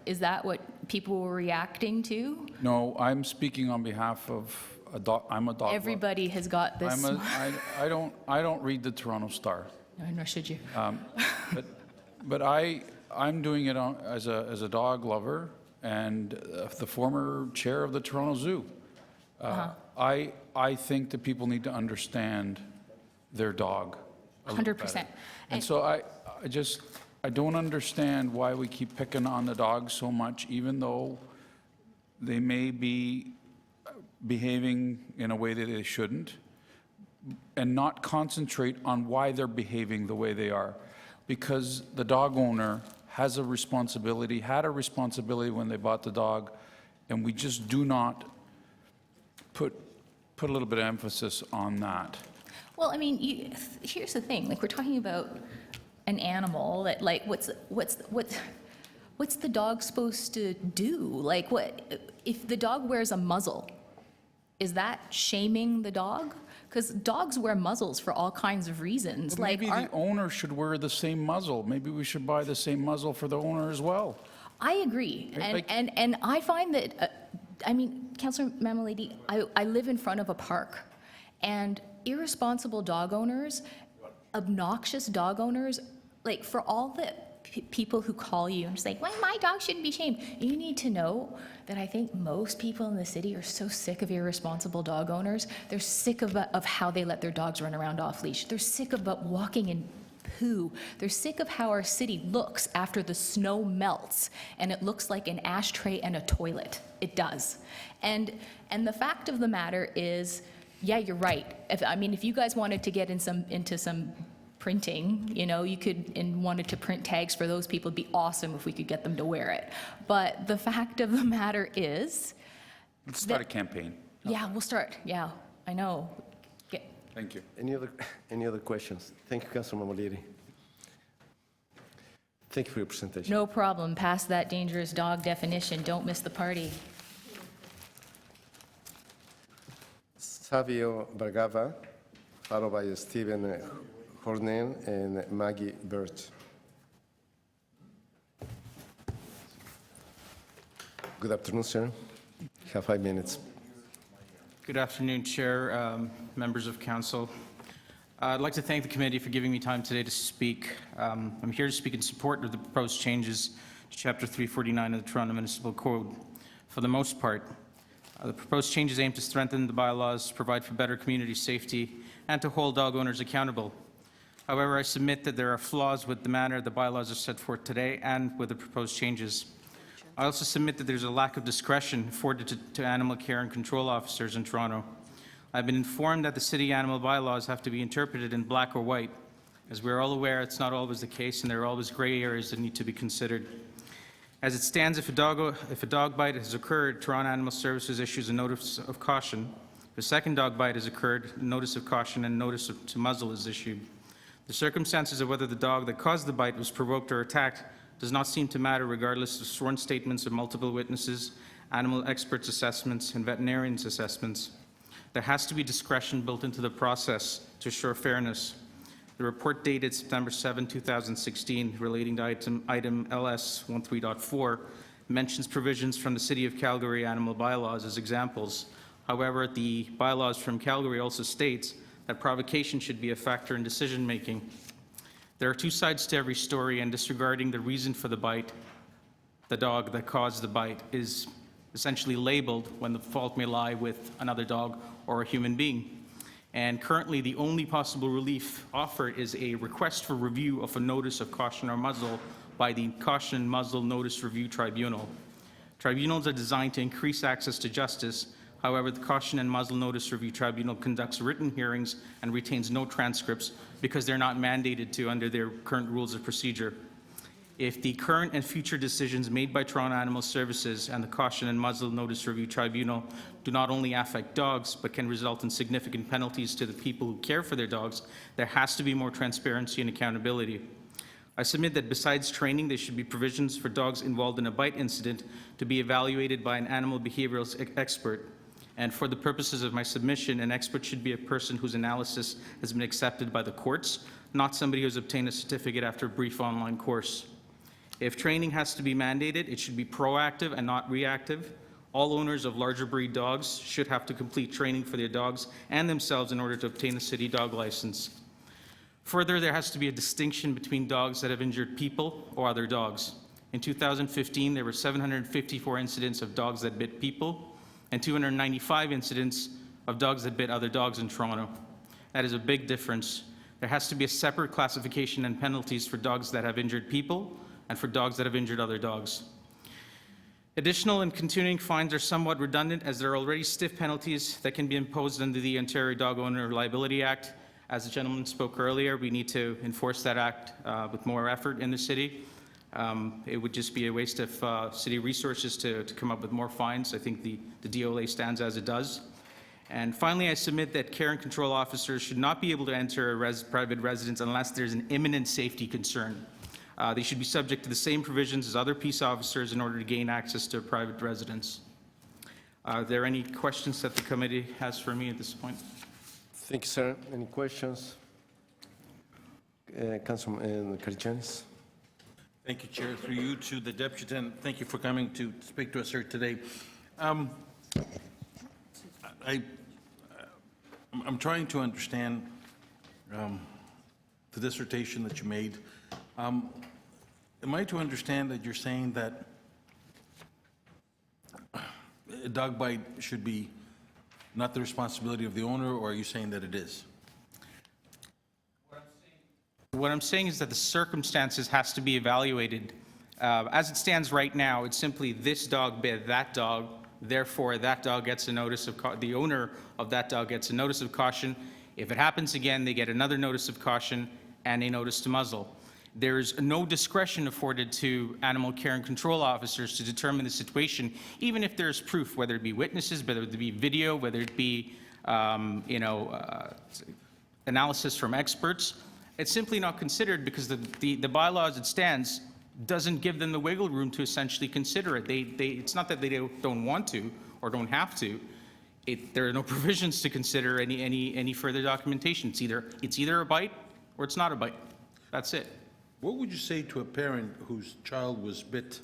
people were reacting to? No, I'm speaking on behalf of a dog. I'm a dog. Everybody has got this. I don't read the Toronto Star. No, nor should you. But I'm doing it as a dog lover and the former chair of the Toronto Zoo. I think that people need to understand their dog. 100%. And so I don't understand why we keep picking on the dogs so much, even though they may be behaving in a way that they shouldn't, and not concentrate on why they're behaving the way they are. Because the dog owner has a responsibility, had a responsibility when they bought the dog, and we just do not put a little bit of emphasis on that. Well, I mean, here's the thing. Like, we're talking about an animal that, like, what's the dog supposed to do? Like, what if the dog wears a muzzle? Is that shaming the dog? Because dogs wear muzzles for all kinds of reasons. But maybe the owner should wear the same muzzle. Maybe we should buy the same muzzle for the owner as well. I agree, and I find that. I mean, Councillor Mamalady, I live in front of a park, and irresponsible dog owners, obnoxious dog owners, like for all the people who call you and say, well, my dog shouldn't be shamed, you need to know that I think most people in the city are so sick of irresponsible dog owners. They're sick of how they let their dogs run around off leash. They're sick of walking in poo. They're sick of how our city looks after the snow melts and it looks like an ashtray and a toilet. It does. And the fact of the matter is, yeah, you're right. If you guys wanted to get into some printing, you know, you could, and wanted to print tags for those people, it'd be awesome if we could get them to wear it. But the fact of the matter is, let's start a campaign. Yeah, we'll start. Yeah, I know. Thank you. Any other questions? Thank you, Councilor Malidi. Thank you for your presentation. No problem. Pass that dangerous dog definition. Don't miss the party. Savio Bargava, followed by Stephen Hornell and Maggie Burt. Good afternoon, sir. You have 5 minutes. Good afternoon, Chair, members of council. I'd like to thank the committee for giving me time today to speak. I'm here to speak in support of the proposed changes to Chapter 349 of the Toronto Municipal Code. For the most part, the proposed changes aim to strengthen the bylaws, provide for better community safety, and to hold dog owners accountable. However, I submit that there are flaws with the manner the bylaws are set forth today and with the proposed changes. I also submit that there's a lack of discretion afforded to animal care and control officers in Toronto. I've been informed that the city animal bylaws have to be interpreted in black or white. As we're all aware, it's not always the case, and there are always gray areas that need to be considered. As it stands, if a dog bite has occurred, Toronto Animal Services issues a notice of caution. If a second dog bite has occurred, a notice of caution and notice to muzzle is issued. The circumstances of whether the dog that caused the bite was provoked or attacked does not seem to matter regardless of sworn statements of multiple witnesses, animal experts' assessments, and veterinarians' assessments. There has to be discretion built into the process to assure fairness. The report dated September 7, 2016, relating to item LS 13.4, mentions provisions from the City of Calgary animal bylaws as examples. However, the bylaws from Calgary also states that provocation should be a factor in decision-making. There are two sides to every story, and disregarding the reason for the bite, the dog that caused the bite is essentially labeled when the fault may lie with another dog or a human being. And currently, the only possible relief offered is a request for review of a notice of caution or muzzle by the Caution and Muzzle Notice Review Tribunal. Tribunals are designed to increase access to justice. However, the Caution and Muzzle Notice Review Tribunal conducts written hearings and retains no transcripts because they're not mandated to under their current rules of procedure. If the current and future decisions made by Toronto Animal Services and the Caution and Muzzle Notice Review Tribunal do not only affect dogs, but can result in significant penalties to the people who care for their dogs, there has to be more transparency and accountability. I submit that besides training, there should be provisions for dogs involved in a bite incident to be evaluated by an animal behavioral expert. And for the purposes of my submission, an expert should be a person whose analysis has been accepted by the courts, not somebody who has obtained a certificate after a brief online course. If training has to be mandated, it should be proactive and not reactive. All owners of larger breed dogs should have to complete training for their dogs and themselves in order to obtain a city dog license. Further, there has to be a distinction between dogs that have injured people or other dogs. In 2015, there were 754 incidents of dogs that bit people and 295 incidents of dogs that bit other dogs in Toronto. That is a big difference. There has to be a separate classification and penalties for dogs that have injured people and for dogs that have injured other dogs. Additional and continuing fines are somewhat redundant, as there are already stiff penalties that can be imposed under the Ontario Dog Owner Liability Act. As the gentleman spoke earlier, we need to enforce that act with more effort in the city. It would just be a waste of city resources to come up with more fines. I think the DOLA stands as it does. And finally, I submit that care and control officers should not be able to enter a private residence unless there's an imminent safety concern. They should be subject to the same provisions as other peace officers in order to gain access to a private residence. Are there any questions that the committee has for me at this point? Thank you, sir. Any questions? Councilman Karygiannis. Thank you, Chair. Through you to the Deputy, and thank you for coming to speak to us here today. I'm trying to understand the dissertation that you made. Am I to understand that you're saying that a dog bite should be not the responsibility of the owner, or are you saying that it is? What I'm saying is that the circumstances has to be evaluated. As it stands right now, it's simply this dog bit that dog, therefore that dog gets a notice of the owner of that dog gets a notice of caution. If it happens again, they get another notice of caution and a notice to muzzle. There's no discretion afforded to animal care and control officers to determine the situation, even if there's proof, whether it be witnesses, whether it be video, whether it be analysis from experts. It's simply not considered because the bylaw as it stands doesn't give them the wiggle room to essentially consider it. It's not that they don't want to or don't have to. There are no provisions to consider any further documentation. It's either a bite or it's not a bite. That's it. What would you say to a parent whose child was bit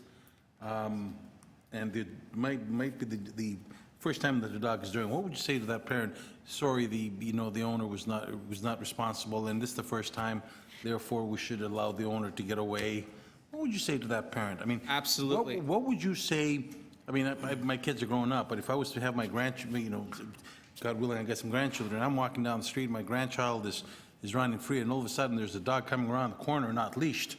and it might be the first time that the dog is doing, what would you say to that parent? Sorry, the owner was not responsible, and this is the first time, therefore we should allow the owner to get away. What would you say to that parent? I mean, Absolutely. What would you say? I mean, my kids are growing up, but if I was to have my grandchildren, God willing, I get some grandchildren, I'm walking down the street, my grandchild is running free, and all of a sudden there's a dog coming around the corner not leashed.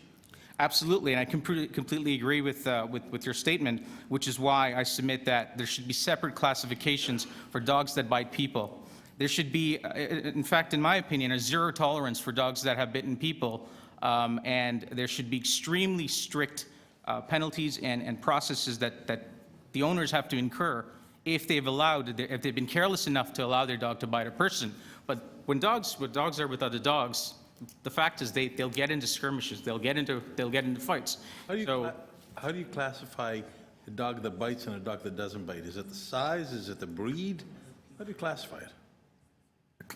Absolutely, and I completely agree with your statement, which is why I submit that there should be separate classifications for dogs that bite people. There should be, in fact, in my opinion, a zero tolerance for dogs that have bitten people, and there should be extremely strict penalties and processes that the owners have to incur if they've been careless enough to allow their dog to bite a person. But when dogs are with other dogs, the fact is they'll get into skirmishes, they'll get into fights. How do you classify a dog that bites and a dog that doesn't bite? Is it the size? Is it the breed? How do you classify it?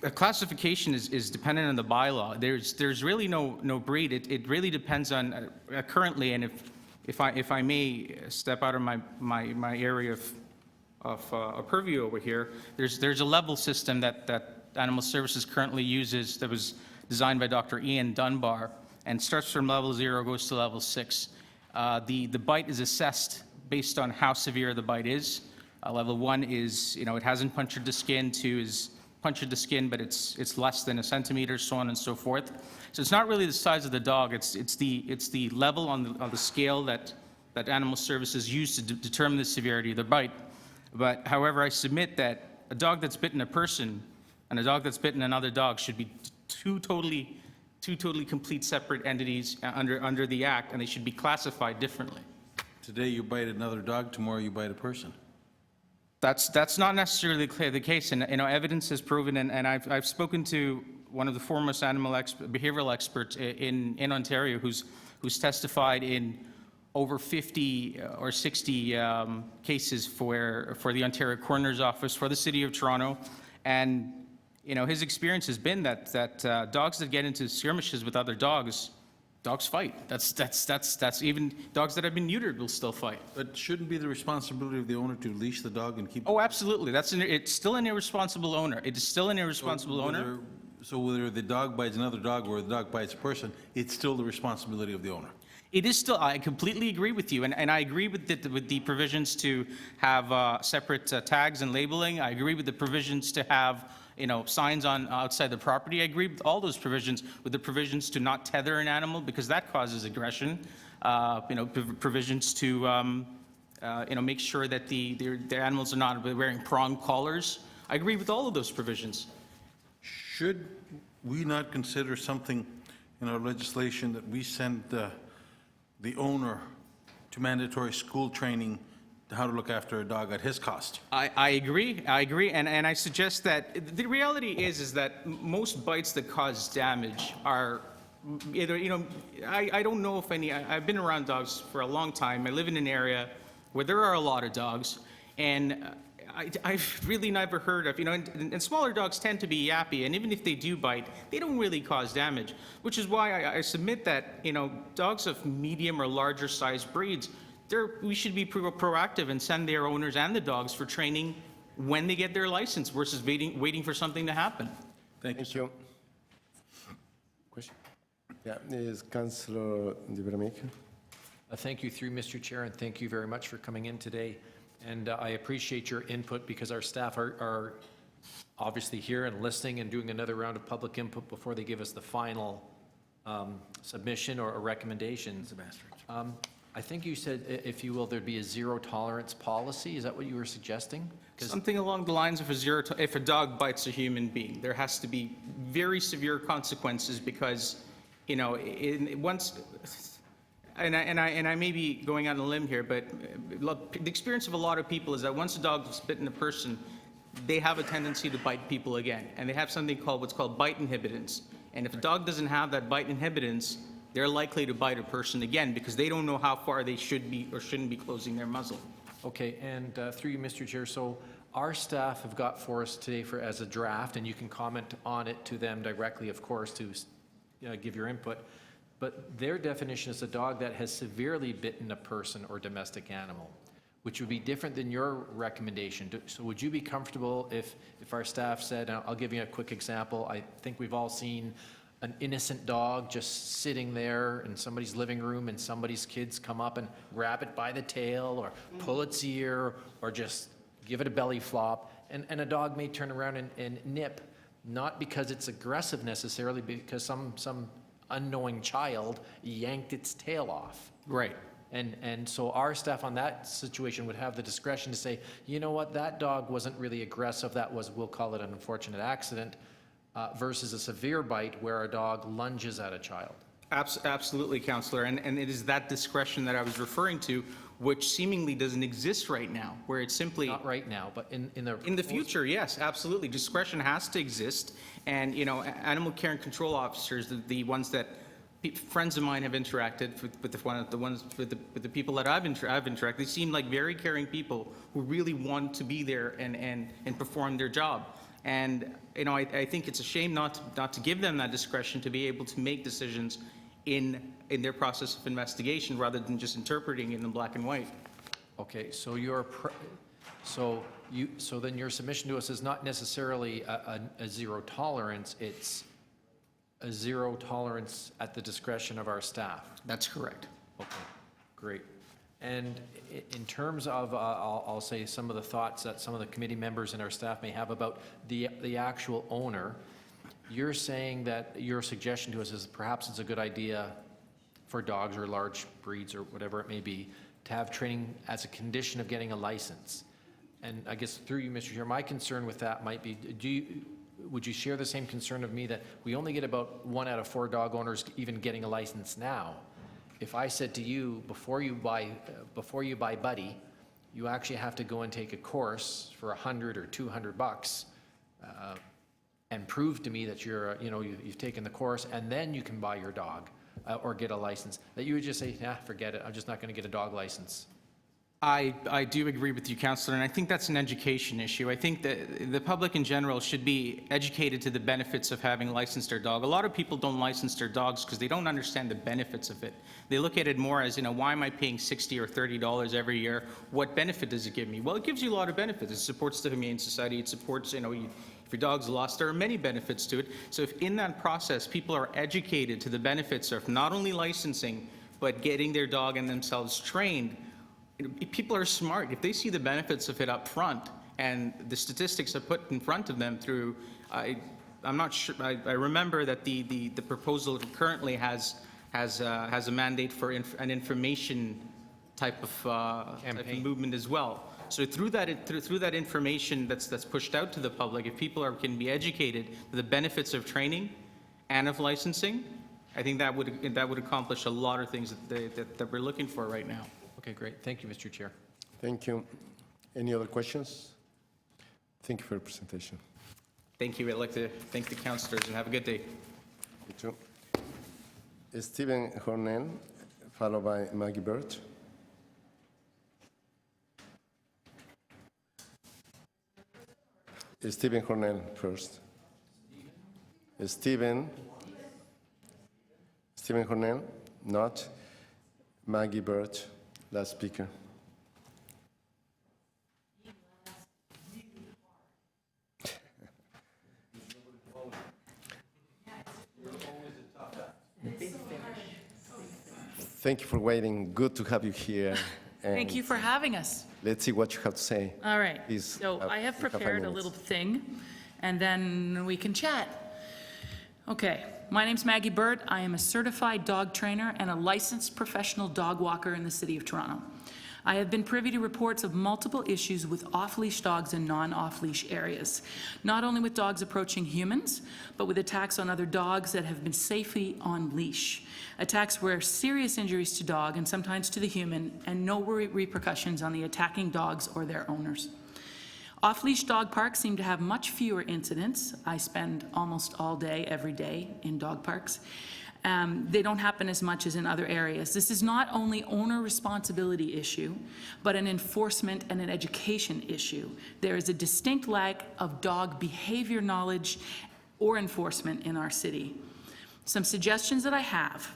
A classification is dependent on the bylaw. There's really no breed. It really depends on currently, and if I may step out of my area of purview over here, there's a level system that Animal Services currently uses that was designed by Dr. Ian Dunbar, and starts from level 0, goes to level 6. The bite is assessed based on how severe the bite is. Level 1 is, it hasn't punctured the skin. 2 is punctured the skin, but it's less than a centimeter, so on and so forth. So it's not really the size of the dog. It's the level on the scale that Animal Services use to determine the severity of the bite. But however, I submit that a dog that's bitten a person and a dog that's bitten another dog should be two totally complete separate entities under the Act, and they should be classified differently. Today you bite another dog, tomorrow you bite a person. That's not necessarily the case, and evidence has proven, and I've spoken to one of the foremost behavioral experts in Ontario who's testified in over 50 or 60 cases for the Ontario Coroner's Office, for the City of Toronto, and his experience has been that dogs that get into skirmishes with other dogs fight. That's even dogs that have been neutered will still fight. But shouldn't be the responsibility of the owner to leash the dog and keep? Oh, absolutely. It's still an irresponsible owner. It is still an irresponsible owner. So whether the dog bites another dog or the dog bites a person, it's still the responsibility of the owner. It is still. I completely agree with you, and I agree with the provisions to have separate tags and labeling. I agree with the provisions to have signs on outside the property. I agree with all those provisions, with the provisions to not tether an animal because that causes aggression. Provisions to make sure that the animals are not wearing prong collars. I agree with all of those provisions. Should we not consider something in our legislation that we send the owner to mandatory school training how to look after a dog at his cost? I agree, and I suggest that the reality is that most bites that cause damage are either, I don't know if any, I've been around dogs for a long time. I live in an area where there are a lot of dogs, and I've really never heard of, and smaller dogs tend to be yappy, and even if they do bite, they don't really cause damage, which is why I submit that, dogs of medium or larger sized breeds, we should be proactive and send their owners and the dogs for training when they get their license versus waiting for something to happen. Thank you. Question? Yeah, is Councillor de Vermeeken. Thank you through Mr. Chair, and thank you very much for coming in today. And I appreciate your input because our staff are obviously here and listening and doing another round of public input before they give us the final submission or a recommendation. I think you said, if you will, there'd be a zero tolerance policy. Is that what you were suggesting? Something along the lines of if a dog bites a human being, there has to be very severe consequences because, once. And I may be going on a limb here, but the experience of a lot of people is that once a dog has bitten a person, they have a tendency to bite people again, and they have something called what's called bite inhibitants. And if a dog doesn't have that bite inhibitants, they're likely to bite a person again because they don't know how far they should be or shouldn't be closing their muzzle. Okay, and through you, Mr. Chair, so our staff have got for us today as a draft, and you can comment on it to them directly, of course, to give your input. But their definition is a dog that has severely bitten a person or domestic animal. which would be different than your recommendation. So would you be comfortable if our staff said, and I'll give you a quick example, I think we've all seen an innocent dog just sitting there in somebody's living room and somebody's kids come up and grab it by the tail or pull its ear or just give it a belly flop, and a dog may turn around and nip, not because it's aggressive necessarily, because some unknowing child yanked its tail off. Right. And so our staff on that situation would have the discretion to say, you know what, that dog wasn't really aggressive, that was, we'll call it an unfortunate accident, versus a severe bite where a dog lunges at a child. Absolutely, Councillor, and it is that discretion that I was referring to, which seemingly doesn't exist right now, where it's simply... Not right now, but in the future, yes, absolutely. Discretion has to exist, and, you know, animal care and control officers, the ones that friends of mine have interacted with the people that I've interacted, they seem like very caring people who really want to be there and perform their job. And, you know, I think it's a shame not to give them that discretion to be able to make decisions in their process of investigation rather than just interpreting it in black and white. Okay, so so then your submission to us is not necessarily a zero tolerance, it's a zero tolerance at the discretion of our staff. That's correct. Okay, great. And in terms of, I'll say some of the thoughts that some of the committee members and our staff may have about the actual owner, you're saying that your suggestion to us is perhaps it's a good idea for dogs or large breeds or whatever it may be to have training as a condition of getting a license. And I guess through you, Mr. Chair, my concern with that might be, would you share the same concern of me that we only get about 1 out of 4 dog owners even getting a license now? If I said to you, before you buy Buddy, you actually have to go and take a course for $100 or $200, and prove to me that you've taken the course, and then you can buy your dog or get a license, that you would just say, nah, forget it, I'm just not going to get a dog license. I do agree with you, Councillor, and I think that's an education issue. I think that the public in general should be educated to the benefits of having licensed their dog. A lot of people don't license their dogs because they don't understand the benefits of it. They look at it more as, why am I paying $60 or $30 every year? What benefit does it give me? Well, it gives you a lot of benefits. It supports the Humane Society. It supports, if your dog's lost, there are many benefits to it. So if in that process people are educated to the benefits of not only licensing, but getting their dog and themselves trained, people are smart. If they see the benefits of it up front and the statistics are put in front of them through, I'm not sure, I remember that the proposal currently has a mandate for an information type of movement as well. So through that information that's pushed out to the public, if people can be educated to the benefits of training and of licensing, I think that would accomplish a lot of things that we're looking for right now. Okay, great. Thank you, Mr. Chair. Thank you. Any other questions? Thank you for your presentation. Thank you. I'd like to thank the councillors and have a good day. You too. Stephen Hornell, followed by Maggie Burt. Stephen Hornell first. Stephen Hornell, not. Maggie Burt, last speaker. Thank you for waiting. Good to have you here. Thank you for having us. Let's see what you have to say. All right. Please, So I have you 5 prepared a minutes. little thing, and then we can chat. Okay. My name's Maggie Burt. I am a certified dog trainer and a licensed professional dog walker in the City of Toronto. I have been privy to reports of multiple issues with off-leash dogs in non-off-leash areas, not only with dogs approaching humans, but with attacks on other dogs that have been safely on leash. Attacks where serious injuries to dog and sometimes to the human, and no repercussions on the attacking dogs or their owners. Off-leash dog parks seem to have much fewer incidents. I spend almost all day, every day, in dog parks. They don't happen as much as in other areas. This is not only owner responsibility issue, but an enforcement and an education issue. There is a distinct lack of dog behavior knowledge or enforcement in our city. Some suggestions that I have.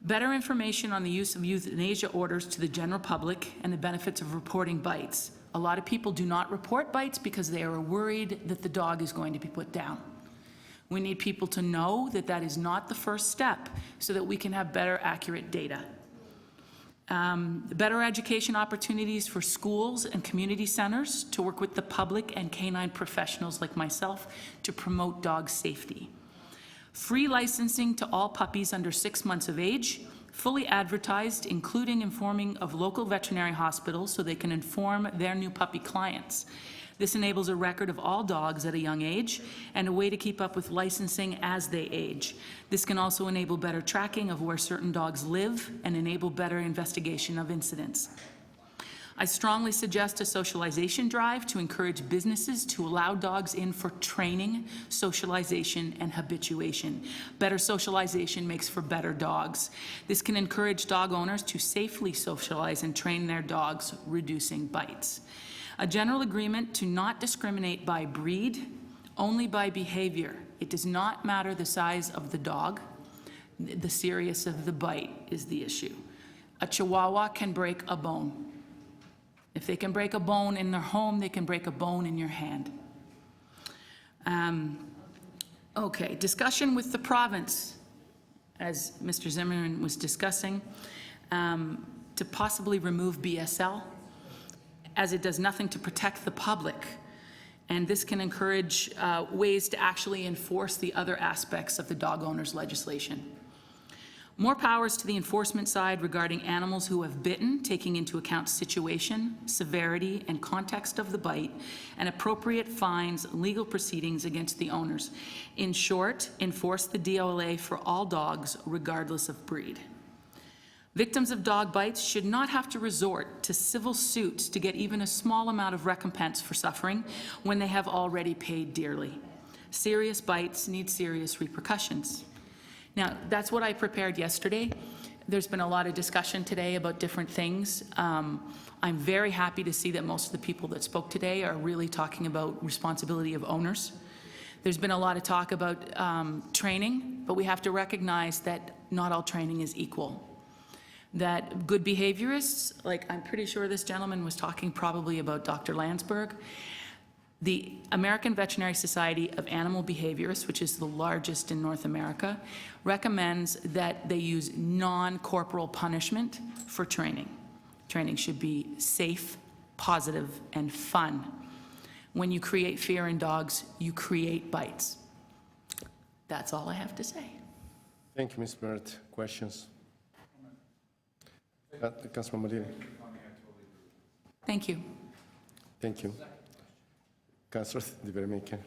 Better information on the use of euthanasia orders to the general public and the benefits of reporting bites. A lot of people do not report bites because they are worried that the dog is going to be put down. We need people to know that that is not the first step so that we can have better, accurate data. Better education opportunities for schools and community centers to work with the public and canine professionals like myself to promote dog safety. Free licensing to all puppies under 6 months of age, fully advertised, including informing of local veterinary hospitals so they can inform their new puppy clients. This enables a record of all dogs at a young age and a way to keep up with licensing as they age. This can also enable better tracking of where certain dogs live and enable better investigation of incidents. I strongly suggest a socialization drive to encourage businesses to allow dogs in for training, socialization, and habituation. Better socialization makes for better dogs. This can encourage dog owners to safely socialize and train their dogs, reducing bites. A general agreement to not discriminate by breed, only by behavior. It does not matter the size of the dog. The seriousness of the bite is the issue. A Chihuahua can break a bone. If they can break a bone in their home, they can break a bone in your hand. Okay, discussion with the province, as Mr. Zimmerman was discussing, to possibly remove BSL, as it does nothing to protect the public. And this can encourage ways to actually enforce the other aspects of the dog owners legislation. More powers to the enforcement side regarding animals who have bitten, taking into account situation, severity, and context of the bite, and appropriate fines, legal proceedings against the owners. In short, enforce the DOLA for all dogs, regardless of breed. Victims of dog bites should not have to resort to civil suits to get even a small amount of recompense for suffering when they have already paid dearly. Serious bites need serious repercussions. Now, that's what I prepared yesterday. There's been a lot of discussion today about different things. I'm very happy to see that most of the people that spoke today are really talking about responsibility of owners. There's been a lot of talk about training, but we have to recognize that not all training is equal. That good behaviorists, like I'm pretty sure this gentleman was talking probably about Dr. Landsberg, the American Veterinary Society of Animal Behaviorists, which is the largest in North America, recommends that they use non-corporal punishment for training. Training should be safe, positive, and fun. When you create fear in dogs, you create bites. That's all I have to say. Thank you, Ms. Barrett. Questions? Councilman Modini. Thank you. Thank you. Councilor Di Vermeeken.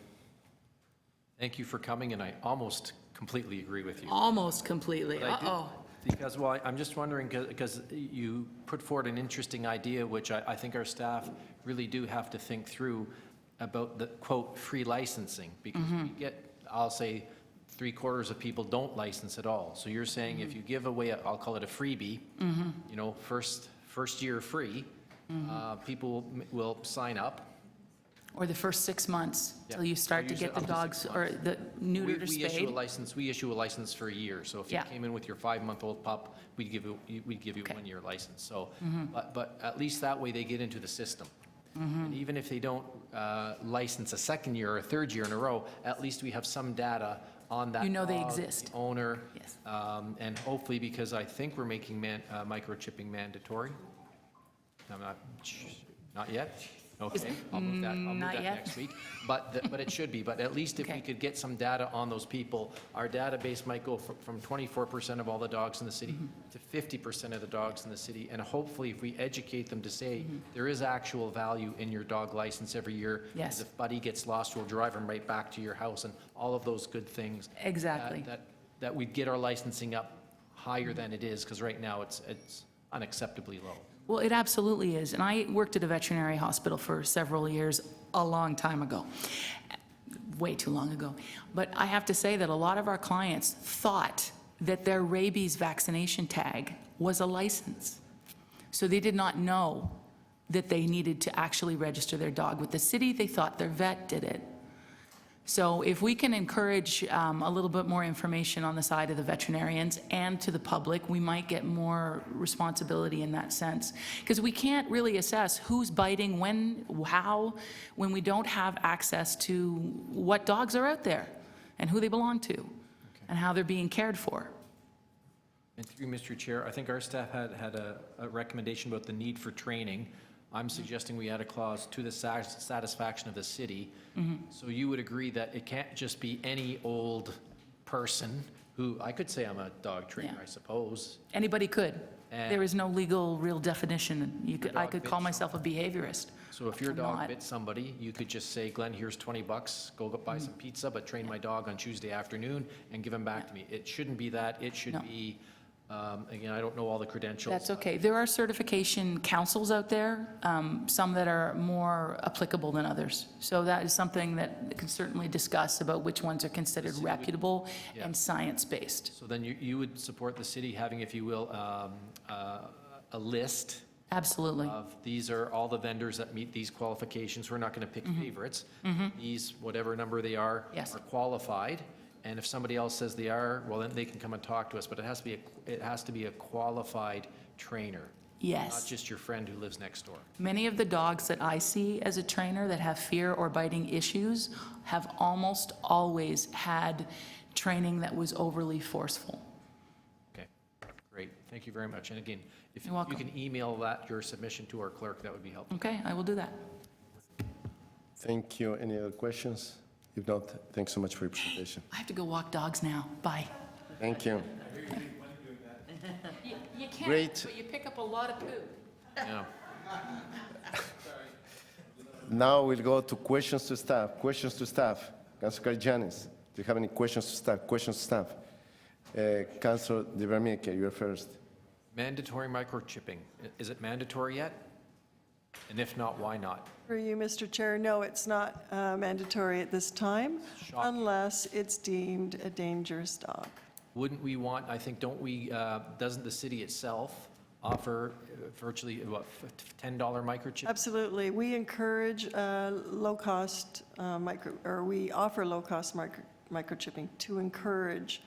Thank you for coming, and I almost completely agree with you. Almost completely. But I do- Uh-oh. Because, well, I'm just wondering, because you put forward an interesting idea, which I think our staff really do have to think through about the, quote, free licensing, because we get, I'll say, 3/4 of people don't license at all. So you're saying if you give away, I'll call it a freebie, you know, first year free, people will sign up. Or the first 6 months till you So start to usually get the up to dogs 6 or months. the neutered or We issue a spayed. license, we issue a license for a year. So if you Yeah. came in with your 5-month-old pup, we'd give you a 1-year license. So, but at least that way they get into the system. And even if they don't license a second year or a third year in a row, at least we have some data on that You know they dog, exist. the owner. Yes. And hopefully, because I think we're making microchipping mandatory. I'm not yet? Okay, I'll move that Not yet. next week. But it should be, but at least if we could get some data on those people, our database might go from 24% of all the dogs in the city to 50% of the dogs in the city. And hopefully, if we educate them to say, there is actual value in your dog license every year. Yes. If Buddy gets lost, we'll drive him right back to your house and all of those good things. Exactly. That we'd get our licensing up higher than it is, because right now it's unacceptably low. Well, it absolutely is. And I worked at a veterinary hospital for several years, a long time ago, way too long ago. But I have to say that a lot of our clients thought that their rabies vaccination tag was a license. So they did not know that they needed to actually register their dog with the city. They thought their vet did it. So if we can encourage a little bit more information on the side of the veterinarians and to the public, we might get more responsibility in that sense. Because we can't really assess who's biting, when, how, when we don't have access to what dogs are out there and who they belong to and how they're being cared for. And through Mr. Chair, I think our staff had a recommendation about the need for training. I'm suggesting we add a clause to the satisfaction of the city. So you would agree that it can't just be any old person who, I could say I'm a dog trainer, I suppose. Anybody could. And- There is no legal real definition. I dog could bit call myself a behaviorist. So if your I'm dog not. bit somebody, you could just say, Glenn, here's $20, go buy some pizza, but train my dog on Tuesday afternoon and give him back to me. It shouldn't be that. It should No. be, again, I don't know all the credentials. That's okay. There are certification councils out there, some that are more applicable than others. So that is something that can certainly discuss about which ones are considered reputable Yeah. and science-based. So then you would support the city having, if you will, a list Absolutely. of these are all the vendors that meet these qualifications. We're not going to pick favorites. These, whatever number they are, Yes. are qualified. And if somebody else says they are, well, then they can come and talk to us. But it has to be a qualified trainer. Yes. Not just your friend who lives next door. Many of the dogs that I see as a trainer that have fear or biting issues have almost always had training that was overly forceful. Okay, great. Thank you very much. And again, if You're you welcome. can email your submission to our clerk, that would be helpful. Okay, I will do that. Thank you. Any other questions? If not, thanks so much for your presentation. I have to go walk dogs now. Bye. Thank you. You can't, Great. but you pick up a lot of poop. Yeah. Now we'll go to questions to staff. Questions to staff. Councilor Janis, do you have any questions to staff? Questions to staff. Councilor De Vermeerke, you're first. Mandatory microchipping. Is it mandatory yet? And if not, why not? For you, Mr. Chair, no, it's not mandatory at this time, Shocking. unless it's deemed a dangerous dog. Wouldn't we want, I think, doesn't the city itself offer virtually, what, $10 microchip? Absolutely. We encourage low-cost we offer low-cost microchipping to encourage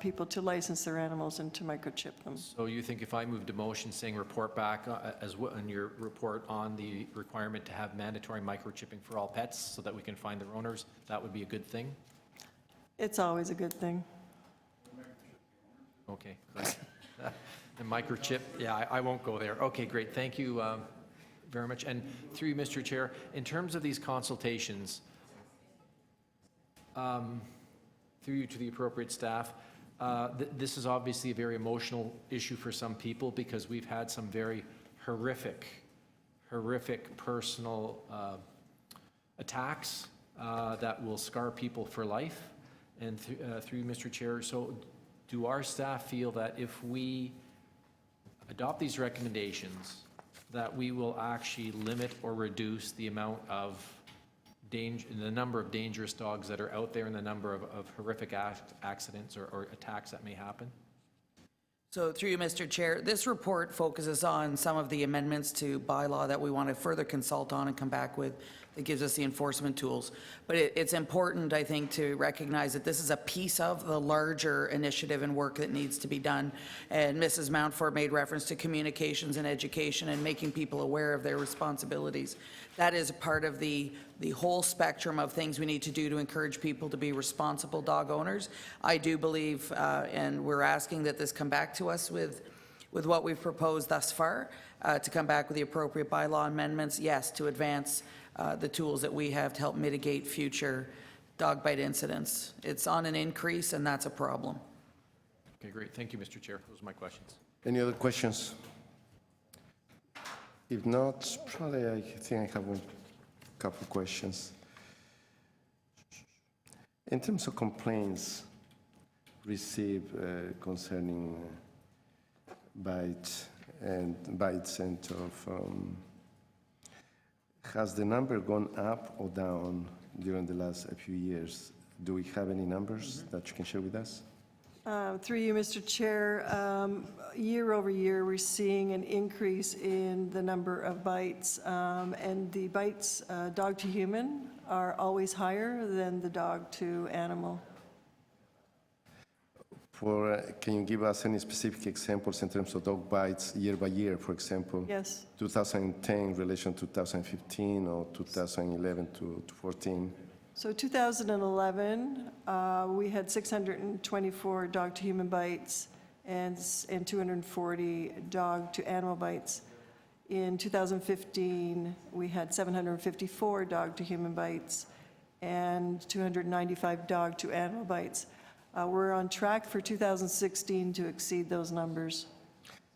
people to license their animals and to microchip them. So you think if I moved a motion saying report back as well in your report on the requirement to have mandatory microchipping for all pets so that we can find their owners, that would be a good thing? It's always a good thing. Okay, great. The microchip, yeah, I won't go there. Okay, great, thank you very much. And through you, Mr. Chair, in terms of these consultations, through you to the appropriate staff, this is obviously a very emotional issue for some people because we've had some very horrific personal attacks that will scar people for life. And through you, Mr. Chair, so do our staff feel that if we adopt these recommendations, that we will actually limit or reduce the amount of danger, the number of dangerous dogs that are out there and the number of horrific accidents or attacks that may happen? So through you, Mr. Chair, this report focuses on some of the amendments to bylaw that we want to further consult on and come back with that gives us the enforcement tools. But it's important, I think, to recognize that this is a piece of the larger initiative and work that needs to be done. And Mrs. Mountford made reference to communications and education and making people aware of their responsibilities. That is a part of the whole spectrum of things we need to do to encourage people to be responsible dog owners. I do believe, and we're asking that this come back to us with what we've proposed thus far, to come back with the appropriate bylaw amendments, yes, to advance the tools that we have to help mitigate future dog bite incidents. It's on an increase, and that's a problem. Okay, great. Thank you, Mr. Chair. Those are my questions. Any other questions? If not, probably I think I have a couple of questions. In terms of complaints received concerning bites and has the number gone up or down during the last few years? Do we have any numbers that you can share with us? Through you, Mr. Chair, year over year, we're seeing an increase in the number of bites, and the bites, dog to human, are always higher than the dog-to-animal. Can you give us any specific examples in terms of dog bites year by year, for example? Yes. 2010 in relation to 2015 or 2011 to 14? So 2011, we had 624 dog-to-human bites and 240 dog-to-animal bites. In 2015, we had 754 dog-to-human bites and 295 dog-to-animal bites. We're on track for 2016 to exceed those numbers.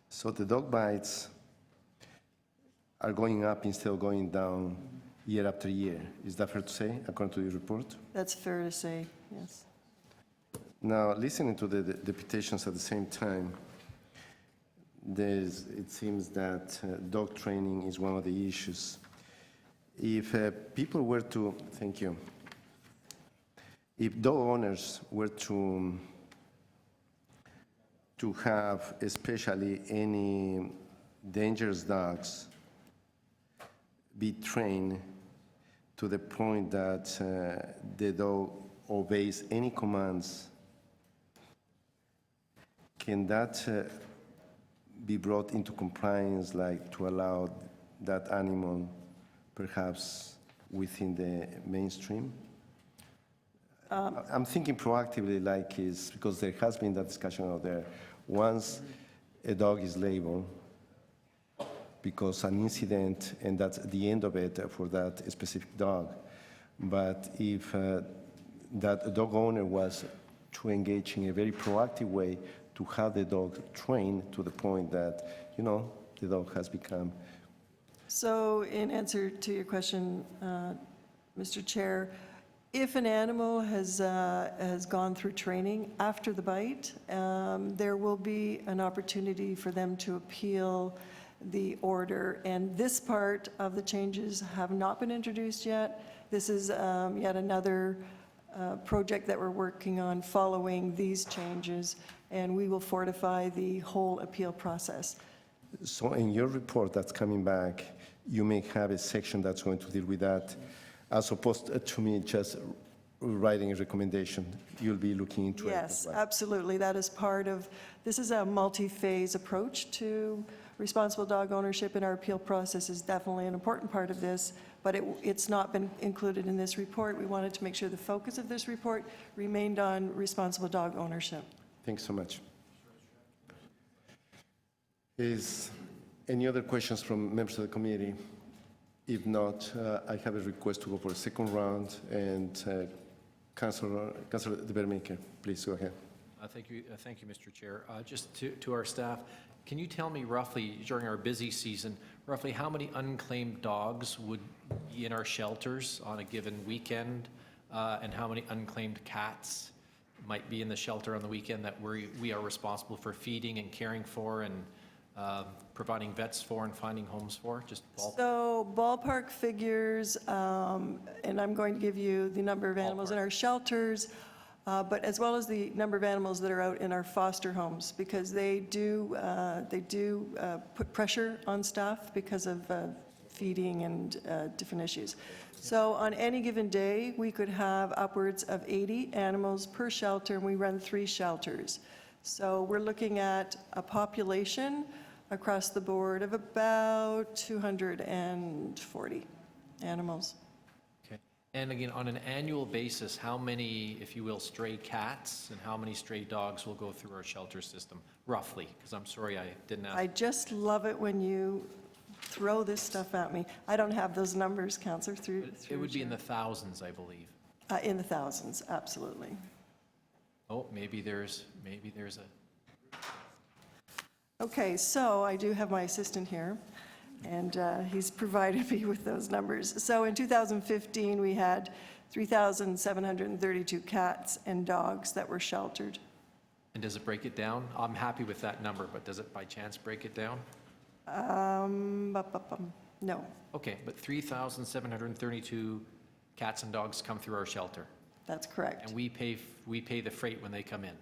So the dog bites are going up instead of going down year after year. Is that fair to say, according to your report? That's fair to say, yes. Now, listening to the deputations at the same time, it seems that dog training is one of the issues. If people were to, thank you, if dog owners were to have especially any dangerous dogs be trained to the point that the dog obeys any commands, can that be brought into compliance, like to allow that animal perhaps within the mainstream? I'm thinking proactively, like is because there has been that discussion out there. Once a dog is labeled because an incident, and that's the end of it for that specific dog. But if that dog owner was to engage in a very proactive way to have the dog trained to the point that, you know, the dog has become. So in answer to your question, Mr. Chair, if an animal has gone through training after the bite, there will be an opportunity for them to appeal the order. And this part of the changes have not been introduced yet. This is yet another project that we're working on following these changes, and we will fortify the whole appeal process. So in your report that's coming back, you may have a section that's going to deal with that, as opposed to me just writing a recommendation. You'll be looking into it as Yes, well. absolutely. That is part of, this is a multi-phase approach to responsible dog ownership, and our appeal process is definitely an important part of this, but it's not been included in this report. We wanted to make sure the focus of this report remained on responsible dog ownership. Thanks so much. Is any other questions from members of the committee? If not, I have a request to go for a second round, and Councilor De Vermaker, please go ahead. Thank you, Mr. Chair. Just to our staff, can you tell me roughly, during our busy season, roughly how many unclaimed dogs would be in our shelters on a given weekend, and how many unclaimed cats might be in the shelter on the weekend that we are responsible for feeding and caring for and providing vets for and finding homes for? Just ballpark. So ballpark figures, and I'm going to give you the number of animals in our shelters, but as well as the number of animals that are out in our foster homes, because they do put pressure on staff because of feeding and different issues. So on any given day, we could have upwards of 80 animals per shelter, and we run 3 shelters. So we're looking at a population across the board of about 240 animals. Okay. And again, on an annual basis, how many, if you will, stray cats and how many stray dogs will go through our shelter system, roughly? Because I'm sorry I didn't ask. I just love it when you throw this stuff at me. I don't have those numbers, Councillor, through. It would be in the thousands, I believe. In the thousands, absolutely. Oh, maybe there's a... Okay, so I do have my assistant here, and he's provided me with those numbers. So in 2015, we had 3,732 cats and dogs that were sheltered. And does it break it down? I'm happy with that number, but does it by chance break it down? No. Okay, but 3,732 cats and dogs come through our shelter. That's correct. And we pay the freight when they come in.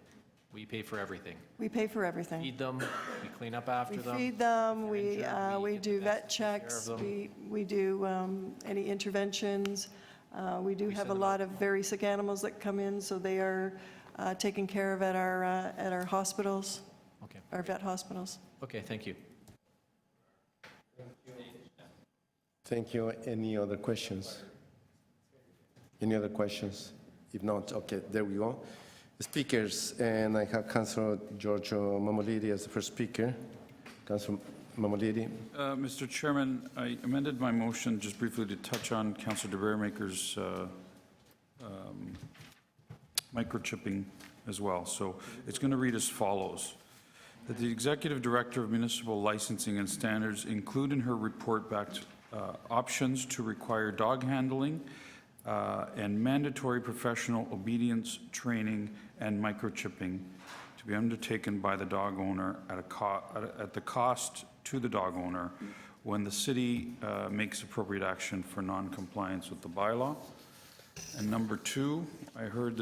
We pay for everything. We pay for everything. Feed them, we clean up after them. We feed them, we we do get vet care of checks, them. we do any interventions. We do have a lot of very sick animals that come in, so they are taken care of at our hospitals, Okay. our vet hospitals. Okay, thank you. Thank you. Any other questions? Any other questions? If not, okay, there we go. Speakers, and I have Councillor Giorgio Mamolidi as the first speaker. Councillor Mamolidi. Mr. Chairman, I amended my motion just briefly to touch on Councillor DeBermaker's microchipping as well. So it's going to read as follows. That the Executive Director of Municipal Licensing and Standards include in her report back options to require dog handling and mandatory professional obedience training and microchipping to be undertaken by the dog owner at the cost to the dog owner when the city makes appropriate action for non-compliance with the bylaw. And number two, I heard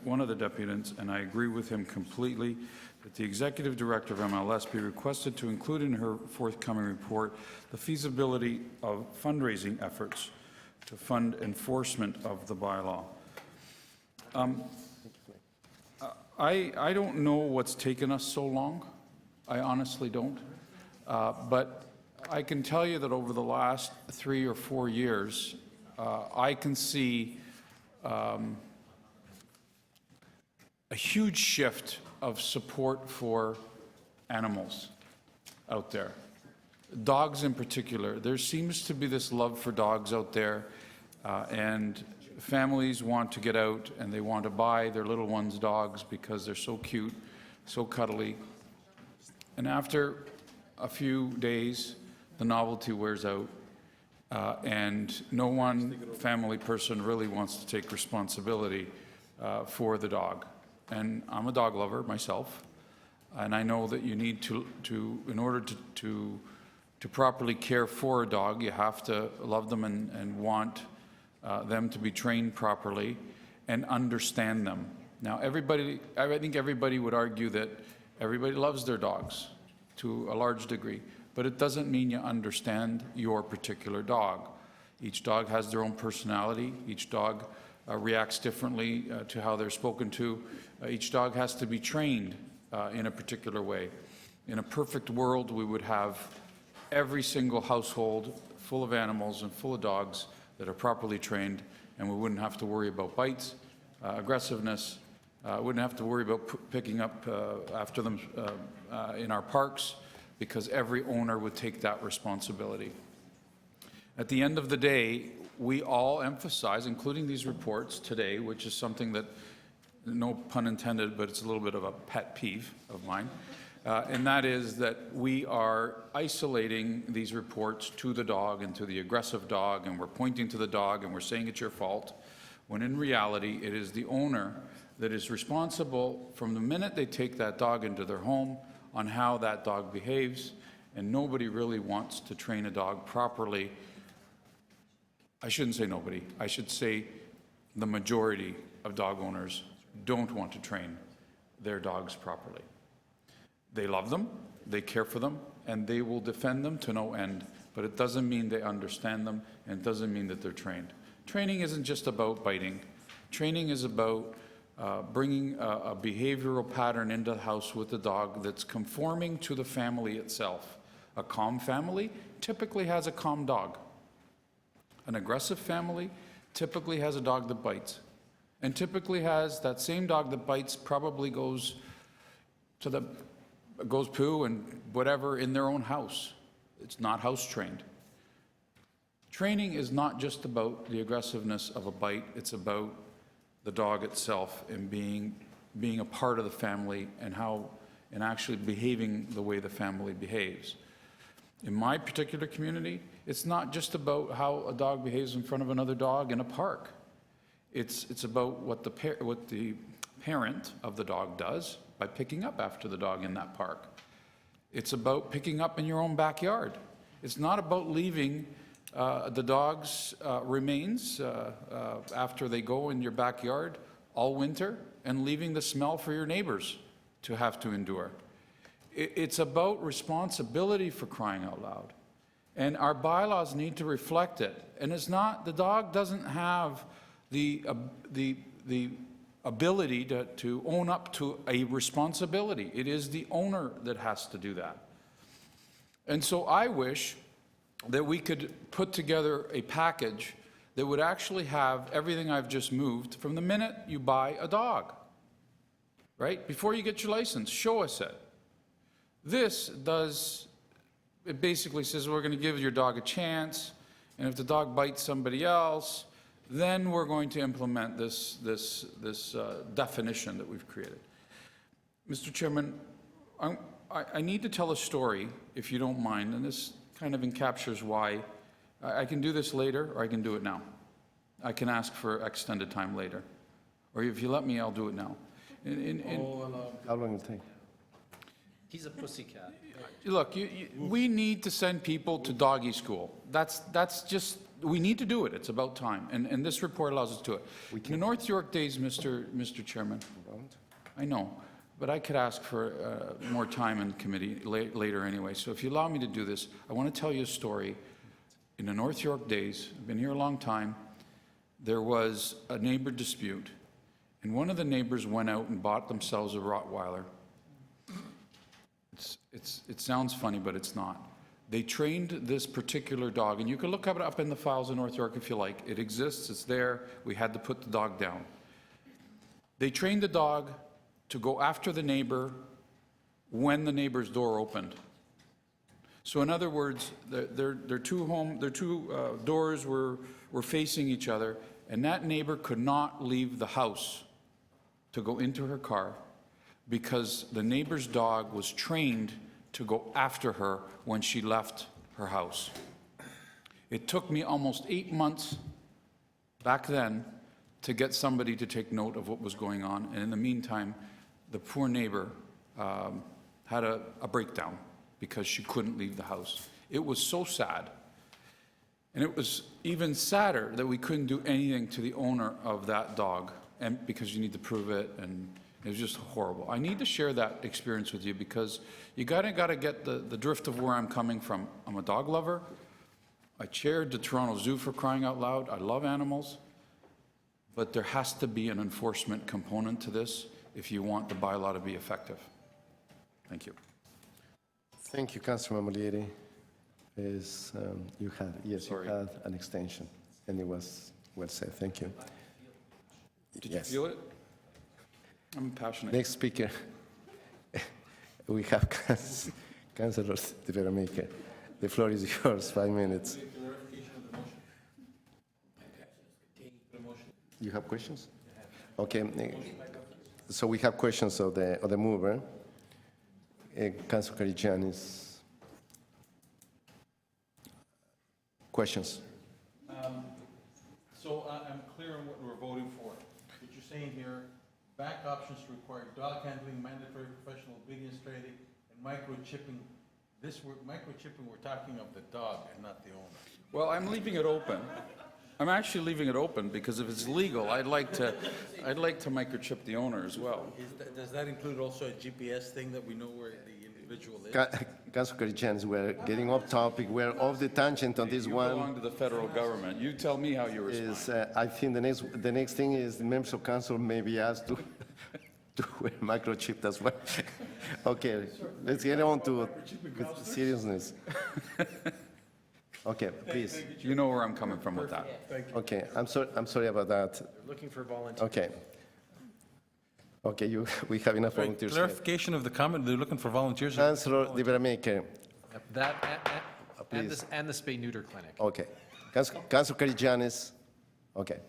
one of the deputants, and I agree with him completely, that the Executive Director of MLS be requested to include in her forthcoming report the feasibility of fundraising efforts to fund enforcement of the bylaw. I don't know what's taken us so long. I honestly don't. But I can tell you that over the last 3 or 4 years, I can see a huge shift of support for animals out there. Dogs in particular. There seems to be this love for dogs out there, and families want to get out and they want to buy their little ones' dogs because they're so cute, so cuddly. And after a few days, the novelty wears out, and no one family person really wants to take responsibility for the dog. And I'm a dog lover myself, and I know that you need to in order to properly care for a dog, you have to love them and want them to be trained properly and understand them. Now, I think everybody would argue that everybody loves their dogs to a large degree, but it doesn't mean you understand your particular dog. Each dog has their own personality. Each dog reacts differently to how they're spoken to. Each dog has to be trained in a particular way. In a perfect world, we would have every single household full of animals and full of dogs that are properly trained, and we wouldn't have to worry about bites, aggressiveness, wouldn't have to worry about picking up after them in our parks, because every owner would take that responsibility. At the end of the day, we all emphasize, including these reports today, which is something that, no pun intended, but it's a little bit of a pet peeve of mine, and that is that we are isolating these reports to the dog and to the aggressive dog, and we're pointing to the dog and we're saying it's your fault, when in reality it is the owner that is responsible from the minute they take that dog into their home on how that dog behaves, and nobody really wants to train a dog properly. I shouldn't say nobody, I should say the majority of dog owners don't want to train their dogs properly. They love them, they care for them, and they will defend them to no end, but it doesn't mean they understand them, and it doesn't mean that they're trained. Training isn't just about biting. Training is about bringing a behavioral pattern into the house with the dog that's conforming to the family itself. A calm family typically has a calm dog. An aggressive family typically has a dog that bites, and typically has that same dog that bites probably goes poo and whatever in their own house. It's not house trained. Training is not just about the aggressiveness of a bite, it's about the dog itself and being a part of the family and actually behaving the way the family behaves. In my particular community, it's not just about how a dog behaves in front of another dog in a park. It's about what the parent of the dog does by picking up after the dog in that park. It's about picking up in your own backyard. It's not about leaving the dog's remains after they go in your backyard all winter and leaving the smell for your neighbors to have to endure. It's about responsibility, for crying out loud. And our bylaws need to reflect it. And it's not, the dog doesn't have the ability to own up to a responsibility. It is the owner that has to do that. And so I wish that we could put together a package that would actually have everything I've just moved from the minute you buy a dog, right? Before you get your license, show us it. This does, it basically says we're going to give your dog a chance, and if the dog bites somebody else, then we're going to implement this definition that we've created. Mr. Chairman, I need to tell a story, if you don't mind, and this kind of encaptures why. I can do this later, or I can do it now. I can ask for extended time later. Or if you let me, I'll do it now. How long will it take? He's a pussycat. Look, we need to send people to doggy school. That's just, we need to do it. It's about time. And this report allows us to do it. In the North York days, Mr. Chairman, I know, but I could ask for more time in committee later anyway. So if you allow me to do this, I want to tell you a story. In the North York days, I've been here a long time, there was a neighbor dispute, and one of the neighbors went out and bought themselves a Rottweiler. It sounds funny, but it's not. They trained this particular dog, and you can look it up in the files in North York if you like. It exists, it's there. We had to put the dog down. They trained the dog to go after the neighbor when the neighbor's door opened. So in other words, their two doors were facing each other, and that neighbor could not leave the house to go into her car because the neighbor's dog was trained to go after her when she left her house. It took me almost 8 months back then to get somebody to take note of what was going on, and in the meantime, the poor neighbor had a breakdown because she couldn't leave the house. It was so sad. And it was even sadder that we couldn't do anything to the owner of that dog, and because you need to prove it, and it was just horrible. I need to share that experience with you because you gotta get the drift of where I'm coming from. I'm a dog lover. I chaired the Toronto Zoo, for crying out loud. I love animals. But there has to be an enforcement component to this if you want the bylaw to be effective. Thank you. Thank you, Councilor Mamalieri. You had an extension, and it was well said. Thank you. Did you feel it? I'm passionate. Next speaker, we have Councilor Vermaker. The floor is yours, 5 minutes. You have questions? Okay. So we have questions of the mover. Councilor Karygiannis. Questions? So I'm clear on what we're voting for. What you're saying here, back options to require dog handling, mandatory professional obedience training, and microchipping. Microchipping, we're talking of the dog and not the owner. Well, I'm leaving it open. I'm actually leaving it open because if it's legal, I'd like to microchip the owner as well. Does that include also a GPS thing that we know where the individual is? Councilor Karygiannis, we're getting off topic. We're off the tangent on this one. You belong to the federal government. You tell me how you respond. I think the next thing is the members of council may be asked to wear microchip as well. Okay, let's get on to seriousness. Okay, please. You know where I'm coming from with that. Okay, I'm sorry about that. Looking for volunteers. Okay. Okay, we have enough volunteers. Clarification of the comment, they're looking for volunteers. Councilor Vermaker. That Please. and the spay-neuter clinic. Okay. Councilor Karygiannis. Okay.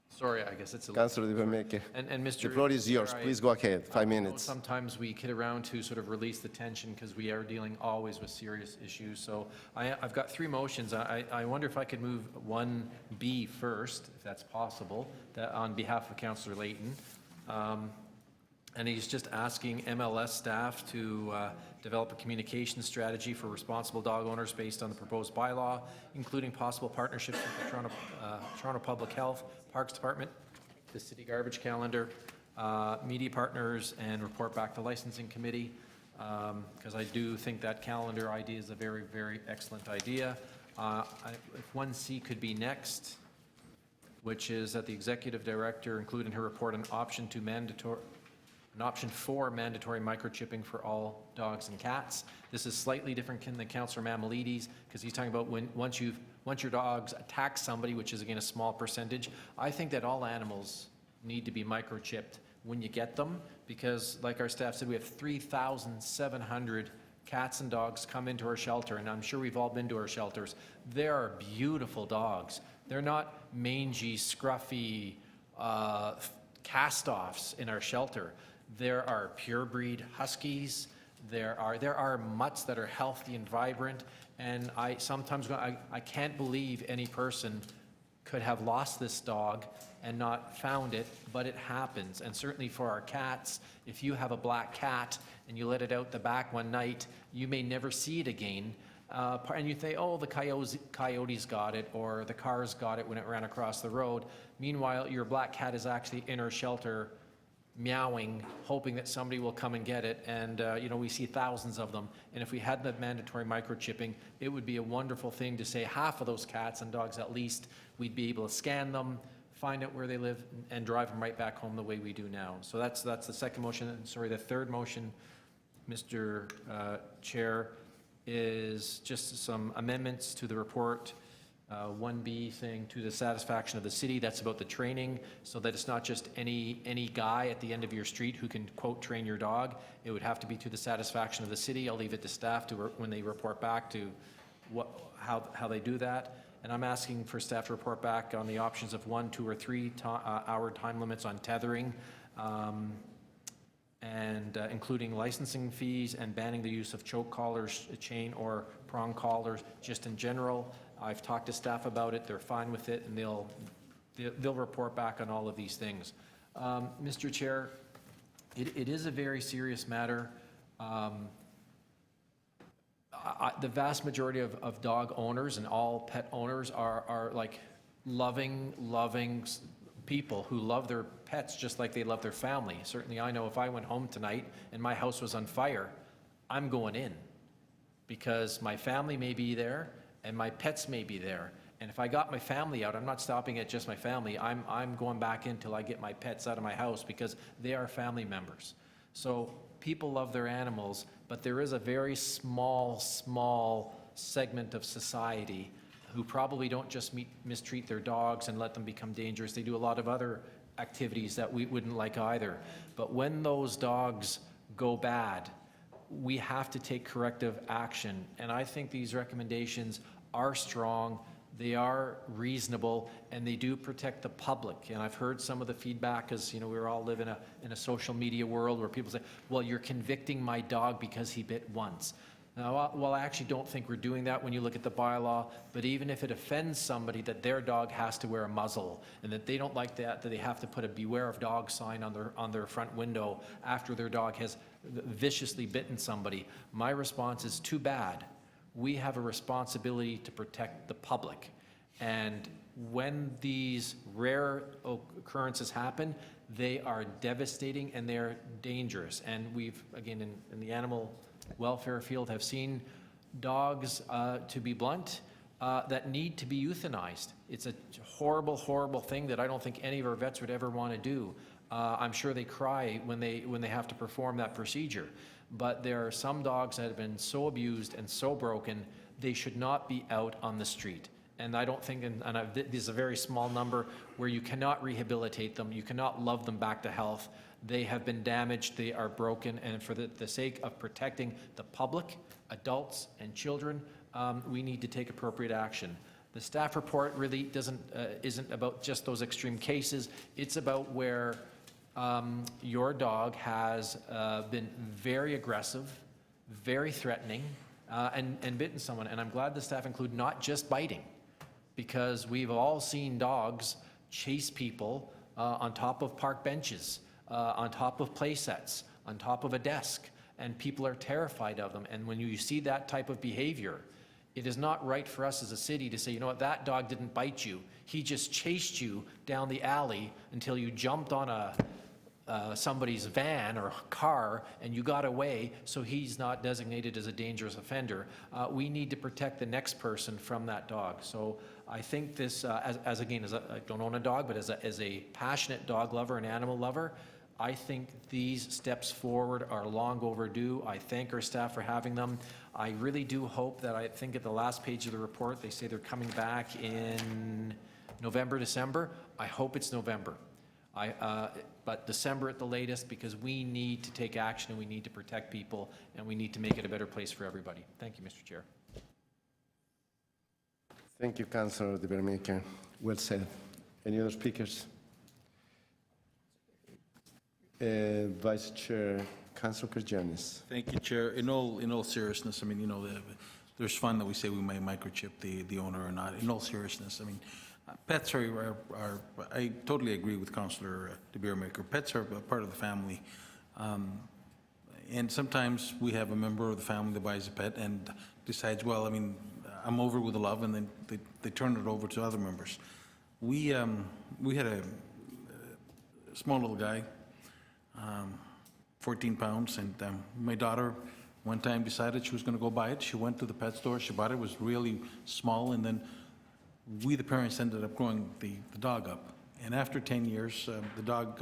Sorry, I guess it's a... Councilor Vermaker. And Mr. The floor is yours. Chair, Please go ahead. 5 I know minutes. Sometimes we kid around to sort of release the tension because we are dealing always with serious issues. So I've got 3 motions. I wonder if I could move 1B first, if that's possible, that on behalf of Councillor Layton. And he's just asking MLS staff to develop a communication strategy for responsible dog owners based on the proposed bylaw, including possible partnerships with the Toronto Public Health, Parks Department, the city garbage calendar, media partners, and report back to licensing committee. because I do think that calendar idea is a very, very excellent idea. If 1C could be next, which is that the executive director include in her report an option for mandatory microchipping for all dogs and cats. This is slightly different than Councillor Mamalides, because he's talking about once your dogs attack somebody, which is again a small percentage. I think that all animals need to be microchipped when you get them, because like our staff said, we have 3,700 cats and dogs come into our shelter, and I'm sure we've all been to our shelters. There are beautiful dogs. They're not mangy, scruffy cast-offs in our shelter. There are purebred huskies. There are mutts that are healthy and vibrant, and I can't believe any person could have lost this dog and not found it, but it happens. And certainly for our cats, if you have a black cat and you let it out the back one night, you may never see it again. And you think, oh, the coyotes got it, or the cars got it when it ran across the road. Meanwhile, your black cat is actually in our shelter meowing, hoping that somebody will come and get it. And, we see thousands of them. And if we had the mandatory microchipping, it would be a wonderful thing to say half of those cats and dogs at least, we'd be able to scan them, find out where they live, and drive them right back home the way we do now. So that's the second motion. Sorry, the third motion, Mr. Chair, is just some amendments to the report. 1B saying to the satisfaction of the city. That's about the training, so that it's not just any guy at the end of your street who can, quote, train your dog. It would have to be to the satisfaction of the city. I'll leave it to staff to when they report back to how they do that. And I'm asking for staff to report back on the options of 1, 2, or 3 hour time limits on tethering, and including licensing fees and banning the use of choke collars, chain or prong collars, just in general. I've talked to staff about it. They're fine with it, and they'll report back on all of these things. Mr. Chair, it is a very serious matter. The vast majority of dog owners and all pet owners are like loving people who love their pets just like they love their family. Certainly I know if I went home tonight and my house was on fire, I'm going in, because my family may be there and my pets may be there. And if I got my family out, I'm not stopping at just my family. I'm going back in till I get my pets out of my house, because they are family members. So people love their animals, but there is a very small segment of society who probably don't just mistreat their dogs and let them become dangerous. They do a lot of other activities that we wouldn't like either. But when those dogs go bad, we have to take corrective action. And I think these recommendations are strong, they are reasonable, and they do protect the public. And I've heard some of the feedback, because we all live in a social media world where people say, well, you're convicting my dog because he bit once. Now, well, I actually don't think we're doing that when you look at the bylaw, but even if it offends somebody that their dog has to wear a muzzle, and that they don't like that they have to put a beware of dog sign on their front window after their dog has viciously bitten somebody, my response is, too bad. We have a responsibility to protect the public. And when these rare occurrences happen, they are devastating and they're dangerous. And we've, again, in the animal welfare field, have seen dogs, to be blunt, that need to be euthanized. It's a horrible, horrible thing that I don't think any of our vets would ever want to do. I'm sure they cry when they have to perform that procedure. But there are some dogs that have been so abused and so broken, they should not be out on the street. And I don't think, this is a very small number, where you cannot rehabilitate them, you cannot love them back to health. They have been damaged, they are broken, and for the sake of protecting the public, adults and children, we need to take appropriate action. The staff report really isn't about just those extreme cases. It's about where your dog has been very aggressive, very threatening, and bitten someone. And I'm glad the staff include not just biting, because we've all seen dogs chase people on top of park benches, on top of play sets, on top of a desk, and people are terrified of them. And when you see that type of behavior, it is not right for us as a city to say, you know what, that dog didn't bite you. He just chased you down the alley until you jumped on somebody's van or car and you got away, so he's not designated as a dangerous offender. We need to protect the next person from that dog. So I think this, as I don't own a dog, but as a passionate dog lover and animal lover, I think these steps forward are long overdue. I thank our staff for having them. I really do hope that, I think at the last page of the report, they say they're coming back in November, December. I hope it's November. But December at the latest, because we need to take action and we need to protect people and we need to make it a better place for everybody. Thank you, Mr. Chair. Thank you, Councillor De Bermeker. Well said. Any other speakers? Vice Chair, Councillor Kerjanis. Thank you, Chair. In all seriousness, I mean, you know, there's fun that we say we may microchip the owner or not. In all seriousness, I mean, pets are I totally agree with Councillor De Bermeker. Pets are a part of the family. And sometimes we have a member of the family that buys a pet and decides, well, I mean, I'm over with the love, and then they turn it over to other members. We had a small little guy, 14 pounds, and my daughter one time decided she was going to go buy it. She went to the pet store, she bought it. It was really small, and then we, the parents, ended up growing the dog up. And after 10 years, the dog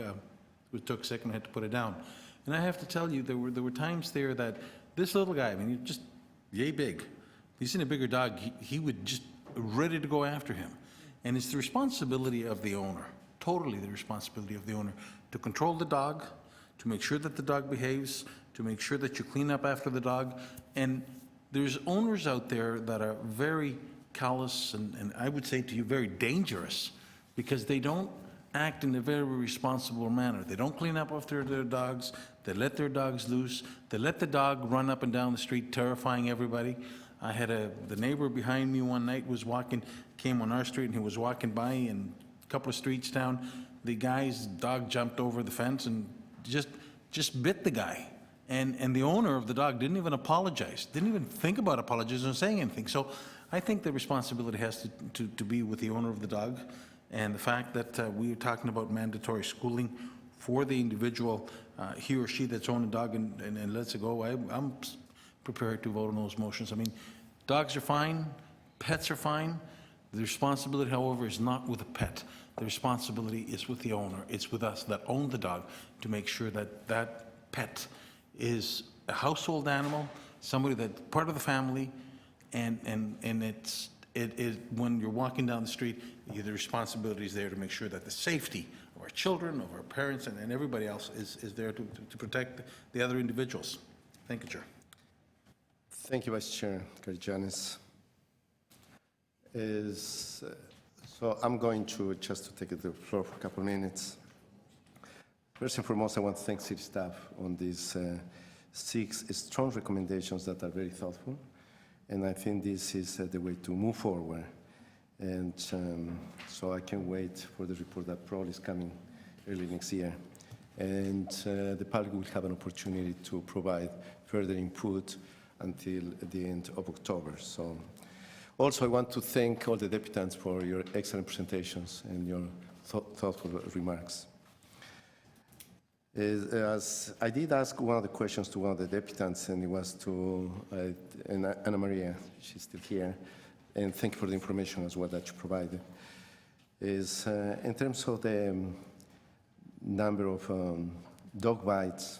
was took sick and had to put it down. And I have to tell you, there were times there that this little guy, I mean, he's just yay big. He's seen a bigger dog, he would just ready to go after him. And it's the responsibility of the owner, totally the responsibility of the owner, to control the dog, to make sure that the dog behaves, to make sure that you clean up after the dog. And there's owners out there that are very callous and I would say to you very dangerous, because they don't act in a very responsible manner. They don't clean up after their dogs, they let their dogs loose, they let the dog run up and down the street terrifying everybody. I had the neighbor behind me one night came on our street, and he was walking by, and a couple of streets down, the guy's dog jumped over the fence and just bit the guy. And the owner of the dog didn't even apologize, didn't even think about apologizing or saying anything. So I think the responsibility has to be with the owner of the dog, and the fact that we are talking about mandatory schooling for the individual, he or she that's owned a dog and lets it go, I'm prepared to vote on those motions. I mean, dogs are fine, pets are fine. The responsibility, however, is not with the pet. The responsibility is with the owner. It's with us that own the dog to make sure that that pet is a household animal, somebody that's part of the family, and when you're walking down the street, the responsibility is there to make sure that the safety of our children, of our parents, and everybody else is there to protect the other individuals. Thank you, Chair. Thank you, Vice Chair Kerjanis. So I'm going to just take the floor for a couple of minutes. First and foremost, I want to thank city staff on these 6 strong recommendations that are very thoughtful, and I think this is the way to move forward. And so I can't wait for the report that probably is coming early next year. And the public will have an opportunity to provide further input until the end of October. So also I want to thank all the deputants for your excellent presentations and your thoughtful remarks. As I did ask one of the questions to one of the deputants, and it was to Ana Maria, she's still here, and thank you for the information as well that you provided, is in terms of the number of dog bites,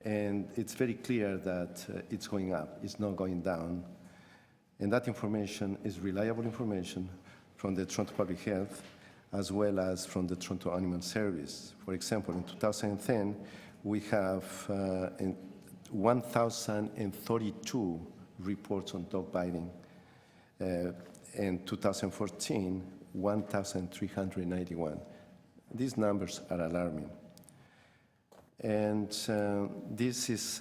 and it's very clear that it's going up, it's not going down. And that information is reliable information from the Toronto Public Health as well as from the Toronto Animal Service. For example, in 2010, we have 1,032 reports on dog biting. In 2014, 1,391. These numbers are alarming. And this is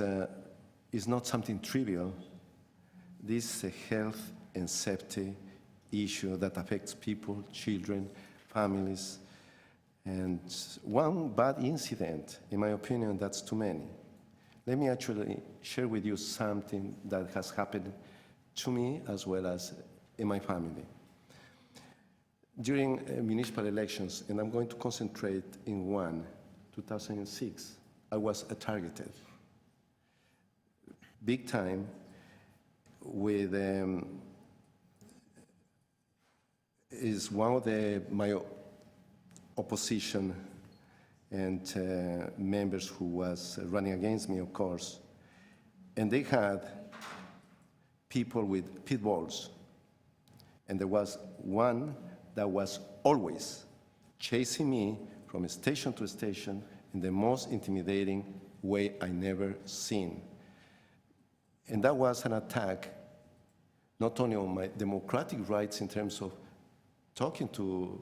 not something trivial. This is a health and safety issue that affects people, children, families. And one bad incident, in my opinion, that's too many. Let me actually share with you something that has happened to me as well as in my family. during municipal elections, and I'm going to concentrate in one, 2006, I was targeted big time with is one of my opposition and members who was running against me, of course, and they had people with pit bulls, and there was one that was always chasing me from station to station in the most intimidating way I never seen. And that was an attack not only on my democratic rights in terms of talking to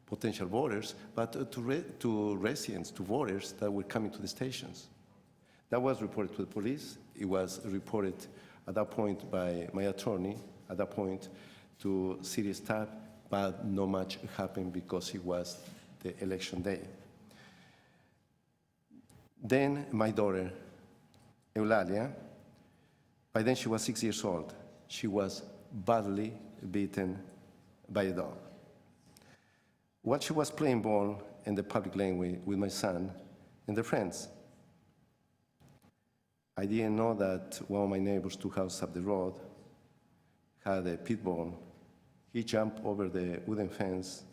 potential voters, but to residents, to voters that were coming to the stations. That was reported to the police. It was reported at that point by my attorney, at that point to city staff, but not much happened because it was the election day. Then my daughter, Eulalia, by then she was 6 years old. She was badly beaten by a dog. While she was playing ball in the public laneway with my son and their friends. I didn't know that one of my neighbors 2 houses up the road had a pit bull. He jumped over the wooden fence,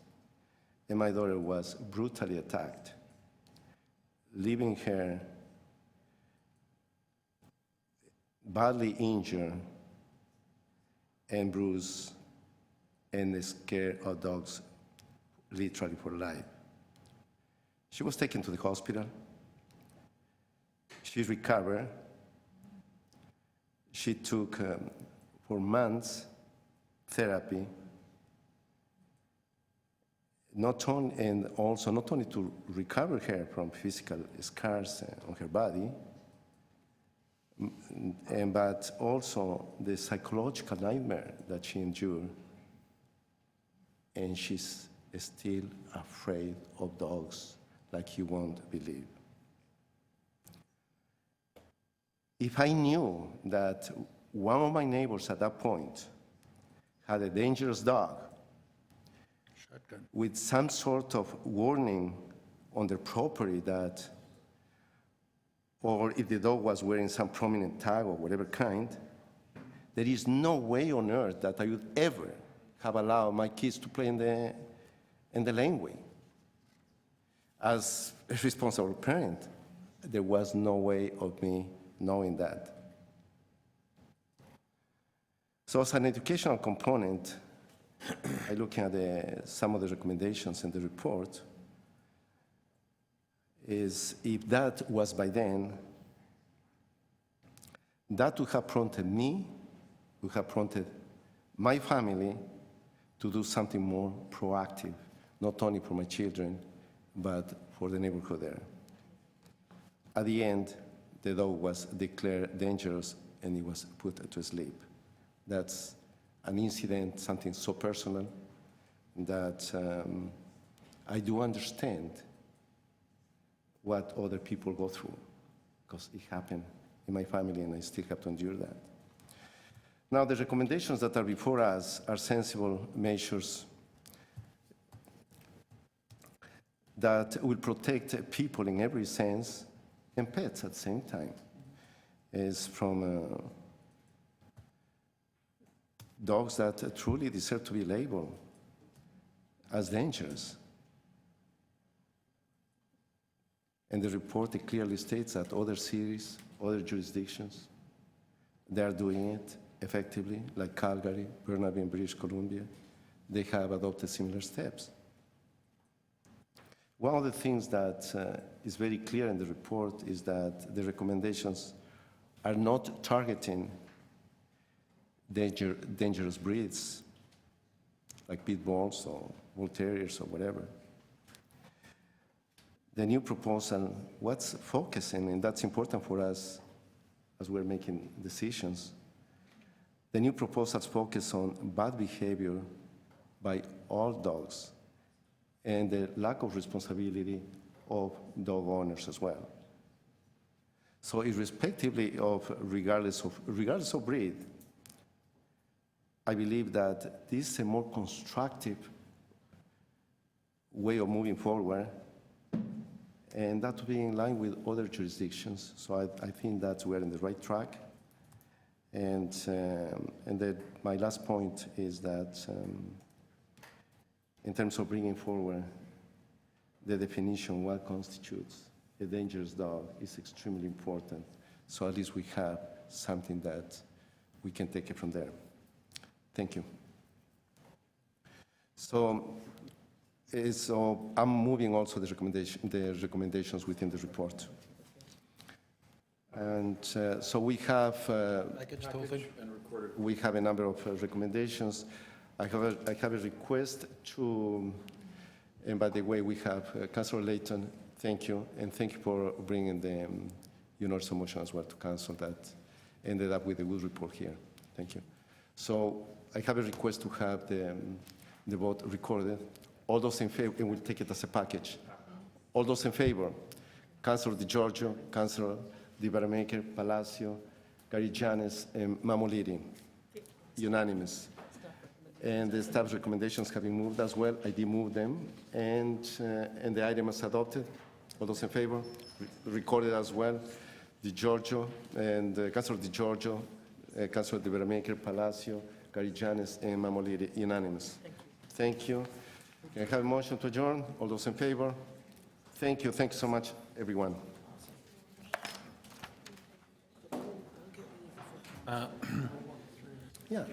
and my daughter was brutally attacked, leaving her badly injured and bruised and scared of dogs literally for life. She was taken to the hospital. She recovered. She took, for months, therapy, not only to recover her from physical scars on her body, but also the psychological nightmare that she endured. And she's still afraid of dogs like you won't believe. If I knew that one of my neighbors at that point had a dangerous dog with some sort of warning on their property that, or if the dog was wearing some prominent tag or whatever kind, there is no way on earth that I would ever have allowed my kids to play in the laneway. As a responsible parent, there was no way of me knowing that. So as an educational component, I look at some of the recommendations in the report, is if that was by then, that would have prompted me, would have prompted my family to do something more proactive, not only for my children, but for the neighborhood there. At the end, the dog was declared dangerous and he was put to sleep. That's an incident, something so personal that I do understand what other people go through, because it happened in my family and I still have to endure that. Now, the recommendations that are before us are sensible measures that will protect people in every sense and pets at the same time. Is from dogs that truly deserve to be labeled as dangerous. And the report clearly states that other cities, other jurisdictions, they are doing it effectively, like Calgary, Burnaby, and British Columbia. They have adopted similar steps. One of the things that is very clear in the report is that the recommendations are not targeting dangerous breeds, like pit bulls or bull terriers or whatever. The new proposal, what's focusing, and that's important for us as we're making decisions, the new proposals focus on bad behavior by all dogs and the lack of responsibility of dog owners as well. So irrespectively of, regardless of breed, I believe that this is a more constructive way of moving forward, and that to be in line with other jurisdictions. So I think that we're in the right track. And then my last point is that in terms of bringing forward the definition, what constitutes a dangerous dog is extremely important. So at least we have something that we can take it from there. Thank you. So I'm moving also the recommendations within the report. And so we have a number of recommendations. I have a request to, and by the way, we have Councilor Layton, thank you, and thank you for bringing the universal motion as well to council that ended up with a good report here. Thank you. So I have a request to have the vote recorded. All those in favor, and we'll take it as a package. All those in favor, Councilor Di Giorgio, Councilor Di Baramaker, Palacio, Garijanes, and Mamoliri. Unanimous. And the staff's recommendations have been moved as well. I did move them. And the item is adopted. All those in favor? Recorded as well. Di Giorgio and Councilor Di Giorgio, Councilor Di Baramaker, Palacio, Garijanes, and Mamoliri. Unanimous. Thank you. Can I have a motion to adjourn? All those in favor? Thank you. Thank you so much, everyone. Yeah.